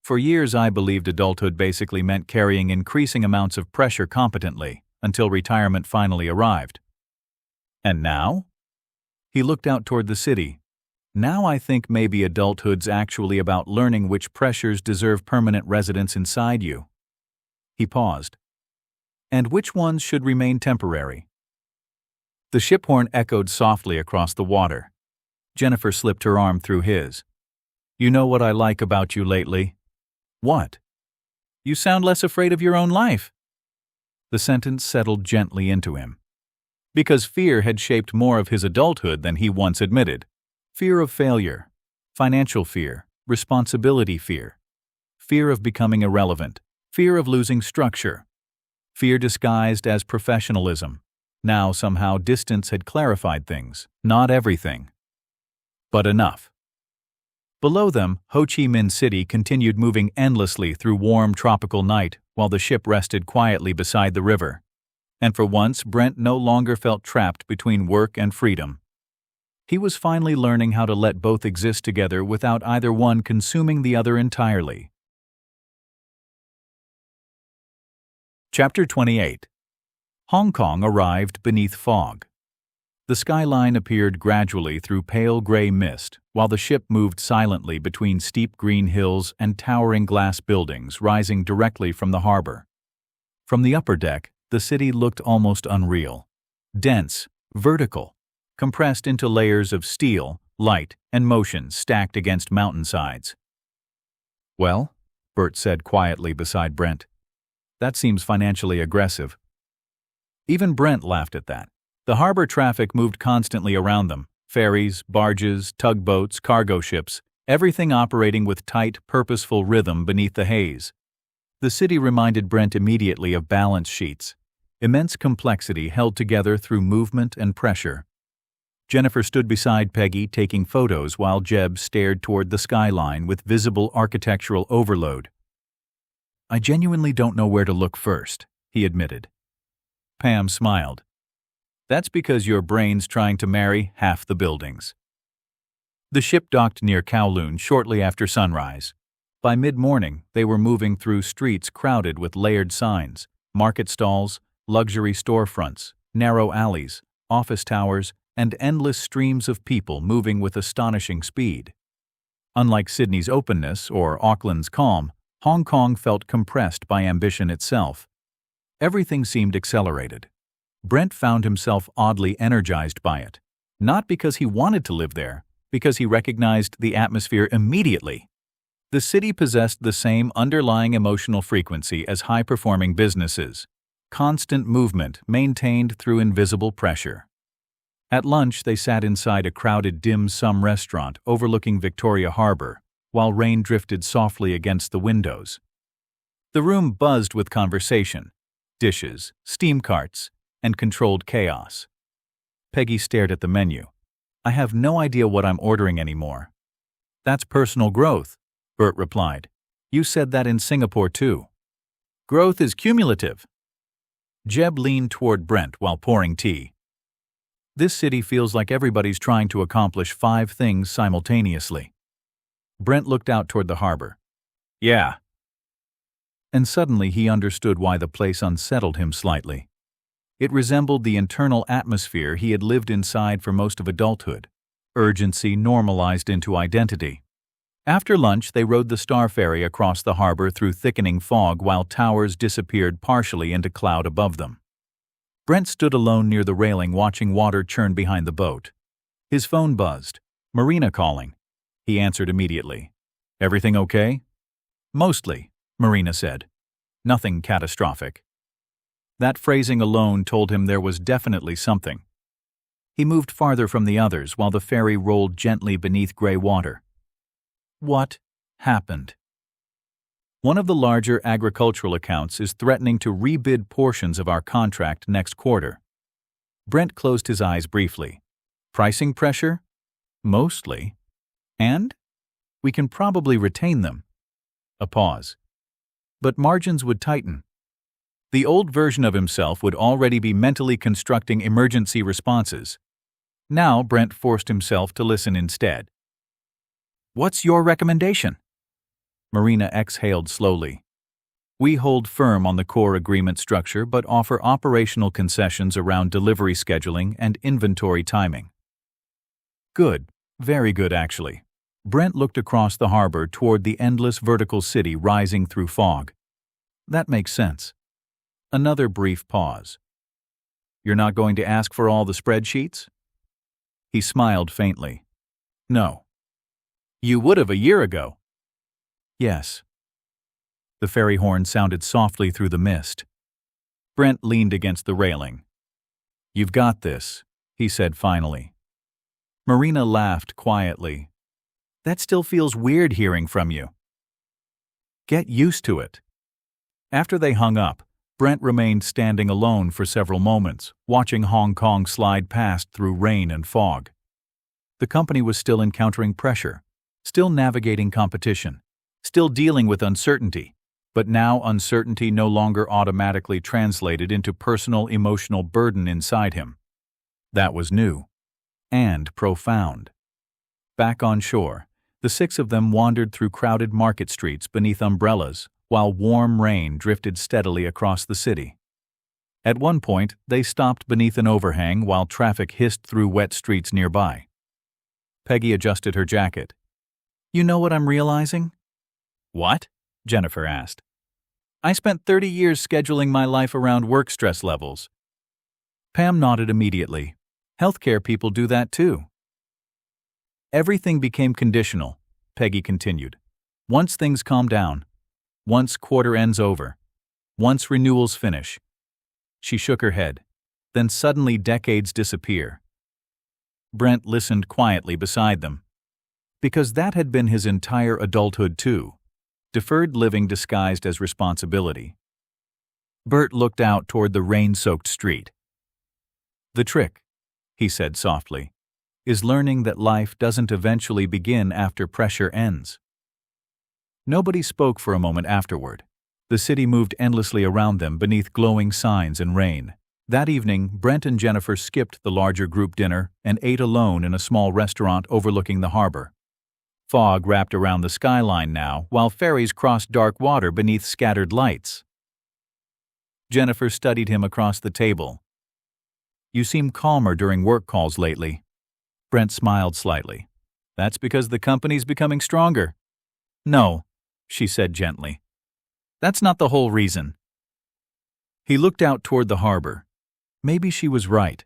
"For years I believed adulthood basically meant carrying increasing amounts of pressure competently, until retirement finally arrived. And now?" He looked out toward the city. "Now I think maybe adulthood's actually about learning which pressures deserve permanent residence inside you." He paused. "And which ones should remain temporary?" The ship horn echoed softly across the water. Jennifer slipped her arm through his. "You know what I like about you lately?" "What?" "You sound less afraid of your own life." The sentence settled gently into him. Because fear had shaped more of his adulthood than he once admitted. Fear of failure, financial fear, responsibility fear, fear of becoming irrelevant, fear of losing structure, fear disguised as professionalism. Now somehow distance had clarified things, not everything, but enough. Below them, Ho Chi Minh City continued moving endlessly through warm tropical night while the ship rested quietly beside the river. And for once, Brent no longer felt trapped between work and freedom. He was finally learning how to let both exist together without either one consuming the other entirely. Chapter 28. Hong Kong arrived beneath fog. The skyline appeared gradually through pale gray mist, while the ship moved silently between steep green hills and towering glass buildings rising directly from the harbor. From the upper deck, the city looked almost unreal. Dense, vertical, compressed into layers of steel, light, and motion stacked against mountainsides. "Well," Bert said quietly beside Brent, "that seems financially aggressive." Even Brent laughed at that. The harbor traffic moved constantly around them. Ferries, barges, tugboats, cargo ships, everything operating with tight, purposeful rhythm beneath the haze. The city reminded Brent immediately of balance sheets. Immense complexity held together through movement and pressure. Jennifer stood beside Peggy taking photos while Jeb stared toward the skyline with visible architectural overload. "I genuinely don't know where to look first," he admitted. Pam smiled. "That's because your brain's trying to marry half the buildings." The ship docked near Kowloon shortly after sunrise. By mid-morning, they were moving through streets crowded with layered signs, market stalls, luxury storefronts, narrow alleys, office towers, and endless streams of people moving with astonishing speed. Unlike Sydney's openness or Auckland's calm, Hong Kong felt compressed by ambition itself. Everything seemed accelerated. Brent found himself oddly energized by it, not because he wanted to live there, because he recognized the atmosphere immediately. The city possessed the same underlying emotional frequency as high-performing businesses. Constant movement maintained through invisible pressure. At lunch, they sat inside a crowded dim sum restaurant overlooking Victoria Harbor, while rain drifted softly against the windows. The room buzzed with conversation, dishes, steam carts, and controlled chaos. Peggy stared at the menu. "I have no idea what I'm ordering anymore." "That's personal growth," Bert replied. "You said that in Singapore too." "Growth is cumulative." Jeb leaned toward Brent while pouring tea. This city feels like everybody's trying to accomplish 5 things simultaneously. Brent looked out toward the harbor. Yeah. And suddenly he understood why the place unsettled him slightly. It resembled the internal atmosphere he had lived inside for most of adulthood. Urgency normalized into identity. After lunch, they rode the Star Ferry across the harbor through thickening fog while towers disappeared partially into cloud above them. Brent stood alone near the railing watching water churn behind the boat. His phone buzzed. Marina calling. He answered immediately. Everything okay? Mostly, Marina said. Nothing catastrophic. That phrasing alone told him there was definitely something. He moved farther from the others while the ferry rolled gently beneath gray water. What happened? One of the larger agricultural accounts is threatening to rebid portions of our contract next quarter. Brent closed his eyes briefly. Pricing pressure? Mostly. And? We can probably retain them. A pause. But margins would tighten. The old version of himself would already be mentally constructing emergency responses. Now Brent forced himself to listen instead. What's your recommendation? Marina exhaled slowly. We hold firm on the core agreement structure but offer operational concessions around delivery scheduling and inventory timing. Good. Very good, actually. Brent looked across the harbor toward the endless vertical city rising through fog. That makes sense. Another brief pause. You're not going to ask for all the spreadsheets? He smiled faintly. No. You would have a year ago. Yes. The ferry horn sounded softly through the mist. Brent leaned against the railing. You've got this, he said finally. Marina laughed quietly. That still feels weird hearing from you. Get used to it. After they hung up, Brent remained standing alone for several moments, watching Hong Kong slide past through rain and fog. The company was still encountering pressure, still navigating competition, still dealing with uncertainty, but now uncertainty no longer automatically translated into personal emotional burden inside him. That was new and profound. Back on shore, the 6 of them wandered through crowded market streets beneath umbrellas, while warm rain drifted steadily across the city. At one point, they stopped beneath an overhang while traffic hissed through wet streets nearby. Peggy adjusted her jacket. You know what I'm realizing? What? Jennifer asked. I spent 30 years scheduling my life around work stress levels. Pam nodded immediately. Healthcare people do that too. Everything became conditional, Peggy continued. Once things calm down, once quarter end's over, once renewals finish. She shook her head. Then suddenly decades disappear. Brent listened quietly beside them. Because that had been his entire adulthood too. Deferred living disguised as responsibility. Bert looked out toward the rain-soaked street. The trick, he said softly, is learning that life doesn't eventually begin after pressure ends. Nobody spoke for a moment afterward. The city moved endlessly around them beneath glowing signs and rain. That evening, Brent and Jennifer skipped the larger group dinner and ate alone in a small restaurant overlooking the harbor. Fog wrapped around the skyline now, while ferries crossed dark water beneath scattered lights. Jennifer studied him across the table. You seem calmer during work calls lately. Brent smiled slightly. That's because the company's becoming stronger. No, she said gently. That's not the whole reason. He looked out toward the harbor. Maybe she was right.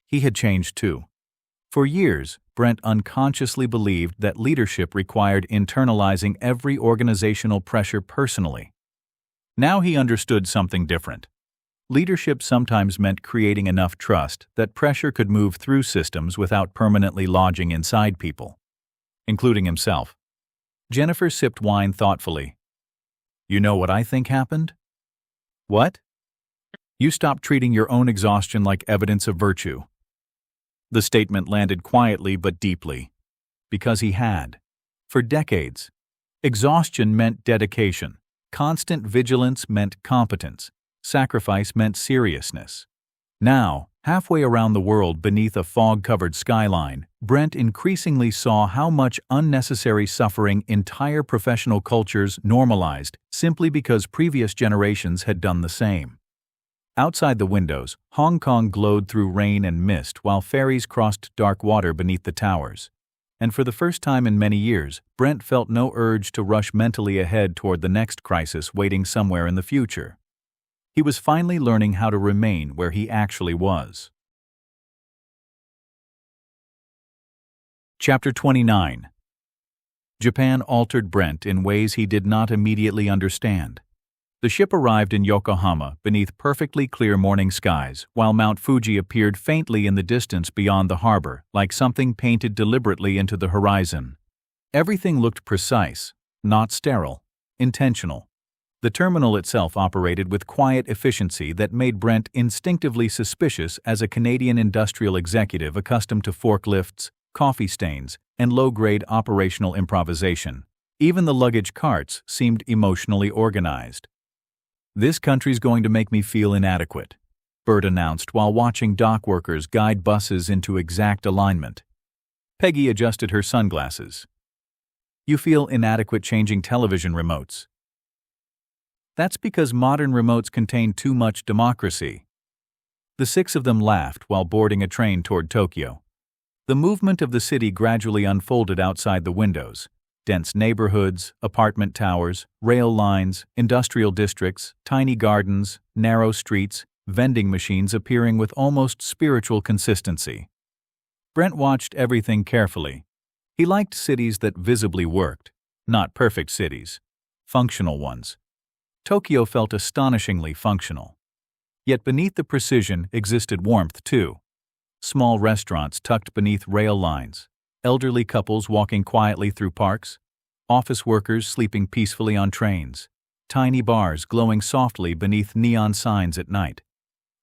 He had changed too. For years, Brent unconsciously believed that leadership required internalizing every organizational pressure personally. Now he understood something different. Leadership sometimes meant creating enough trust that pressure could move through systems without permanently lodging inside people, including himself. Jennifer sipped wine thoughtfully. You know what I think happened? What? You stopped treating your own exhaustion like evidence of virtue. The statement landed quietly but deeply. Because he had. For decades. Exhaustion meant dedication. Constant vigilance meant competence. Sacrifice meant seriousness. Now, Halfway around the world beneath a fog-covered skyline, Brent increasingly saw how much unnecessary suffering entire professional cultures normalized simply because previous generations had done the same. Outside the windows, Hong Kong glowed through rain and mist while ferries crossed dark water beneath the towers. And for the first time in many years, Brent felt no urge to rush mentally ahead toward the next crisis waiting somewhere in the future. He was finally learning how to remain where he actually was. Chapter 29. Japan altered Brent in ways he did not immediately understand. The ship arrived in Yokohama beneath perfectly clear morning skies, while Mount Fuji appeared faintly in the distance beyond the harbor, like something painted deliberately into the horizon. Everything looked precise, not sterile, intentional. The terminal itself operated with quiet efficiency that made Brent instinctively suspicious as a Canadian industrial executive accustomed to forklifts, coffee stains, and low-grade operational improvisation. Even the luggage carts seemed emotionally organized. "This country's going to make me feel inadequate," Bert announced while watching dock workers guide buses into exact alignment. Peggy adjusted her sunglasses. "You feel inadequate changing television remotes." "That's because modern remotes contain too much democracy." The six of them laughed while boarding a train toward Tokyo. The movement of the city gradually unfolded outside the windows. Dense neighborhoods, apartment towers, rail lines, industrial districts, tiny gardens, narrow streets, vending machines appearing with almost spiritual consistency. Brent watched everything carefully. He liked cities that visibly worked, not perfect cities, functional ones. Tokyo felt astonishingly functional. Yet beneath the precision existed warmth too. Small restaurants tucked beneath rail lines, elderly couples walking quietly through parks, office workers sleeping peacefully on trains, tiny bars glowing softly beneath neon signs at night.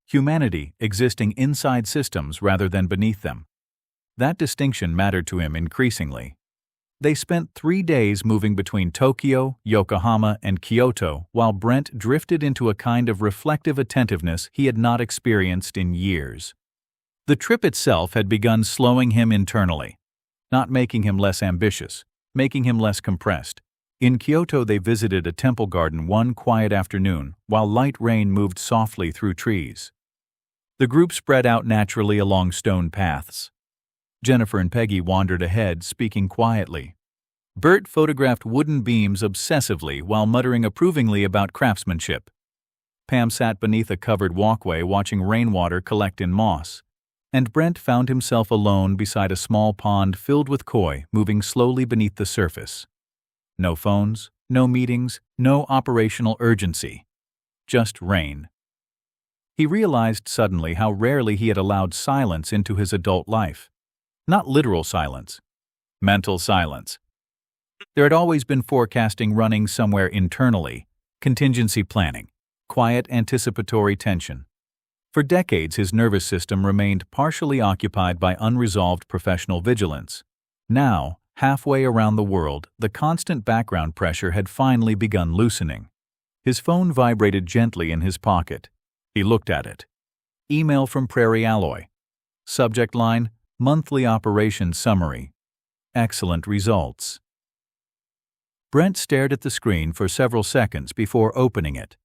Humanity existing inside systems rather than beneath them. That distinction mattered to him increasingly. They spent 3 days moving between Tokyo, Yokohama, and Kyoto while Brent drifted into a kind of reflective attentiveness he had not experienced in years. The trip itself had begun slowing him internally, not making him less ambitious, making him less compressed. In Kyoto they visited a temple garden one quiet afternoon while light rain moved softly through trees. The group spread out naturally along stone paths. Jennifer and Peggy wandered ahead, speaking quietly. Bert photographed wooden beams obsessively while muttering approvingly about craftsmanship. Pam sat beneath a covered walkway watching rainwater collect in moss. And Brent found himself alone beside a small pond filled with koi moving slowly beneath the surface. No phones, no meetings, no operational urgency. Just rain. He realized suddenly how rarely he had allowed silence into his adult life. Not literal silence. Mental silence. There had always been forecasting running somewhere internally, contingency planning, quiet anticipatory tension. For decades his nervous system remained partially occupied by unresolved professional vigilance. Now, halfway around the world, the constant background pressure had finally begun loosening. His phone vibrated gently in his pocket. He looked at it. Email from Prairie Alloy. Subject line, Monthly Operations Summary. Excellent results. Brent stared at the screen for several seconds before opening it.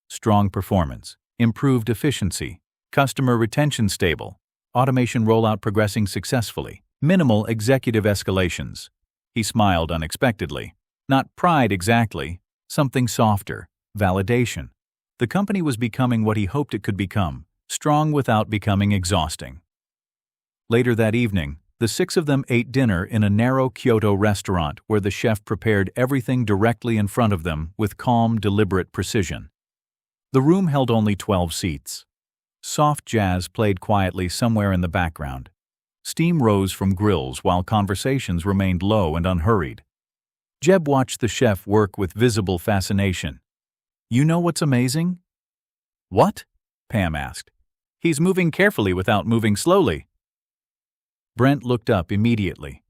Strong performance, improved efficiency, customer retention stable, automation rollout progressing successfully, minimal executive escalations. He smiled unexpectedly. Not pride exactly, something softer, validation. The company was becoming what he hoped it could become, strong without becoming exhausting. Later that evening, the six of them ate dinner in a narrow Kyoto restaurant where the chef prepared everything directly in front of them with calm, deliberate precision. The room held only 12 seats. Soft jazz played quietly somewhere in the background. Steam rose from grills while conversations remained low and unhurried. Jeb watched the chef work with visible fascination. "You know what's amazing?" "What?" Pam asked. "He's moving carefully without moving slowly." Brent looked up immediately.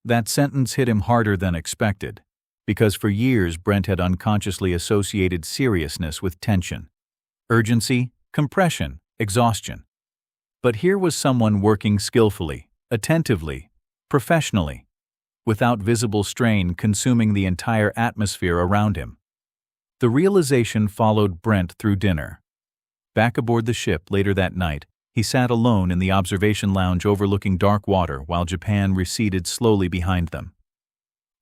That sentence hit him harder than expected, because for years Brent had unconsciously associated seriousness with tension. Urgency, compression, exhaustion. But here was someone working skillfully, attentively, professionally, without visible strain consuming the entire atmosphere around him. The realization followed Brent through dinner. Back aboard the ship later that night, he sat alone in the observation lounge overlooking dark water while Japan receded slowly behind them.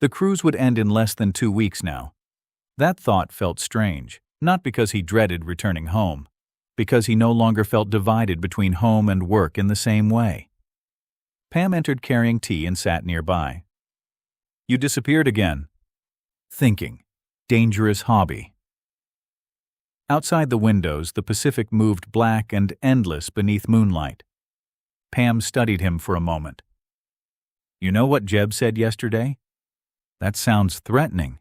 The cruise would end in less than 2 weeks now. That thought felt strange, not because he dreaded returning home, because he no longer felt divided between home and work in the same way. Pam entered carrying tea and sat nearby. "You disappeared again." Thinking. Dangerous hobby. Outside the windows, the Pacific moved black and endless beneath moonlight. Pam studied him for a moment. "You know what Jeb said yesterday? That sounds threatening."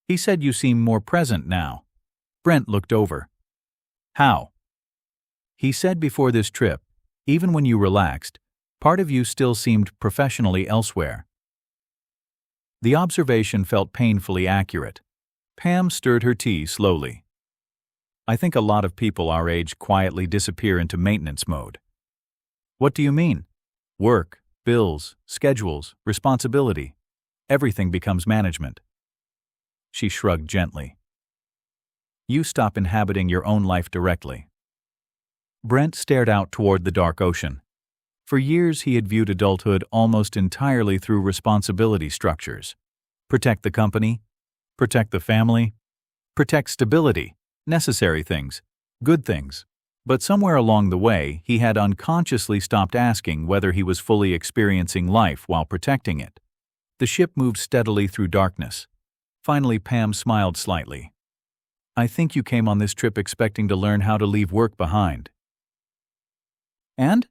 "He said you seem more present now." Brent looked over. "How?" "He said before this trip, even when you relaxed, part of you still seemed professionally elsewhere." The observation felt painfully accurate. Pam stirred her tea slowly. "I think a lot of people our age quietly disappear into maintenance mode." "What do you mean?" "Work, bills, schedules, responsibility. Everything becomes management." She shrugged gently. "You stop inhabiting your own life directly." Brent stared out toward the dark ocean. For years he had viewed adulthood almost entirely through responsibility structures. Protect the company, protect the family, protect stability, necessary things, good things. But somewhere along the way, he had unconsciously stopped asking whether he was fully experiencing life while protecting it. The ship moved steadily through darkness. Finally, Pam smiled slightly. "I think you came on this trip expecting to learn how to leave work behind." "And?"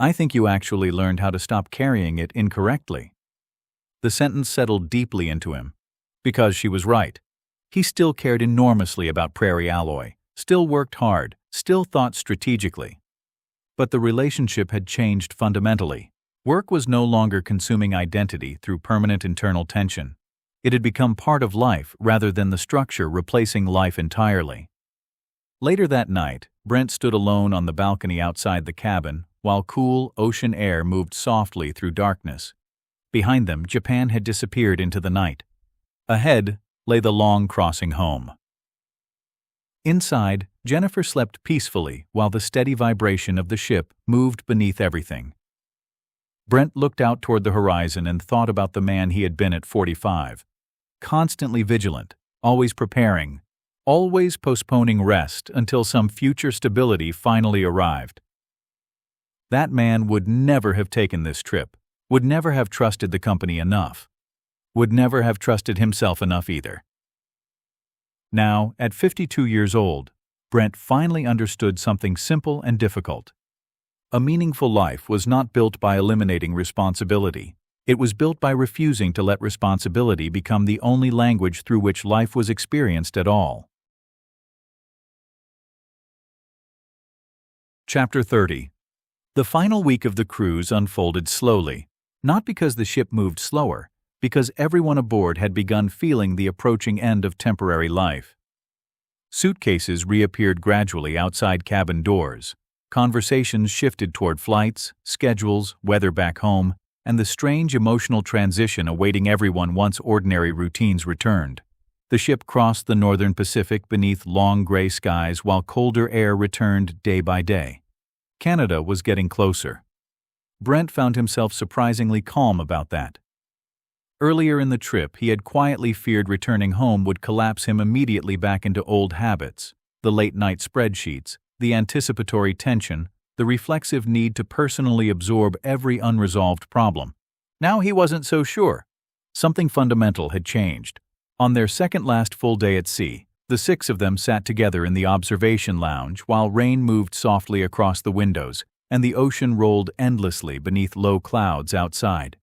"I think you actually learned how to stop carrying it incorrectly." The sentence settled deeply into him. Because she was right. He still cared enormously about Prairie Alloy, still worked hard, still thought strategically. But the relationship had changed fundamentally. Work was no longer consuming identity through permanent internal tension. It had become part of life rather than the structure replacing life entirely. Later that night, Brent stood alone on the balcony outside the cabin while cool ocean air moved softly through darkness. Behind them, Japan had disappeared into the night. Ahead lay the long crossing home. Inside, Jennifer slept peacefully while the steady vibration of the ship moved beneath everything. Brent looked out toward the horizon and thought about the man he had been at 45. Constantly vigilant, always preparing, always postponing rest until some future stability finally arrived. That man would never have taken this trip, would never have trusted the company enough, would never have trusted himself enough either. Now, at 52 years old, Brent finally understood something simple and difficult. A meaningful life was not built by eliminating responsibility. It was built by refusing to let responsibility become the only language through which life was experienced at all. Chapter 30. The final week of the cruise unfolded slowly, not because the ship moved slower, because everyone aboard had begun feeling the approaching end of temporary life. Suitcases reappeared gradually outside cabin doors. Conversations shifted toward flights, schedules, weather back home, and the strange emotional transition awaiting everyone once ordinary routines returned. The ship crossed the northern Pacific beneath long gray skies while colder air returned day by day. Canada was getting closer. Brent found himself surprisingly calm about that. Earlier in the trip, he had quietly feared returning home would collapse him immediately back into old habits, the late-night spreadsheets, the anticipatory tension, the reflexive need to personally absorb every unresolved problem. Now he wasn't so sure. Something fundamental had changed. On their second-last full day at sea, the 6 of them sat together in the observation lounge while rain moved softly across the windows and the ocean rolled endlessly beneath low clouds outside.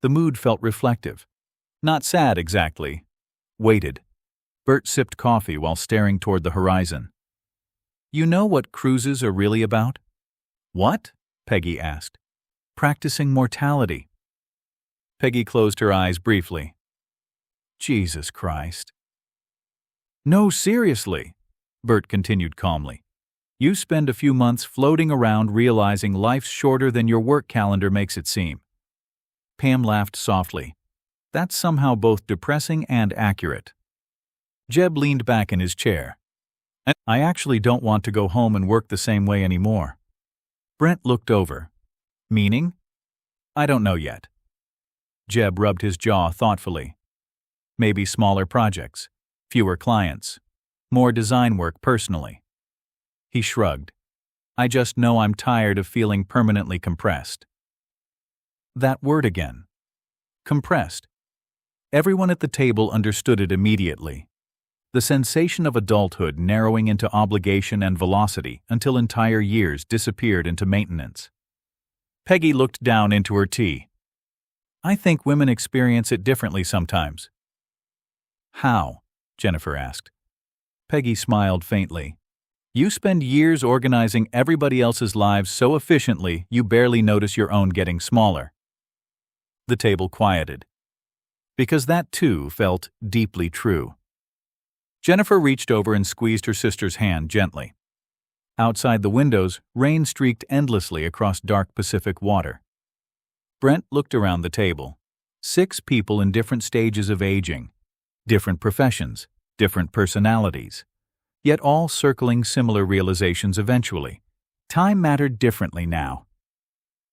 The mood felt reflective. Not sad exactly. Weighted. Bert sipped coffee while staring toward the horizon. "You know what cruises are really about?" "What?" Peggy asked. "Practicing mortality." Peggy closed her eyes briefly. Jesus Christ. "No, seriously," Bert continued calmly. You spend a few months floating around realizing life's shorter than your work calendar makes it seem. Pam laughed softly. That's somehow both depressing and accurate. Jeb leaned back in his chair. I actually don't want to go home and work the same way anymore. Brent looked over. Meaning? I don't know yet. Jeb rubbed his jaw thoughtfully. Maybe smaller projects, fewer clients, more design work personally. He shrugged. I just know I'm tired of feeling permanently compressed. That word again. Compressed. Everyone at the table understood it immediately. The sensation of adulthood narrowing into obligation and velocity until entire years disappeared into maintenance. Peggy looked down into her tea. I think women experience it differently sometimes. How? Jennifer asked. Peggy smiled faintly. You spend years organizing everybody else's lives so efficiently you barely notice your own getting smaller. The table quieted. Because that too felt deeply true. Jennifer reached over and squeezed her sister's hand gently. Outside the windows, rain streaked endlessly across dark Pacific water. Brent looked around the table. 6 people in different stages of aging, different professions, different personalities, yet all circling similar realizations eventually. Time mattered differently now.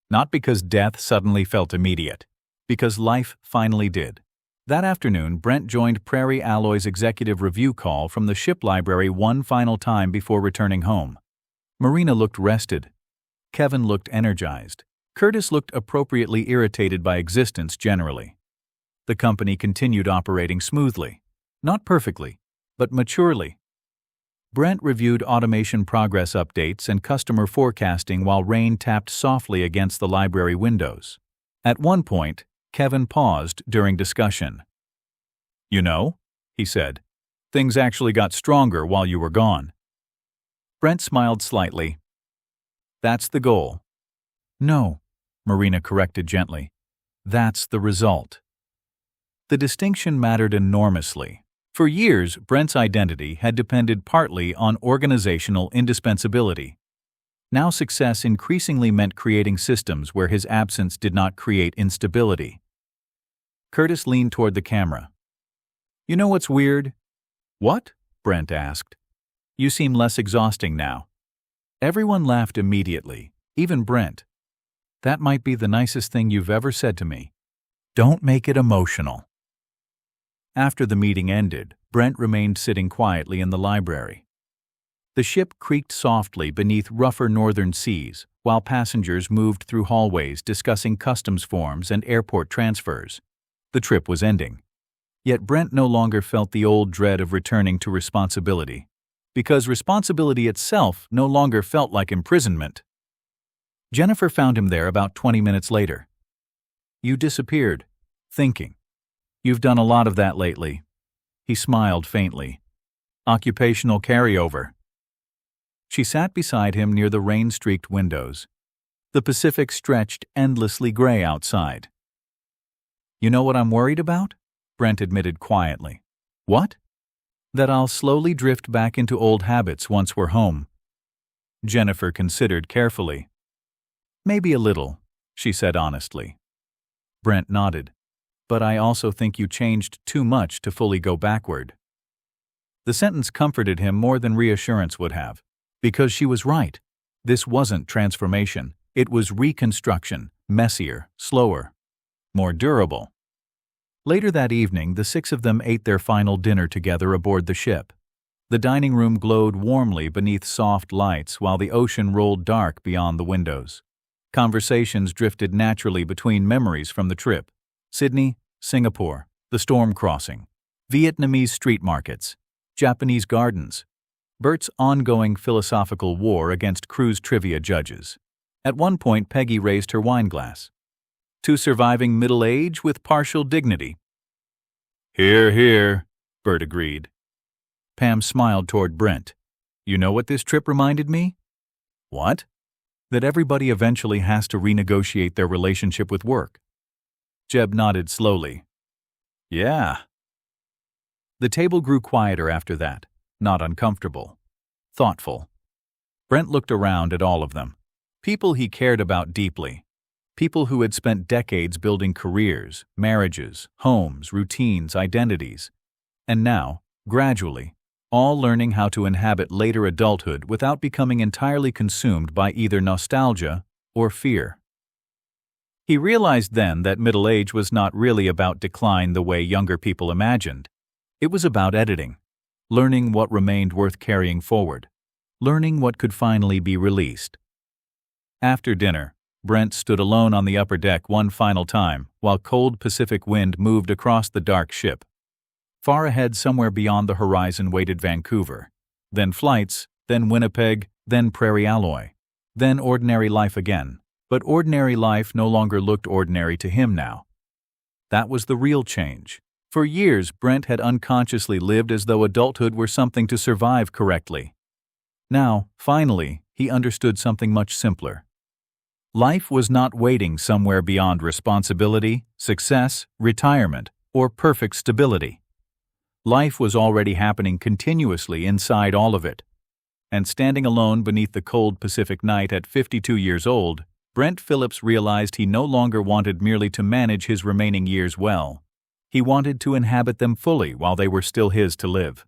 Not because death suddenly felt immediate, because life finally did. That afternoon, Brent joined Prairie Alloy's executive review call from the ship library one final time before returning home. Marina looked rested. Kevin looked energized. Curtis looked appropriately irritated by existence generally. The company continued operating smoothly. Not perfectly, but maturely. Brent reviewed automation progress updates and customer forecasting while rain tapped softly against the library windows. At one point, Kevin paused during discussion. You know, he said, things actually got stronger while you were gone. Brent smiled slightly. That's the goal. No, Marina corrected gently. That's the result. The distinction mattered enormously. For years, Brent's identity had depended partly on organizational indispensability. Now success increasingly meant creating systems where his absence did not create instability. Curtis leaned toward the camera. You know what's weird? What? Brent asked. You seem less exhausting now. Everyone laughed immediately, even Brent. That might be the nicest thing you've ever said to me. Don't make it emotional. After the meeting ended, Brent remained sitting quietly in the library. The ship creaked softly beneath rougher northern seas, while passengers moved through hallways discussing customs forms and airport transfers. The trip was ending. Yet Brent no longer felt the old dread of returning to responsibility, because responsibility itself no longer felt like imprisonment. Jennifer found him there about 20 minutes later. You disappeared, thinking. You've done a lot of that lately. He smiled faintly. Occupational carryover. She sat beside him near the rain-streaked windows. The Pacific stretched endlessly gray outside. You know what I'm worried about? Brent admitted quietly. What? That I'll slowly drift back into old habits once we're home. Jennifer considered carefully. Maybe a little, she said honestly. Brent nodded. But I also think you changed too much to fully go backward. The sentence comforted him more than reassurance would have, because she was right. This wasn't transformation. It was reconstruction, messier, slower, more durable. Later that evening, the 6 of them ate their final dinner together aboard the ship. The dining room glowed warmly beneath soft lights while the ocean rolled dark beyond the windows. Conversations drifted naturally between memories from the trip. Sydney, Singapore, the storm crossing, Vietnamese street markets, Japanese gardens, Bert's ongoing philosophical war against cruise trivia judges. At one point, Peggy raised her wine glass. To surviving middle age with partial dignity. Hear, hear, Bert agreed. Pam smiled toward Brent. You know what this trip reminded me? What? That everybody eventually has to renegotiate their relationship with work. Jeb nodded slowly. Yeah. The table grew quieter after that, not uncomfortable. Thoughtful. Brent looked around at all of them. People he cared about deeply. People who had spent decades building careers, marriages, homes, routines, identities. And now, gradually, all learning how to inhabit later adulthood without becoming entirely consumed by either nostalgia or fear. He realized then that middle age was not really about decline the way younger people imagined. It was about editing, learning what remained worth carrying forward, learning what could finally be released. After dinner, Brent stood alone on the upper deck one final time while cold Pacific wind moved across the dark ship. Far ahead, somewhere beyond the horizon, waited Vancouver, then flights, then Winnipeg, then Prairie Alloy, then ordinary life again. But ordinary life no longer looked ordinary to him now. That was the real change. For years, Brent had unconsciously lived as though adulthood were something to survive correctly. Now, finally, he understood something much simpler. Life was not waiting somewhere beyond responsibility, success, retirement, or perfect stability. Life was already happening continuously inside all of it. And standing alone beneath the cold Pacific night at 52 years old, Brent Phillips realized he no longer wanted merely to manage his remaining years well. He wanted to inhabit them fully while they were still his to live.